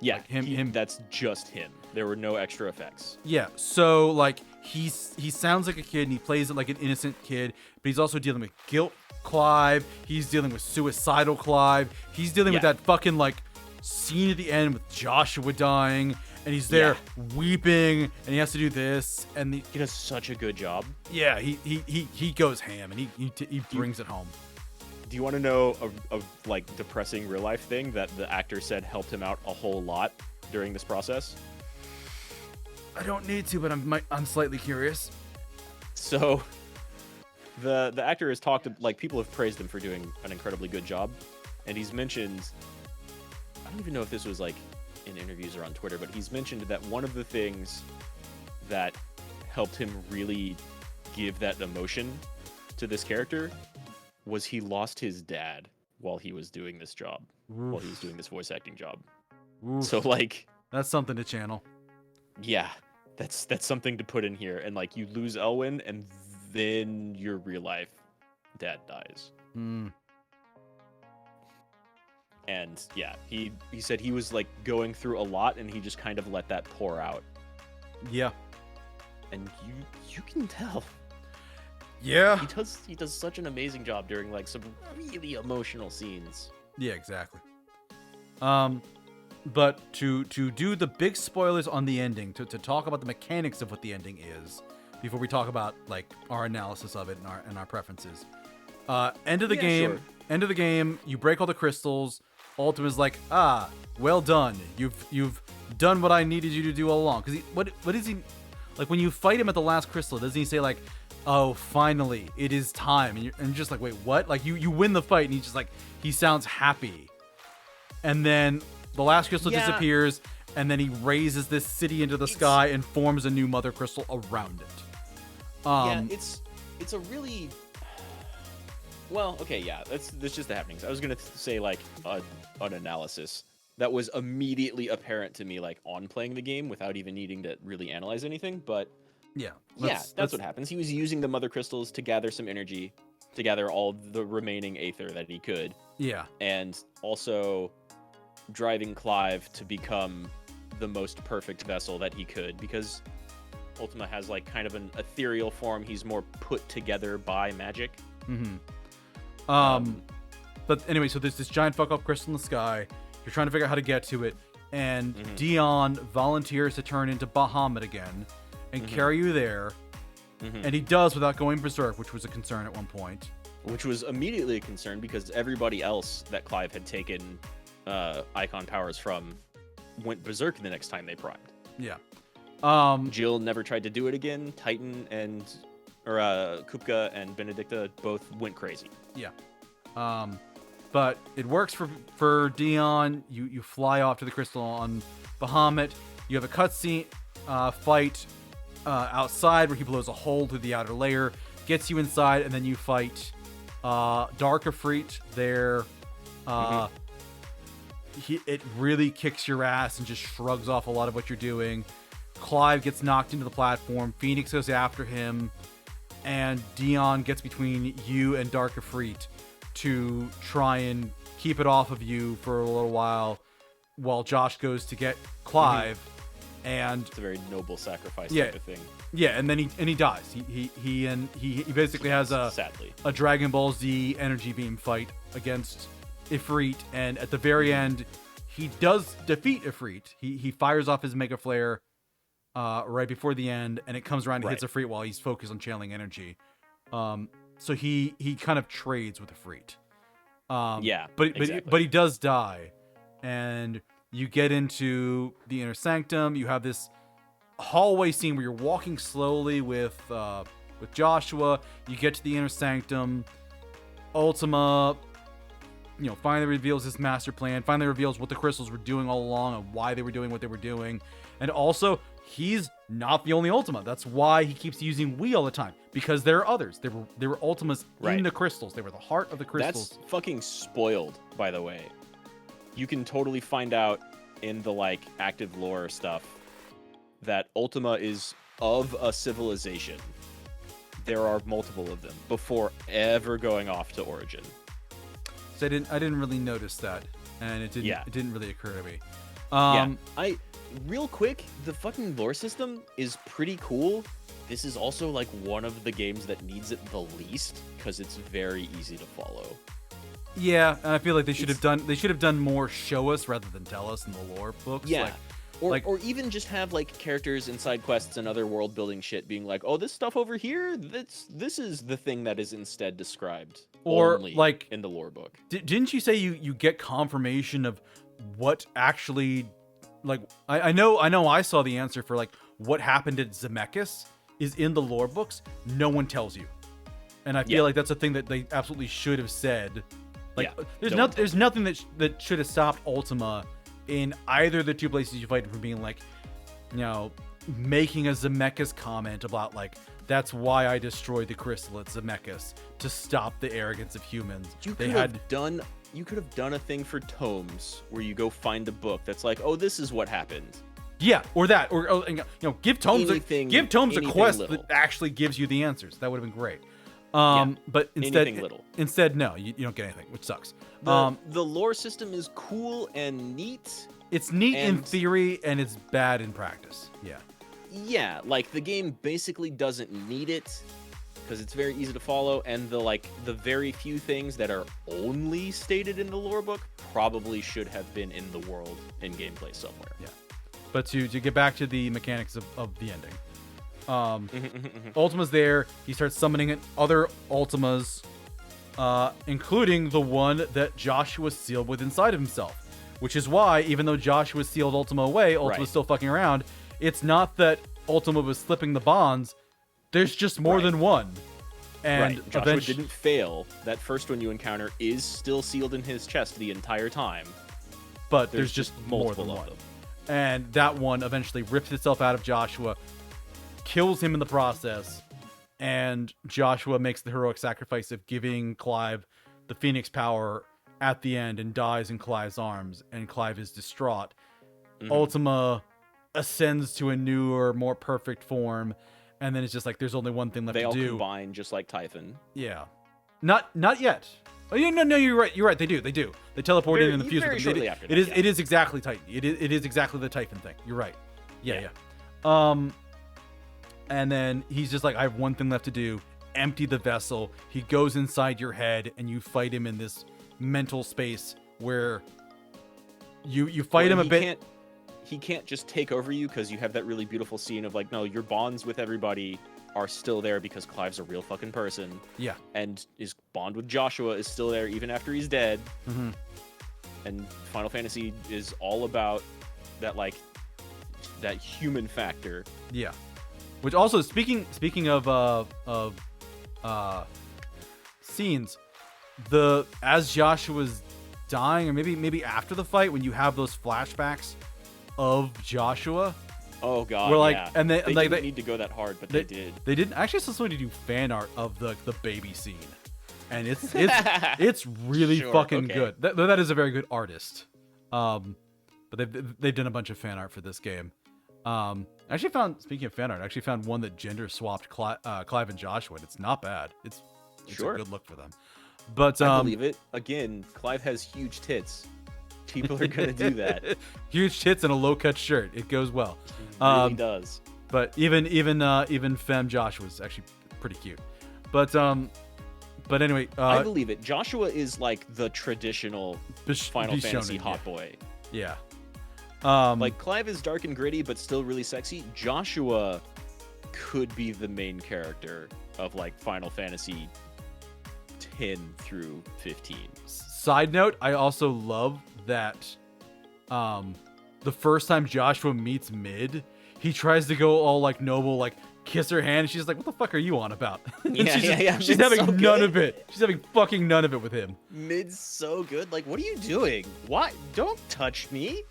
Yeah, like him. That's just him. There were no extra effects. Yeah, so like he sounds like a kid and he plays it like an innocent kid, but he's also dealing with guilt Clive. He's dealing with suicidal Clive. He's dealing with that fucking like scene at the end with Joshua dying, and he's there weeping, and he has to do this, and he does such a good job. Yeah, he goes ham, and he brings it home. Do you want to know a like depressing real life thing that the actor said helped him out a whole lot during this process? I don't need to, but I'm slightly curious. So the actor has talked, like, people have praised him for doing an incredibly good job, and he's mentioned, I don't even know if this was like in interviews or on Twitter, but he's mentioned that one of the things that helped him really give that emotion to this character was he lost his dad while he was doing this job. Oof. While he was doing this voice acting job. Oof. So like, that's something to channel. Yeah, that's something to put in here. And like, you lose Elwyn, and then your real life dad dies. And yeah, he said he was like going through a lot, and he just kind of let that pour out. Yeah, and you can tell. Yeah, he does such an amazing job during like some really emotional scenes. Yeah, exactly. But to do the big spoilers on the ending, to talk about the mechanics of what the ending is, before we talk about like our analysis of it and our preferences. End of the game. Sure. End of the game. You break all the crystals. Ultima's like, well done. You've done what I needed you to do all along. Because what is he like when you fight him at the last crystal? Doesn't he say like, oh, finally, it is time? And you're just like, wait, what? Like, you win the fight, and he's just like, he sounds happy. And then the last crystal disappears, and then he raises this city into the sky and forms a new mother crystal around it. Yeah, it's a really well, okay, yeah, that's just the happenings. I was gonna say like an analysis that was immediately apparent to me like on playing the game without even needing to really analyze anything, but Yeah, that's what happens. He was using the mother crystals to gather some energy, to gather all the remaining aether that he could. Yeah. And also driving Clive to become the most perfect vessel that he could, because Ultima has like kind of an ethereal form. He's more put together by magic. But anyway, so there's this giant fuck off crystal in the sky. You're trying to figure out how to get to it, and Dion volunteers to turn into Bahamut again and carry you there. And he does without going berserk, which was a concern at one point. Which was immediately a concern because everybody else that Clive had taken icon powers from went berserk the next time they primed. Yeah. Jill never tried to do it again. Titan and Kupka and Benedicta both went crazy. Yeah. But it works for Dion. You fly off to the crystal on Bahamut. You have a cutscene fight outside where he blows a hole through the outer layer, gets you inside, and then you fight Dark Ifrit there. It really kicks your ass and just shrugs off a lot of what you're doing. Clive gets knocked into the platform. Phoenix goes after him, and Dion gets between you and Dark Ifrit to try and keep it off of you for a little while Josh goes to get Clive. And it's a very noble sacrifice type of thing. Yeah, and then he dies. He basically has sadly a Dragon Ball Z energy beam fight against Ifrit, and at the very end, he does defeat Ifrit. He fires off his Mega Flare right before the end, and it comes around and hits Ifrit while he's focused on channeling energy. So he kind of trades with Ifrit. But he does die, and you get into the inner sanctum. You have this hallway scene where you're walking slowly with Joshua. You get to the inner sanctum. Ultima, finally reveals his master plan. Finally reveals what the crystals were doing all along and why they were doing what they were doing. And also, he's not the only Ultima. That's why he keeps using we all the time, because there are others. There were Ultimas in the crystals. They were the heart of the crystals. That's fucking spoiled, by the way. You can totally find out in the active lore stuff that Ultima is of a civilization. There are multiple of them before ever going off to Origin. So I didn't really notice that, and it didn't really occur to me. Real quick, the fucking lore system is pretty cool. This is also one of the games that needs it the least because it's very easy to follow. Yeah, and I feel like they should have done more show us rather than tell us in the lore books. Yeah. Or even just have characters in side quests and other world building shit being oh, this stuff over here, this is the thing that is instead described only in the lore book. Didn't you say you get confirmation of what actually I know I saw the answer for what happened at Zemeckis is in the lore books. No one tells you. And I feel like that's a thing that they absolutely should have said. There's nothing that should have stopped Ultima in either the two places you fight from being making a Zemeckis comment about that's why I destroyed the crystal at Zemeckis, to stop the arrogance of humans. You could have done a thing for tomes where you go find a book that's oh, this is what happened. Yeah, or that, or give tomes a quest little. that actually gives you the answers. That would have been great. But instead, no, you don't get anything, which sucks. The lore system is cool and neat. It's neat in theory, and it's bad in practice. Yeah. Yeah, the game basically doesn't need it because it's very easy to follow, and the very few things that are only stated in the lore book probably should have been in the world in gameplay somewhere. Yeah. But to get back to the mechanics of the ending. Ultima's there. He starts summoning other Ultimas, including the one that Joshua sealed with inside of himself. Which is why, even though Joshua sealed Ultima away, Ultima's still fucking around. It's not that Ultima was slipping the bonds. There's just more than one. And Joshua didn't fail. That first one you encounter is still sealed in his chest the entire time. But there's just more than one. And that one eventually rips itself out of Joshua, kills him in the process, and Joshua makes the heroic sacrifice of giving Clive the Phoenix power at the end and dies in Clive's arms, and Clive is distraught. Ultima ascends to a newer, more perfect form, and then it's just like there's only one thing left to do. They all combine just like Typhon. Yeah. Not yet. Oh yeah, no, you're right. They do. They teleport in and fuse with them. Shortly after that, it is exactly Titan. It is exactly the Typhon thing. You're right. Yeah. And then he's just like, I have one thing left to do. Empty the vessel. He goes inside your head, and you fight him in this mental space where you fight him a bit. He can't just take over you because you have that really beautiful scene of like, no, your bonds with everybody are still there because Clive's a real fucking person. Yeah. And his bond with Joshua is still there even after he's dead. And Final Fantasy is all about that, like, that human factor. Yeah. Which also, speaking of scenes, as Joshua's dying, or maybe after the fight, when you have those flashbacks of Joshua. Oh god, we're like, yeah. And they didn't need to go that hard, but they did. They didn't. I actually saw somebody do fan art of the baby scene, and it's really fucking good. That is a very good artist. But they've done a bunch of fan art for this game. Speaking of fan art, I actually found one that gender swapped Clive and Joshua, and it's not bad. It's a good look for them. But I believe it. Again, Clive has huge tits. People are gonna do that. Huge tits and a low cut shirt. It goes well. It really does. But even Femme Joshua was actually pretty cute. But anyway, I believe it. Joshua is like the traditional Final Fantasy hot boy. Yeah. Like Clive is dark and gritty, but still really sexy. Joshua could be the main character of like Final Fantasy 10 through 15. Side note, I also love that the first time Joshua meets Mid, he tries to go all like noble, like kiss her hand, and she's like, what the fuck are you on about? She's having none of it. She's having fucking none of it with him. Mid's so good. Like, what are you doing? Why? Don't touch me.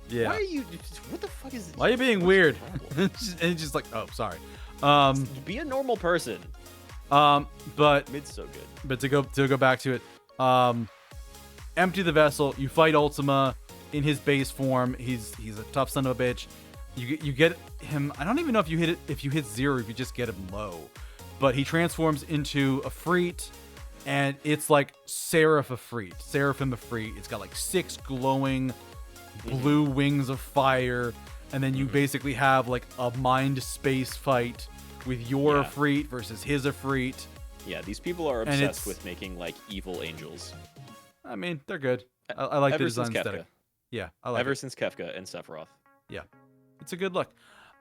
Yeah. Why are you? What the fuck is? Why are you being weird? And he's just like, oh, sorry. Be a normal person. But Mid's so good. But to go back to it, empty the vessel. You fight Ultima in his base form. He's a tough son of a bitch. You get him. I don't even know if you hit 0, if you just get him low. But he transforms into a Freet, and it's like Seraphim Efreet. It's got like 6 glowing blue wings of fire, and then you basically have like a mind space fight with your Efreet versus his Efreet. Yeah, these people are obsessed with making like evil angels. I mean, they're good. I like the design aesthetic. Yeah, I like Ever since Kefka and Sephiroth. Yeah, it's a good look.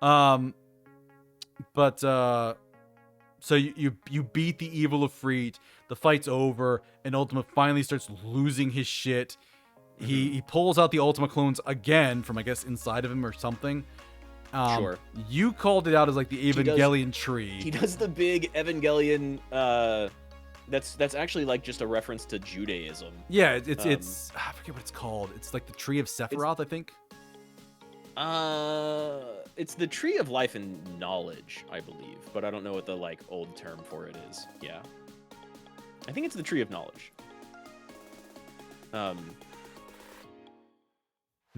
So you beat the evil Efreet. The fight's over, and Ultima finally starts losing his shit. He pulls out the Ultima clones again from, I guess, inside of him or something. Sure. You called it out as like the Evangelion tree. He does the big Evangelion. That's actually like just a reference to Judaism. Yeah, it's I forget what it's called. It's like the Tree of Sephiroth, I think. It's the Tree of Life and Knowledge, I believe, but I don't know what the like old term for it is. Yeah, I think it's the Tree of Knowledge.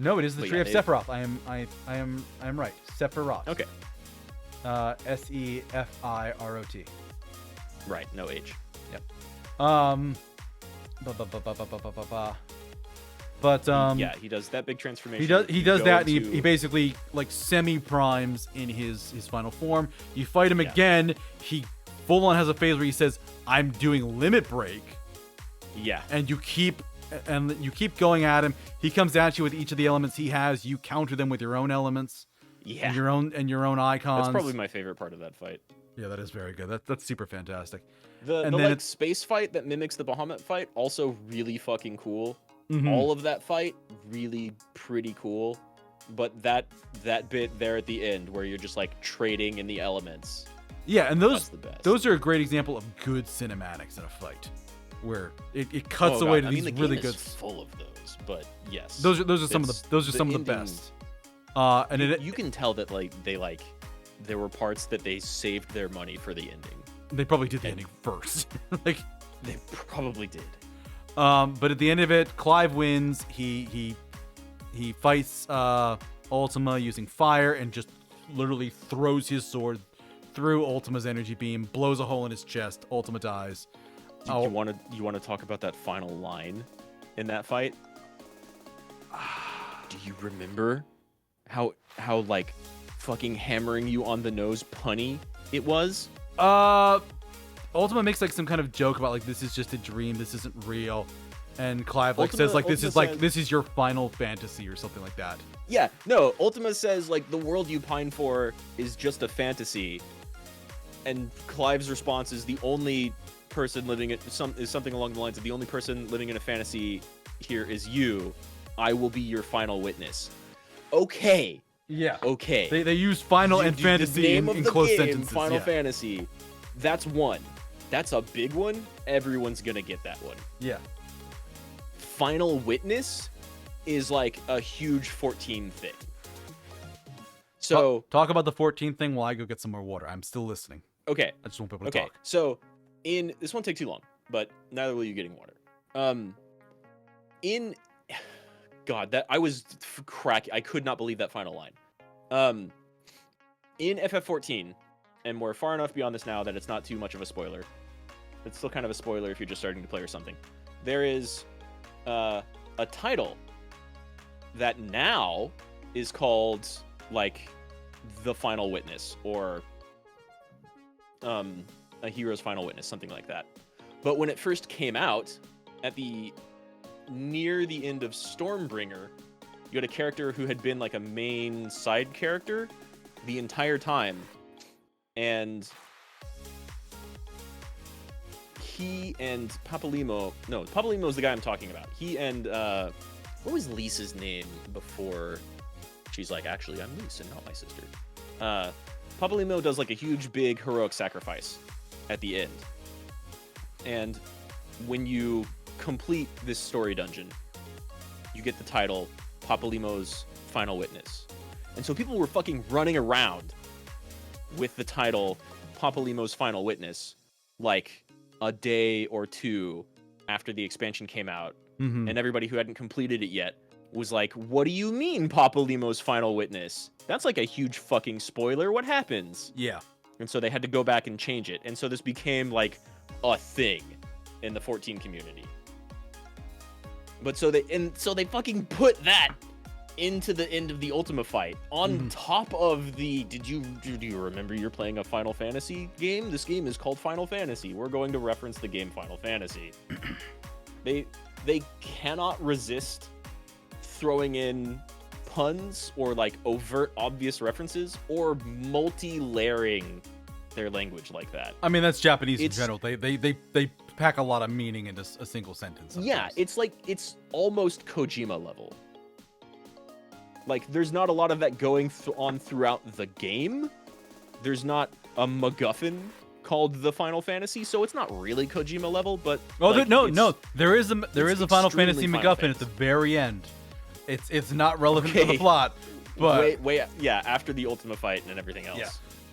No, it is the Tree of Sephiroth. I am right. Sephiroth. Okay. Sephiroth. Right. No H. Yep. But yeah, he does that big transformation. He does that. And he basically like semi-primes in his final form. You fight him again. He full on has a phase where he says, "I'm doing limit break." Yeah. And you keep going at him. He comes at you with each of the elements he has. You counter them with your own elements. Yeah. And your own icons. That's probably my favorite part of that fight. Yeah, that is very good. That's super fantastic. The like space fight that mimics the Bahamut fight, also really fucking cool. Mm-hmm. All of that fight, really pretty cool. But that bit there at the end where you're just like trading in the elements. Yeah, and those are a great example of good cinematics in a fight, where it cuts away to these really good. Is full of those, but yes, those are some of the best. And you can tell that like they like there were parts that they saved their money for the ending. They probably did the ending first. Like, they probably did. But at the end of it, Clive wins. He fights Ultima using fire and just literally throws his sword through Ultima's energy beam, blows a hole in his chest. Ultima dies. You want to talk about that final line in that fight? Do you remember how like fucking hammering you on the nose punny it was? Ultima makes like some kind of joke about like, this is just a dream, this isn't real. And Clive like says like, this is your Final Fantasy or something like that. Yeah, no, Ultima says like the world you pine for is just a fantasy. And Clive's response is the only person living it is something along the lines of the only person living in a fantasy here is you. I will be your final witness. Okay. Yeah. Okay. They use final and fantasy in close sentences. Final Fantasy. That's one. That's a big one. Everyone's gonna get that one. Yeah. Final witness is like a huge 14 thing. So talk about the 14 thing while I go get some more water. I'm still listening. Okay. I just won't be able to talk. So this won't take too long, but neither will you getting water. God, that I was I could not believe that final line. In FF14, and we're far enough beyond this now that it's not too much of a spoiler. It's still kind of a spoiler if you're just starting to play or something. There is a title that now is called like the Final Witness or a hero's final witness, something like that. But when it first came out, near the end of Stormbringer, you had a character who had been like a main side character the entire time, and he and Papalymo is the guy I'm talking about. He and what was Lisa's name before she's like, actually I'm Lisa, not my sister. Papalymo does like a huge big heroic sacrifice at the end. And when you complete this story dungeon, you get the title Papalymo's Final Witness. And so people were fucking running around with the title Papalymo's Final Witness like a day or two after the expansion came out. Mm-hmm. And everybody who hadn't completed it yet was like, what do you mean Papalymo's Final Witness? That's like a huge fucking spoiler. What happens? Yeah. And so they had to go back and change it. And so this became like a thing in the 14 community. But so they fucking put that into the end of the Ultima fight on top of the do you remember you're playing a Final Fantasy game? This game is called Final Fantasy. We're going to reference the game Final Fantasy. They cannot resist throwing in puns or like overt obvious references or multi-layering their language like that. I mean, that's Japanese in general. They pack a lot of meaning into a single sentence sometimes. Yeah, it's almost Kojima level. Like, there's not a lot of that going on throughout the game. There's not a MacGuffin called the Final Fantasy, so it's not really Kojima level, but there is a Final Fantasy MacGuffin at the very end. It's not relevant to the plot, but yeah, after the Ultima fight and everything else.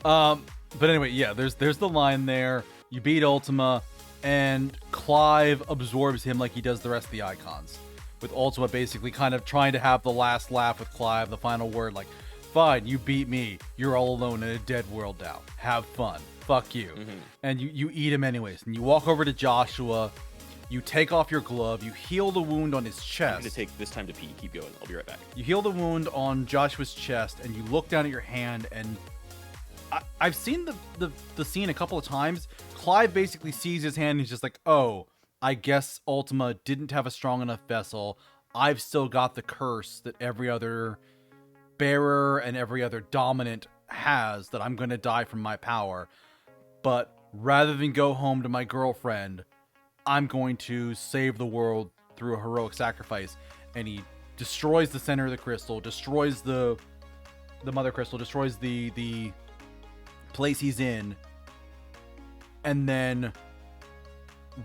Yeah. But anyway, yeah, there's the line there. You beat Ultima, and Clive absorbs him like he does the rest of the icons. With Ultima basically kind of trying to have the last laugh with Clive, the final word, like, fine, you beat me. You're all alone in a dead world now. Have fun. Fuck you. Mm-hmm. And you eat him anyways. And you walk over to Joshua. You take off your glove. You heal the wound on his chest. I'm going to take this time to pee. Keep going. I'll be right back. You heal the wound on Joshua's chest, and you look down at your hand, and I've seen the scene a couple of times. Clive basically sees his hand, and he's just like, oh, I guess Ultima didn't have a strong enough vessel. I've still got the curse that every other bearer and every other dominant has, that I'm going to die from my power. But rather than go home to my girlfriend, I'm going to save the world through a heroic sacrifice. And he destroys the center of the crystal, destroys the mother crystal, destroys the place he's in, and then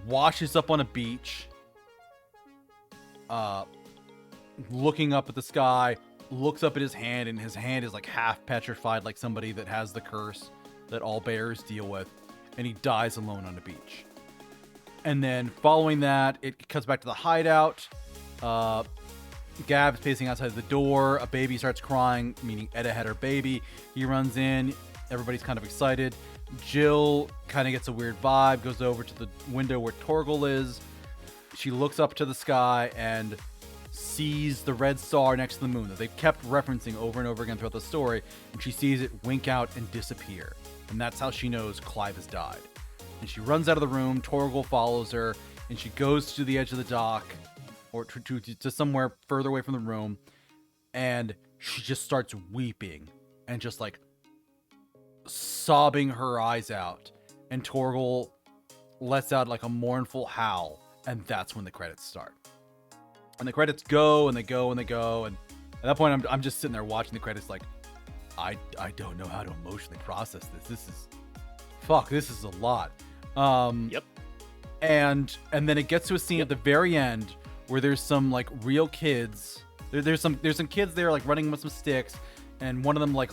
washes up on a beach, looking up at the sky, looks up at his hand, and his hand is like half petrified, like somebody that has the curse that all bears deal with, and he dies alone on the beach. And then following that, it cuts back to the hideout. Gab's pacing outside the door. A baby starts crying, meaning Eda had her baby. He runs in. Everybody's kind of excited. Jill kind of gets a weird vibe, goes over to the window where Torgal is. She looks up to the sky and sees the red star next to the moon that they've kept referencing over and over again throughout the story. And she sees it wink out and disappear. And that's how she knows Clive has died. And she runs out of the room. Torgal follows her, and she goes to the edge of the dock, or to somewhere further away from the room, and she just starts weeping and just like sobbing her eyes out. And Torgal lets out like a mournful howl, and that's when the credits start. And the credits go and they go and they go, and at that point I'm just sitting there watching the credits like, I don't know how to emotionally process this. This is a lot. Yep. And then it gets to a scene at the very end where there's some like real kids. There's some kids there like running with some sticks, and one of them like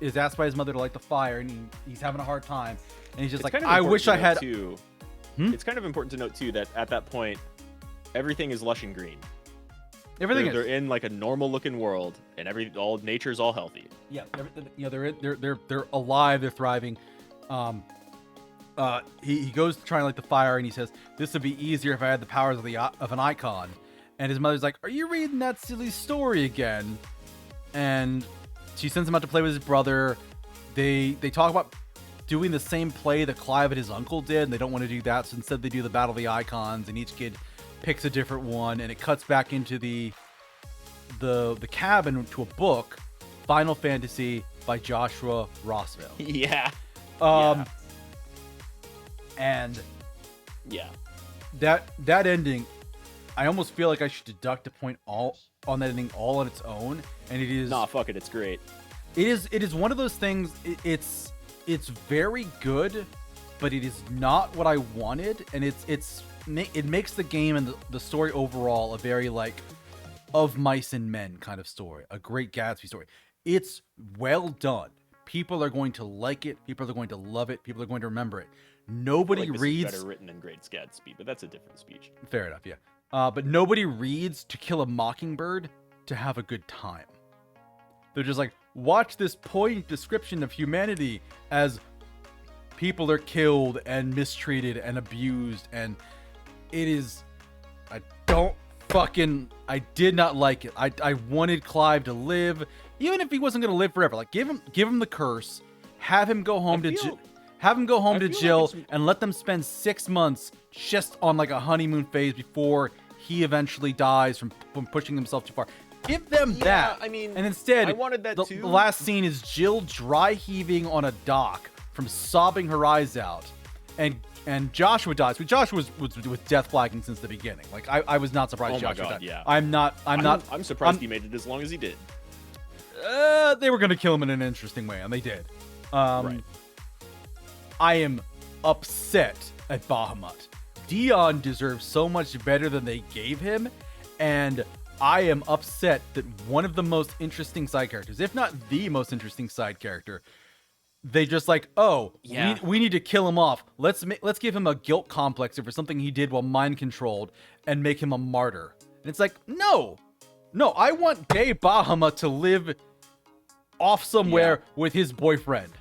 is asked by his mother to light the fire, and he's having a hard time, and he's just like, I wish I had. It's kind of important to note too that at that point, everything is lush and green. They're in like a normal looking world, and all nature's all healthy. Yeah, they're alive, they're thriving. He goes to try and light the fire, and he says, "This would be easier if I had the powers of an icon." And his mother's like, "Are you reading that silly story again?" And she sends him out to play with his brother. They talk about doing the same play that Clive and his uncle did, and they don't want to do that, so instead they do the Battle of the Icons, and each kid picks a different one, and it cuts back into the cabin to a book, Final Fantasy by Joshua Rossville. Yeah. And yeah, that ending, I almost feel like I should deduct a point all on that ending all on its own, and it is. Nah, fuck it, it's great. It is one of those things. It's very good, but it is not what I wanted, and it makes the game and the story overall a very like Of Mice and Men kind of story, a Great Gatsby story. It's well done. People are going to like it. People are going to love it. People are going to remember it. Nobody reads. Better written than Great Gatsby, but that's a different speech. Fair enough, yeah. But nobody reads To Kill a Mockingbird to have a good time. They're just like, watch this poignant description of humanity as people are killed and mistreated and abused, and it is. I did not like it. I wanted Clive to live, even if he wasn't going to live forever. Like give him the curse, have him go home to Jill, and let them spend 6 months just on like a honeymoon phase before he eventually dies from pushing himself too far. Give them that. I mean, and instead, I wanted that too. The last scene is Jill dry heaving on a dock from sobbing her eyes out, and Joshua dies. But Joshua was with death flagging since the beginning. Like I was not surprised Joshua died. Yeah. I'm surprised he made it as long as he did. They were gonna kill him in an interesting way, and they did. Right. I am upset at Bahamut. Dion deserves so much better than they gave him, and I am upset that one of the most interesting side characters, if not the most interesting side character, they just like, we need to kill him off. Let's give him a guilt complex over something he did while mind controlled and make him a martyr. And it's like, no, I want gay Bahamut to live off somewhere with his boyfriend.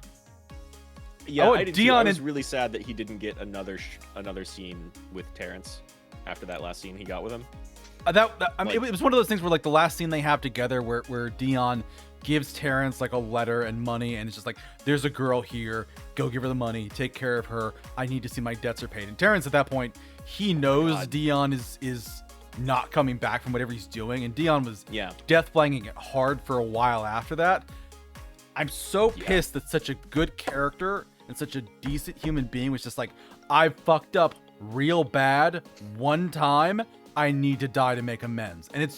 Yeah, I was really sad that he didn't get another scene with Terrence after that last scene he got with him. It was one of those things where like the last scene they have together where Dion gives Terrence like a letter and money, and it's just like, there's a girl here, go give her the money, take care of her, I need to see my debts are paid. And Terrence at that point, he knows Dion is not coming back from whatever he's doing, and Dion was death flagging it hard for a while after that. I'm so pissed that such a good character and such a decent human being was just like, I fucked up real bad one time, I need to die to make amends. And it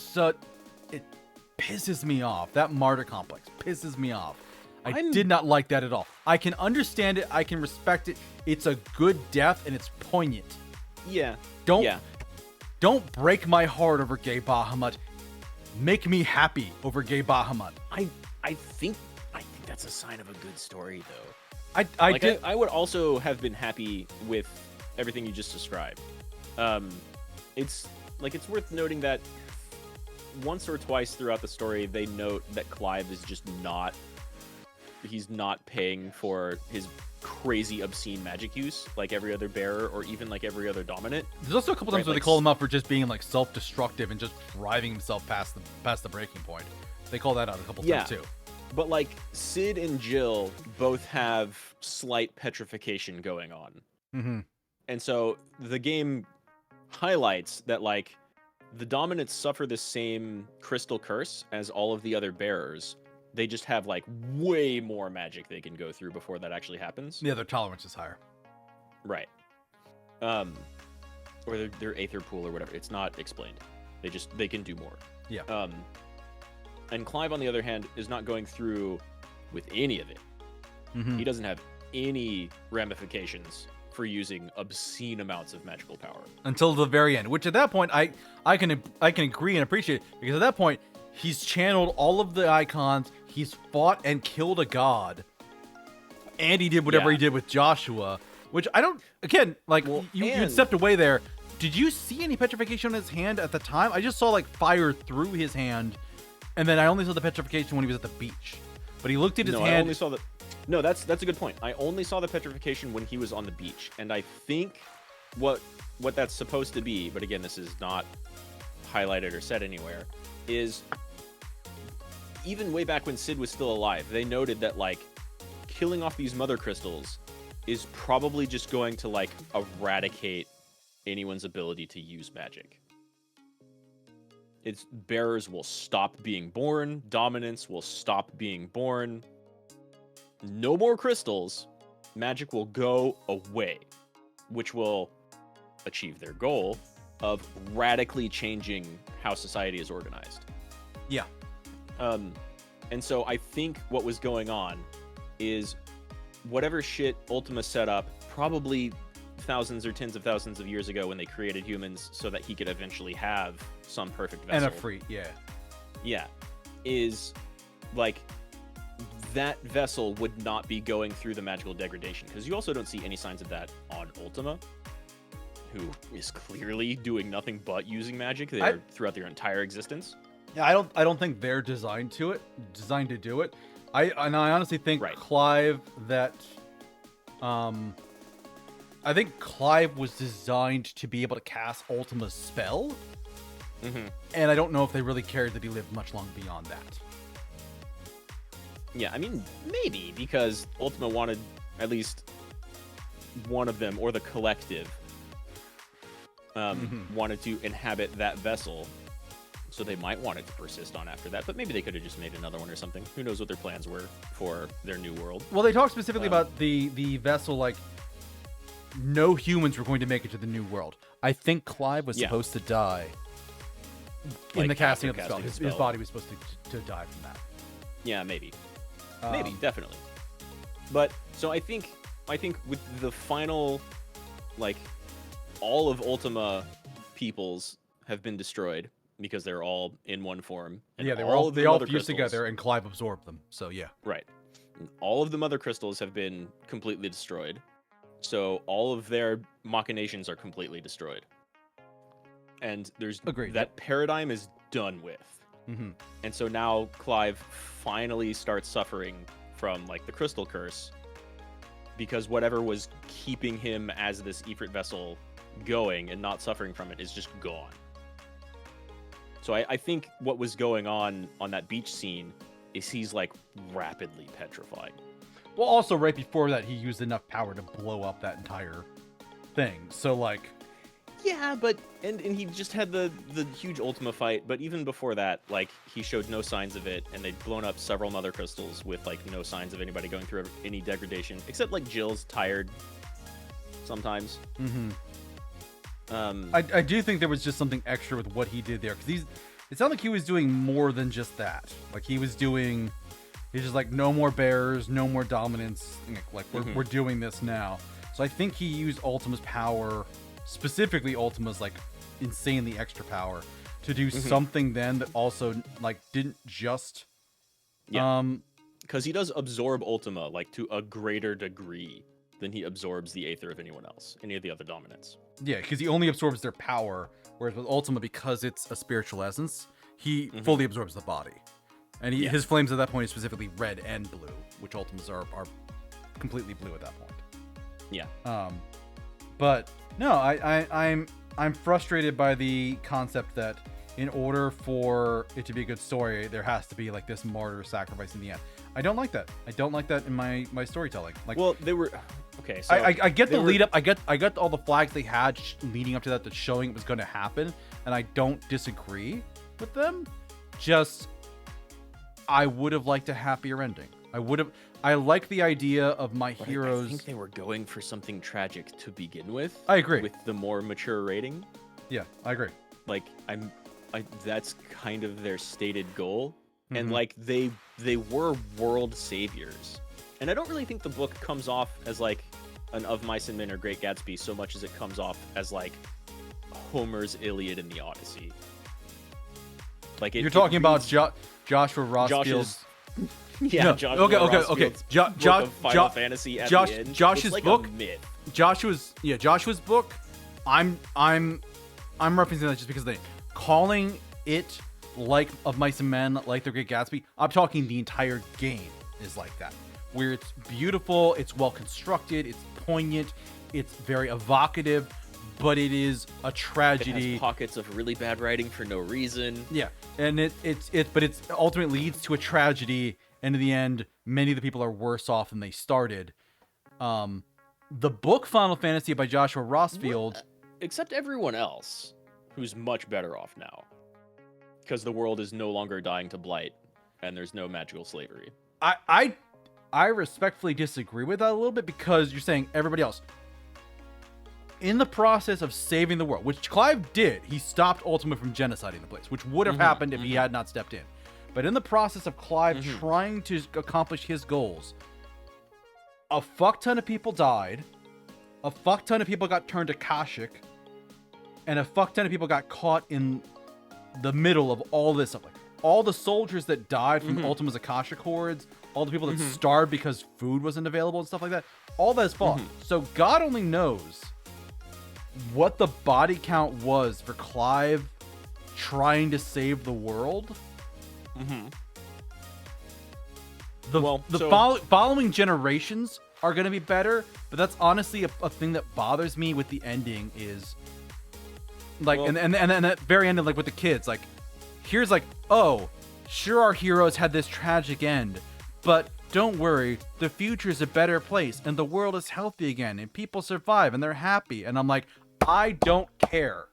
pisses me off. That martyr complex pisses me off. I did not like that at all. I can understand it. I can respect it. It's a good death and it's poignant. Yeah. Don't break my heart over gay Bahamut. make me happy over gay Bahamut. I think that's a sign of a good story, though. I would also have been happy with everything you just described. It's worth noting that once or twice throughout the story, they note that Clive is just not. He's not paying for his crazy obscene magic use like every other bearer or even like every other dominant. There's also a couple times where they call him up for just being like self-destructive and just driving himself past the breaking point. They call that out a couple times too. But like Sid and Jill both have slight petrification going on. Mm-hmm. And so the game highlights that like the dominants suffer the same crystal curse as all of the other bearers. They just have like way more magic they can go through before that actually happens. Yeah, their tolerance is higher. Right. Or their aether pool or whatever. It's not explained. They can do more. Yeah. And Clive, on the other hand, is not going through with any of it. Mm-hmm. He doesn't have any ramifications for using obscene amounts of magical power until the very end. Which at that point, I can agree and appreciate it, because at that point he's channeled all of the icons. He's fought and killed a god, and he did whatever he did with Joshua. Which I don't. Again, like you had stepped away there. Did you see any petrification on his hand at the time? I just saw like fire through his hand. And then I only saw the petrification when he was at the beach. But he looked at his hand. I only saw the. No, that's a good point. I only saw the petrification when he was on the beach, and I think what that's supposed to be, but again, this is not highlighted or said anywhere, is even way back when Sid was still alive, they noted that like killing off these mother crystals is probably just going to like eradicate anyone's ability to use magic. Its bearers will stop being born. Dominants will stop being born. No more crystals. Magic will go away, which will achieve their goal of radically changing how society is organized. Yeah. And so I think what was going on is whatever shit Ultima set up, probably thousands or tens of thousands of years ago when they created humans so that he could eventually have some perfect vessel. And a free, Yeah. Is like that vessel would not be going through the magical degradation, because you also don't see any signs of that on Ultima, who is clearly doing nothing but using magic throughout their entire existence. Yeah, I don't think they're designed to do it. I honestly think Clive I think Clive was designed to be able to cast Ultima's spell. Mm-hmm. And I don't know if they really cared that he lived much long beyond that. Yeah, I mean, maybe, because Ultima wanted at least one of them, or the collective, wanted to inhabit that vessel. So they might want it to persist on after that, but maybe they could have just made another one or something. Who knows what their plans were for their new world. Well, they talked specifically about the vessel, like, no humans were going to make it to the new world. I think Clive was supposed to die in the casting of the spell. His body was supposed to die from that. Yeah, maybe. Maybe, definitely. But, so I think with the final, like, all of Ultima peoples have been destroyed because they're all in one form. And they all fused together, and Clive absorbed them. So, yeah. Right. All of the mother crystals have been completely destroyed. So all of their machinations are completely destroyed. And there's that paradigm is done with. Mm-hmm. And so now Clive finally starts suffering from like the crystal curse, because whatever was keeping him as this Ifrit vessel going and not suffering from it is just gone. So I think what was going on that beach scene is he's like rapidly petrified. Well, also right before that, he used enough power to blow up that entire thing. So like, yeah, but and he just had the huge Ultima fight. But even before that, like, he showed no signs of it, and they'd blown up several mother crystals with like no signs of anybody going through any degradation, except like Jill's tired sometimes. Mm-hmm. I do think there was just something extra with what he did there, because it sounded like he was doing more than just that. Like he's just like, no more bearers, no more dominance. Like we're doing this now. So I think he used Ultima's power, specifically Ultima's like insanely extra power, to do something then that also like didn't just because he does absorb Ultima like to a greater degree than he absorbs the Aether of anyone else, any of the other dominants. Yeah, because he only absorbs their power, whereas with Ultima, because it's a spiritual essence, he fully absorbs the body. And his flames at that point is specifically red and blue, which Ultimas are completely blue at that point. Yeah. But no, I'm frustrated by the concept that in order for it to be a good story, there has to be like this martyr sacrifice in the end. I don't like that. I don't like that in my storytelling. Like, well, they were okay. So I get the lead up. I get all the flags they had leading up to that, that's showing it was going to happen, and I don't disagree with them. Just I would have liked a happier ending. I like the idea of my heroes. I think they were going for something tragic to begin with. I agree. With the more mature rating. Yeah, I agree. Like that's kind of their stated goal. And like they were world saviors. And I don't really think the book comes off as like an Of Mice and Men or Great Gatsby so much as it comes off as like Homer's Iliad and the Odyssey. Like you're talking about Joshua Rossfield's. Yeah, no, Joshua Rossfield's book of Final Fantasy at the end. Josh's like book. A myth. Joshua's book. I'm referencing that just because they calling it like Of Mice and Men, like The Great Gatsby. I'm talking the entire game is like that, where it's beautiful, it's well constructed, it's poignant, it's very evocative, but it is a tragedy. It has pockets of really bad writing for no reason. Yeah, and but it ultimately leads to a tragedy, and in the end, many of the people are worse off than they started. The book Final Fantasy by Joshua Rossfield, except everyone else, who's much better off now, because the world is no longer dying to blight, and there's no magical slavery. I respectfully disagree with that a little bit, because you're saying everybody else. In the process of saving the world, which Clive did, he stopped Ultima from genociding the place, which would have happened if he had not stepped in. But in the process of Clive trying to accomplish his goals, a fuck ton of people died, a fuck ton of people got turned Akashic, and a fuck ton of people got caught in the middle of all this stuff. Like, all the soldiers that died from Ultima's Akashic hordes, all the people that starved because food wasn't available and stuff like that, all that is fault. So God only knows what the body count was for Clive trying to save the world. Following generations are going to be better, but that's honestly a thing that bothers me with the ending is like, and that very end, like with the kids, like here's like, oh, sure, our heroes had this tragic end, but don't worry, the future is a better place and the world is healthy again and people survive and they're happy. And I'm like, I don't care.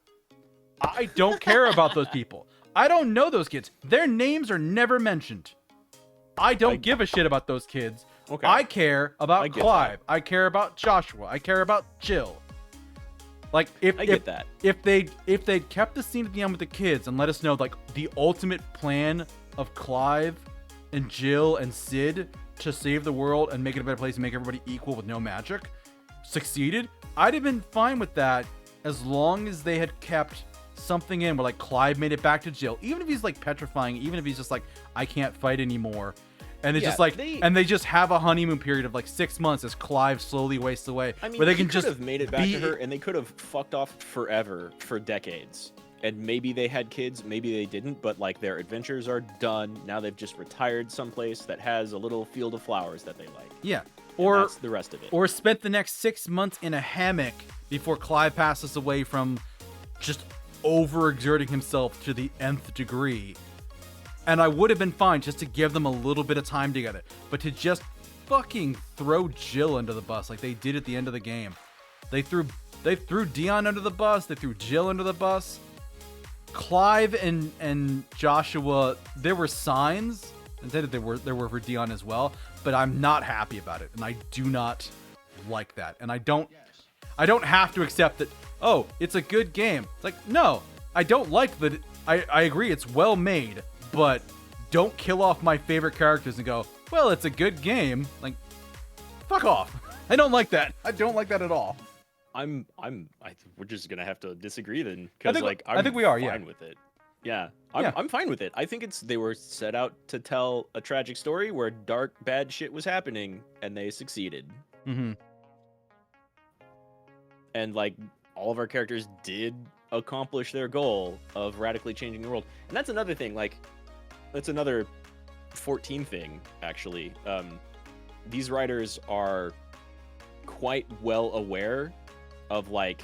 I don't care about those people. I don't know those kids. Their names are never mentioned. I don't give a shit about those kids. Okay. I care about Clive. I care about Joshua. I care about Jill. Like if they'd kept the scene at the end with the kids and let us know like the ultimate plan of Clive and Jill and Sid to save the world and make it a better place and make everybody equal with no magic succeeded, I'd have been fine with that as long as they had kept something in where like Clive made it back to Jill, even if he's like petrifying, even if he's just like, I can't fight anymore. And it's just like, and they just have a honeymoon period of like 6 months as Clive slowly wastes away. I mean, where they can could just have made it back to her, and they could have fucked off forever for decades. And maybe they had kids, maybe they didn't, but like their adventures are done. Now they've just retired someplace that has a little field of flowers that they like. Yeah. Or that's the rest of it. Or spent the next 6 months in a hammock before Clive passes away from just overexerting himself to the nth degree. And I would have been fine just to give them a little bit of time together. But to just fucking throw Jill under the bus like they did at the end of the game. They threw Dion under the bus. They threw Jill under the bus. Clive and Joshua, there were signs and said that there were for Dion as well. But I'm not happy about it. And I do not like that. And I don't have to accept that, oh, it's a good game. It's like, no, I don't like that. I agree it's well made. But don't kill off my favorite characters and go, well, it's a good game. Like, fuck off. I don't like that. I don't like that at all. We're just gonna have to disagree then, because like I think we are fine with it. Yeah. Yeah. I'm fine with it. I think they were set out to tell a tragic story where dark, bad shit was happening, and they succeeded. Mm-hmm. And like all of our characters did accomplish their goal of radically changing the world. And that's another thing. Like, that's another 14 thing, actually. These writers are quite well aware of, like,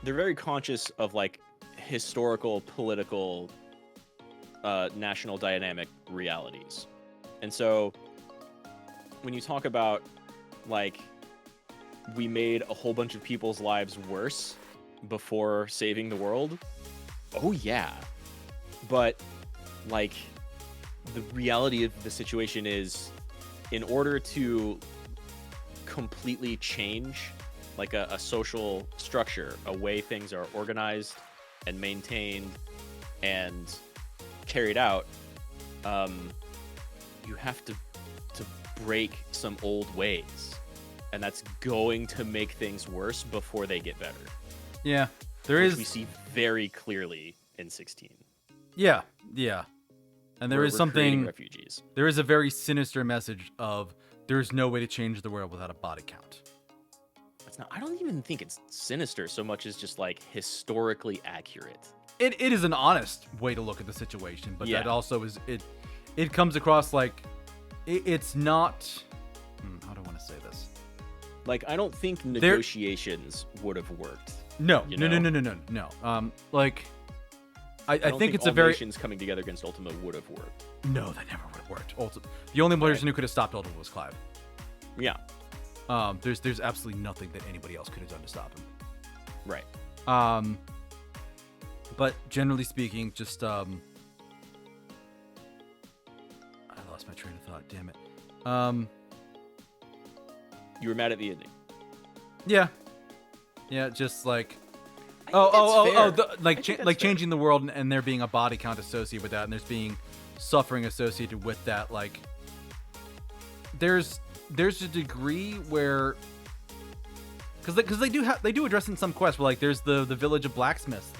they're very conscious of, like, historical, political, national dynamic realities. And so when you talk about, like, we made a whole bunch of people's lives worse before saving the world, oh yeah. But, like, the reality of the situation is, in order to completely change, like, a social structure, a way things are organized and maintained and carried out, you have to break some old ways, and that's going to make things worse before they get better. Yeah, which we see very clearly in 16. Yeah, and there is something. Refugees. There is a very sinister message of there's no way to change the world without a body count. I don't even think it's sinister so much as just, like, historically accurate. It is an honest way to look at the situation, but Yeah. that also is it comes across like it's not. How do I want to say this? Like, I don't think negotiations would have worked. No. You know? No. Like, I don't think it's all a very nations coming together against Ultima would have worked. No, that never would have worked. The only person who could have stopped Ultima was Clive. Yeah. There's absolutely nothing that anybody else could have done to stop him. Right. But generally speaking, just I lost my train of thought. Damn it. You were mad at the ending. Yeah, just like like changing the world and there being a body count associated with that, and there's being suffering associated with that. Like, there's a degree where, because they do address in some quests where, like, there's the village of blacksmiths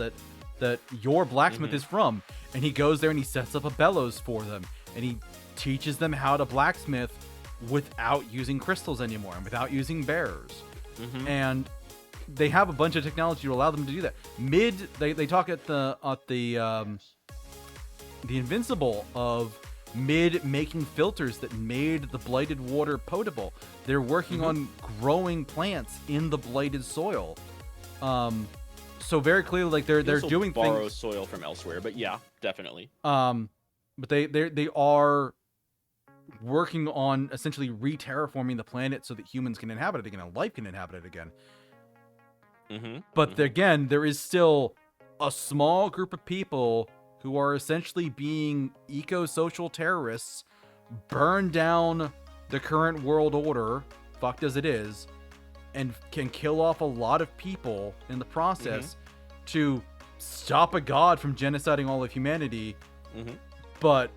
that your blacksmith is from, and he goes there and he sets up a bellows for them, and he teaches them how to blacksmith without using crystals anymore and without using bearers. And they have a bunch of technology to allow them to do that. They talk at the Invincible of Mid making filters that made the blighted water potable. They're working on growing plants in the blighted soil. So very clearly, like, they're doing borrow things. soil from elsewhere, but yeah, definitely. But they are working on essentially re-terraforming the planet so that humans can inhabit it again and life can inhabit it again. But again, there is still a small group of people who are essentially being eco-social terrorists, burn down the current world order, fucked as it is, and can kill off a lot of people in the process to stop a god from genociding all of humanity. But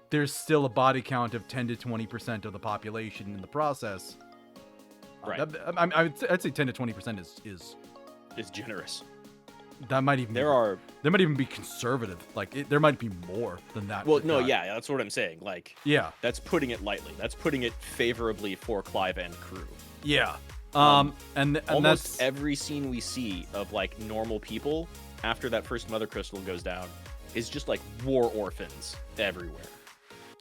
there's still a body count of 10 to 20% of the population in the process. Right. I'd say 10 to 20% is generous. That might even there might even be conservative. Like, there might be more than that. Well, no, yeah, that's what I'm saying. Like, yeah, that's putting it lightly. That's putting it favorably for Clive and crew. Yeah. And almost that's every scene we see of, like, normal people after that first Mother Crystal goes down is just, like, war orphans everywhere.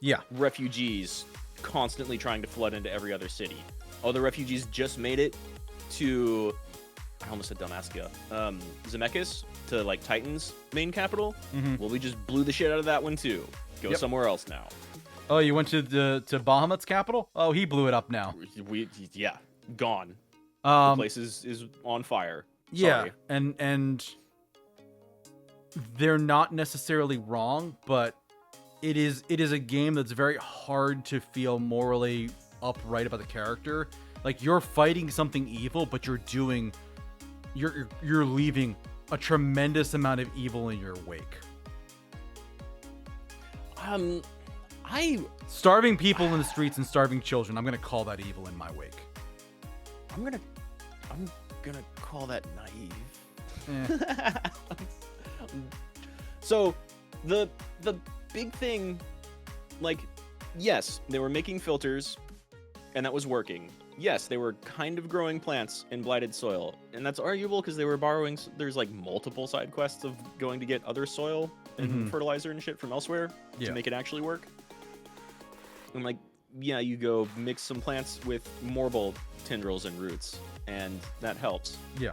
Yeah. Refugees constantly trying to flood into every other city. Oh, the refugees just made it to, I almost said Dalmascia, Zemeckis, to, like, Titan's main capital. Well, we just blew the shit out of that one too. Go somewhere else now. Oh, you went to Bahamut's capital? Oh, he blew it up now. Yeah, gone. The place is on fire. Sorry. Yeah, and they're not necessarily wrong, but it is a game that's very hard to feel morally upright about the character. Like, you're fighting something evil, but you're leaving a tremendous amount of evil in your wake. Starving people in the streets and starving children, I'm gonna call that evil in my wake. I'm gonna call that naive. So the big thing, like, yes, they were making filters, and that was working. Yes, they were kind of growing plants in blighted soil, and that's arguable because they were borrowing. There's like multiple side quests of going to get other soil and fertilizer and shit from elsewhere to make it actually work. And like, yeah, you go mix some plants with Morbol tendrils and roots, and that helps. Yeah.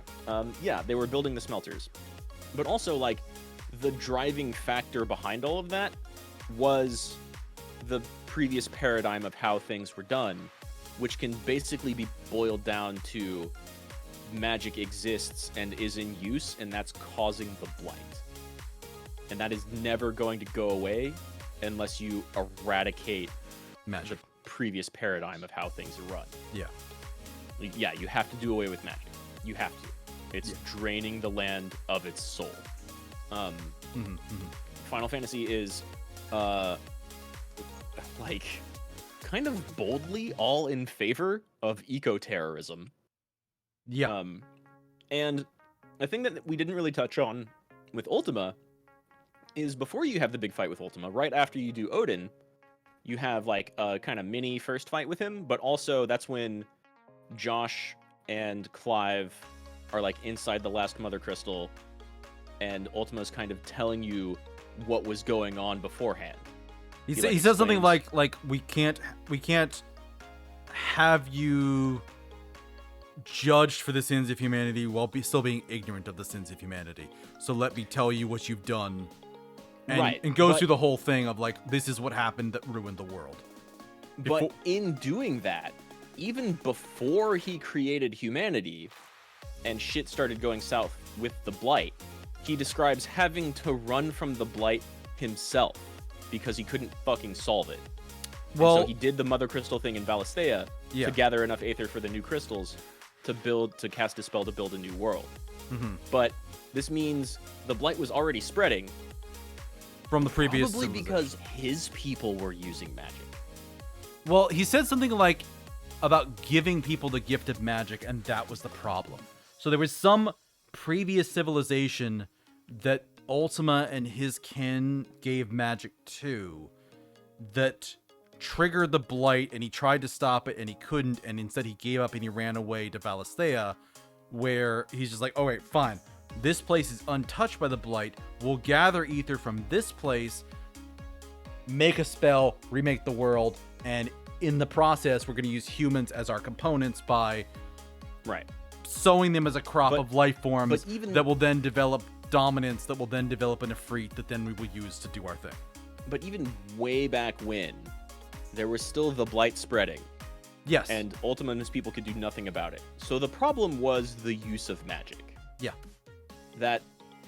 Yeah, they were building the smelters, but also like the driving factor behind all of that was the previous paradigm of how things were done, which can basically be boiled down to magic exists and is in use, and that's causing the blight. And that is never going to go away unless you eradicate Magic. the previous paradigm of how things are run. Yeah. Yeah, you have to do away with magic. You have to. It's draining the land of its soul. Final Fantasy is, like, kind of boldly all in favor of eco-terrorism. Yeah. And a thing that we didn't really touch on with Ultima is before you have the big fight with Ultima, right after you do Odin, you have like a kind of mini first fight with him, but also that's when Josh and Clive are like inside the last Mother Crystal, and Ultima's kind of telling you what was going on beforehand. He says something like we can't have you judged for the sins of humanity while still being ignorant of the sins of humanity. So let me tell you what you've done. And goes through the whole thing of like, this is what happened that ruined the world. But in doing that, even before he created humanity and shit started going south with the Blight, he describes having to run from the Blight himself because he couldn't fucking solve it. Well, and so he did the Mother Crystal thing in Valisthea to gather enough Aether for the new crystals to cast a spell to build a new world. But this means the Blight was already spreading from the previous probably because his people were using magic. Well, he said something like about giving people the gift of magic, and that was the problem. So there was some previous civilization that Ultima and his kin gave magic to that triggered the Blight, and he tried to stop it and he couldn't, and instead he gave up and he ran away to Valisthea, where he's just like, oh wait, fine, this place is untouched by the Blight, we'll gather Aether from this place, make a spell, remake the world, and in the process we're going to use humans as our components by sowing them as a crop of life forms that will then develop dominance, that will then develop an Ifrit that then we will use to do our thing. But even way back when, there was still the Blight spreading. Yes. And Ultima and his people could do nothing about it. So the problem was the use of magic. Yeah. That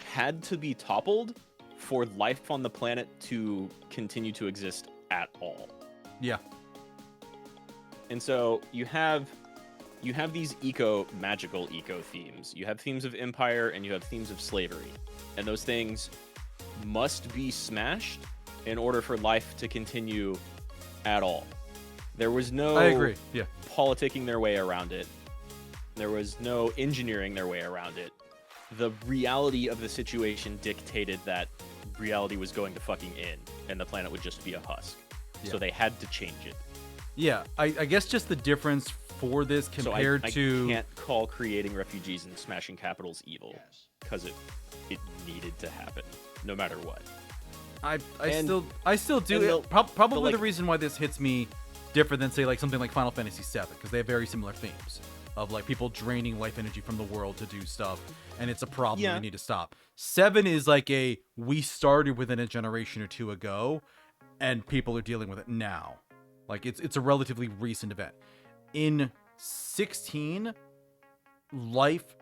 had to be toppled for life on the planet to continue to exist at all. Yeah. And so you have these magical eco themes. You have themes of empire and you have themes of slavery. And those things must be smashed in order for life to continue at all. There was no I agree. Yeah. politicking their way around it. There was no engineering their way around it. The reality of the situation dictated that reality was going to fucking end and the planet would just be a husk. Yeah. So they had to change it. Yeah, I guess just the difference for this compared to... I can't call creating refugees and smashing capitals evil, because it needed to happen, no matter what. I still do. Probably the reason why this hits me different than, say, like something like Final Fantasy VII, because they have very similar themes of like people draining life energy from the world to do stuff, and it's a problem we need to stop. 7 is like we started within a generation or two ago, and people are dealing with it now. Like it's a relatively recent event. In 16, life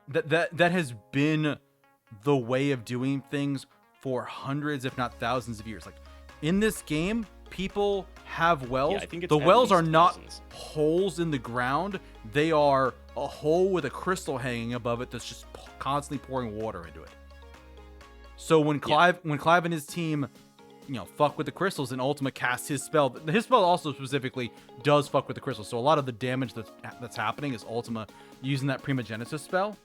that has been the way of doing things for hundreds, if not thousands of years. Like in this game, people have wells. Yeah, I think it's the wells are not thousands. Holes in the ground. They are a hole with a crystal hanging above it that's just constantly pouring water into it. So when Clive and his team, fuck with the crystals, and Ultima casts his spell. His spell also specifically does fuck with the crystals. So a lot of the damage that's happening is Ultima using that Primogenesis spell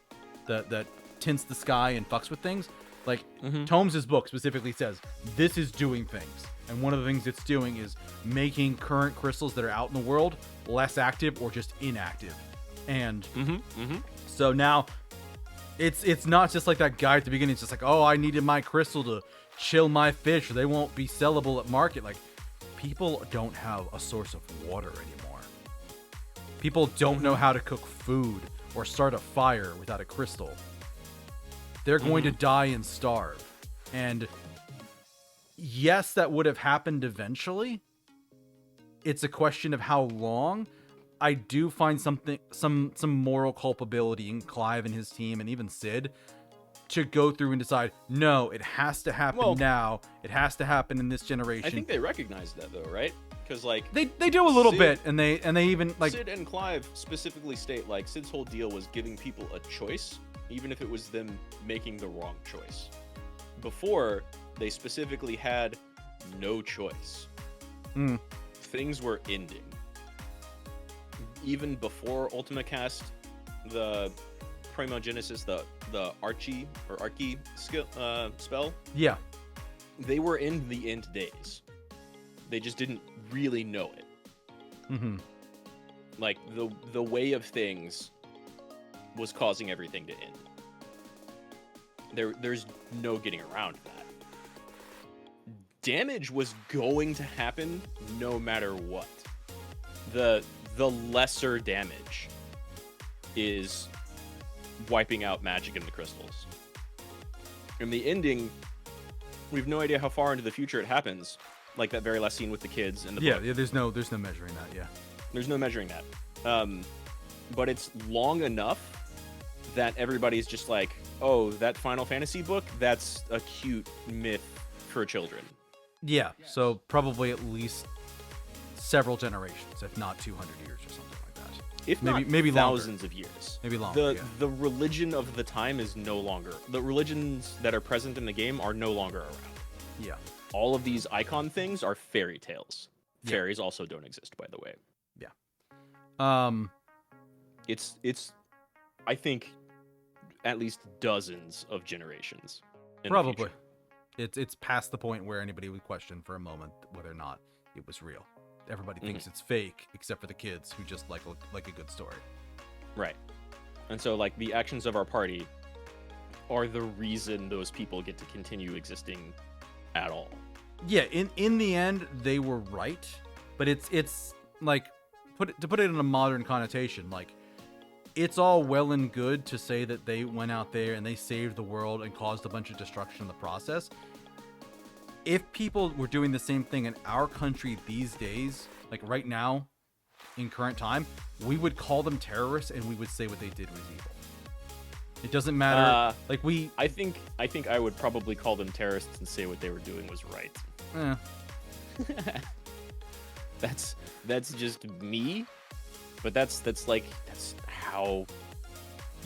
that tints the sky and fucks with things. Like, Mm-hmm. Tomes' book specifically says this is doing things. And one of the things it's doing is making current crystals that are out in the world less active or just inactive. And so now it's not just like that guy at the beginning. It's just like, oh, I needed my crystal to chill my fish or they won't be sellable at market. Like, people don't have a source of water anymore. People don't know how to cook food or start a fire without a crystal. They're going to die and starve. And yes, that would have happened eventually. It's a question of how long. I do find some moral culpability in Clive and his team, and even Sid, to go through and decide, no, it has to happen now. It has to happen in this generation. I think they recognize that though, right? Because like they do a little bit, and they even like Sid and Clive specifically state like Sid's whole deal was giving people a choice, even if it was them making the wrong choice. Before, they specifically had no choice. Things were ending. Even before Ultima Cast, the Primogenesis, the Archie skill, spell, yeah, they were in the end days. They just didn't really know it. Like the way of things was causing everything to end. There's no getting around that. Damage was going to happen no matter what. The lesser damage is wiping out magic in the crystals. In the ending, we have no idea how far into the future it happens. Like that very last scene with the kids in the book. Yeah, there's no measuring that, yeah. There's no measuring that. But it's long enough that everybody's just like, oh, that Final Fantasy book, that's a cute myth for children. Yeah, so probably at least several generations, if not 200 years or something like that. If maybe thousands longer. of years. Maybe longer. The religion of the time is no longer. The religions that are present in the game are no longer around. Yeah. All of these icon things are fairy tales. Yeah. Fairies also don't exist, by the way. Yeah. It's I think at least dozens of generations. In the Probably. future. It's past the point where anybody would question for a moment whether or not it was real. Everybody thinks it's fake, except for the kids who just like a good story. Right. And so like the actions of our party are the reason those people get to continue existing at all. Yeah, in the end they were right, but it's like to put it in a modern connotation, like it's all well and good to say that they went out there and they saved the world and caused a bunch of destruction in the process. If people were doing the same thing in our country these days, like right now, in current time, we would call them terrorists and we would say what they did was evil. It doesn't matter. I think I would probably call them terrorists and say what they were doing was right. That's just me, but that's how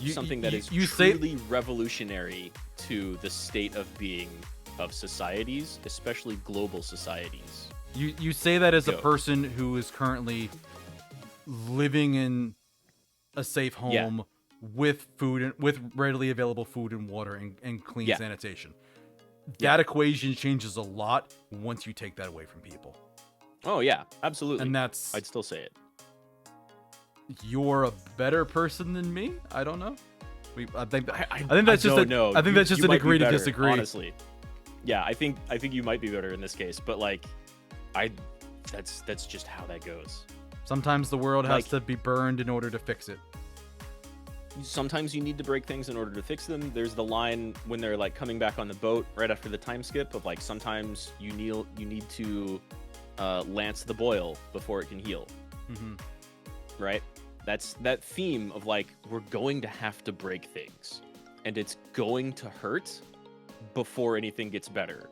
something that is truly revolutionary to the state of being of societies, especially global societies. You say that as a person who is currently living in a safe home with food and with readily available food and water and clean sanitation. That equation changes a lot once you take that away from people. Oh yeah, absolutely. And that's I'd still say it. You're a better person than me? I don't know. I think that's just an agree to disagree. Honestly. Yeah, I think you might be better in this case, but like that's just how that goes. Sometimes the world has to be burned in order to fix it. Sometimes you need to break things in order to fix them. There's the line when they're like coming back on the boat right after the time skip of like sometimes you need to lance the boil before it can heal. Right? That's that theme of like we're going to have to break things and it's going to hurt before anything gets better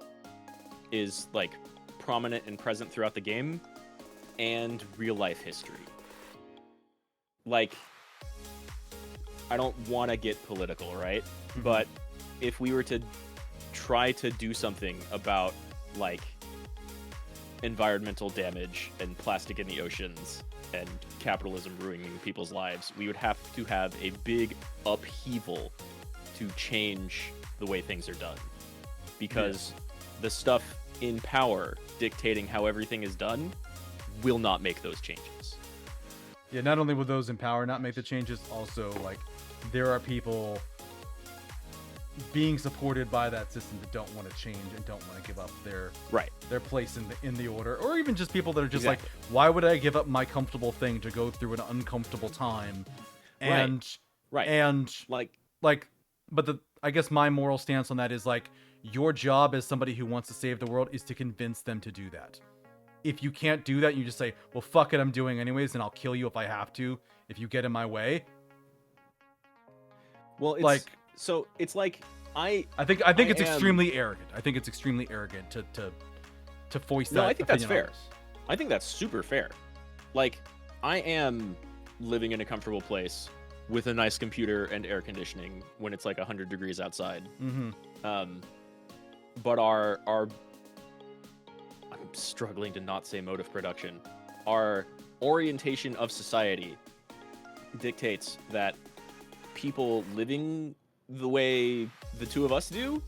is like prominent and present throughout the game and real life history. Like, I don't want to get political, right? But if we were to try to do something about like environmental damage and plastic in the oceans and capitalism ruining people's lives, we would have to have a big upheaval to change the way things are done. because the stuff in power dictating how everything is done will not make those changes. Yeah, not only will those in power not make the changes, also, like, there are people being supported by that system that don't want to change and don't want to give up their place in the order, or even just people that are just like, why would I give up my comfortable thing to go through an uncomfortable time? And but I guess my moral stance on that is like, your job as somebody who wants to save the world is to convince them to do that. If you can't do that, you just say, well, fuck it, I'm doing anyways, and I'll kill you if I have to, if you get in my way. Well, it's like, so it's like I think it's extremely arrogant. I think it's extremely arrogant to foist that. No, I think that's fair. I think that's super fair. Like, I am living in a comfortable place with a nice computer and air conditioning when it's like 100 degrees outside. But our I'm struggling to not say mode of production. Our orientation of society dictates that people living the way the two of us do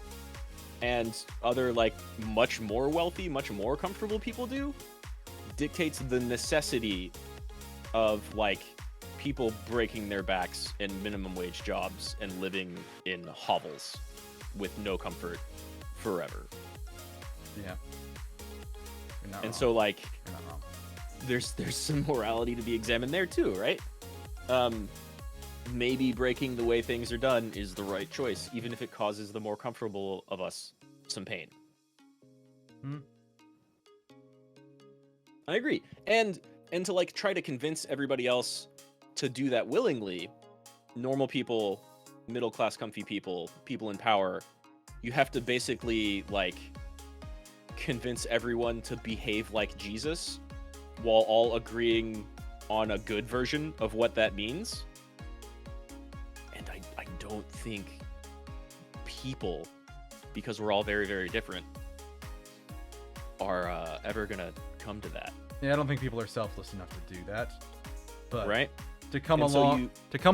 and other like much more wealthy, much more comfortable people do dictates the necessity of like people breaking their backs in minimum wage jobs and living in hovels with no comfort forever. Yeah. And so like there's some morality to be examined there too, right? Maybe breaking the way things are done is the right choice, even if it causes the more comfortable of us some pain. I agree. And to like try to convince everybody else to do that willingly, normal people, middle-class comfy people, people in power, you have to basically like convince everyone to behave like Jesus while all agreeing on a good version of what that means. And I don't think people, because we're all very, very different, are ever gonna come to that. Yeah, I don't think people are selfless enough to do that. But right? to come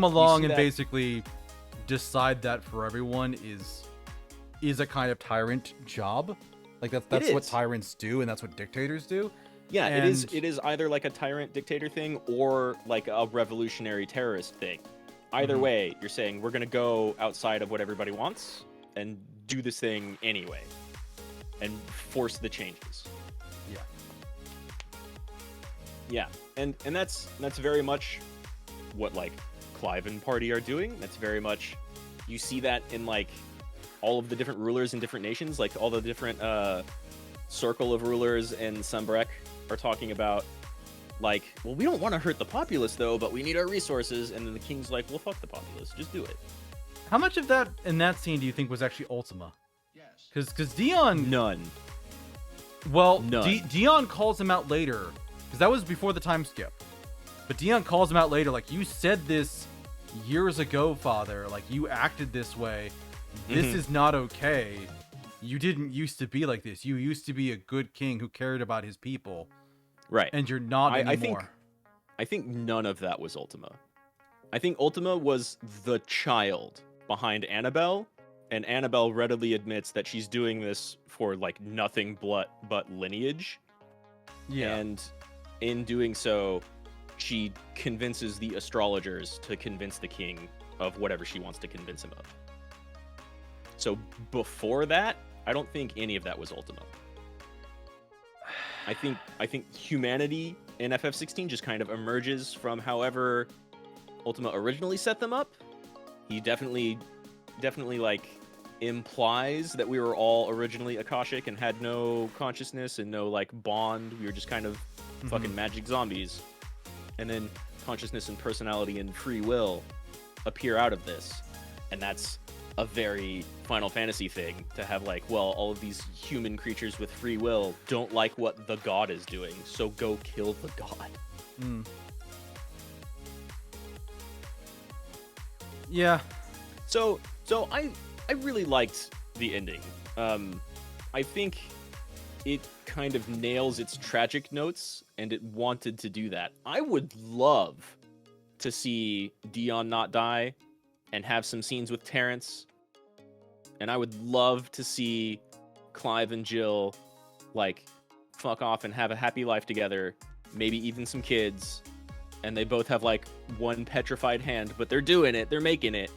along and basically decide that for everyone is a kind of tyrant job. Like that's what tyrants do, and that's what dictators do. Yeah, and it is either like a tyrant dictator thing or like a revolutionary terrorist thing. Either way, you're saying we're going to go outside of what everybody wants and do this thing anyway and force the changes. Yeah. Yeah. And that's very much what like Clive and Party are doing. That's very much, you see that in like all of the different rulers in different nations, like all the different circle of rulers in Sambrek are talking about like, well, we don't want to hurt the populace though, but we need our resources. And then the king's like, well, fuck the populace, just do it. How much of that in that scene do you think was actually Ultima? Yes. Because Dion... None. Well, Dion calls him out later, because that was before the time skip. But Dion calls him out later, like, you said this years ago, father. Like, you acted this way. This is not okay. You didn't used to be like this. You used to be a good king who cared about his people. Right. And you're not anymore. I think none of that was Ultima. I think Ultima was the child behind Annabelle, and Annabelle readily admits that she's doing this for like nothing but lineage. Yeah. And in doing so, she convinces the astrologers to convince the king of whatever she wants to convince him of. So before that, I don't think any of that was Ultima. I think humanity in FF16 just kind of emerges from however Ultima originally set them up. He definitely like implies that we were all originally Akashic and had no consciousness and no like bond. We were just kind of fucking magic zombies. And then consciousness and personality and free will appear out of this. And that's a very Final Fantasy thing to have, like, well, all of these human creatures with free will don't like what the god is doing, so go kill the god. Yeah. So I really liked the ending. I think it kind of nails its tragic notes, and it wanted to do that. I would love to see Dion not die and have some scenes with Terrence. And I would love to see Clive and Jill, like, fuck off and have a happy life together, maybe even some kids, and they both have, like, one petrified hand, but they're doing it, they're making it.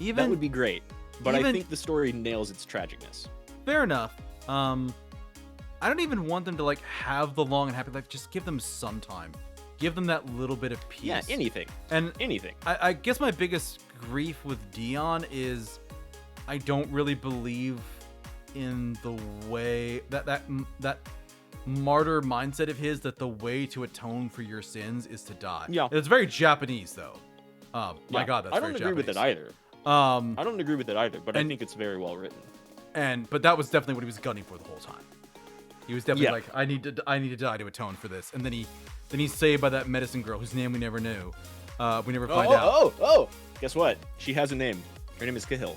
That would be great. But I think the story nails its tragicness. Fair enough. I don't even want them to, like, have the long and happy life. Just give them some time. Give them that little bit of peace. Yeah, anything. And anything. I guess my biggest grief with Dion is I don't really believe in the way that martyr mindset of his, that the way to atone for your sins is to die. Yeah. It's very Japanese, though. My God, that's I don't agree with it either. I don't agree with it either, but I think it's very well written. But that was definitely what he was gunning for the whole time. He was definitely like, I need to die to atone for this. And then he's saved by that medicine girl whose name we never knew. We never find out. Oh! Guess what? She has a name. Her name is Kahil.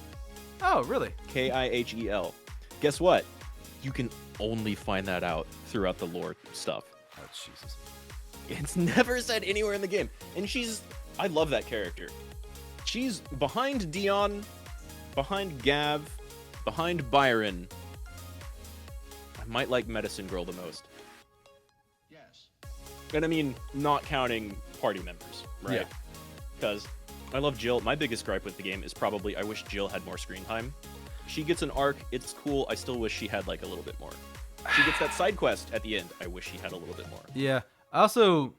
Oh, really? Kihel. Guess what? You can only find that out throughout the lore stuff. Oh, Jesus. It's never said anywhere in the game. And I love that character. She's behind Dion, behind Gav, behind Byron. I might like Medicine Girl the most. Yes. And I mean, not counting party members, right? Yeah. Because I love Jill. My biggest gripe with the game is probably I wish Jill had more screen time. She gets an arc, it's cool. I still wish she had like a little bit more. She gets that side quest at the end. I wish she had a little bit more. Yeah. Also,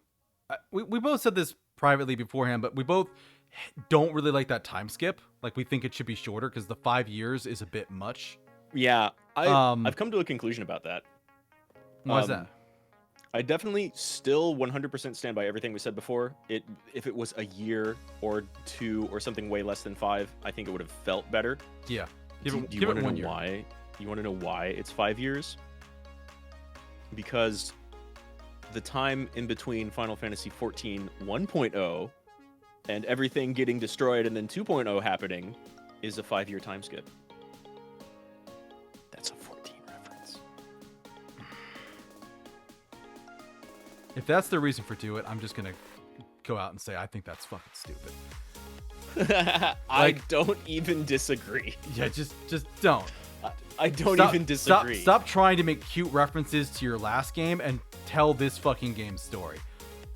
we both said this privately beforehand, but we both don't really like that time skip. Like, we think it should be shorter because the 5 years is a bit much. Yeah, I've come to a conclusion about that. Why is that? I definitely still 100% stand by everything we said before. If it was a year or two or something way less than 5, I think it would have felt better. Yeah. Do you want to know why? You want to know why it's 5 years? Because the time in between Final Fantasy XIV 1.0 and everything getting destroyed and then 2.0 happening is a 5-year time skip. That's a 14 reference. If that's the reason for do it, I'm just gonna go out and say I think that's fucking stupid. I don't even disagree. Yeah, just don't. I don't even disagree. Stop trying to make cute references to your last game and tell this fucking game's story.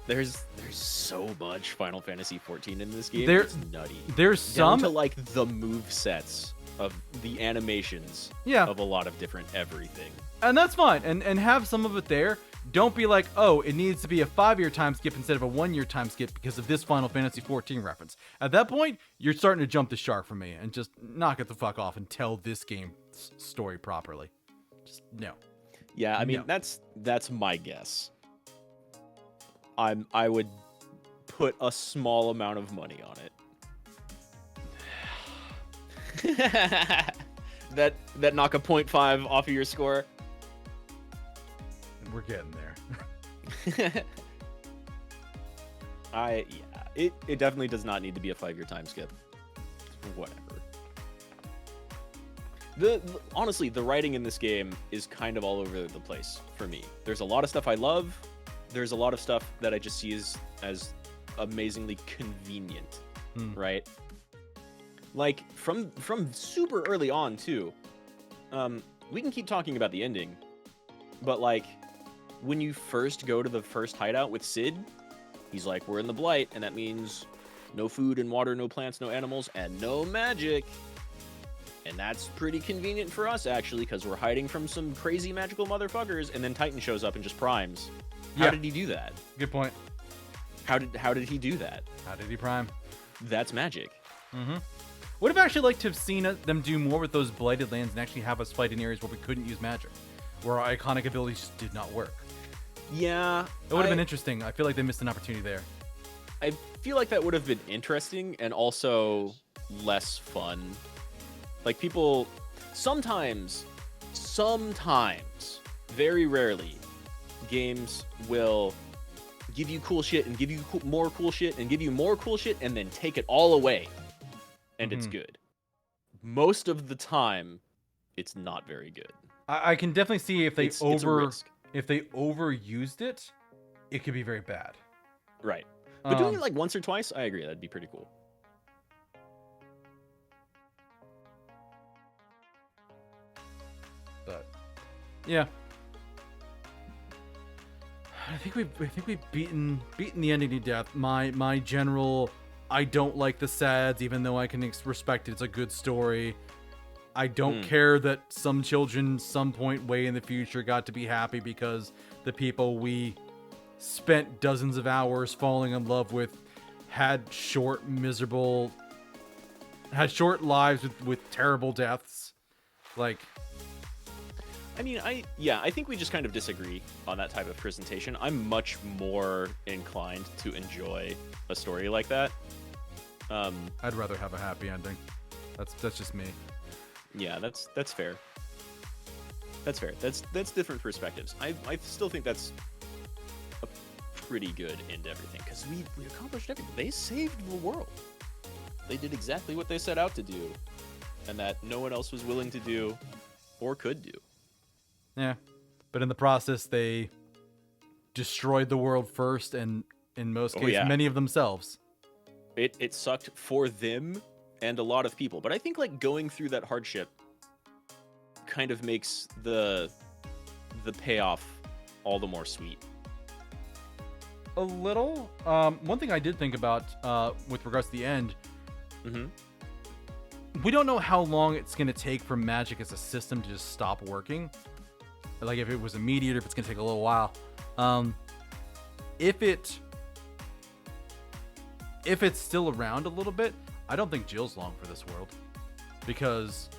There's so much Final Fantasy XIV in this game. It's nutty. There's some down to like the move sets of the animations of a lot of different everything. And that's fine. And have some of it there. Don't be like, oh, it needs to be a 5-year time skip instead of a 1-year time skip because of this Final Fantasy XIV reference. At that point, you're starting to jump the shark for me and just knock it the fuck off and tell this game's story properly. Just no. Yeah, I mean, that's my guess. I would put a small amount of money on it. that knock a 0.5 off of your score. We're getting there. It definitely does not need to be a 5-year time skip. Whatever. Honestly, the writing in this game is kind of all over the place for me. There's a lot of stuff I love. There's a lot of stuff that I just see as amazingly convenient, right? Like from super early on too. We can keep talking about the ending, but like when you first go to the first hideout with Sid, he's like, we're in the Blight, and that means no food and water, no plants, no animals, and no magic. And that's pretty convenient for us, actually, because we're hiding from some crazy magical motherfuckers, and then Titan shows up and just primes. How did he do that? Good point. How did he do that? How did he prime? That's magic. Mm-hmm. Would have actually liked to have seen them do more with those blighted lands and actually have us fight in areas where we couldn't use magic, where our iconic abilities just did not work. Yeah. It would have been interesting. I feel like they missed an opportunity there. I feel like that would have been interesting and also less fun. Like people, sometimes, very rarely, games will give you cool shit and give you more cool shit and give you more cool shit and then take it all away. And it's good. Most of the time, it's not very good. I can definitely see if they it's a risk. If they overused it, it could be very bad. Right. But doing it like once or twice, I agree. That'd be pretty cool. But yeah, I think we've beaten the ending to death. My general, I don't like the sads, even though I can respect it. It's a good story. I don't care that some children, some point way in the future, got to be happy because the people we spent dozens of hours falling in love with had short lives with terrible deaths. Like, I mean, I think we just kind of disagree on that type of presentation. I'm much more inclined to enjoy a story like that. I'd rather have a happy ending. That's just me. Yeah, that's fair. That's fair. That's different perspectives. I still think that's a pretty good end to everything, because we accomplished everything. They saved the world. They did exactly what they set out to do, and that no one else was willing to do or could do. Yeah, but in the process, they destroyed the world first, and in most cases, many of themselves. It sucked for them and a lot of people, but I think like going through that hardship kind of makes the payoff all the more sweet. A little. One thing I did think about with regards to the end, we don't know how long it's going to take for magic as a system to just stop working. Like if it was immediate, or if it's going to take a little while. If it's still around a little bit, I don't think Jill's long for this world, because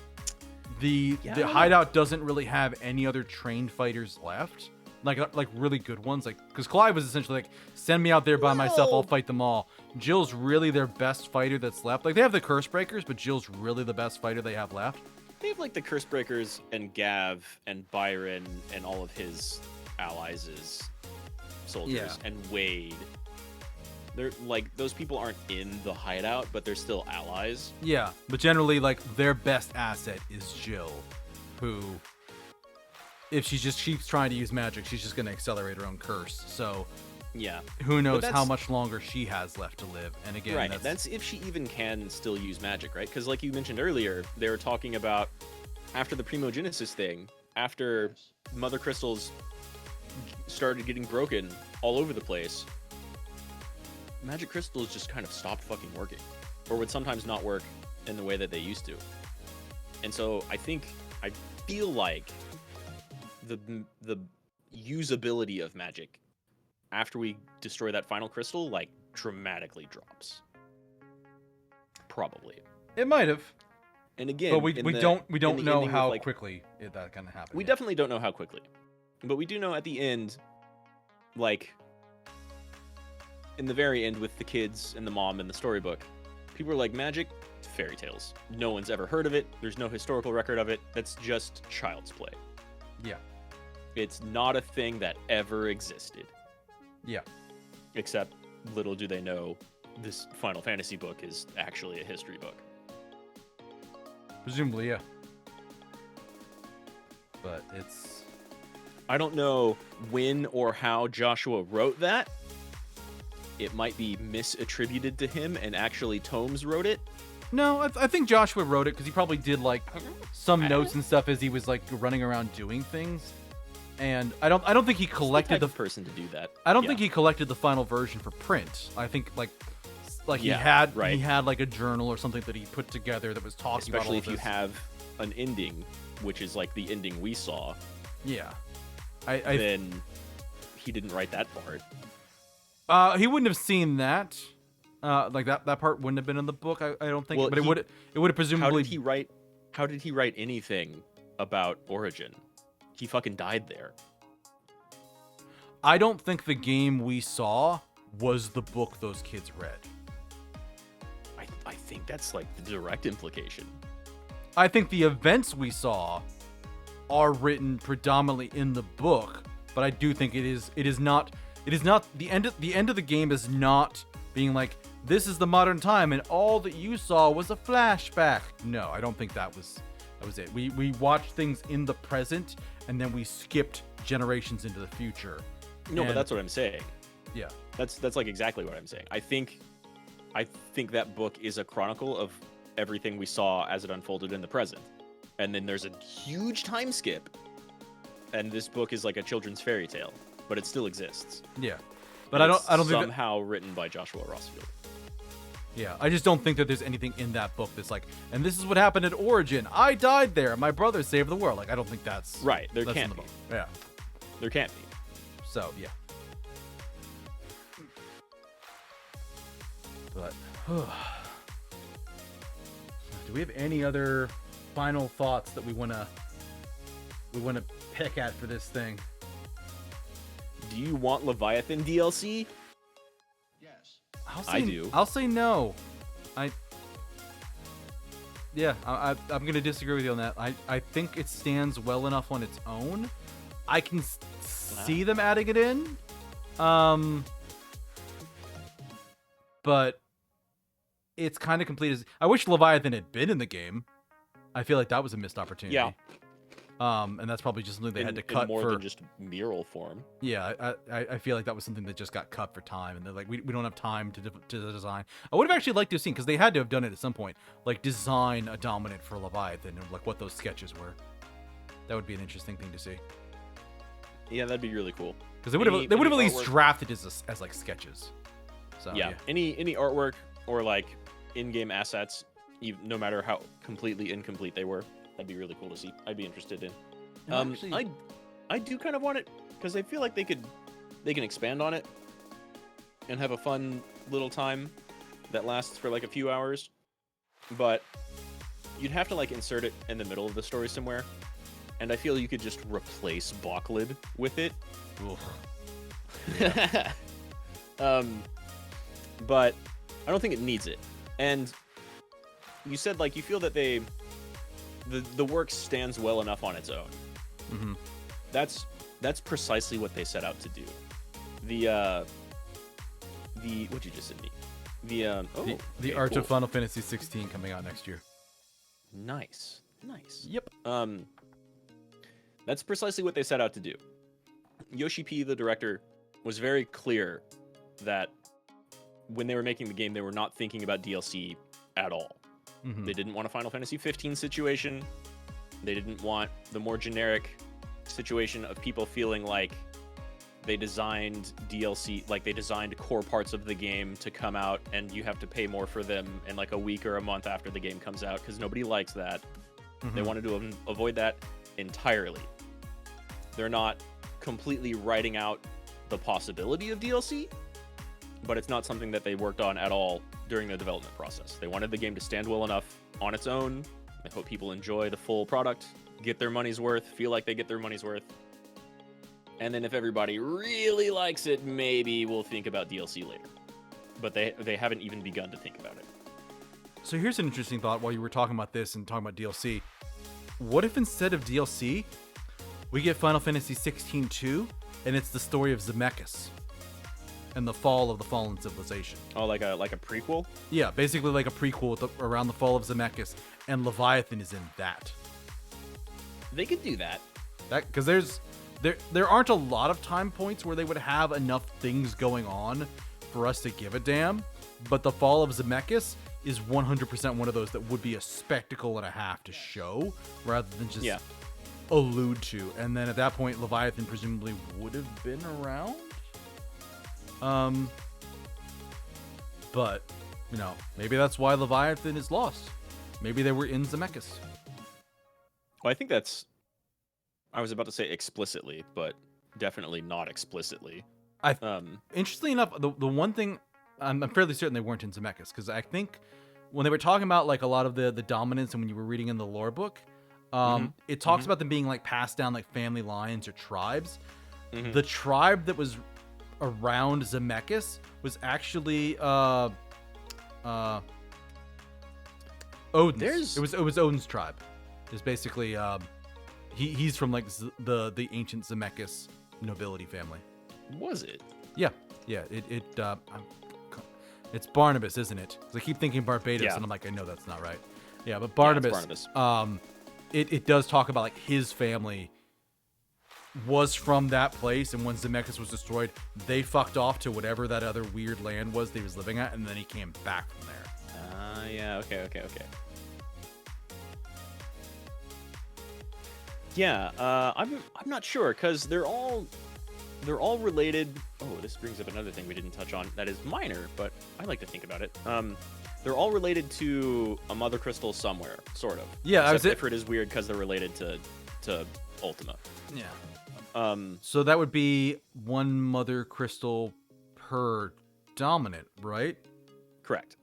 the hideout doesn't really have any other trained fighters left, like really good ones. Like, because Clive was essentially like, send me out there by myself, I'll fight them all. Jill's really their best fighter that's left. Like, they have the Curse Breakers, but Jill's really the best fighter they have left. They have like the Curse Breakers and Gav and Byron and all of his allies' soldiers, and Wade. They're like, those people aren't in the hideout, but they're still allies. Yeah, but generally, like, their best asset is Jill, who, if she just keeps trying to use magic, she's just going to accelerate her own curse. So, yeah, who knows how much longer she has left to live. And again, right, that's if she even can still use magic, right? Because like you mentioned earlier, they were talking about after the Primogenesis thing, after Mother Crystals started getting broken all over the place, magic crystals just kind of stopped fucking working, or would sometimes not work in the way that they used to. And so I feel like the usability of magic after we destroy that final crystal, like, dramatically drops. Probably. It might have. And again, but we don't know how quickly that kind of happened. We definitely don't know how quickly, but we do know at the end, like, in the very end with the kids and the mom in the storybook, people are like, magic, fairy tales. No one's ever heard of it. There's no historical record of it. That's just child's play. Yeah. It's not a thing that ever existed. Yeah. Except, little do they know, this Final Fantasy book is actually a history book. Presumably, yeah. But it's... I don't know when or how Joshua wrote that. It might be misattributed to him, and actually Tomes wrote it. No, I think Joshua wrote it because he probably did like some notes and stuff as he was like running around doing things. And I don't think he collected the person to do that. I don't think he collected the final version for print. I think like he had like a journal or something that he put together that was talking about all especially of if you have an ending, which is like the ending we saw. Yeah. Then he didn't write that part. He wouldn't have seen that. Like that part wouldn't have been in the book. I don't think. Well, but it would have presumably. How did he write anything about Origin? He fucking died there. I don't think the game we saw was the book those kids read. I think that's like the direct implication. I think the events we saw are written predominantly in the book, but I do think it is not the end of the game is not being like, this is the modern time and all that you saw was a flashback. No, I don't think that was it. We watched things in the present and then we skipped generations into the future. No, but that's what I'm saying. Yeah. That's like exactly what I'm saying. I think that book is a chronicle of everything we saw as it unfolded in the present. and then there's a huge time skip, and this book is like a children's fairy tale, but it still exists. Yeah, but I don't think somehow written by Joshua Rossfield. Yeah, I just don't think that there's anything in that book that's like, and this is what happened at Origin. I died there. My brother saved the world. Like, I don't think that's right. There that's can't be. Book. Yeah, there can't be. So yeah, but do we have any other final thoughts that we wanna pick at for this thing? Do you want Leviathan DLC? Yes. I do. I'll say no. I'm gonna disagree with you on that. I think it stands well enough on its own. I can see them adding it in, but it's kind of complete. I wish Leviathan had been in the game. I feel like that was a missed opportunity. Yeah. And that's probably just something they had to cut more for than just mural form. Yeah, I feel like that was something that just got cut for time, and they're like, we don't have time to design. I would have actually liked to have seen, because they had to have done it at some point, like design a dominant for Leviathan and like what those sketches were. That would be an interesting thing to see. Yeah, that'd be really cool. Because they would have at least drafted as like sketches. So yeah, any artwork or like in-game assets, no matter how completely incomplete they were. That'd be really cool to see. I'd be interested in. I do kind of want it because I feel like they can expand on it and have a fun little time that lasts for like a few hours. But you'd have to like insert it in the middle of the story somewhere, and I feel you could just replace Bocklid with it. Yeah. But I don't think it needs it. And you said like you feel that the work stands well enough on its own. Mm-hmm. That's precisely what they set out to do. The what'd you just send me? The Art of Final Fantasy XVI coming out next year. Nice. Yep. That's precisely what they set out to do. Yoshi P, the director, was very clear that when they were making the game, they were not thinking about DLC at all. Mm-hmm. They didn't want a Final Fantasy XV situation. They didn't want the more generic situation of people feeling like they designed DLC, like they designed core parts of the game to come out and you have to pay more for them in like a week or a month after the game comes out, because nobody likes that. Mm-hmm. They wanted to avoid that entirely. They're not completely writing out the possibility of DLC, but it's not something that they worked on at all during the development process. They wanted the game to stand well enough on its own. They hope people enjoy the full product, get their money's worth, feel like they get their money's worth. And then if everybody really likes it, maybe we'll think about DLC later. But they haven't even begun to think about it. So here's an interesting thought while you were talking about this and talking about DLC. What if instead of DLC, we get Final Fantasy XVI 2, and it's the story of Zemeckis and the fall of the fallen civilization? Oh, like a prequel? Yeah, basically like a prequel around the fall of Zemeckis, and Leviathan is in that. They could do that. Because there aren't a lot of time points where they would have enough things going on for us to give a damn, but the fall of Zemeckis is 100% one of those that would be a spectacle and a half to show, rather than just allude to. And then at that point, Leviathan presumably would have been around. But, maybe that's why Leviathan is lost. Maybe they were in Zemeckis. Well, I think I was about to say explicitly, but definitely not explicitly. Interestingly enough, the one thing, I'm fairly certain they weren't in Zemeckis, because I think when they were talking about like a lot of the dominance and when you were reading in the lore book, it talks about them being like passed down like family lines or tribes. Mm-hmm. The tribe that was around Zemeckis was actually Odin's. It was Odin's tribe. It's basically he's from like the ancient Zemeckis nobility family. Was it? Yeah. It's Barnabas, isn't it? Because I keep thinking Barbados, and I'm like, I know that's not right. Yeah, but Barnabas. Yeah, it's Barnabas. It does talk about like his family was from that place, and when Zemeckis was destroyed, they fucked off to whatever that other weird land was they was living at, and then he came back from there. Yeah, okay. Yeah, I'm not sure because they're all related. Oh, this brings up another thing we didn't touch on that is minor, but I like to think about it. They're all related to a mother crystal somewhere, sort of. Yeah, Except Ifrit is weird because they're related to Ultima. Yeah. So that would be one mother crystal per dominant, right? Correct.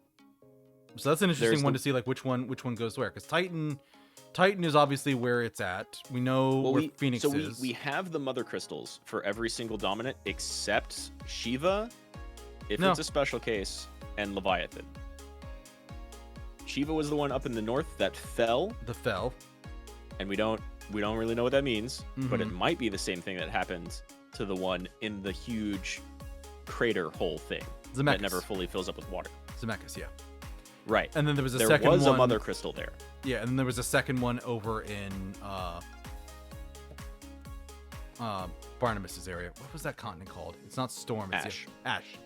So that's an interesting one to see, like which one goes where. Because Titan is obviously where it's at. We know where Phoenix is. We have the mother crystals for every single dominant except Shiva, if it's a special case, and Leviathan. Shiva was the one up in the north that fell. The fell. And we don't really know what that means, but it might be the same thing that happened to the one in the huge crater hole thing that never fully fills up with water. Zemeckis, yeah. Right. And then there was second one. There was a mother crystal there. Yeah, and then there was a second one over in Barnabas's area. What was that continent called? It's not Storm. It's Ash. Ash.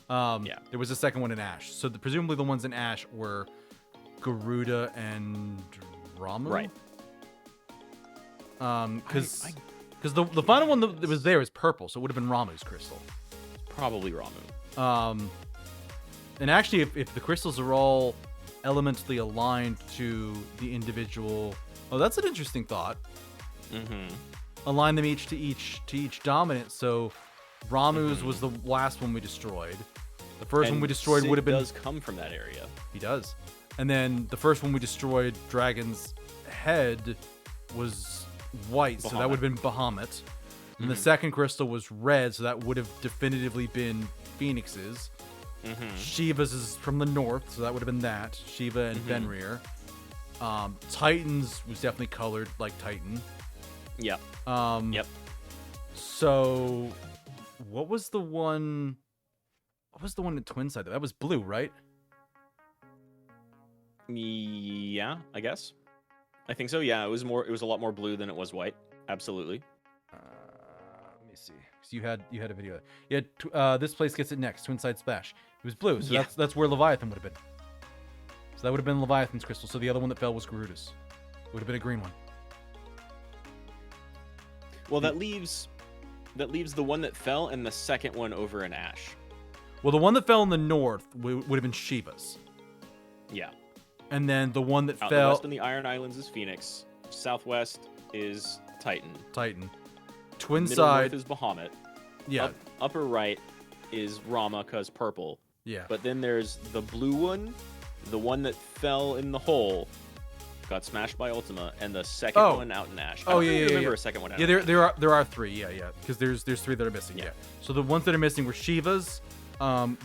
Yeah. There was a second one in Ash. So presumably the ones in Ash were Garuda and Ramu. Right. Because the final one that was there is purple, so it would have been Ramu's crystal. Probably Ramu. And actually, if the crystals are all elementally aligned to the individual, that's an interesting thought. Align them each to each dominant. So Ramu's was the last one we destroyed. The first one we destroyed would have been. Does come from that area. He does. And then the first one we destroyed, Dragon's Head, was white, so that would have been Bahamut. And the second crystal was red, so that would have definitively been Phoenix's. Shiva's is from the north, so that would have been that. Shiva and Fenrir. Titan's was definitely colored like Titan. Yep. Yep. So, what was the one? What was the one in Twin Side? That was blue, right? Yeah, I guess. I think so. Yeah, it was a lot more blue than it was white. Absolutely. Let me see. So you had a video. Yeah. This place gets it next. Twin Side Splash. It was blue, so that's where Leviathan would have been. So that would have been Leviathan's crystal. So the other one that fell was Garuda's. Would have been a green one. Well, that leaves the one that fell and the second one over in Ash. Well, the one that fell in the north would have been Shiva's. Yeah. And then the one that Out fell... west in the Iron Islands is Phoenix. Southwest is Titan. Twin Middle Side... north is Bahamut. Yeah. Upper right is Rama, because purple. Yeah. But then there's the blue one, the one that fell in the hole, got smashed by Ultima, and the second one out in Ash. I don't remember a second one out. Yeah, there are three. Yeah. Because there's three that are missing. Yeah. So the ones that are missing were Shiva's,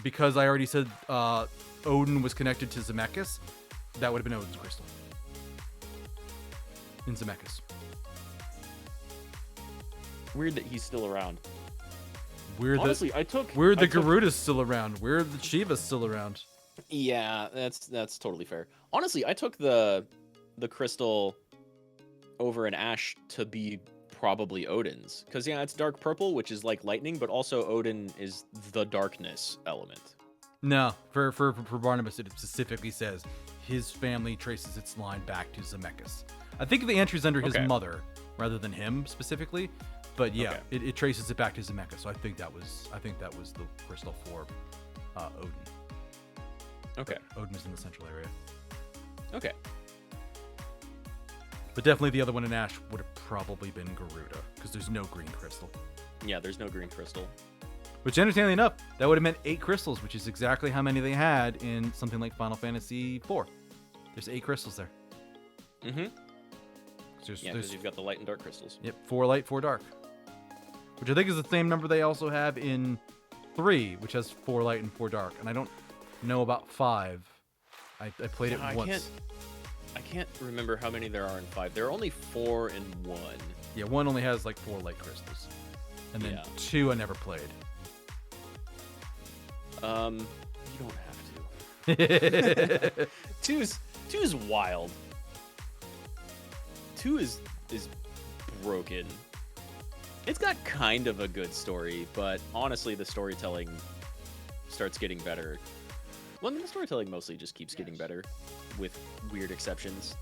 because I already said Odin was connected to Zemeckis. That would have been Odin's crystal. In Zemeckis. Weird that he's still around. Honestly, the Garuda's still around. Weird the Shiva's still around. Yeah, that's totally fair. Honestly, I took the crystal over in Ash to be probably Odin's. Because, it's dark purple, which is like lightning, but also Odin is the darkness element. No, for Barnabas, it specifically says his family traces its line back to Zemeckis. I think the entry's under his mother rather than him specifically, but yeah, it traces it back to Zemeckis. So I think that was the crystal for Odin. Okay. Odin is in the central area. Okay. But definitely the other one in Ash would have probably been Garuda because there's no green crystal. Yeah, there's no green crystal. Which, entertainingly enough, that would have meant 8 crystals, which is exactly how many they had in something like Final Fantasy IV. There's 8 crystals there. Mm-hmm. Because you've got the light and dark crystals. Yep, 4 light, 4 dark. Which I think is the same number they also have in 3, which has 4 light and 4 dark. And I don't know about 5. I played it once. I can't remember how many there are in 5. There are only 4 in 1. Yeah, 1 only has like 4 light crystals. And then 2 I never played. You don't have to. 2 is wild. 2 is broken. It's got kind of a good story, but honestly, the storytelling starts getting better. Well, the storytelling mostly just keeps getting better, with weird exceptions.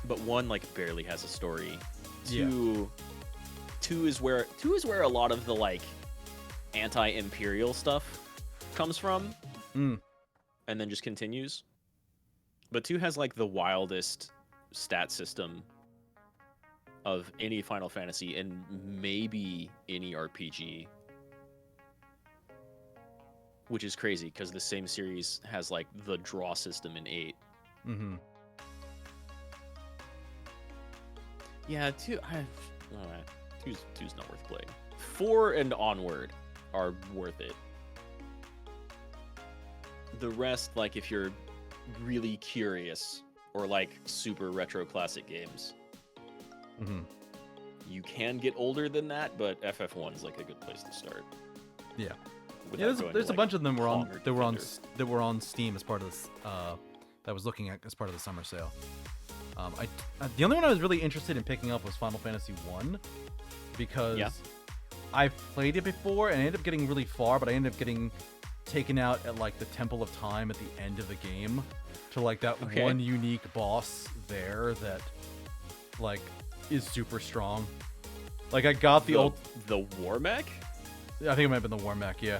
but 1 like barely has a story. Yeah. 2 is where a lot of the like anti-imperial stuff comes from, Mm. and then just continues. But 2 has like the wildest stat system of any Final Fantasy and maybe any RPG, which is crazy because the same series has like the draw system in 8. Mm-hmm. Yeah, 2's not worth playing. 4 and onward are worth it. The rest, like if you're really curious or like super retro classic games, Mm-hmm. you can get older than that, but FF1 is like a good place to start. Yeah. without Yeah, going there's to, a like, bunch of them were on Pong or that were on Steam as part of this that I was looking at as part of the summer sale. The only one I was really interested in picking up was Final Fantasy 1 because Yeah. I've played it before and I ended up getting really far, but I ended up getting taken out at like the Temple of Time at the end of the game to like that Okay. one unique boss there that like is super strong. Like I got the the War Mech? I think it might have been the War Mech, yeah. I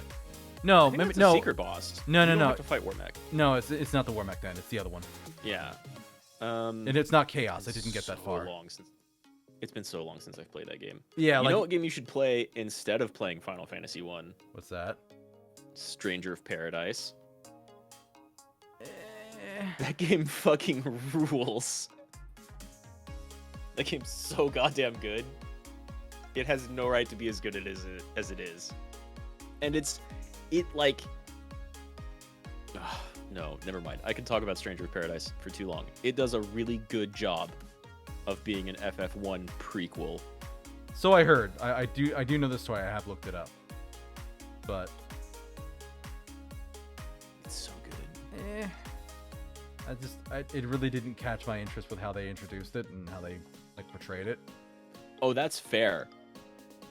No, think maybe that's no. a secret boss. No, You no, don't no. have to fight War Mech. No, it's not the War Mech then. It's the other one. Yeah. And it's not Chaos. I didn't get that so far. It's been so long since I've played that game. Yeah, You like know what game you should play instead of playing Final Fantasy 1? what's that? Stranger of Paradise. Eh, That game fucking rules. That game's so goddamn good. It has no right to be as good as it is. And no, never mind. I can talk about Stranger of Paradise for too long. It does a really good job of being an FF1 prequel. So I heard. I do know this story. I have looked it up. But It's so good. it really didn't catch my interest with how they introduced it and how they like portrayed it. Oh, that's fair.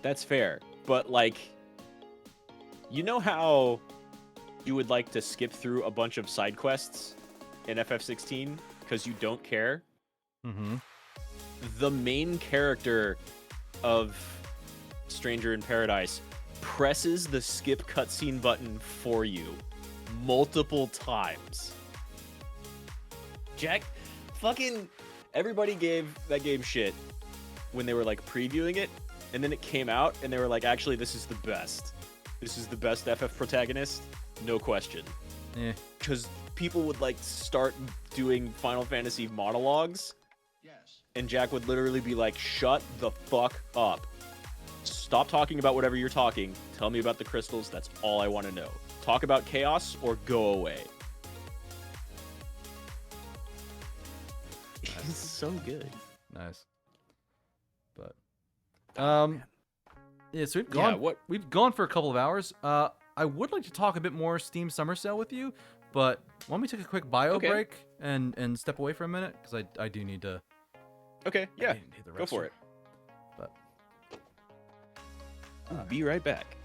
That's fair. But like, you know how you would like to skip through a bunch of side quests in FF16 because you don't care? Mm-hmm. The main character of Stranger in Paradise presses the skip cutscene button for you multiple times. Jack, fucking everybody gave that game shit when they were like previewing it, and then it came out and they were like, actually, this is the best. This is the best FF protagonist, no question. Eh. Because people would like start doing Final Fantasy monologues, Yes. and Jack would literally be like, shut the fuck up. Stop talking about whatever you're talking. Tell me about the crystals. That's all I want to know. Talk about chaos or go away. It's so good. Nice. But Oh, man. yeah, so Yeah, we've gone for a couple of hours. I would like to talk a bit more Steam Summer Sale with you, but why don't we take a quick bio Okay. break and step away for a minute because I do need to. Okay, yeah, I need the go for restroom. it. But We'll be right back.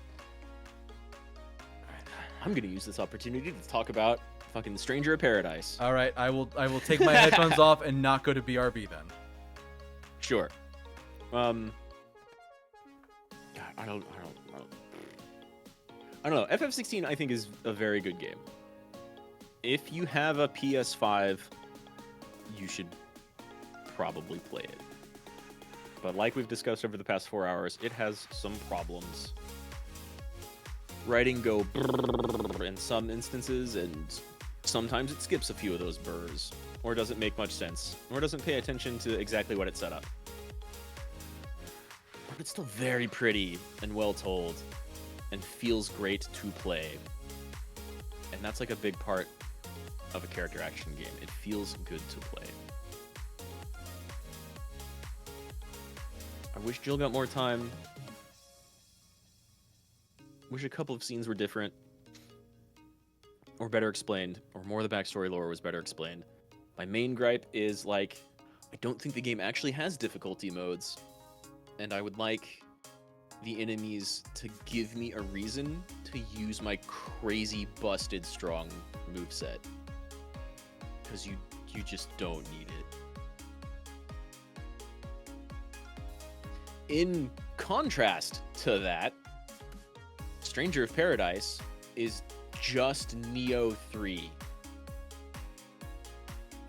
I'm gonna use this opportunity to talk about fucking Stranger of Paradise. all right, I will take my headphones off and not go to BRB then. Sure. God, I don't know. FF16 I think is a very good game. If you have a PS5, you should probably play it. But like we've discussed over the past 4 hours, it has some problems. Writing go brrrr in some instances, and sometimes it skips a few of those burrs, or doesn't make much sense, or doesn't pay attention to exactly what it set up. But it's still very pretty and well told, and feels great to play. And that's like a big part of a character action game. It feels good to play. I wish Jill got more time. Wish a couple of scenes were different. Or better explained. Or more of the backstory lore was better explained. My main gripe is, like, I don't think the game actually has difficulty modes. And I would like the enemies to give me a reason to use my crazy busted strong moveset. Because you just don't need it. in contrast to that, Stranger of Paradise is just Neo 3.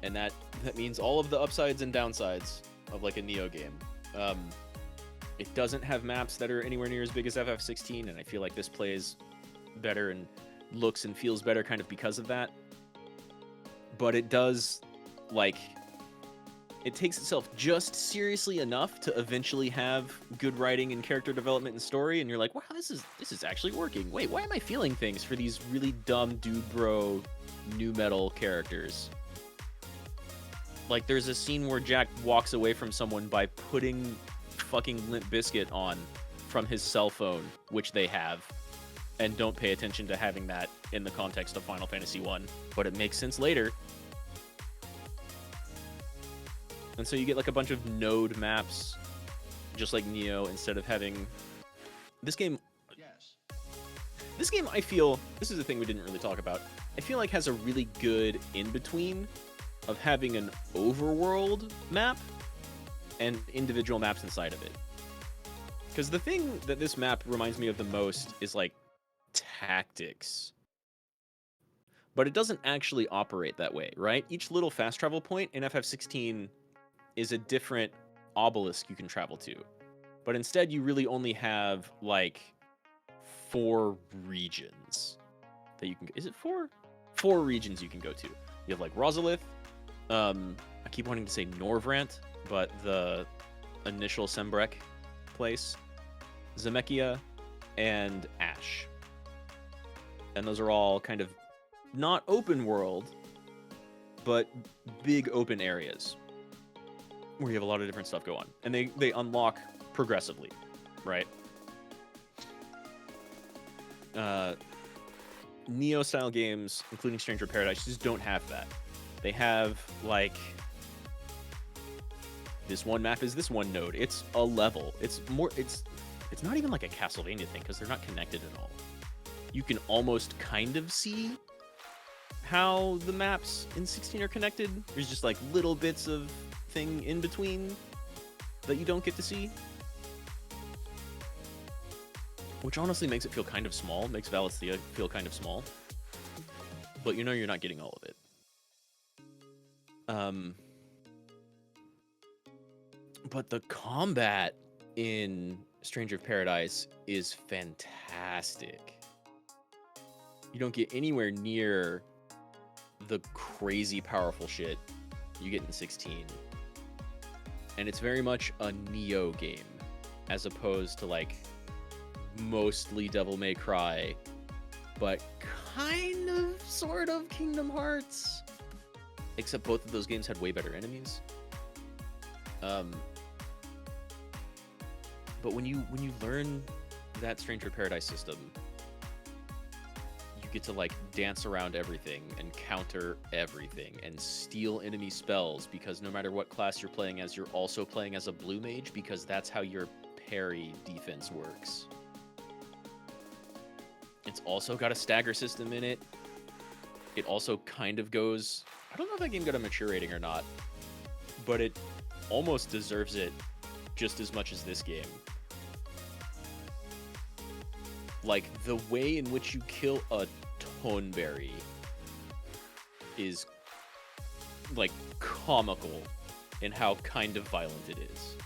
And that means all of the upsides and downsides of like a Neo game. It doesn't have maps that are anywhere near as big as FF16, and I feel like this plays better and looks and feels better kind of because of that. But it does, like, it takes itself just seriously enough to eventually have good writing and character development and story, and you're like, wow, this is actually working. Wait, why am I feeling things for these really dumb dude bro new metal characters? Like, there's a scene where Jack walks away from someone by putting fucking Limp Bizkit on from his cell phone, which they have, and don't pay attention to having that in the context of Final Fantasy 1, but it makes sense later. And so you get like a bunch of node maps, just like Neo, instead of having this game. Yes. This game, I feel, this is the thing we didn't really talk about, I feel like has a really good in-between of having an overworld map and individual maps inside of it. Because the thing that this map reminds me of the most is like tactics. But it doesn't actually operate that way, right? Each little fast travel point in FF16 is a different obelisk you can travel to. But instead, you really only have like 4 regions that you can. Is it 4? 4 regions you can go to. You have like Rosalith. I keep wanting to say Norvrant, but the initial Sembrek place, Zemekia, and Ash. And those are all kind of not open world, but big open areas where you have a lot of different stuff go on. And they unlock progressively, right? Neo-style games, including Stranger of Paradise, just don't have that. They have, like, this one map is this one node. It's a level. It's not even like a Castlevania thing, because they're not connected at all. You can almost kind of see how the maps in 16 are connected. There's just, like, little bits of thing in between that you don't get to see. Which honestly makes it feel kind of small. Makes Valisthea feel kind of small. But you know you're not getting all of it. But the combat in Stranger of Paradise is fantastic. You don't get anywhere near the crazy powerful shit you get in 16. And it's very much a Neo game, as opposed to, like, mostly Devil May Cry, but kind of, sort of Kingdom Hearts. Except both of those games had way better enemies. But when you learn that Stranger of Paradise system, you get to, like, dance around everything and counter everything and steal enemy spells, because no matter what class you're playing as, you're also playing as a blue mage, because that's how your parry defense works. It's also got a stagger system in it. It also kind of goes... I don't know if that game got a mature rating or not, but it almost deserves it just as much as this game. Like, the way in which you kill a Toneberry is, like, comical in how kind of violent it is.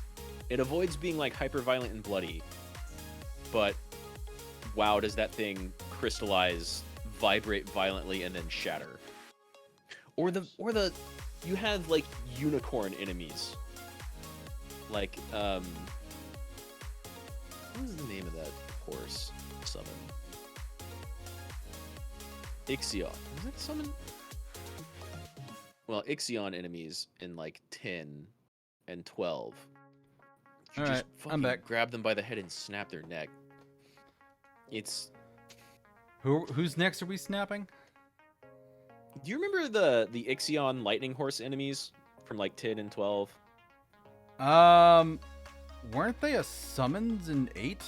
It avoids being, like, hyper-violent and bloody, but wow, does that thing crystallize, vibrate violently, and then shatter. Or the you have, like, unicorn enemies. Like, what was the name of that horse summon? Ixion. Was that summon? Well, Ixion enemies in, like, 10 and 12. You All just right, fucking I'm back. grab them by the head and snap their neck. It's... Who's next are we snapping? Do you remember the Ixion lightning horse enemies from, like, 10 and 12? Weren't they a summons in 8?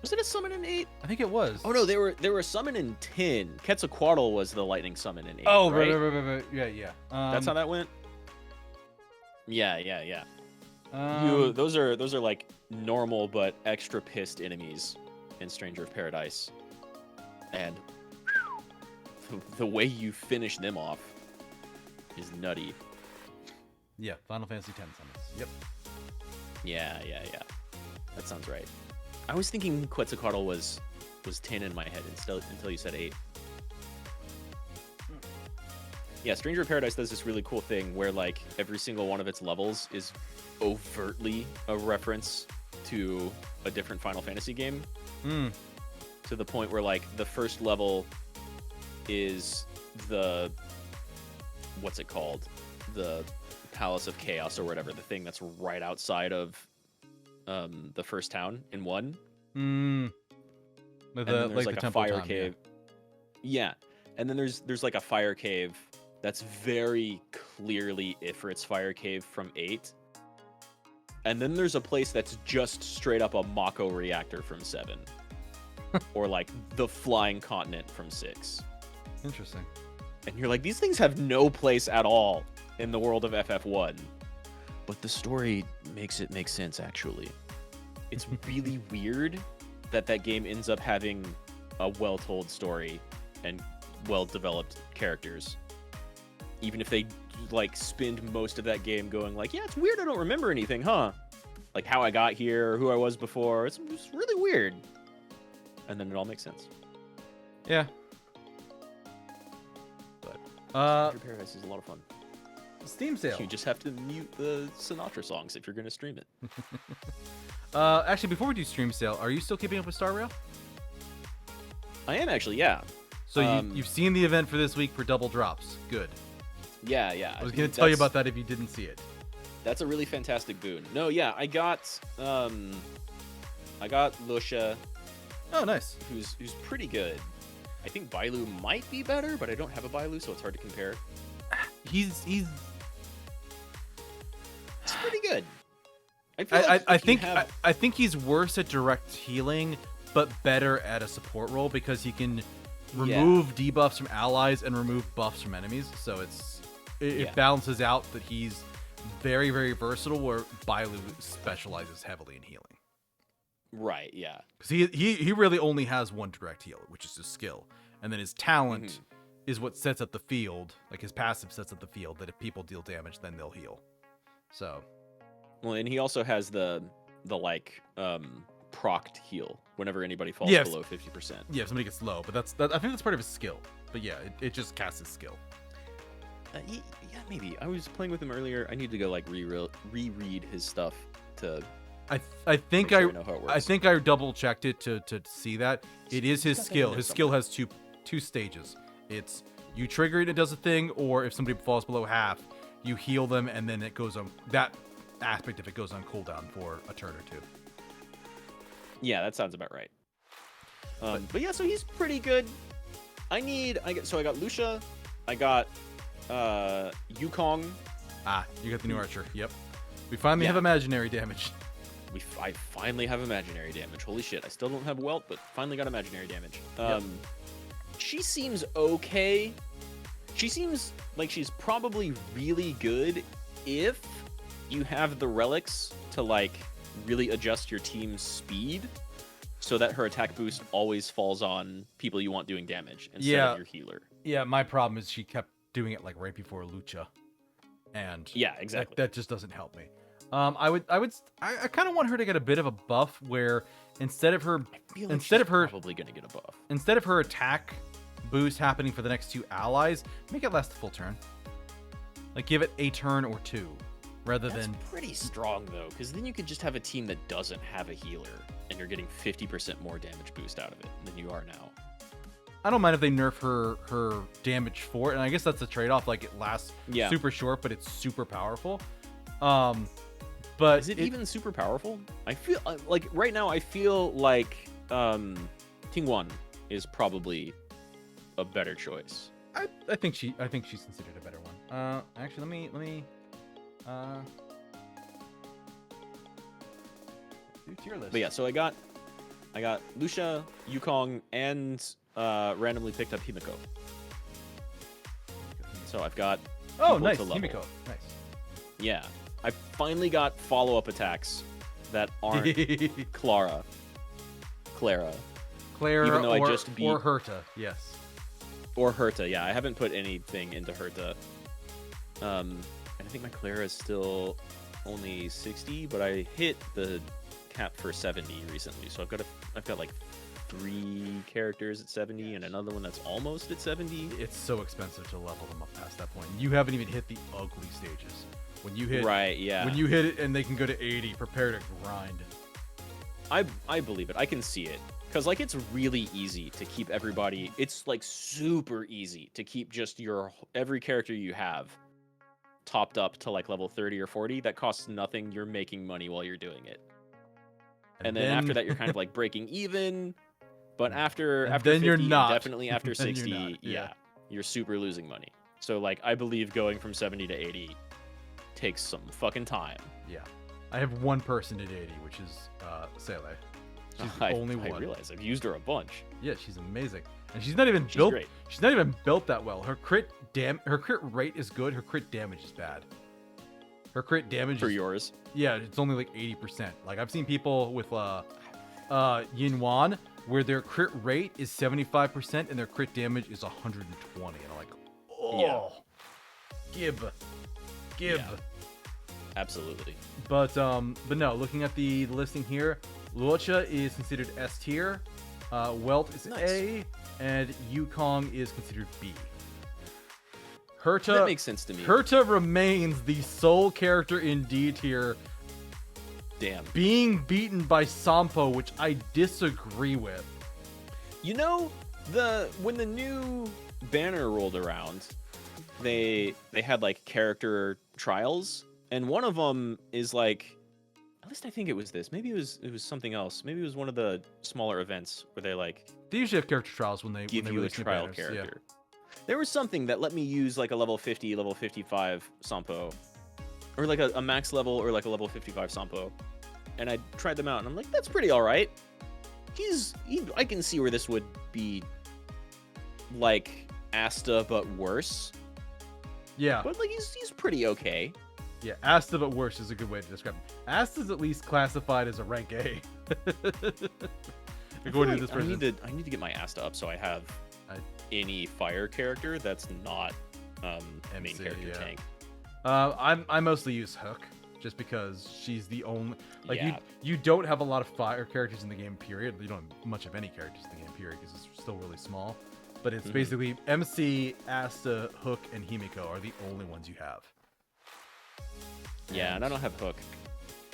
Was it a summon in 8? I think it was. Oh no, they were a summon in 10. Quetzalcoatl was the lightning summon in 8. Oh, right? right. Yeah. That's how that went? Yeah. Those are like normal but extra pissed enemies in Stranger of Paradise, and the way you finish them off is nutty. Yeah, Final Fantasy X summons. Yep. Yeah. That sounds right. I was thinking Quetzalcoatl was 10 in my head until you said 8. Yeah, Stranger of Paradise does this really cool thing where like every single one of its levels is overtly a reference to a different Final Fantasy game. To the point where like the first level is the what's it called? The Palace of Chaos or whatever, the thing that's right outside of the first town in 1. With And then there's like like the a temple fire time, cave. Yeah. And then there's like a fire cave that's very clearly Ifrit's fire cave from 8. And then there's a place that's just straight up a Mako reactor from 7. Or like the flying continent from 6. Interesting. And you're like, these things have no place at all in the world of FF1. But the story makes it make sense, actually. It's really weird that game ends up having a well-told story and well-developed characters. Even if they like spend most of that game going like, yeah, it's weird I don't remember anything, huh? Like how I got here or who I was before. It's really weird. And then it all makes sense. Yeah. But Stranger Paradise is a lot of fun. Steam sale. You just have to mute the Sinatra songs if you're going to stream it. Actually, before we do stream sale, are you still keeping up with Star Rail? I am actually, yeah. So you've seen the event for this week for double drops. Good. Yeah. I was going to tell you about that if you didn't see it. That's a really fantastic boon. No, yeah, I got Lucia. Oh, nice. Who's pretty good. I think Bailu might be better, but I don't have a Bailu, so it's hard to compare. He's pretty good. I think he's worse at direct healing, but better at a support role because he can remove debuffs from allies and remove buffs from enemies. So it balances out that he's very, very versatile, where Bailu specializes heavily in healing. Right, yeah. Because he really only has one direct heal, which is his skill. And then his talent is what sets up the field. Like his passive sets up the field that if people deal damage, then they'll heal. So. Well, and he also has the procced heal whenever anybody falls below 50%. Yeah, if somebody gets low, but I think that's part of his skill. But yeah, it just casts his skill. Yeah, maybe. I was playing with him earlier. I need to go like reread his stuff to. I think I know how it works. I think I double checked it to see that it is his skill. His skill has two stages. It's you trigger it, it does a thing, or if somebody falls below half, you heal them, and then it goes on. That aspect of it goes on cooldown for a turn or two. Yeah, that sounds about right. But yeah, so he's pretty good. I got Lucia. I got Yukong. You got the new archer. Yep. We finally have imaginary damage. I finally have imaginary damage. Holy shit. I still don't have Welt, but finally got imaginary damage. She seems okay. She seems like she's probably really good if you have the relics to like really adjust your team's speed so that her attack boost always falls on people you want doing damage instead of your healer. Yeah, my problem is she kept doing it like right before Lucha. And yeah, exactly. That just doesn't help me. I kind of want her to get a bit of a buff where instead of her probably gonna get a buff. Instead of her attack boost happening for the next 2 allies, make it last a full turn. Like give it a turn or 2 rather than pretty strong though, because then you could just have a team that doesn't have a healer and you're getting 50% more damage boost out of it than you are now. I don't mind if they nerf her damage for it, and I guess that's the trade-off. Like it lasts super short, but it's super powerful. But is it even super powerful? I feel like right now I feel like Tingwan is probably a better choice. I think she's considered a better one. Actually, let me do tier list. But yeah, so I got Lucia, Yukong, and randomly picked up Himiko. So I've got nice to level. Himiko, nice. Yeah. I finally got follow-up attacks that aren't Clara. Clara Even though or, I just beat... or Herta, yes. Or Herta, yeah. I haven't put anything into Herta. And I think my Clara is still only 60, but I hit the cap for 70 recently. So I've got like 3 characters at 70 and another one that's almost at 70. It's so expensive to level them up past that point. You haven't even hit the ugly stages. When you hit Right, yeah. When you hit it and they can go to 80, prepare to grind. I believe it. I can see it. Because, like, it's really easy to keep everybody... It's, like, super easy to keep just every character you have topped up to, like, level 30 or 40. That costs nothing. You're making money while you're doing it. And then after that, you're kind of, like, breaking even. But after 50, you're not. Definitely after 60, not, yeah, you're super losing money. So, like, I believe going from 70 to 80 takes some fucking time. Yeah. I have one person at 80, which is Sele. She's the only one. I realize I've used her a bunch. Yeah, she's amazing. And she's not even Great. She's not even built that well. Her crit rate is good, her crit damage is bad. Her crit damage For yours? Yeah, it's only like 80%. Like I've seen people with Yinwan where their crit rate is 75% and their crit damage is 120. And I'm like, oh, yeah. Give. Yeah, absolutely. But no, looking at the listing here, Luocha is considered S tier, Welt is Nice. A, and Yukong is considered B. Herta, That makes sense to me. Herta remains the sole character in D tier, Damn. being beaten by Sampo, which I disagree with. You know, when the new banner rolled around, they had like character trials, and one of them is like, at least I think it was this. Maybe it was something else. Maybe it was one of the smaller events where they like They usually have character trials when they give you a release new trial banners, character. There was something that let me use like a level 50, level 55 Sampo, or like a max level or like a level 55 Sampo, and I tried them out, and I'm like, that's pretty all right. I can see where this would be like Asta but worse. Yeah. But like he's pretty okay. Yeah, Asta but worse is a good way to describe him. Asta's at least classified as a rank A. According to this person. I need to get my Asta up so I have any fire character that's not main character tank. I mostly use Hook just because she's the only you don't have a lot of fire characters in the game period. You don't have much of any characters in the game period because it's still really small. But it's basically MC, Asta, Hook, and Himiko are the only ones you have. Yeah, and I don't have Hook.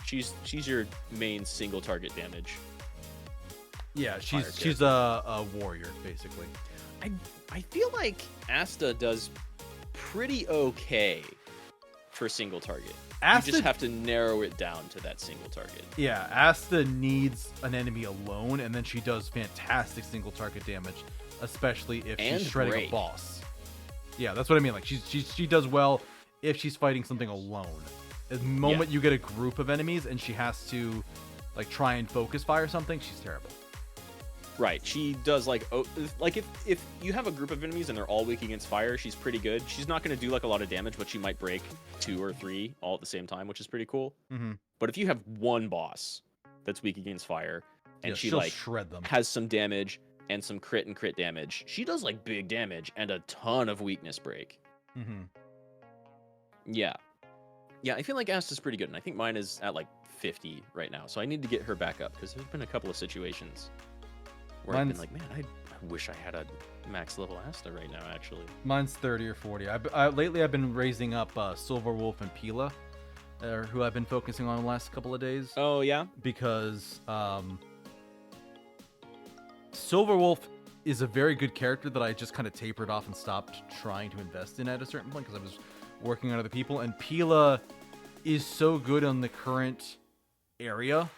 She's your main single target damage. Yeah, she's a warrior basically. I feel like Asta does pretty okay for single target. You just have to narrow it down to that single target. Yeah, Asta needs an enemy alone, and then she does fantastic single target damage, especially if she's shredding a boss. Yeah, that's what I mean. Like she does well if she's fighting something alone. The moment you get a group of enemies and she has to like try and focus fire something, she's terrible. Right, she does like if you have a group of enemies and they're all weak against fire, she's pretty good. She's not going to do like a lot of damage, but she might break 2 or 3 all at the same time, which is pretty cool. Mm-hmm. But if you have one boss that's weak against fire and she she'll like shred them, has some damage and some crit and crit damage, she does like big damage and a ton of weakness break. Mm-hmm. Yeah, I feel like Asta's pretty good, and I think mine is at like 50 right now, so I need to get her back up because there's been a couple of situations where I've been like, man, I wish I had a max level Asta right now, actually. Mine's 30 or 40. Lately I've been raising up Silver Wolf and Pila, who I've been focusing on the last couple of days. Oh, yeah? Because Silver Wolf is a very good character that I just kind of tapered off and stopped trying to invest in at a certain point because I was working on other people. And Pila is so good on the current area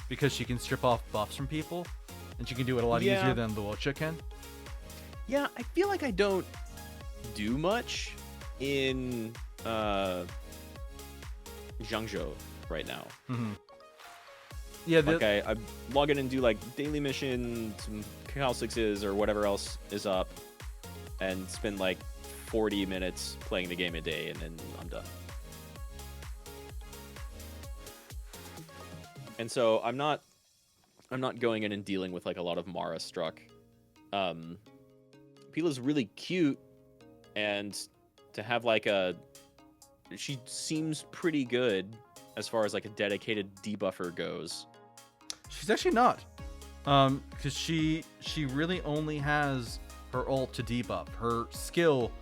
because she can strip off buffs from people. And she can do it a lot easier than Luocha can. Yeah, I feel like I don't do much in Zhangzhou right now. Mm-hmm. Yeah, like I log in and do like daily missions, some Cal 6s or whatever else is up, and spend like 40 minutes playing the game a day, and then I'm done. And so I'm not going in and dealing with like a lot of Mara struck. Pila's really cute, and to have like she seems pretty good as far as like a dedicated debuffer goes. She's actually not, because she really only has her ult to debuff. Her skill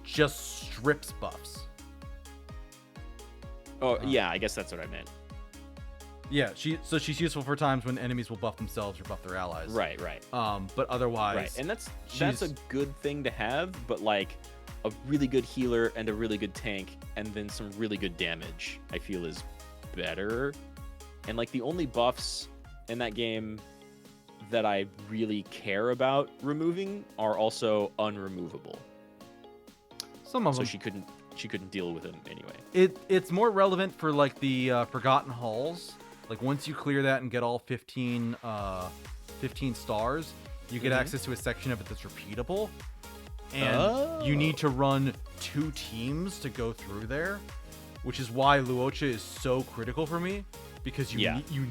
just strips buffs. Oh yeah, I guess that's what I meant. Yeah, she's useful for times when enemies will buff themselves or buff their allies. Right. But otherwise, Right, and that's a good thing to have, but like a really good healer and a really good tank and then some really good damage, I feel is better. And like the only buffs in that game that I really care about removing are also unremovable. some of So them. she couldn't deal with them anyway. It's more relevant for like the Forgotten Halls. Like once you clear that and get all 15 stars, you get access to a section of it that's repeatable. And you need to run 2 teams to go through there, which is why Luocha is so critical for me, because you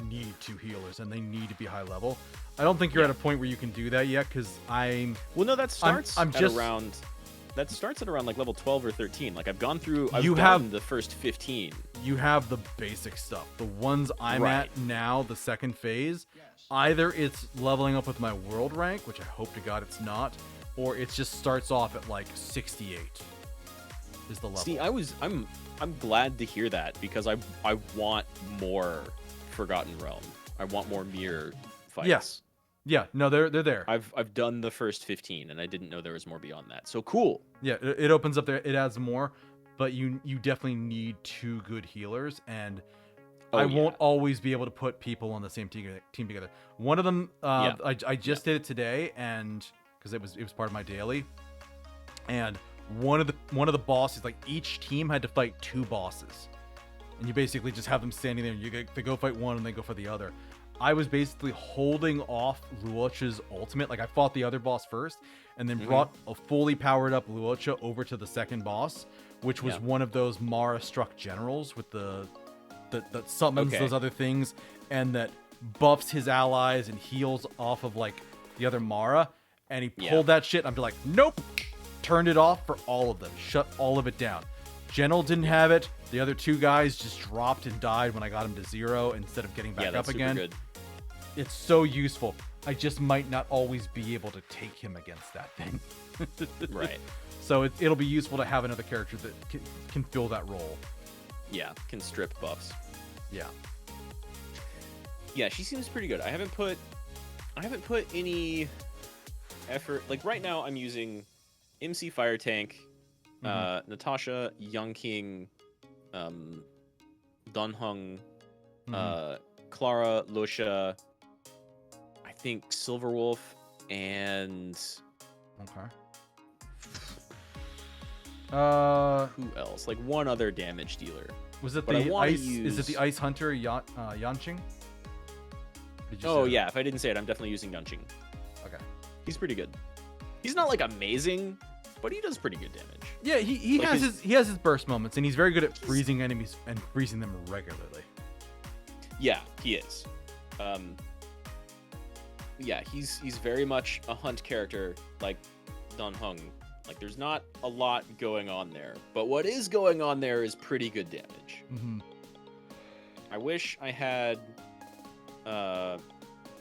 need 2 healers and they need to be high level. I don't think you're at a point where you can do that yet, because Well, no, that starts I'm at just around. That starts at around like level 12 or 13. Like I've gone through. I've You done have- the first 15. you have the basic stuff. The ones I'm Right. at now, the second phase, either it's leveling up with my world rank, which I hope to God it's not, or it just starts off at like 68 is the level. See, I'm glad to hear that, because I want more Forgotten Realm. I want more mirror fights. Yes. Yeah, no, they're there. I've done the first 15 and I didn't know there was more beyond that. So cool. Yeah, it opens up there. It adds more, but you definitely need 2 good healers, and I won't always be able to put people on the same team together. One of them, I just did it today, and because it was part of my daily, and one of the bosses, like each team had to fight 2 bosses, and you basically just have them standing there, and they go fight one and they go for the other. I was basically holding off Luocha's ultimate. Like I fought the other boss first, and then brought a fully powered up Luocha over to the second boss, which was one of those Mara struck generals with that summons those other things and that buffs his allies and heals off of like the other Mara. And he pulled that shit. I'm like, nope. Turned it off for all of them. Shut all of it down. General didn't have it. The other 2 guys just dropped and died when I got him to 0 instead of getting back up again. Super good. It's so useful. I just might not always be able to take him against that thing. Right. So it'll be useful to have another character that can fill that role. Yeah, can strip buffs. Yeah. Yeah, she seems pretty good. I haven't put any effort. Like right now I'm using MC Fire Tank, Natasha, Young King, Don Hung, Clara, Lucia, I think Silverwolf, and who else? Like one other damage dealer. Was it But I the wanna ice? Is it the ice hunter Yanqing? Oh yeah, if I didn't say it, I'm definitely using Yunqing. Okay. He's pretty good. He's not like amazing, but he does pretty good damage. Yeah, he Like has his burst moments, and he's very good at freezing enemies and freezing them regularly. Yeah, he is. Yeah, he's very much a hunt character like Don Hung. Like there's not a lot going on there, but what is going on there is pretty good damage. I wish I had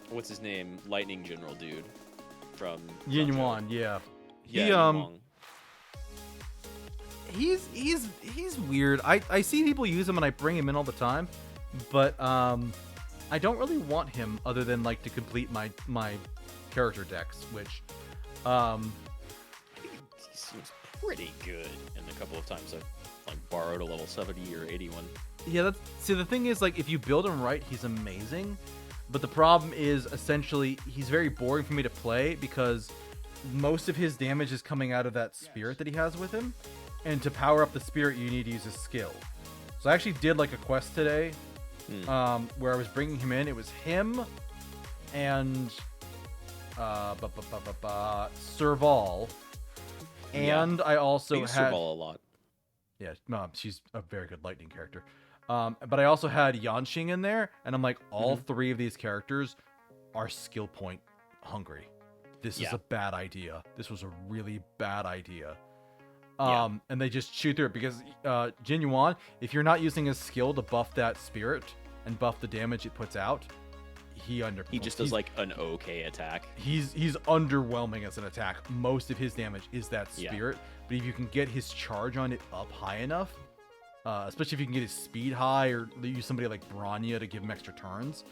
what's his name? Lightning General dude from Yin Zhangzhou. Yuan, yeah. Yeah, He's weird. I see people use him and I bring him in all the time, but I don't really want him other than like to complete my character decks, which I think he seems pretty good in the couple of times I've like borrowed a level 70 or 81. yeah, the thing is, like, if you build him right, he's amazing. But the problem is, essentially, he's very boring for me to play because most of his damage is coming out of that spirit that he has with him. And to power up the spirit, you need to use his skill. So I actually did, like, a quest today where I was bringing him in. It was him and Serval. And I also I use had... Serval a lot. Yeah, no, she's a very good lightning character. But I also had Yanxing in there, and I'm like, all three of these characters are skill point hungry. This is a bad idea. This was a really bad idea. And they just shoot through it because Jin Yuan, if you're not using his skill to buff that spirit and buff the damage it puts out, he just does like an okay attack. He's underwhelming as an attack. Most of his damage is that spirit, but if you can get his charge on it up high enough, especially if you can get his speed high or use somebody like Bronya to give him extra turns,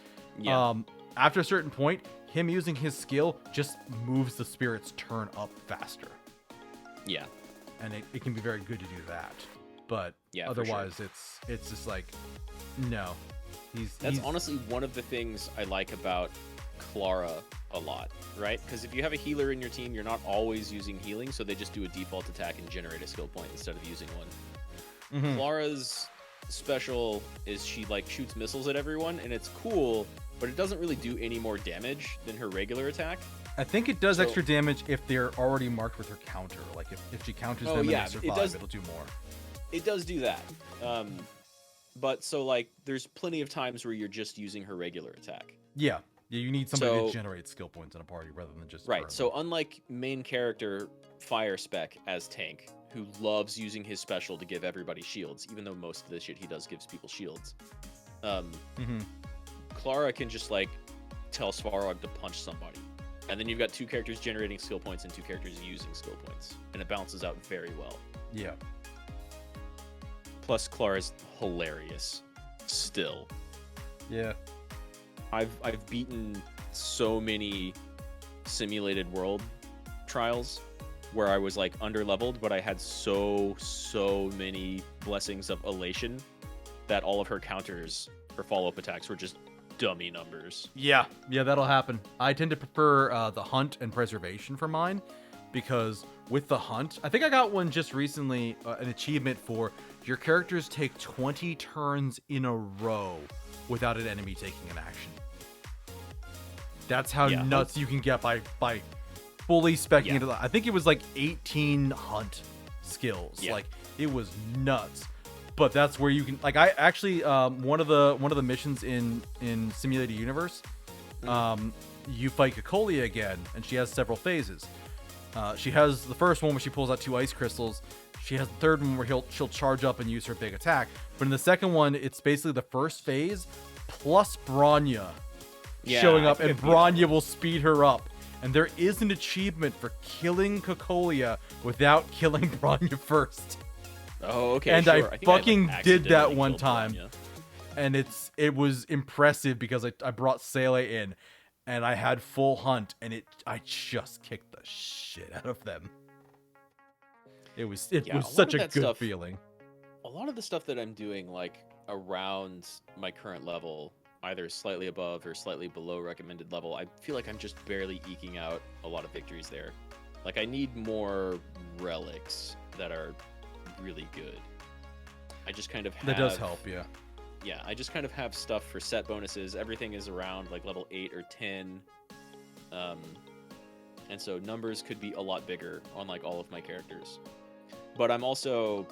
after a certain point, him using his skill just moves the spirit's turn up faster. Yeah. And it can be very good to do that. But otherwise, it's just like, no. That's honestly one of the things I like about Clara a lot, right? Because if you have a healer in your team, you're not always using healing, so they just do a default attack and generate a skill point instead of using one. Clara's special is she like shoots missiles at everyone, and it's cool, but it doesn't really do any more damage than her regular attack. I think it does extra damage if they're already marked with her counter. Like if she counters them and they survive, it'll do more. It does do that. But so like there's plenty of times where you're just using her regular attack. Yeah, you need somebody to generate skill points in a party rather than just right. So unlike main character Fire Spec as tank, who loves using his special to give everybody shields, even though most of the shit he does gives people shields. Clara can just like tell Svarog to punch somebody. And then you've got two characters generating skill points and two characters using skill points. And it balances out very well. Yeah. Plus, Clara's hilarious. Still. Yeah. I've beaten so many simulated world trials where I was like under-leveled, but I had so many blessings of elation that all of her counters for follow-up attacks were just dummy numbers. Yeah, that'll happen. I tend to prefer the hunt and preservation for mine because with the hunt, I think I got one just recently, an achievement for your characters take 20 turns in a row without an enemy taking an action. That's how nuts you can get by fully specking into that. I think it was like 18 hunt skills. Like it was nuts. But that's where you can like I actually one of the missions in Simulated Universe, you fight Cocolia again, and she has several phases. She has the first one where she pulls out 2 ice crystals. She has the third one where she'll charge up and use her big attack. But in the second one, it's basically the first phase plus Bronya showing up, and Bronya will speed her up. And there is an achievement for killing Cocolia without killing Bronya first. Oh, okay. And sure. I fucking did that one time. And it was impressive because I brought Sele in and I had full hunt and I just kicked the shit out of them. It was such a good feeling. A lot of the stuff that I'm doing like around my current level, either slightly above or slightly below recommended level, I feel like I'm just barely eking out a lot of victories there. Like I need more relics that are really good. I just kind of have... That does help, yeah. Yeah, I just kind of have stuff for set bonuses. Everything is around like level 8 or 10. And so numbers could be a lot bigger on like all of my characters. But I'm also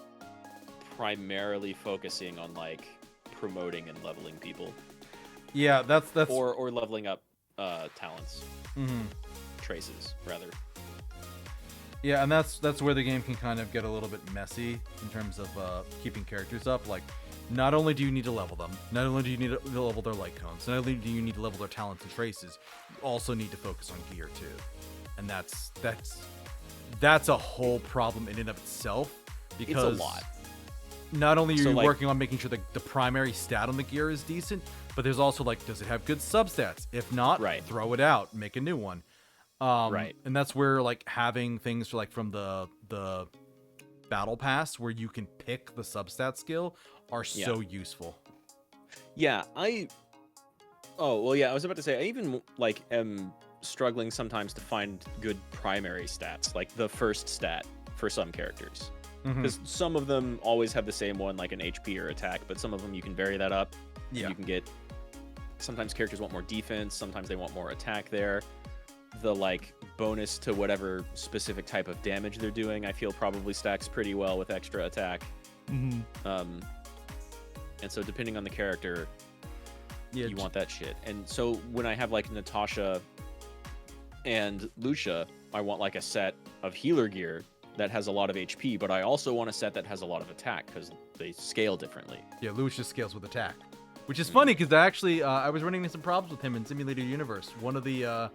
primarily focusing on like promoting and leveling people. Yeah, that's or leveling up talents. Traces, rather. Yeah, and that's where the game can kind of get a little bit messy in terms of keeping characters up. Like, not only do you need to level them, not only do you need to level their light cones, not only do you need to level their talents and traces, you also need to focus on gear too. And that's a whole problem in and of itself, because it's a lot. Not only are you working on making sure the primary stat on the gear is decent, but there's also like, does it have good substats? If not, throw it out, make a new one. And that's where like having things like from the battle pass where you can pick the substat skill are so useful. Yeah, I was about to say, I even like am struggling sometimes to find good primary stats, like the first stat for some characters. Because some of them always have the same one, like an HP or attack, but some of them you can vary that up. Yeah. You can get... Sometimes characters want more defense, sometimes they want more attack there. The, like, bonus to whatever specific type of damage they're doing, I feel probably stacks pretty well with extra attack. And so depending on the character, Yeah, you want that shit. And so when I have like Natasha and Lucia, I want like a set of healer gear that has a lot of HP, but I also want a set that has a lot of attack because they scale differently. Yeah, Lucia scales with attack, which is funny because I was running into some problems with him in Simulated Universe. One of the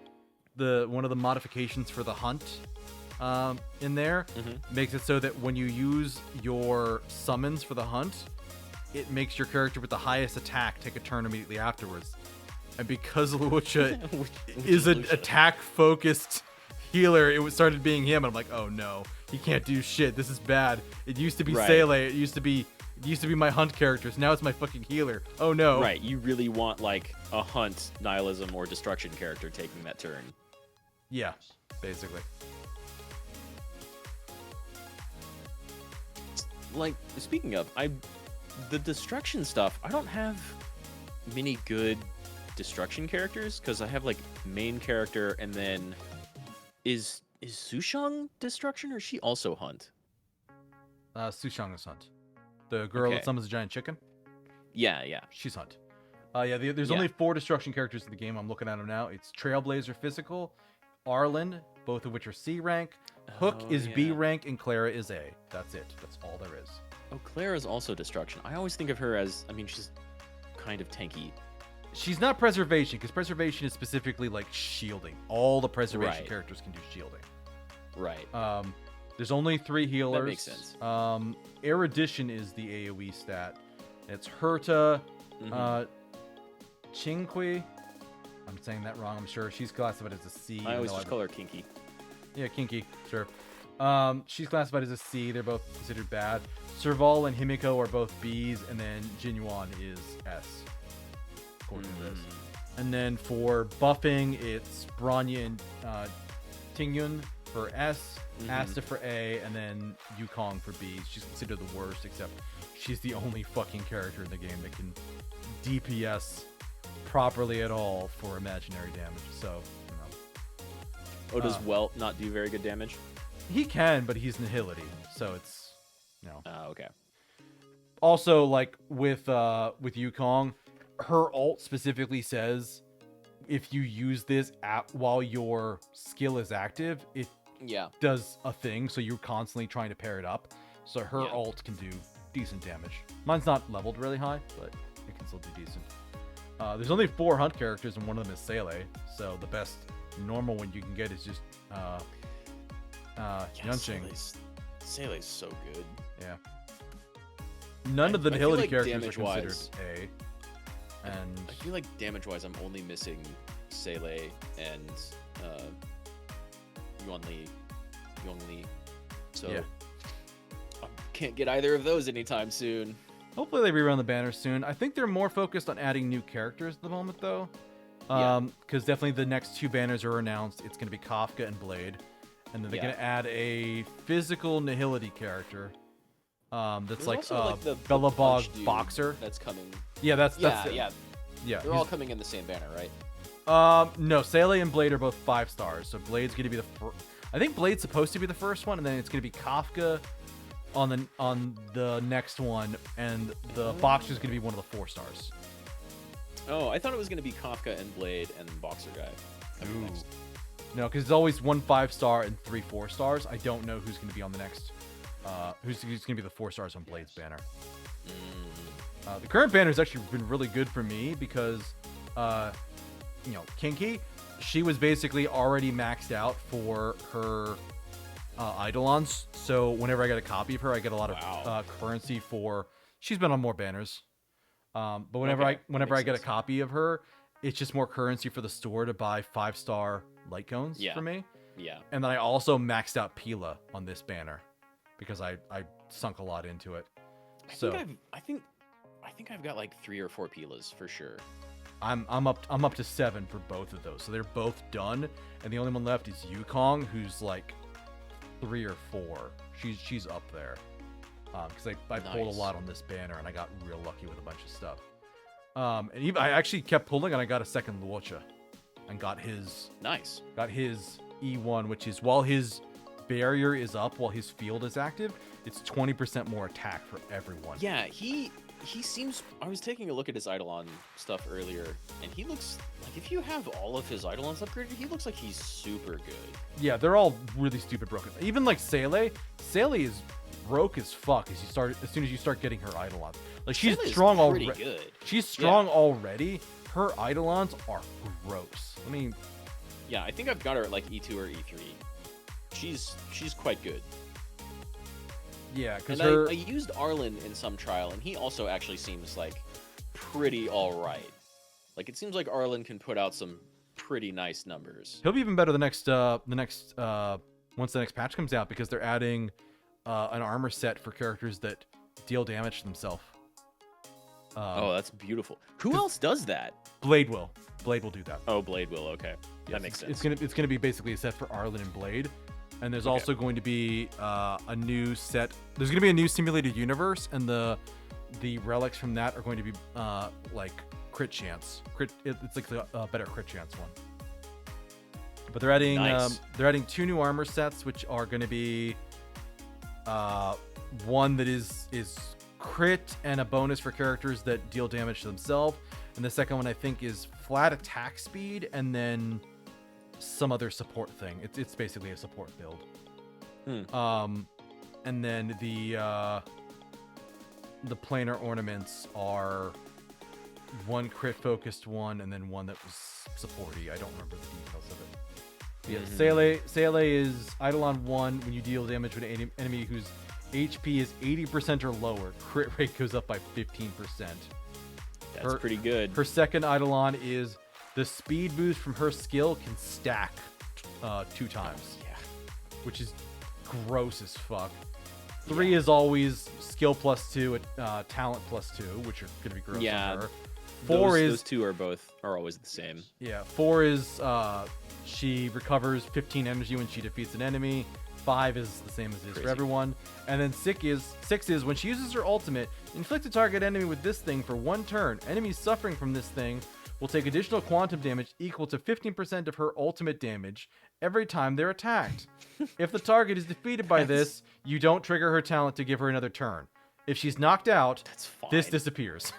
modifications for the hunt in there makes it so that when you use your summons for the hunt, it makes your character with the highest attack take a turn immediately afterwards. And because Lucia is an attack-focused healer, it started being him, and I'm like, oh no, he can't do shit. This is bad. It used to be Sele. It used to be my hunt characters. Now it's my fucking healer. Oh no. Right. You really want like a hunt, nihilism, or destruction character taking that turn. Yeah, basically. Like, speaking of, the destruction stuff, I don't have many good destruction characters because I have like main character, and then is Sushang destruction or is she also hunt? Sushang is hunt. The girl that summons a giant chicken. Yeah. She's hunt. There's only 4 destruction characters in the game. I'm looking at them now. It's Trailblazer physical, Arlen, both of which are C rank. Hook is B rank, and Clara is A. That's it. That's all there is. Oh, Clara's also destruction. I always think of her as, I mean, she's kind of tanky. She's not preservation, because preservation is specifically like shielding. All the preservation characters can do shielding. Right. There's only 3 healers. That makes sense. Erudition is the AoE stat. It's Herta, Qingqi. I'm saying that wrong, I'm sure. She's classified as a C. I always just call her Kinky. Yeah, Kinky, sure. She's classified as a C. They're both considered bad. Serval and Himiko are both Bs, and then Jinyuan is S, according to this. And then for buffing, it's Bronya and Tingyun for S, Asta for A, and then Yukong for B. She's considered the worst, except she's the only fucking character in the game that can DPS properly at all for imaginary damage. So, you know. Oh, does Welt not do very good damage? He can, but he's Nihility, so it's, you know. Okay. Also, like with Yukong, her ult specifically says if you use this while your skill is active, it does a thing, so you're constantly trying to pair it up. So her ult can do decent damage. Mine's not leveled really high, but it can still do decent. There's only 4 hunt characters, and one of them is Sele, so the best normal one you can get is just Yunqing. Sele's so good. Yeah. None of the Nihility like characters are considered damage-wise, A. And I feel like damage-wise, I'm only missing Sele and Yongli. So I can't get either of those anytime soon. hopefully they rerun the banner soon. I think they're more focused on adding new characters at the moment, though. Because definitely the next 2 banners are announced. It's going to be Kafka and Blade. And then they're going to add a physical Nihility character. That's like the Bellabog Punch dude boxer. that's coming. Yeah, that's Yeah. Yeah, They're all coming in the same banner, right? no, Sele and Blade are both 5 stars. So Blade's going to be the first. I think Blade's supposed to be the first one, and then it's going to be Kafka on the next one, and the boxer's going to be one of the 4 stars. Oh, I thought it was going to be Kafka and Blade and Boxer Guy. Ooh. No, because it's always 1 5-star and 3 4 stars. I don't know who's going to be on the next. Who's going to be the 4 stars on Blade's banner. The current banner has actually been really good for me because, Kinky, she was basically already maxed out for her Eidolons. So whenever I get a copy of her, I get a lot of currency for. She's been on more banners. But whenever I get a copy of her, it's just more currency for the store to buy 5-star light cones for me. Yeah. And then I also maxed out Pila on this banner because I sunk a lot into it. I think I've got like 3 or 4 Pilas for sure. I'm up to 7 for both of those. So they're both done, and the only one left is Yukong, who's like 3 or 4. She's up there. Because I pulled a lot on this banner, and I got real lucky with a bunch of stuff. And even, I actually kept pulling, and I got a second Luocha, and got his E1, which is while his barrier is up, while his field is active, it's 20% more attack for everyone. Yeah, he seems. I was taking a look at his Eidolon stuff earlier, and he looks like if you have all of his Eidolons upgraded, he looks like he's super good. Yeah, they're all really stupid broken. Even like Seele is broke as fuck as soon as you start getting her Eidolons. Like she's Sele's strong pretty already. good. She's strong already. Her Eidolons are gross. I mean, yeah, I think I've got her at like E2 or E3. She's quite good. Yeah, because I used Arlen in some trial, and he also actually seems like pretty all right. Like it seems like Arlen can put out some pretty nice numbers. he'll be even better once the next patch comes out, because they're adding an armor set for characters that deal damage to themselves. Oh, that's beautiful. Who else does that? Blade will do that. Oh, Blade will. Okay, Yes, that makes sense. It's gonna be basically a set for Arlen and Blade, and there's also going to be a new set. There's gonna be a new simulated universe, and the relics from that are going to be like crit chance. It's like a better crit chance one. But they're adding 2 new armor sets, which are going to be one that is crit and a bonus for characters that deal damage to themselves, and the second one I think is flat attack speed and then some other support thing. It's basically a support build. And then the planar ornaments are one crit focused one, and then one that was supporty. I don't remember the details of it. Yeah, Seele is Eidolon 1. When you deal damage with an enemy whose HP is 80% or lower, crit rate goes up by 15%. That's pretty good. Her second Eidolon is the speed boost from her skill can stack 2 times. Yeah. Which is gross as fuck. 3 is always skill +2, talent +2, which are gonna be gross on her. 4 those two are always the same. Yeah, 4 is she recovers 15 energy when she defeats an enemy. 5 is the same as it is for everyone. And then 6 is when she uses her ultimate, inflict a target enemy with this thing for 1 turn. Enemies suffering from this thing will take additional quantum damage equal to 15% of her ultimate damage every time they're attacked. If the target is defeated by this, you don't trigger her talent to give her another turn. If she's knocked out, That's fine. this disappears.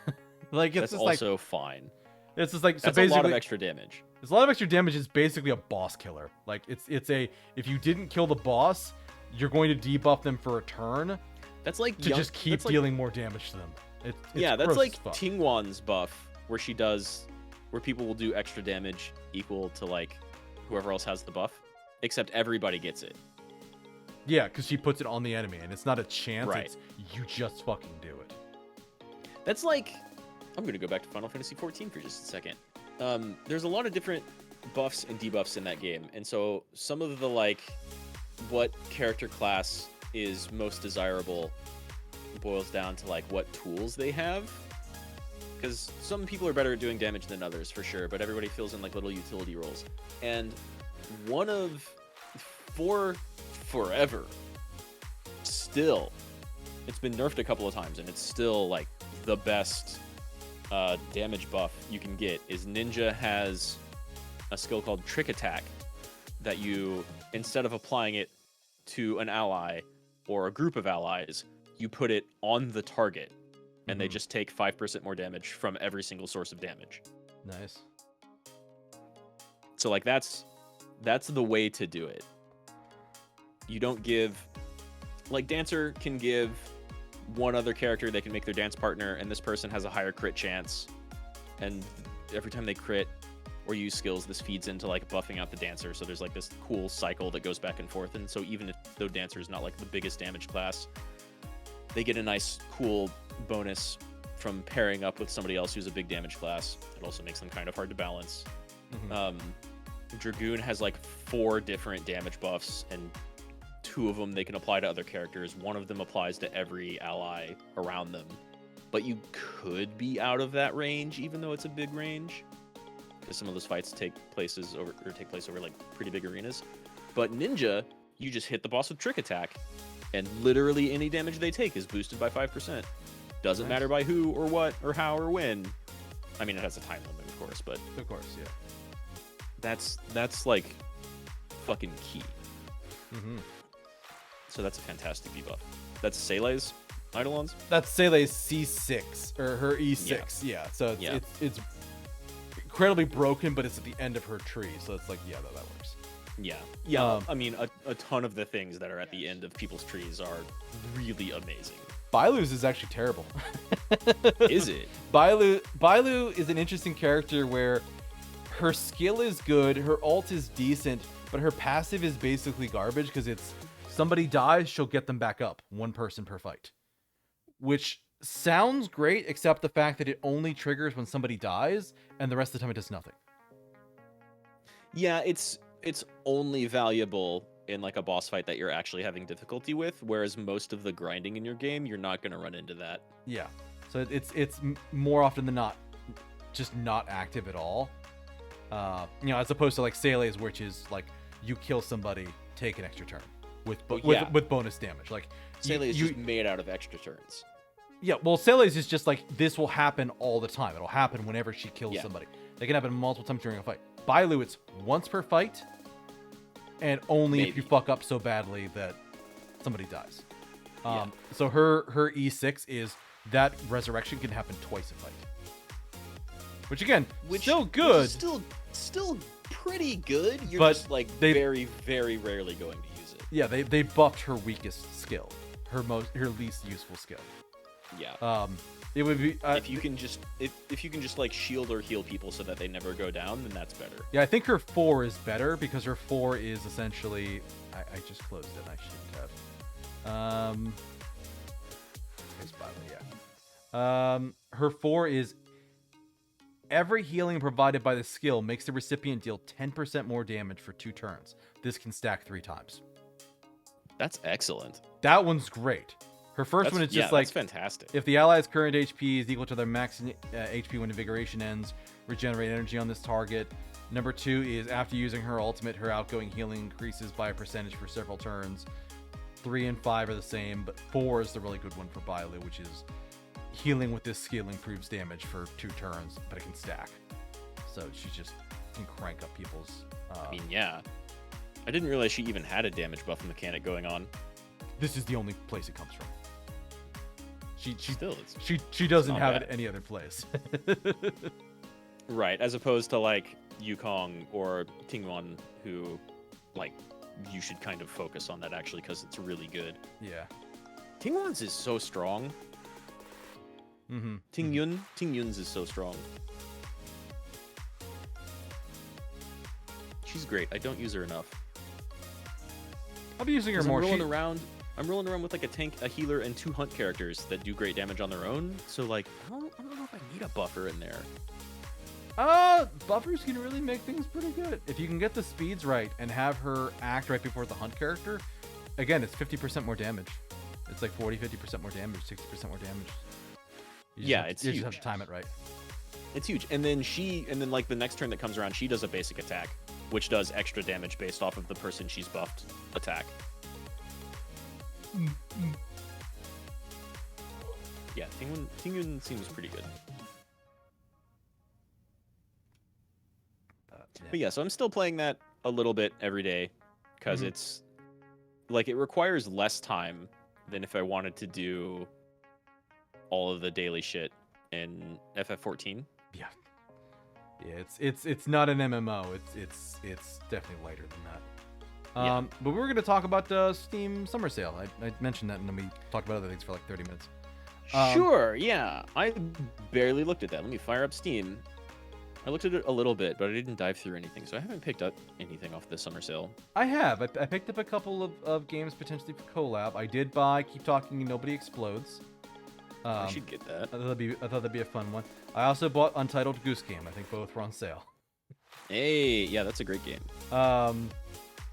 Like it's That's just also fine. It's just like, so That's basically a lot of extra damage. there's a lot of extra damage. Is basically a boss killer. Like it's if you didn't kill the boss, you're going to debuff them for a turn That's like to just keep dealing more damage to them. It's yeah, that's gross like as fuck. Tingwan's buff, where people will do extra damage equal to like whoever else has the buff, except everybody gets it. Yeah, because she puts it on the enemy, and it's not a chance. Right. It's you just fucking do it. That's like, I'm gonna go back to Final Fantasy XIV for just a second. There's a lot of different buffs and debuffs in that game, and so some of the like, what character class is most desirable boils down to like what tools they have. Because some people are better at doing damage than others, for sure, but everybody fills in like little utility roles. And one of forever, still, it's been nerfed a couple of times, and it's still like the best damage buff you can get is Ninja has a skill called Trick Attack that you, instead of applying it to an ally or a group of allies, you put it on the target, and they just take 5% more damage from every single source of damage. Nice. So like that's the way to do it. You don't give, like Dancer can give one other character, they can make their dance partner, and this person has a higher crit chance, and every time they crit or use skills, this feeds into like buffing out the Dancer, so there's like this cool cycle that goes back and forth. And so even if the Dancer is not like the biggest damage class, they get a nice cool bonus from pairing up with somebody else who's a big damage class. It also makes them kind of hard to balance. Dragoon has like 4 different damage buffs, and 2 of them they can apply to other characters. One of them applies to every ally around them. But you could be out of that range, even though it's a big range, because some of those fights take place over like pretty big arenas. But Ninja, you just hit the boss with Trick Attack, and literally any damage they take is boosted by 5%. Doesn't matter by who or what or how or when. I mean, it has a time limit, of course, but Of course, yeah. that's like fucking key. Mm-hmm. So that's a fantastic debuff. That's Sele's. Eidolons? That's Sele's C6 or her E6. Yeah. So it's incredibly broken, but it's at the end of her tree. So it's like, yeah, that works. Yeah. I mean, a ton of the things that are at the end of people's trees are really amazing. Bailu's is actually terrible. Is it? Bailu is an interesting character where her skill is good, her ult is decent, but her passive is basically garbage because it's somebody dies, she'll get them back up, one person per fight. Which sounds great, except the fact that it only triggers when somebody dies, and the rest of the time it does nothing. Yeah, it's only valuable in like a boss fight that you're actually having difficulty with, whereas most of the grinding in your game, you're not going to run into that. Yeah. So it's more often than not just not active at all. As opposed to like Sele's, which is like you kill somebody, take an extra turn with bonus damage. Like Sele is just made out of extra turns. Yeah, well, Sele's is just like this will happen all the time. It'll happen whenever she kills somebody. They can happen multiple times during a fight. Bailu, it's once per fight, and only if you fuck up so badly that somebody dies. So her E6 is that resurrection can happen twice a fight. Which again, still good. Still pretty good. You're but just like very, very rarely going to use it. Yeah, they buffed her weakest skill, her least useful skill. Yeah. It would be if you can just like shield or heal people so that they never go down, then that's better. Yeah, I think her 4 is better because her 4 is essentially I just closed it. I shouldn't have. It's Bailu, her 4 is every healing provided by the skill makes the recipient deal 10% more damage for 2 turns. This can stack 3 times. That's excellent. That one's great. Her first one is just like, that's fantastic. If the ally's current HP is equal to their max HP when invigoration ends, regenerate energy on this target. Number 2 is after using her ultimate, her outgoing healing increases by a percentage for several turns. 3 and 5 are the same, but 4 is the really good one for Bailu, which is healing with this skill improves damage for 2 turns, but it can stack. So she just can crank up people's... I mean, yeah. I didn't realize she even had a damage buff mechanic going on. This is the only place it comes from. She doesn't have it any other place. Right, as opposed to like Yukong or Tingwon, who like you should kind of focus on that actually because it's really good. Yeah. Tingwon's is so strong. Mm-hmm. Tingyun's is so strong. She's great. I don't use her enough. I'll be using her more. I'm rolling around with like a tank, a healer, and 2 hunt characters that do great damage on their own. So like, I don't know if I need a buffer in there. Buffers can really make things pretty good. If you can get the speeds right and have her act right before the hunt character, again, it's 50% more damage. It's like 50% more damage, 60% more damage. You just have to time it right. It's huge. And then like the next turn that comes around, she does a basic attack, which does extra damage based off of the person she's buffed attack. Yeah, Tingyun seems pretty good. But yeah, so I'm still playing that a little bit every day because it's like it requires less time than if I wanted to do all of the daily shit in FF14. Yeah. Yeah, it's not an MMO. It's definitely lighter than that. But we were going to talk about Steam Summer Sale. I mentioned that, and then we talked about other things for like 30 minutes. Sure, yeah. I barely looked at that. Let me fire up Steam. I looked at it a little bit, but I didn't dive through anything, so I haven't picked up anything off the Summer Sale. I have. I picked up a couple of games potentially for Collab. I did buy Keep Talking and Nobody Explodes. I should get that. I thought that'd be a fun one. I also bought Untitled Goose Game. I think both were on sale. Hey, yeah, that's a great game. And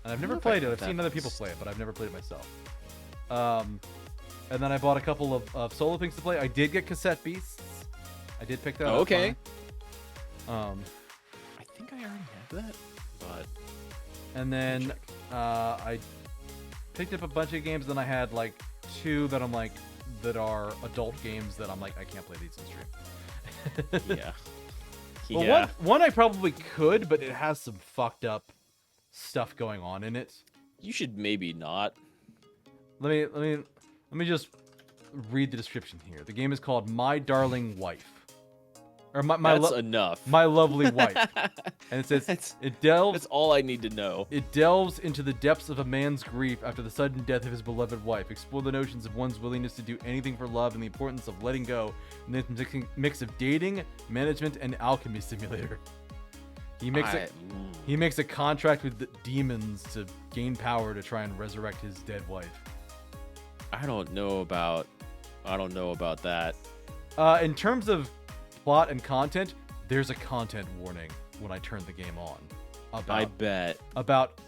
I've never played it. I've seen other people play it, but I've never played it myself. And then I bought a couple of solo things to play. I did get Cassette Beasts. I did pick that up. Okay. I think I already have that, but... And then I picked up a bunch of games, then I had like 2 that I'm like, that are adult games that I'm like, I can't play these in stream. Yeah. Well, yeah. One I probably could, but it has some fucked up stuff going on in it. You should maybe not. Let me just read the description here. The game is called My Darling Wife. Or That's enough. My Lovely Wife. And it says, That's That's all I need to know. It delves into the depths of a man's grief after the sudden death of his beloved wife. Explore the notions of one's willingness to do anything for love and the importance of letting go in this mix of dating, management, and alchemy simulator. He makes a contract with the demons to gain power to try and resurrect his dead wife. I don't know about that. In terms of plot and content, there's a content warning when I turn the game on. I bet. About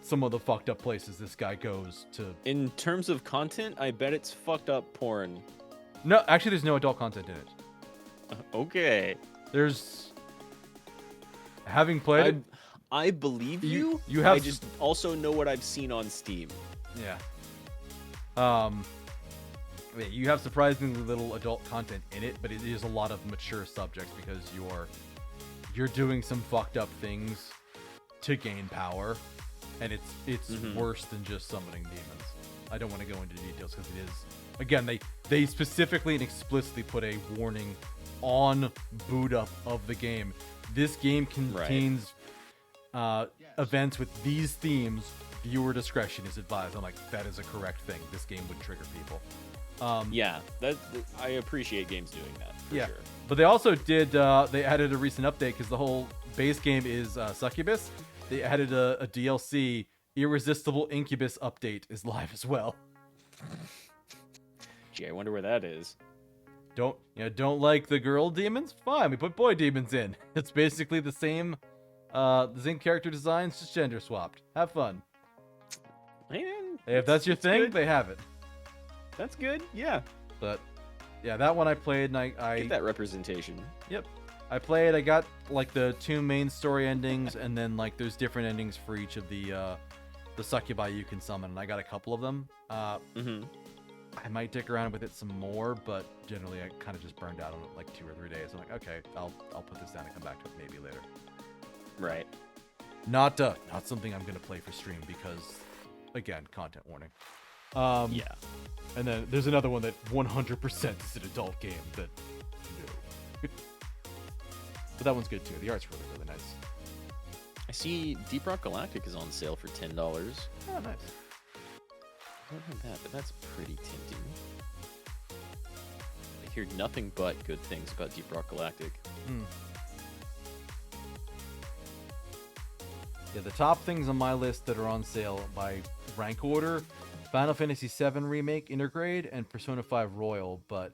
some of the fucked up places this guy goes to. In terms of content, I bet it's fucked up porn. No, actually, there's no adult content in it. Okay. There's. Having played it, I believe you. I just also know what I've seen on Steam. Yeah. You have surprisingly little adult content in it, but it is a lot of mature subjects because you're doing some fucked up things to gain power, and it's worse than just summoning demons. I don't want to go into details because it is, again, they specifically and explicitly put a warning on boot up of the game. This game contains events with these themes. Viewer discretion is advised. I'm like, that is a correct thing. This game would trigger people. Yeah, I appreciate games doing that, for sure. But they also did, they added a recent update because the whole base game is Succubus. They added a DLC, Irresistible Incubus update is live as well. Gee, I wonder where that is. Don't like the girl demons? Fine, we put boy demons in. It's basically the same character designs, just gender swapped. Have fun. Man, if that's your thing, good. They have it. That's good, yeah. But yeah, that one I played, and I get that representation. Yep, I played. I got like the 2 main story endings, and then like there's different endings for each of the succubi you can summon, and I got a couple of them. I might dick around with it some more, but generally I kind of just burned out on it like 2 or 3 days. I'm like, okay, I'll put this down and come back to it maybe later. Right. Not something I'm gonna play for stream because, again, content warning. Yeah. And then there's another one that 100% is an adult game that no. But that one's good too. The art's really, really nice. I see Deep Rock Galactic is on sale for $10. Oh, nice. I don't have that, but that's pretty tempting. I hear nothing but good things about Deep Rock Galactic. Yeah, the top things on my list that are on sale by rank order: Final Fantasy VII Remake Intergrade and Persona 5 Royal. But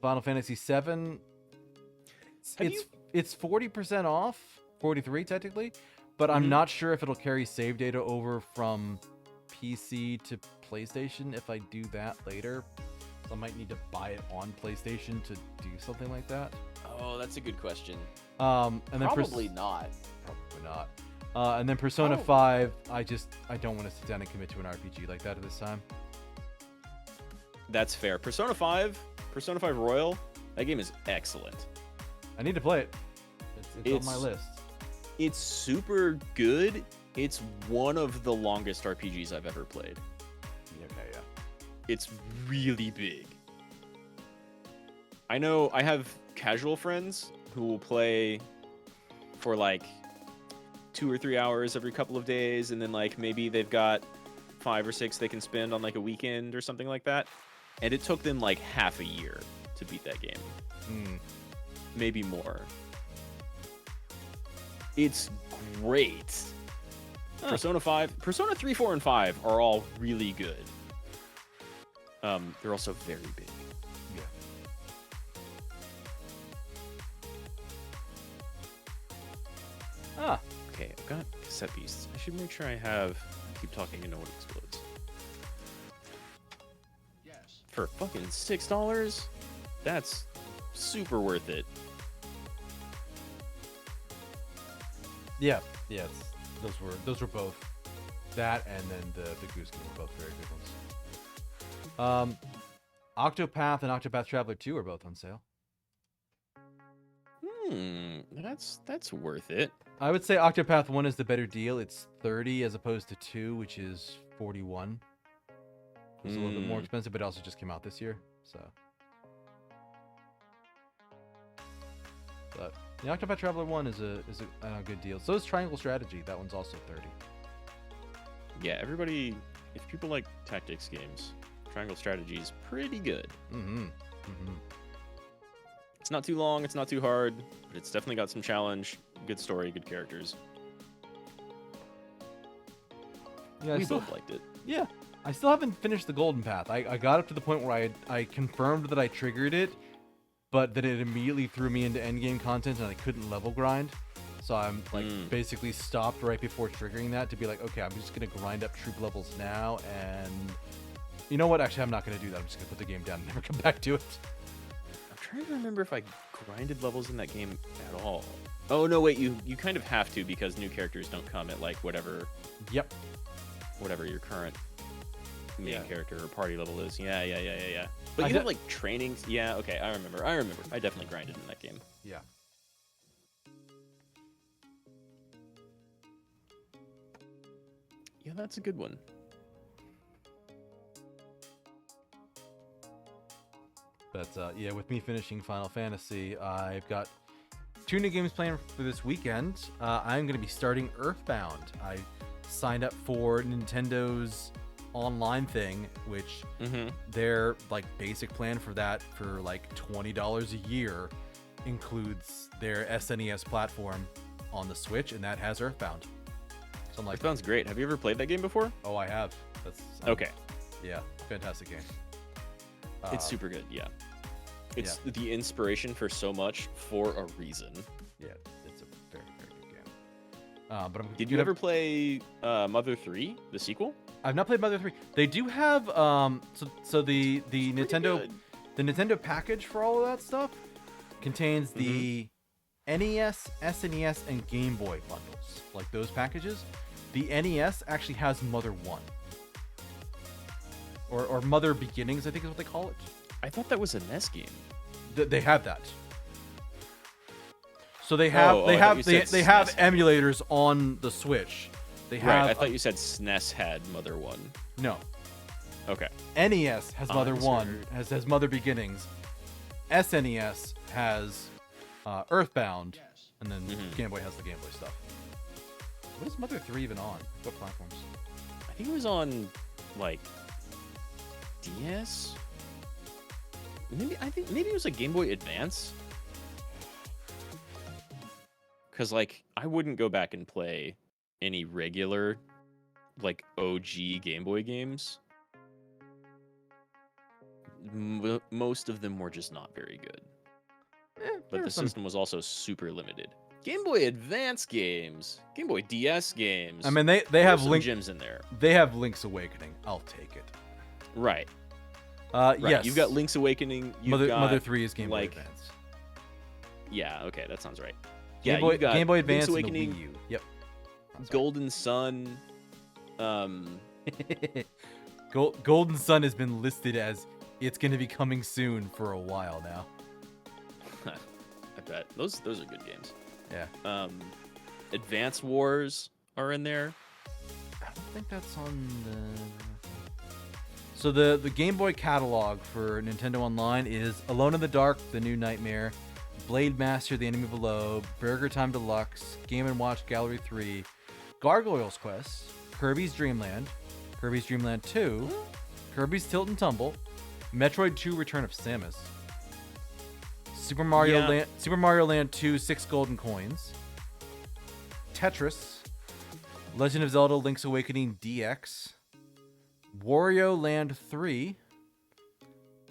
Final Fantasy VII, it's 40% off, 43 technically, but I'm not sure if it'll carry save data over from PC to PlayStation if I do that later. So I might need to buy it on PlayStation to do something like that. Oh, that's a good question. And then Probably not. Probably not. And then Persona 5, I don't want to sit down and commit to an RPG like that at this time. That's fair. Persona 5 Royal, that game is excellent. I need to play it. It's on my list. It's super good. It's one of the longest RPGs I've ever played. Okay, yeah. It's really big. I know I have casual friends who will play for like 2 or 3 hours every couple of days, and then like maybe they've got 5 or 6 they can spend on like a weekend or something like that. And it took them like half a year to beat that game. Maybe more. It's great. Persona 3, 4, and 5 are all really good. They're also very big. Yeah. Okay, I've got cassette beasts. I should make sure I keep talking and know what explodes. Yes. For fucking $6? That's super worth it. Yeah. Yes. Those were both. That and then the Goose Game were both very good ones. Octopath and Octopath Traveler 2 are both on sale. That's worth it. I would say Octopath 1 is the better deal. It's 30 as opposed to 2, which is 41. It was a little bit more expensive, but it also just came out this year. So, but the Octopath Traveler 1 is a good deal. So is Triangle Strategy. That one's also 30. Yeah, everybody. If people like tactics games, Triangle Strategy is pretty good. It's not too long. It's not too hard, but it's definitely got some challenge. Good story. Good characters. Yeah, we both liked it. Yeah. I still haven't finished the Golden Path. I got up to the point where I confirmed that I triggered it, but that it immediately threw me into endgame content and I couldn't level grind. So I'm like basically stopped right before triggering that to be like, okay, I'm just gonna grind up troop levels now, and you know what? Actually, I'm not gonna do that. I'm just gonna put the game down and never come back to it. I'm trying to remember if I grinded levels in that game at all. Oh no, wait, you kind of have to because new characters don't come at like whatever. Yep. Whatever your current main character or party level is. Yeah. But I you have like trainings. Yeah, okay, I remember. I definitely grinded in that game. Yeah. Yeah, that's a good one. But yeah, with me finishing Final Fantasy, I've got 2 new games planned for this weekend. I'm going to be starting Earthbound. I signed up for Nintendo's online thing, which their like basic plan for that for like $20 a year includes their SNES platform on the Switch, and that has Earthbound. So I'm like, Earthbound's great. Have you ever played that game before? Oh, I have. That's okay. Yeah, fantastic game. It's super good. Yeah, it's the inspiration for so much for a reason. Yeah, it's a very, very good game. But did you ever play Mother 3, the sequel? I've not played Mother 3. They do have so the Nintendo package for all of that stuff contains the NES, SNES, and Game Boy bundles. Like those packages. The NES actually has Mother 1. Or Mother Beginnings, I think is what they call it. I thought that was a NES game. They have that. So they have they have emulators on the Switch. They have. Right, I thought you said SNES had Mother 1. No. Okay. NES has Mother 1, has Mother Beginnings. SNES has Earthbound, and then Game Boy has the Game Boy stuff. What is Mother 3 even on? What platforms? I think it was on like DS. Maybe it was a Game Boy Advance. Cause like I wouldn't go back and play any regular like OG Game Boy games. Most of them were just not very good. But the system was also super limited. Game Boy Advance games, Game Boy DS games. I mean, they have gems in there. They have Link's Awakening. I'll take it. Right. Right. Yes. You've got Link's Awakening. Mother 3 is Game Boy Advance. Yeah. Okay, that sounds right. Game Boy Advance and the Wii U. Yep. Golden Sun. Golden Sun has been listed as it's going to be coming soon for a while now. I bet those are good games. Yeah. Advance Wars are in there. I don't think that's on the. So the Game Boy catalog for Nintendo Online is Alone in the Dark, The New Nightmare, Blade Master, The Enemy Below, Burger Time Deluxe, Game & Watch Gallery 3, Gargoyle's Quest, Kirby's Dream Land 2, Kirby's Tilt and Tumble, Metroid 2 Return of Samus, Super Mario Land 2 6 Golden Coins, Tetris, Legend of Zelda Link's Awakening DX, Wario Land 3,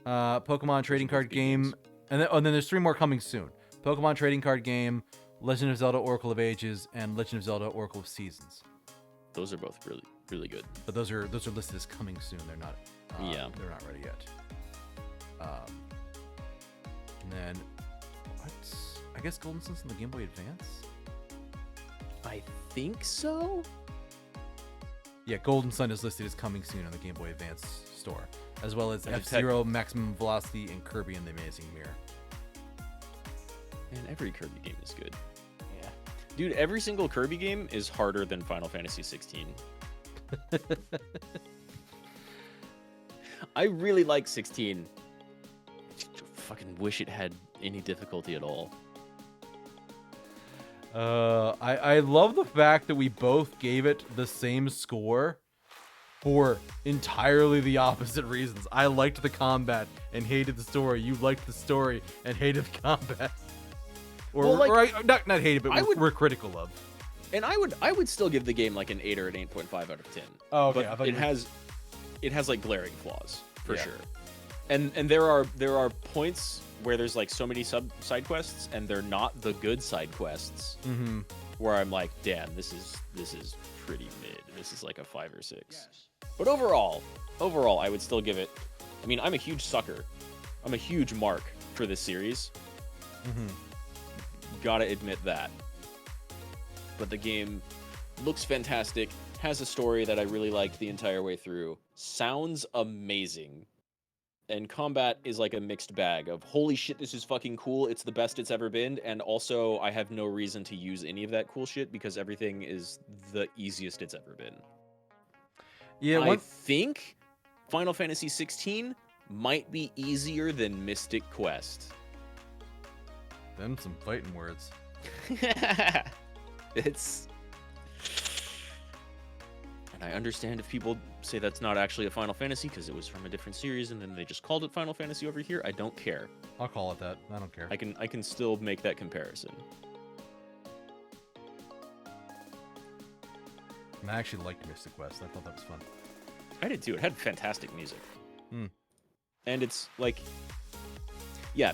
Pokemon Trading Card Game, and then there's 3 more coming soon. Pokemon Trading Card Game, Legend of Zelda Oracle of Ages, and Legend of Zelda Oracle of Seasons. Those are both really, really good. But those are listed as coming soon. They're not. They're not ready yet. And then, I guess Golden Sun's in the Game Boy Advance. I think so. Yeah, Golden Sun is listed as coming soon on the Game Boy Advance store, as well as F-Zero, Maximum Velocity, and Kirby and the Amazing Mirror. Man, every Kirby game is good. Yeah. Dude, every single Kirby game is harder than Final Fantasy XVI. I really like 16. Fucking wish it had any difficulty at all. I love the fact that we both gave it the same score for entirely the opposite reasons. I liked the combat and hated the story. You liked the story and hated the combat. Or, Well, like, or not hated, but we're critical of. And I would still give the game like an 8 or an 8.5 out of 10. Oh, okay. But it has like glaring flaws for Yeah. sure. And there are points where there's like so many side quests and they're not the good side quests. Mm-hmm. Where I'm like, damn, this is pretty mid. This is like a 5 or 6. Yes. But overall, I would still give it. I mean, I'm a huge sucker. I'm a huge mark for this series. Mm-hmm. Gotta admit that. But the game looks fantastic, has a story that I really liked the entire way through, sounds amazing, and combat is like a mixed bag of holy shit, this is fucking cool, it's the best it's ever been, and also I have no reason to use any of that cool shit because everything is the easiest it's ever been. Yeah, I think Final Fantasy XVI might be easier than Mystic Quest. Them some fighting words. It's... And I understand if people say that's not actually a Final Fantasy because it was from a different series and then they just called it Final Fantasy over here. I don't care. I'll call it that. I don't care. I can still make that comparison. And I actually liked Mystic Quest. I thought that was fun. I did too. It had fantastic music. Hmm. And it's like... Yeah,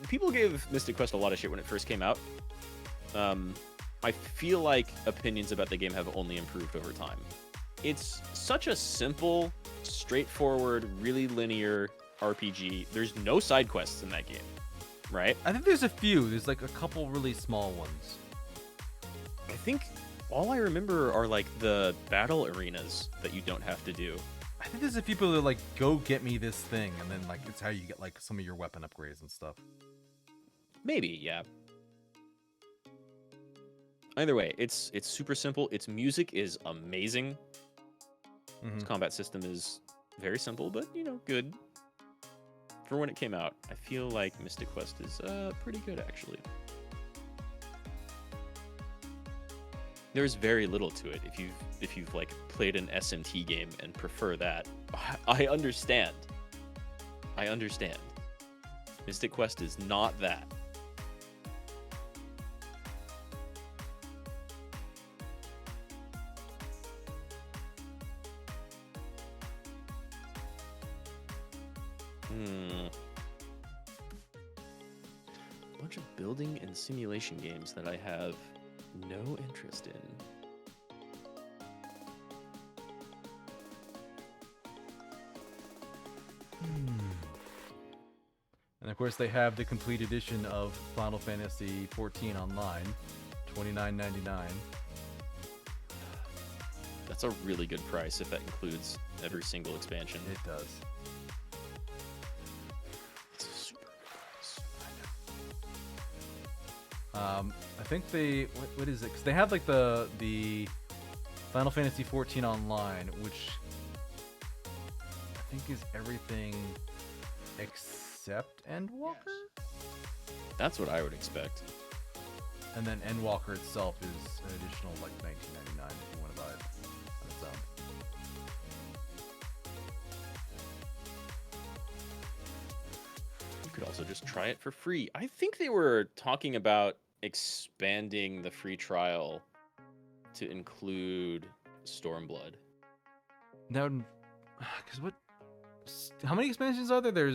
people gave Mystic Quest a lot of shit when it first came out. I feel like opinions about the game have only improved over time. It's such a simple, straightforward, really linear RPG. There's no side quests in that game, right? I think there's a few. There's like a couple really small ones. I think all I remember are like the battle arenas that you don't have to do. I think there's a few people that like, go get me this thing, and then like it's how you get like some of your weapon upgrades and stuff. Maybe, yeah. Either way, it's super simple. Its music is amazing. Mm-hmm. Its combat system is very simple, but good. For when it came out, I feel like Mystic Quest is pretty good actually. There's very little to it if you've like played an SMT game and prefer that. I understand. Mystic Quest is not that. Bunch of building and simulation games that I have no interest in. And of course, they have the complete edition of Final Fantasy XIV Online, $29.99. That's a really good price if that includes every single expansion. It does. It's a super good price. I think they what is it? Because they have like the Final Fantasy XIV Online, which I think is everything except Endwalker. That's what I would expect. And then Endwalker itself is an additional like $19.99 if you want to buy it on its own. You could also just try it for free. I think they were talking about expanding the free trial to include Stormblood. Now, because how many expansions are there?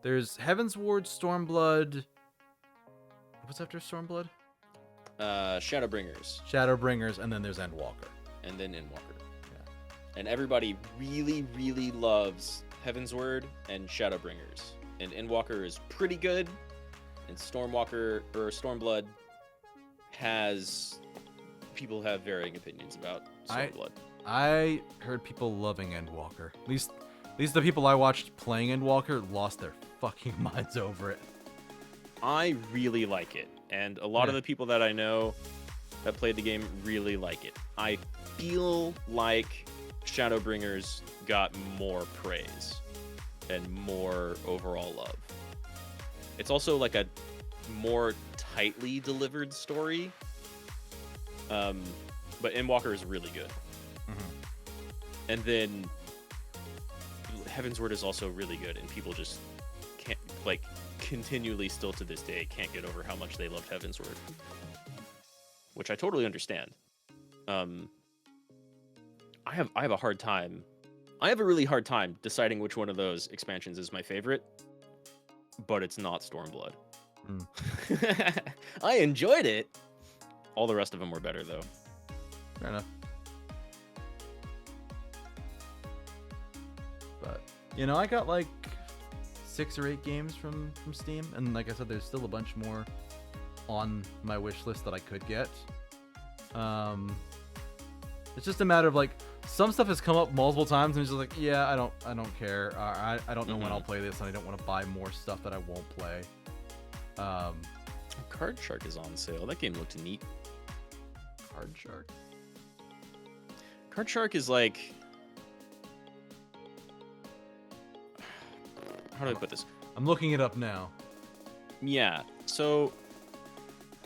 There's Heaven's Ward, Stormblood. What's after Stormblood? Shadowbringers. Shadowbringers, and then there's Endwalker. And then Endwalker. Yeah. And everybody really, really loves Heaven's Word and Shadowbringers. And Endwalker is pretty good. And Stormblood people have varying opinions about Stormblood. I heard people loving Endwalker. At least the people I watched playing Endwalker lost their fucking minds over it. I really like it. And a lot of the people that I know that played the game really like it. I feel like Shadowbringers got more praise. and more overall love. It's also like a more tightly delivered story. But Endwalker is really good. And then Heavensward is also really good, and people just can't, like, continually still to this day can't get over how much they loved Heavensward, which I totally understand. I have a hard time. I have a really hard time deciding which one of those expansions is my favorite, but it's not Stormblood. I enjoyed it. All the rest of them were better, though. Fair enough. But, you know, I got like 6 or 8 games from Steam, and like I said, there's still a bunch more on my wish list that I could get. It's just a matter of like, some stuff has come up multiple times and it's just like, yeah, I don't care. I don't know when I'll play this, and I don't want to buy more stuff that I won't play. Card Shark is on sale. That game looked neat. Card Shark. Card Shark is like, how do I put this? I'm looking it up now. Yeah. So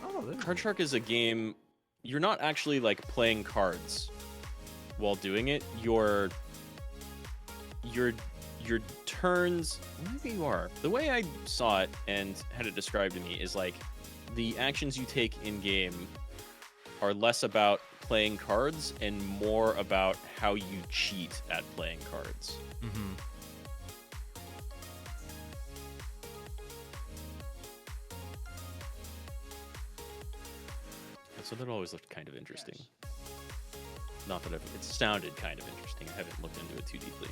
Oh, Card Shark is a game. You're not actually like playing cards while doing it. Your turns, maybe you are. The way I saw it and had it described to me is like the actions you take in game are less about playing cards and more about how you cheat at playing cards. So that always looked kind of interesting. Yes. Not that it sounded kind of interesting. I haven't looked into it too deeply.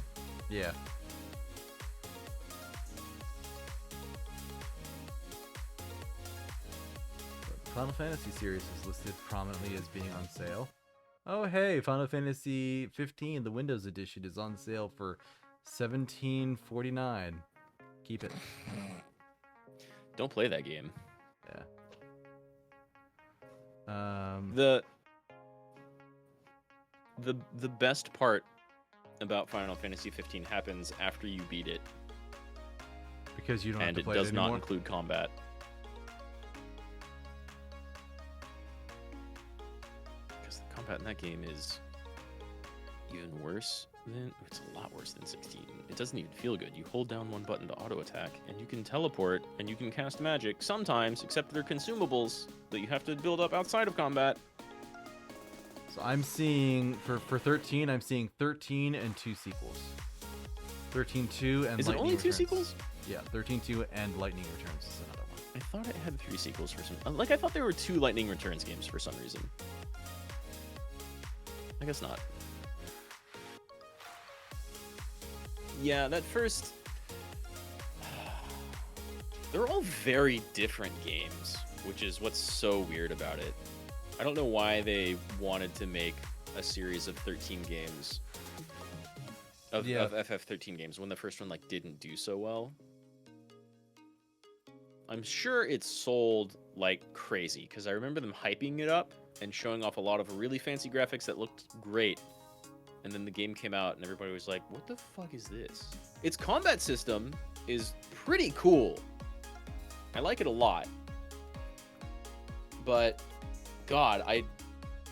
Yeah. The Final Fantasy series is listed prominently as being on sale. Oh hey, Final Fantasy 15, the Windows edition, is on sale for $17.49. Keep it. Don't play that game. Yeah. The best part about Final Fantasy 15 happens after you beat it, Because you don't have and to it play does it not anymore. include combat. Because the combat in that game is even worse than, it's a lot worse than 16. It doesn't even feel good. You hold down one button to auto attack, and you can teleport, and you can cast magic sometimes, except they're consumables that you have to build up outside of combat. So I'm seeing, for 13, I'm seeing 13 and 2 sequels. 13-2 and Is it Lightning only 2 Returns. sequels? Yeah, 13-2 and Lightning Returns is another one. I thought it had 3 sequels for some... Like, I thought there were 2 Lightning Returns games for some reason. I guess not. Yeah, that first... They're all very different games, which is what's so weird about it. I don't know why they wanted to make a series of 13 games. Of FF13 games, when the first one, like, didn't do so well. I'm sure it sold like crazy, because I remember them hyping it up and showing off a lot of really fancy graphics that looked great. And then the game came out and everybody was like, what the fuck is this? Its combat system is pretty cool. I like it a lot. But, God, I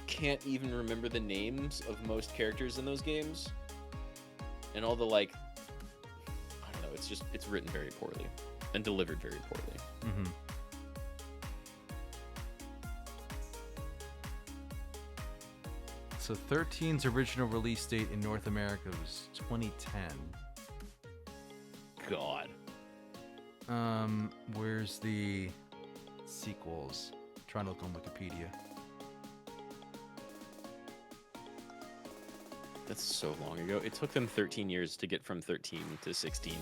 can't even remember the names of most characters in those games. And all the, like, I don't know, it's written very poorly and delivered very poorly. Mm-hmm. So 13's original release date in North America was 2010. God. Where's the sequels? I'm trying to look on Wikipedia. That's so long ago. It took them 13 years to get from 13 to 16.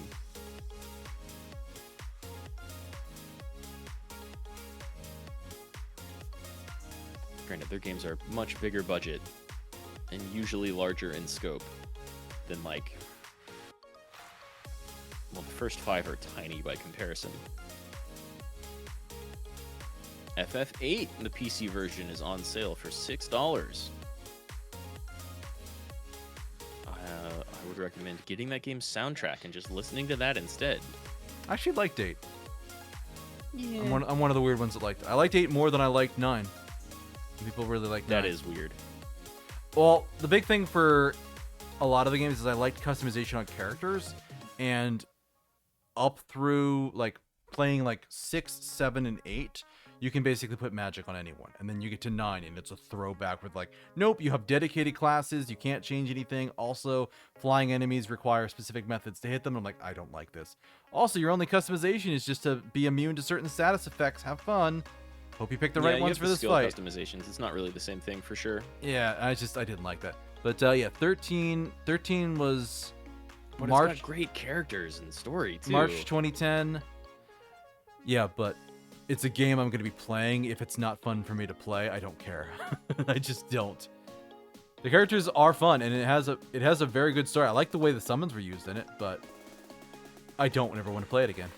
Granted, their games are much bigger budget and usually larger in scope than, like... Well, the first 5 are tiny by comparison. FF8, the PC version, is on sale for $6. I would recommend getting that game's soundtrack and just listening to that instead. I actually liked 8. Yeah. I'm one of the weird ones that liked it. I liked 8 more than I liked 9. People really like 9. That is weird. Well, the big thing for a lot of the games is I liked customization on characters, and up through like playing like 6, 7, and 8, you can basically put magic on anyone. And then you get to 9 and it's a throwback with like, nope, you have dedicated classes, you can't change anything. Also, flying enemies require specific methods to hit them. I'm like, I don't like this. Also, your only customization is just to be immune to certain status effects. Have fun. Hope you pick the right ones for this skill fight. Customizations. It's not really the same thing for sure. Yeah, I didn't like that. But yeah, 13 was But March. It's got great characters and story too. March 2010. Yeah, but it's a game I'm going to be playing. If it's not fun for me to play, I don't care. I just don't. The characters are fun, and it has a very good story. I like the way the summons were used in it, but I don't ever want to play it again.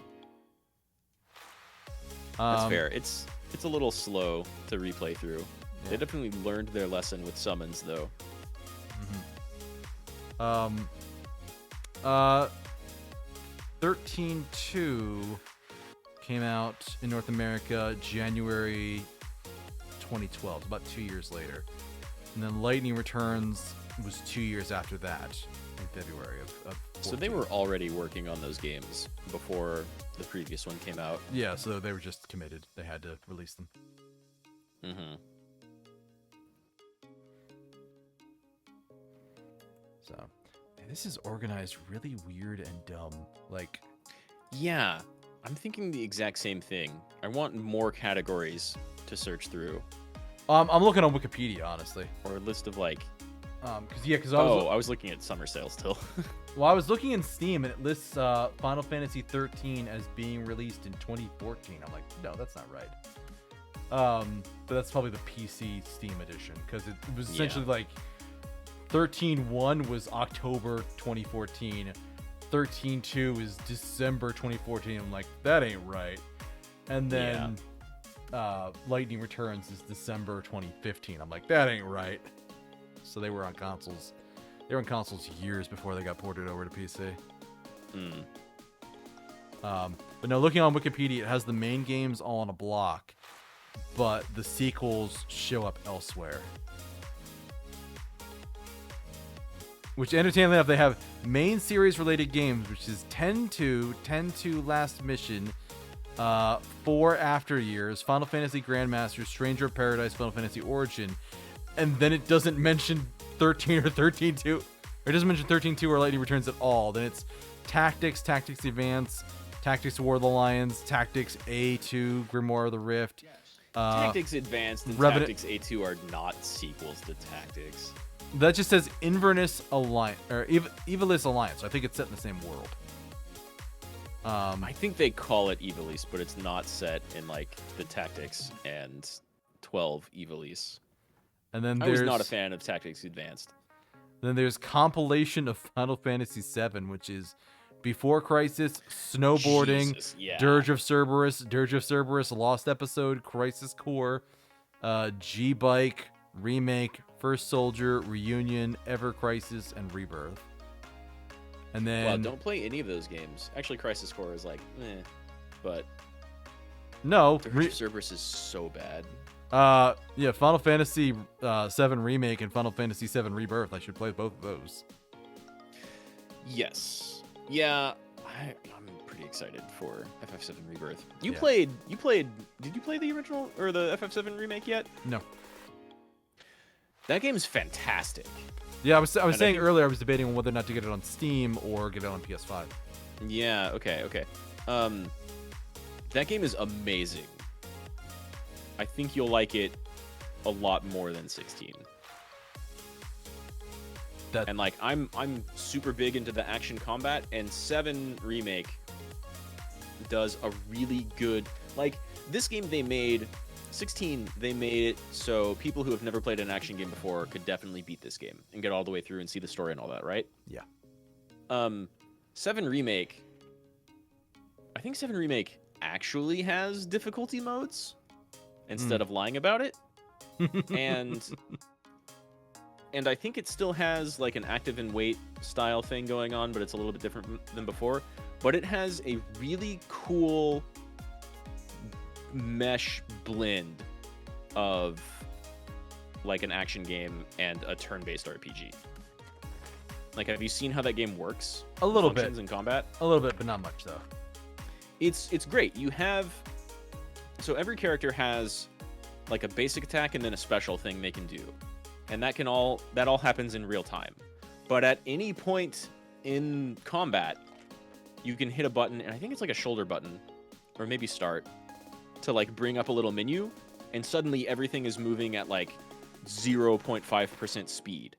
That's fair. It's a little slow to replay through. Yeah. They definitely learned their lesson with summons, though. 13.2 came out in North America January 2012, about 2 years later. And then Lightning Returns was 2 years after that, in February of 14. So they were already working on those games before the previous one came out. Yeah, so they were just committed. They had to release them. Mm-hmm. So, man, this is organized really weird and dumb. Like, Yeah, I'm thinking the exact same thing. I want more categories to search through, I'm looking on Wikipedia, honestly. or a list of like. Because I was looking at summer sale still. Well, I was looking in Steam and it lists Final Fantasy XIII as being released in 2014. I'm like, no, that's not right. But that's probably the PC Steam edition because it was essentially like 13.1 was October 2014, 13.2 is December 2014. I'm like, that ain't right. And then Lightning Returns is December 2015. I'm like, that ain't right. So they were on consoles. They were on consoles years before they got ported over to PC. But no, looking on Wikipedia, it has the main games all on a block, but the sequels show up elsewhere. Which, entertainingly enough, they have main series related games, which is 10-2, 10-2 Last Mission, 4 After Years, Final Fantasy Grandmaster, Stranger of Paradise, Final Fantasy Origin, and then it doesn't mention 13 or 13.2, or it doesn't mention 13.2 or Lightning Returns at all. Then it's Tactics, Tactics Advance, Tactics War of the Lions, Tactics A2, Grimoire of the Rift. Tactics Advanced and Revenant- Tactics A2 are not sequels to Tactics. That just says Inverness Alliance, or Evilis Alliance. So I think it's set in the same world. I think they call it Ivalice, but it's not set in like the Tactics and 12 Ivalice. And then I there's was not a fan of Tactics Advanced. Then there's compilation of Final Fantasy VII, which is Before Crisis, Snowboarding, Jesus, yeah. Dirge of Cerberus, Lost Episode, Crisis Core, G-Bike, Remake, First Soldier, Reunion, Ever Crisis, and Rebirth. And then Well, don't play any of those games. Actually, Crisis Core is like, but no, Dirge of Cerberus is so bad. yeah, Final Fantasy VII Remake and Final Fantasy VII Rebirth. I should play both of those. Yes. Yeah, I'm pretty excited for FF7 Rebirth. You Yeah. played. Did you play the original or the FF7 remake yet? No. That game's fantastic. Yeah, I was I saying think- earlier I was debating on whether or not to get it on Steam or get it on PS5. Yeah. Okay. That game is amazing. I think you'll like it a lot more than 16. And like I'm super big into the action combat, and 7 remake does a really good, like, this game they made 16, they made it so people who have never played an action game before could definitely beat this game and get all the way through and see the story and all that, right? Yeah. 7 remake, I think 7 remake actually has difficulty modes instead of lying about it. And and I think it still has like an active and wait style thing going on, but it's a little bit different than before. But it has a really cool mesh blend of like an action game and a turn-based RPG. Like, have you seen how that game works? A little bit. Functions in combat? A little bit, but not much though. It's great. You have, so every character has like a basic attack and then a special thing they can do. And that all happens in real time. But at any point in combat, you can hit a button, and I think it's like a shoulder button, or maybe start, to like bring up a little menu, and suddenly everything is moving at like 0.5% speed.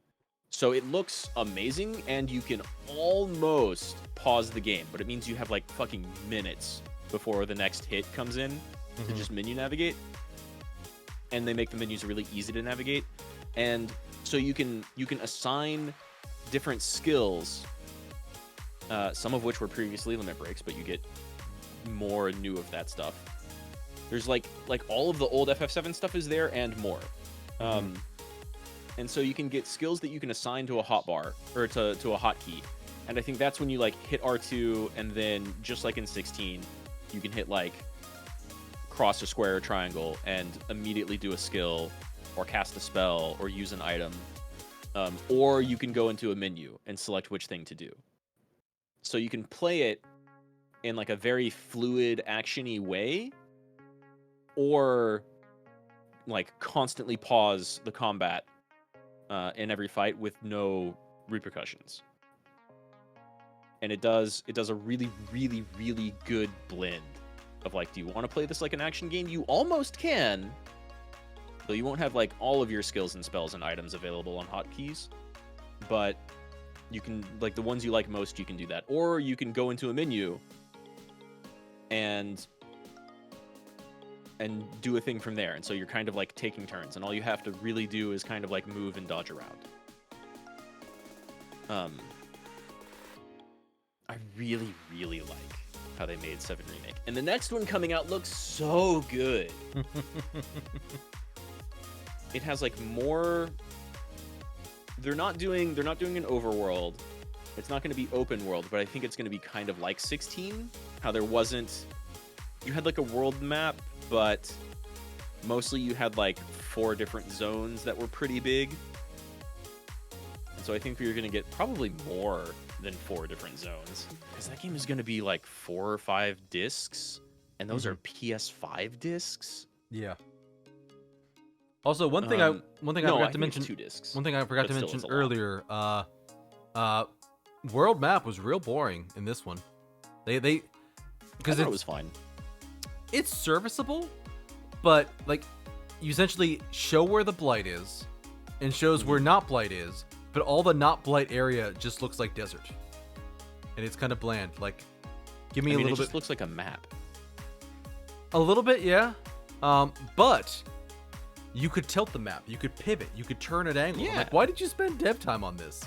So it looks amazing, and you can almost pause the game, but it means you have like fucking minutes before the next hit comes in to just menu navigate. And they make the menus really easy to navigate. And so you can assign different skills, some of which were previously limit breaks, but you get more new of that stuff. There's like all of the old FF7 stuff is there and more. And so you can get skills that you can assign to a hotbar or to a hotkey. And I think that's when you like hit R2, and then just like in 16, you can hit like cross a square or triangle and immediately do a skill or cast a spell or use an item. Or you can go into a menu and select which thing to do. So you can play it in like a very fluid, action-y way, or like constantly pause the combat in every fight with no repercussions. And it does a really, really, really good blend of like, do you want to play this like an action game? You almost can, though you won't have like all of your skills and spells and items available on hotkeys, but you can, like the ones you like most, you can do that. Or you can go into a menu and do a thing from there. And so you're kind of like taking turns, and all you have to really do is kind of like move and dodge around. I really, really like how they made 7 Remake. And the next one coming out looks so good. It has like more, they're not doing an overworld. It's not going to be open world, but I think it's going to be kind of like 16, how there wasn't, you had like a world map, but mostly you had like 4 different zones that were pretty big. And so I think you're going to get probably more than 4 different zones, because that game is going to be like 4 or 5 discs, and those are PS5 discs. Yeah. Also, one thing I forgot to mention. 2 discs. One thing I forgot to But still, mention it's a lot. earlier. World map was real boring in this one. Because I thought it was fine. It's serviceable, but like you essentially show where the blight is, and shows where not blight is, but all the not blight area just looks like desert, and it's kind of bland. Like, give me a little it just bit. looks like a map. A little bit, yeah. But you could tilt the map, you could pivot, you could turn at angles. I'm Yeah. like, why did you spend dev time on this?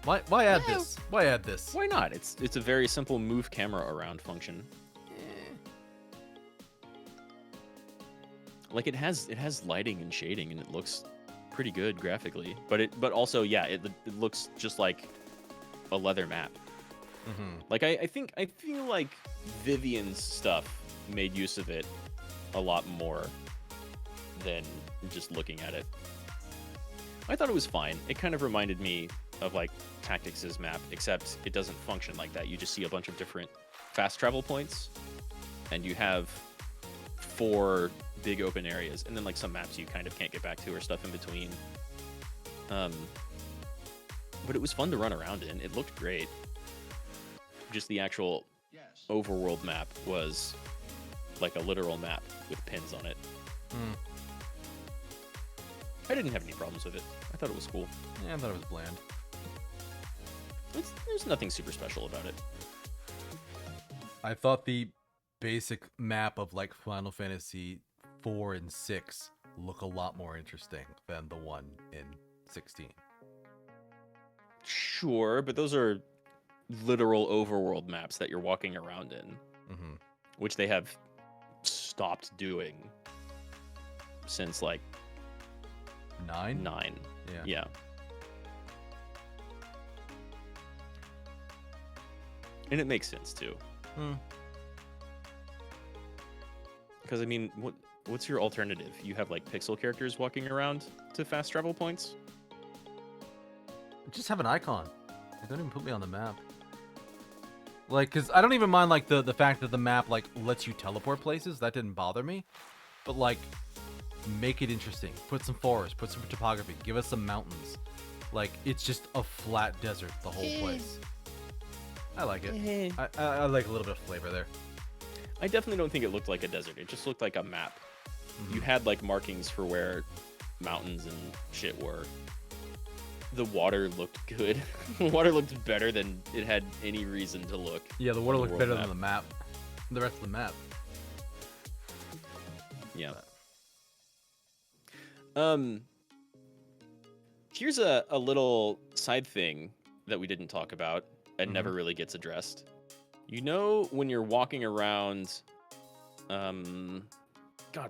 Why add this? Why add this? Why not? It's a very simple move camera around function. Like it has lighting and shading, and it looks pretty good graphically. But also, yeah, it looks just like a leather map. Like I feel like Vivian's stuff made use of it a lot more than just looking at it. I thought it was fine. It kind of reminded me of like Tactics' map, except it doesn't function like that. You just see a bunch of different fast travel points, and you have 4 big open areas, and then like some maps you kind of can't get back to or stuff in between. But it was fun to run around in. It looked great. Just the actual Yes. overworld map was like a literal map with pins on it. I didn't have any problems with it. I thought it was cool. Yeah, I thought it was bland. There's nothing super special about it. I thought the basic map of like Final Fantasy 4 and 6 look a lot more interesting than the one in 16. Sure, but those are literal overworld maps that you're walking around in, which they have stopped doing since like 9? 9. Yeah. Yeah. And it makes sense too. Because I mean, what's your alternative? You have like pixel characters walking around to fast travel points? Just have an icon. Like, don't even put me on the map. Like, cause I don't even mind like the fact that the map like lets you teleport places. That didn't bother me. But like, make it interesting. Put some forest. Put some topography. Give us some mountains. Like, it's just a flat desert, the whole place. I like it. I like a little bit of flavor there. I definitely don't think it looked like a desert. It just looked like a map. You had like markings for where mountains and shit were. The water looked good. The water looked better than it had any reason to look. Yeah, the water on looked world better map. than the map. The rest of the map. Yeah. Here's a little side thing that we didn't talk about and never really gets addressed. You know, when you're walking around, God,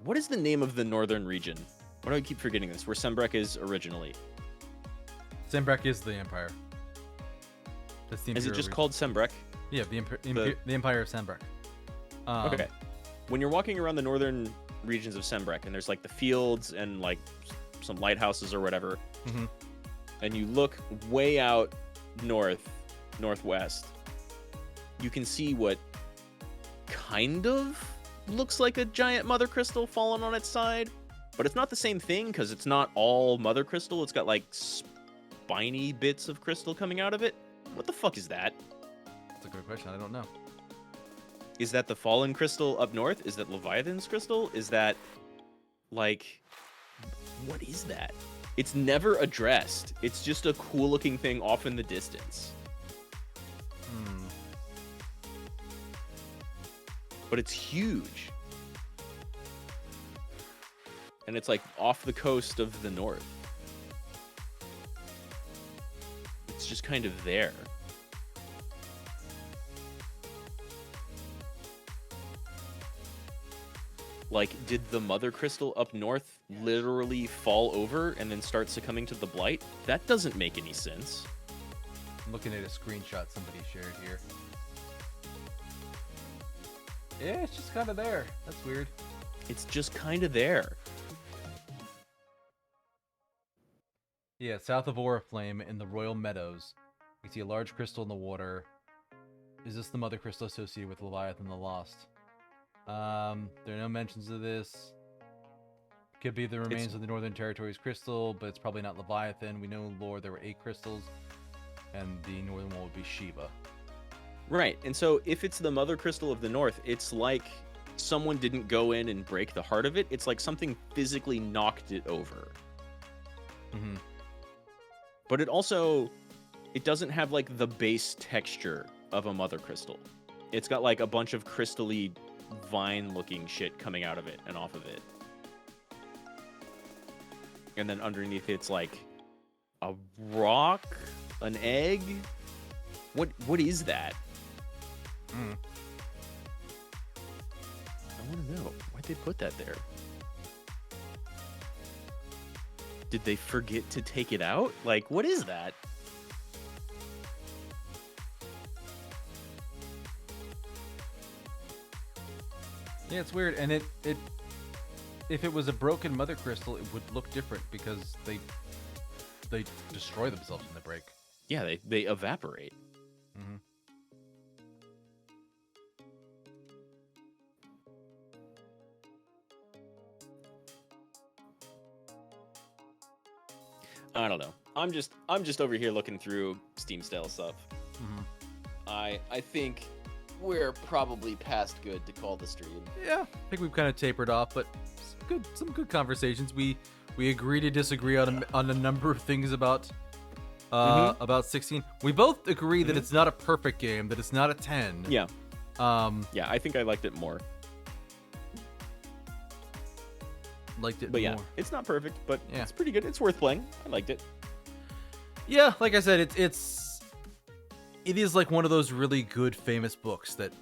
what is the name of the northern region? Why do I keep forgetting this? Where Sembrek is originally. Sembrek is the Empire. That's the Is it Imperial just region. called Sembrek? Yeah, the Empire of Sembrek. Okay. When you're walking around the northern regions of Sembrek, and there's like the fields and like some lighthouses or whatever, and you look way out northwest, you can see what kind of looks like a giant mother crystal falling on its side, but it's not the same thing because it's not all mother crystal. It's got like spiny bits of crystal coming out of it. What the fuck is that? That's a good question. I don't know. Is that the fallen crystal up north? Is that Leviathan's crystal? Is that like, what is that? It's never addressed. It's just a cool looking thing off in the distance. But it's huge. And it's like off the coast of the north. It's just kind of there. Like, did the mother crystal up north literally fall over and then start succumbing to the blight? That doesn't make any sense. I'm looking at a screenshot somebody shared here. Yeah, it's just kind of there. That's weird. It's just kind of there. Yeah, south of Oriflame in the Royal Meadows, you see a large crystal in the water. Is this the mother crystal associated with Leviathan the Lost? There are no mentions of this. Could be the remains of the Northern Territories crystal, but it's probably not Leviathan. We know in lore there were 8 crystals, and the northern one would be Shiva. Right, and so if it's the mother crystal of the north, it's like someone didn't go in and break the heart of it. It's like something physically knocked it over. But it also, it doesn't have like the base texture of a mother crystal. It's got like a bunch of crystally vine-looking shit coming out of it and off of it. And then underneath it's like a rock, an egg. What is that? I want to know. Why'd they put that there? Did they forget to take it out? Like, what is that? Yeah, it's weird, and it if it was a broken mother crystal, it would look different because they destroy themselves when they break. Yeah, they evaporate. I don't know. I'm just over here looking through Steam style stuff. I think we're probably past good to call the stream. Yeah, I think we've kind of tapered off, but some good conversations. We agree to disagree on a number of things about 16. We both agree that it's not a perfect game, that it's not a 10. Yeah. Yeah, I think I liked it more. Liked it But more. yeah, it's not perfect, but Yeah. it's pretty good. It's worth playing. I liked it. Yeah, like I said, it is like one of those really good famous books that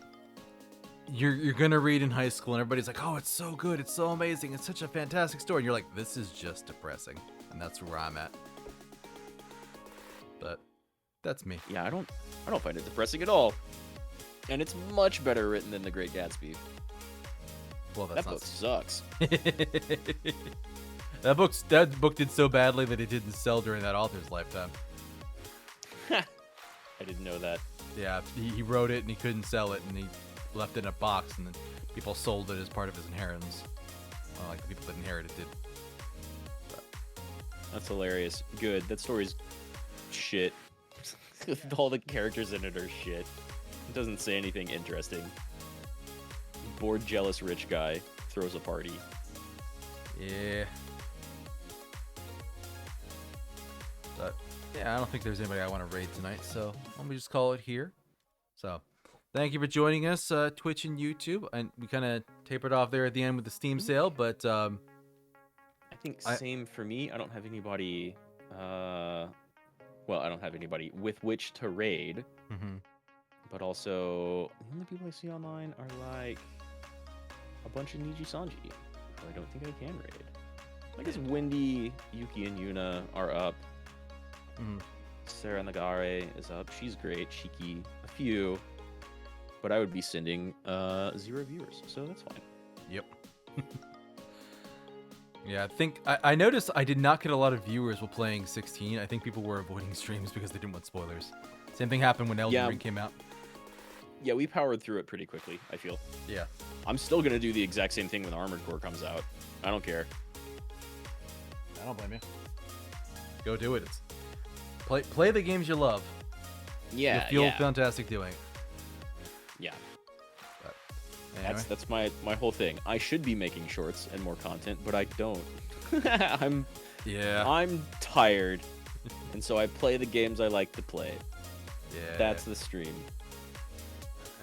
you're gonna read in high school, and everybody's like, "Oh, it's so good, it's so amazing, it's such a fantastic story." And you're like, "This is just depressing." and that's where I'm at. But that's me. Yeah, I don't find it depressing at all. And it's much better written than The Great Gatsby. Well, that's That not book sucks. that book did so badly that it didn't sell during that author's lifetime. I didn't know that. Yeah, he wrote it and he couldn't sell it, and he left it in a box, and then people sold it as part of his inheritance. Well, like the people that inherited it did. That's hilarious. Good. That story's shit. All the characters in it are shit. It doesn't say anything interesting. Bored, jealous rich guy throws a party. Yeah. But yeah, I don't think there's anybody I want to raid tonight, so let me just call it here. So, thank you for joining us, Twitch and YouTube, and we kind of tapered off there at the end with the Steam sale, but I think same for me. I don't have anybody. Well, I don't have anybody with which to raid. Mm-hmm. But also, the only people I see online are like a bunch of Niji Sanji, who I don't think I can raid. I guess Wendy, Yuki, and Yuna are up. Mm-hmm. Sarah Nagare is up. She's great. Shiki, a few. But I would be sending 0 viewers, so that's fine. Yep. Yeah, I think I noticed I did not get a lot of viewers while playing 16. I think people were avoiding streams because they didn't want spoilers. Same thing happened when Elden Ring came out. Yeah, we powered through it pretty quickly, I feel. Yeah. I'm still going to do the exact same thing when Armored Core comes out. I don't care. I don't blame you. Go do it. Play the games you love. Yeah, You'll feel fantastic doing it. Yeah. But, anyway. That's my whole thing. I should be making shorts and more content, but I don't. I'm tired. And so I play the games I like to play. Yeah. That's the stream.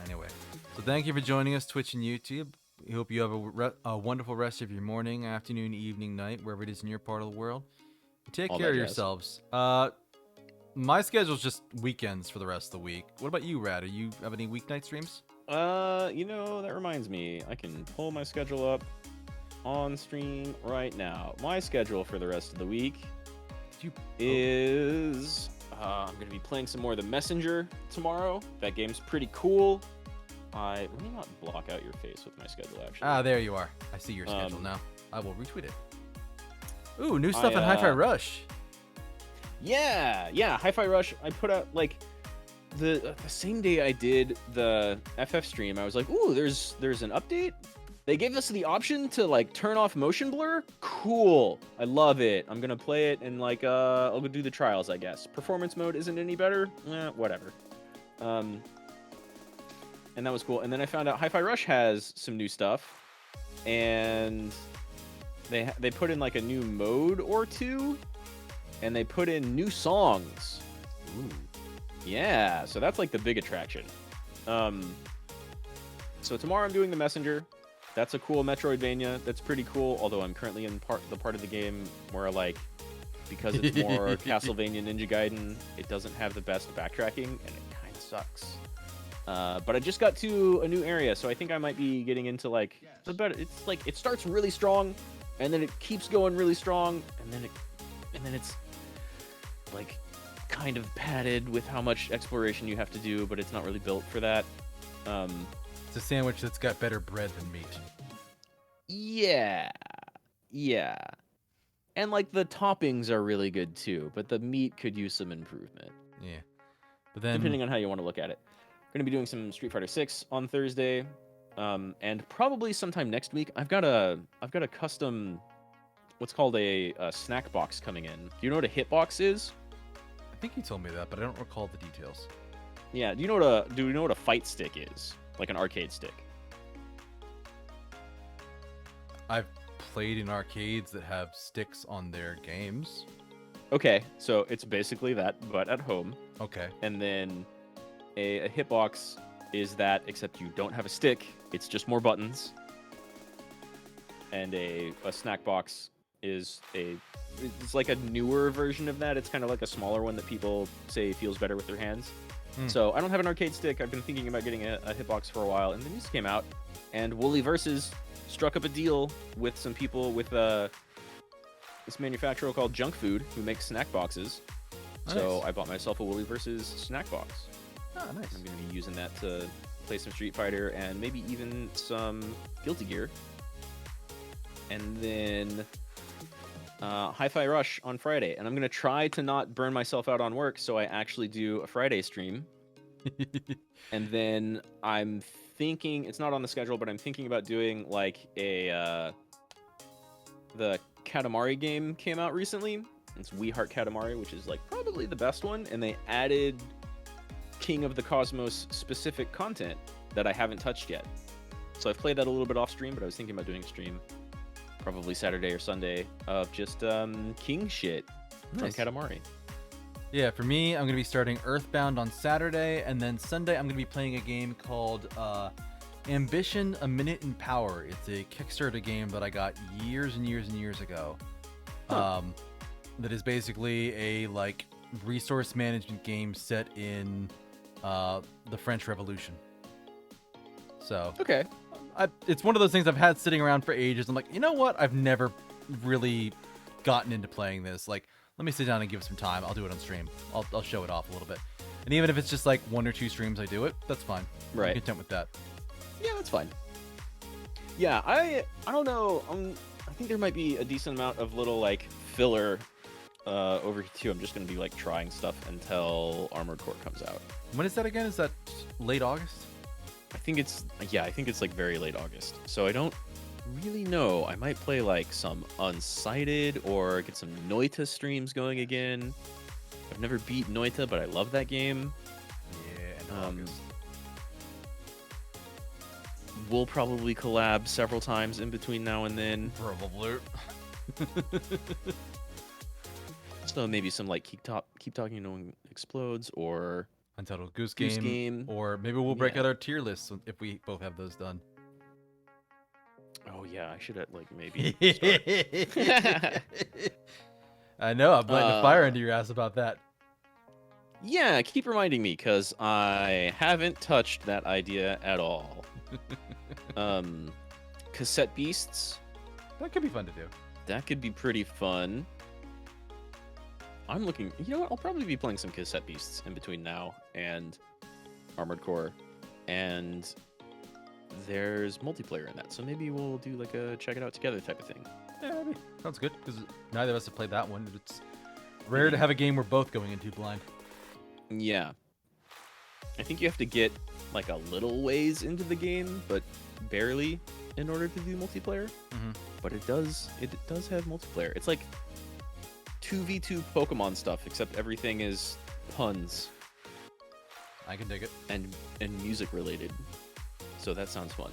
Anyway, so thank you for joining us, Twitch and YouTube. We hope you have a wonderful rest of your morning, afternoon, evening, night, wherever it is in your part of the world. Take All care of that jazz. yourselves. My schedule's just weekends for the rest of the week. What about you, Rad? Do you have any weeknight streams? That reminds me. I can pull my schedule up on stream right now. My schedule for the rest of the week is... I'm going to be playing some more The Messenger tomorrow. That game's pretty cool. Let me not block out your face with my schedule, actually. Ah, there you are. I see your schedule now. I will retweet it. Ooh, new stuff in Hi-Fi Rush. Yeah, Hi-Fi Rush. I put out, like, the same day I did the FF stream, I was like, ooh, there's an update? They gave us the option to, like, turn off motion blur? Cool. I love it. I'm gonna play it and, like, I'll go do the trials, I guess. Performance mode isn't any better? Whatever. And that was cool. And then I found out Hi-Fi Rush has some new stuff. And they put in, like, a new mode or two. And they put in new songs. Ooh. Yeah, so that's, like, the big attraction. So tomorrow I'm doing The Messenger. That's a cool Metroidvania. That's pretty cool, although I'm currently in the part of the game where, like, because it's more Castlevania Ninja Gaiden, it doesn't have the best backtracking, and it kind of sucks. But I just got to a new area, so I think I might be getting into, like, the better. It's like it starts really strong, and then it keeps going really strong, and then it's like kind of padded with how much exploration you have to do, but it's not really built for that. It's a sandwich that's got better bread than meat. Yeah. And, like, the toppings are really good, too, but the meat could use some improvement. Yeah. But then... depending on how you want to look at it. I'm going to be doing some Street Fighter 6 on Thursday, and probably sometime next week. I've got a custom, what's called a snack box coming in. Do you know what a hitbox is? I think you told me that, but I don't recall the details. Yeah, do you know what a fight stick is? Like an arcade stick. I've played in arcades that have sticks on their games. Okay, so it's basically that, but at home. Okay. And then a hitbox is that, except you don't have a stick. It's just more buttons. And a snack box is it's like a newer version of that. It's kind of like a smaller one that people say feels better with their hands. So I don't have an arcade stick. I've been thinking about getting a hitbox for a while, and the news came out, and Wooly Versus struck up a deal with some people with this manufacturer called Junk Food who makes snack boxes. So Nice. I bought myself a Wooly versus snack box. Oh, nice. I'm going to be using that to play some Street Fighter and maybe even some Guilty Gear. And then Hi-Fi Rush on Friday. And I'm going to try to not burn myself out on work, so I actually do a Friday stream. And then I'm thinking, it's not on the schedule, but I'm thinking about doing like the Katamari game came out recently. It's We Heart Katamari, which is like probably the best one. And they added King of the Cosmos specific content that I haven't touched yet. So I've played that a little bit off stream, but I was thinking about doing a stream probably Saturday or Sunday of just King shit from Nice. Katamari. Yeah, for me, I'm going to be starting Earthbound on Saturday, and then Sunday I'm going to be playing a game called Ambition: A Minute in Power. It's a Kickstarter game that I got years and years and years ago. Huh. That is basically a like resource management game set in the French Revolution. So Okay. it's one of those things I've had sitting around for ages. I'm like, you know what? I've never really gotten into playing this. Like, let me sit down and give it some time. I'll do it on stream. I'll show it off a little bit. And even if it's just like 1 or 2 streams I do it, that's fine. Right. I'm content with that. Yeah, that's fine. Yeah, I don't know. I think there might be a decent amount of little like filler over here too. I'm just gonna be like trying stuff until Armored Core comes out. When is that again? Is that late August? I think it's like very late August. So I don't really know. I might play like some Unsighted or get some Noita streams going again. I've never beat Noita, but I love that game. Yeah, in August. We'll probably collab several times in between now and then. Probably. So maybe some like keep talking, no one explodes, or Untitled Goose Goose Game. Game. Or maybe we'll break Yeah. out our tier lists if we both have those done. oh yeah, I should have like maybe. start- I know, I'm lighting a fire Uh, under your ass about that. Yeah, keep reminding me because I haven't touched that idea at all. Cassette Beasts, That could be fun to do. that could be pretty fun. I'm looking. You know what? I'll probably be playing some Cassette Beasts in between now and Armored Core, and there's multiplayer in that, so maybe we'll do like a check it out together type of thing. Yeah, sounds good, because neither of us have played that one. It's rare to have a game we're both going into blind. Yeah. I think you have to get like a little ways into the game, but barely in order to do multiplayer. Mhm. But it does have multiplayer. It's like 2v2 Pokemon stuff, except everything is puns I can dig it. and music related. So that sounds fun.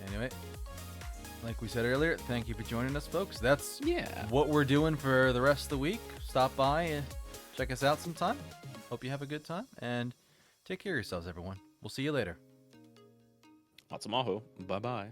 Anyway, like we said earlier, thank you for joining us, folks. That's Yeah. what we're doing for the rest of the week. Stop by and check us out sometime. Hope you have a good time, and take care of yourselves, everyone. We'll see you later. Matsumahou. Bye-bye.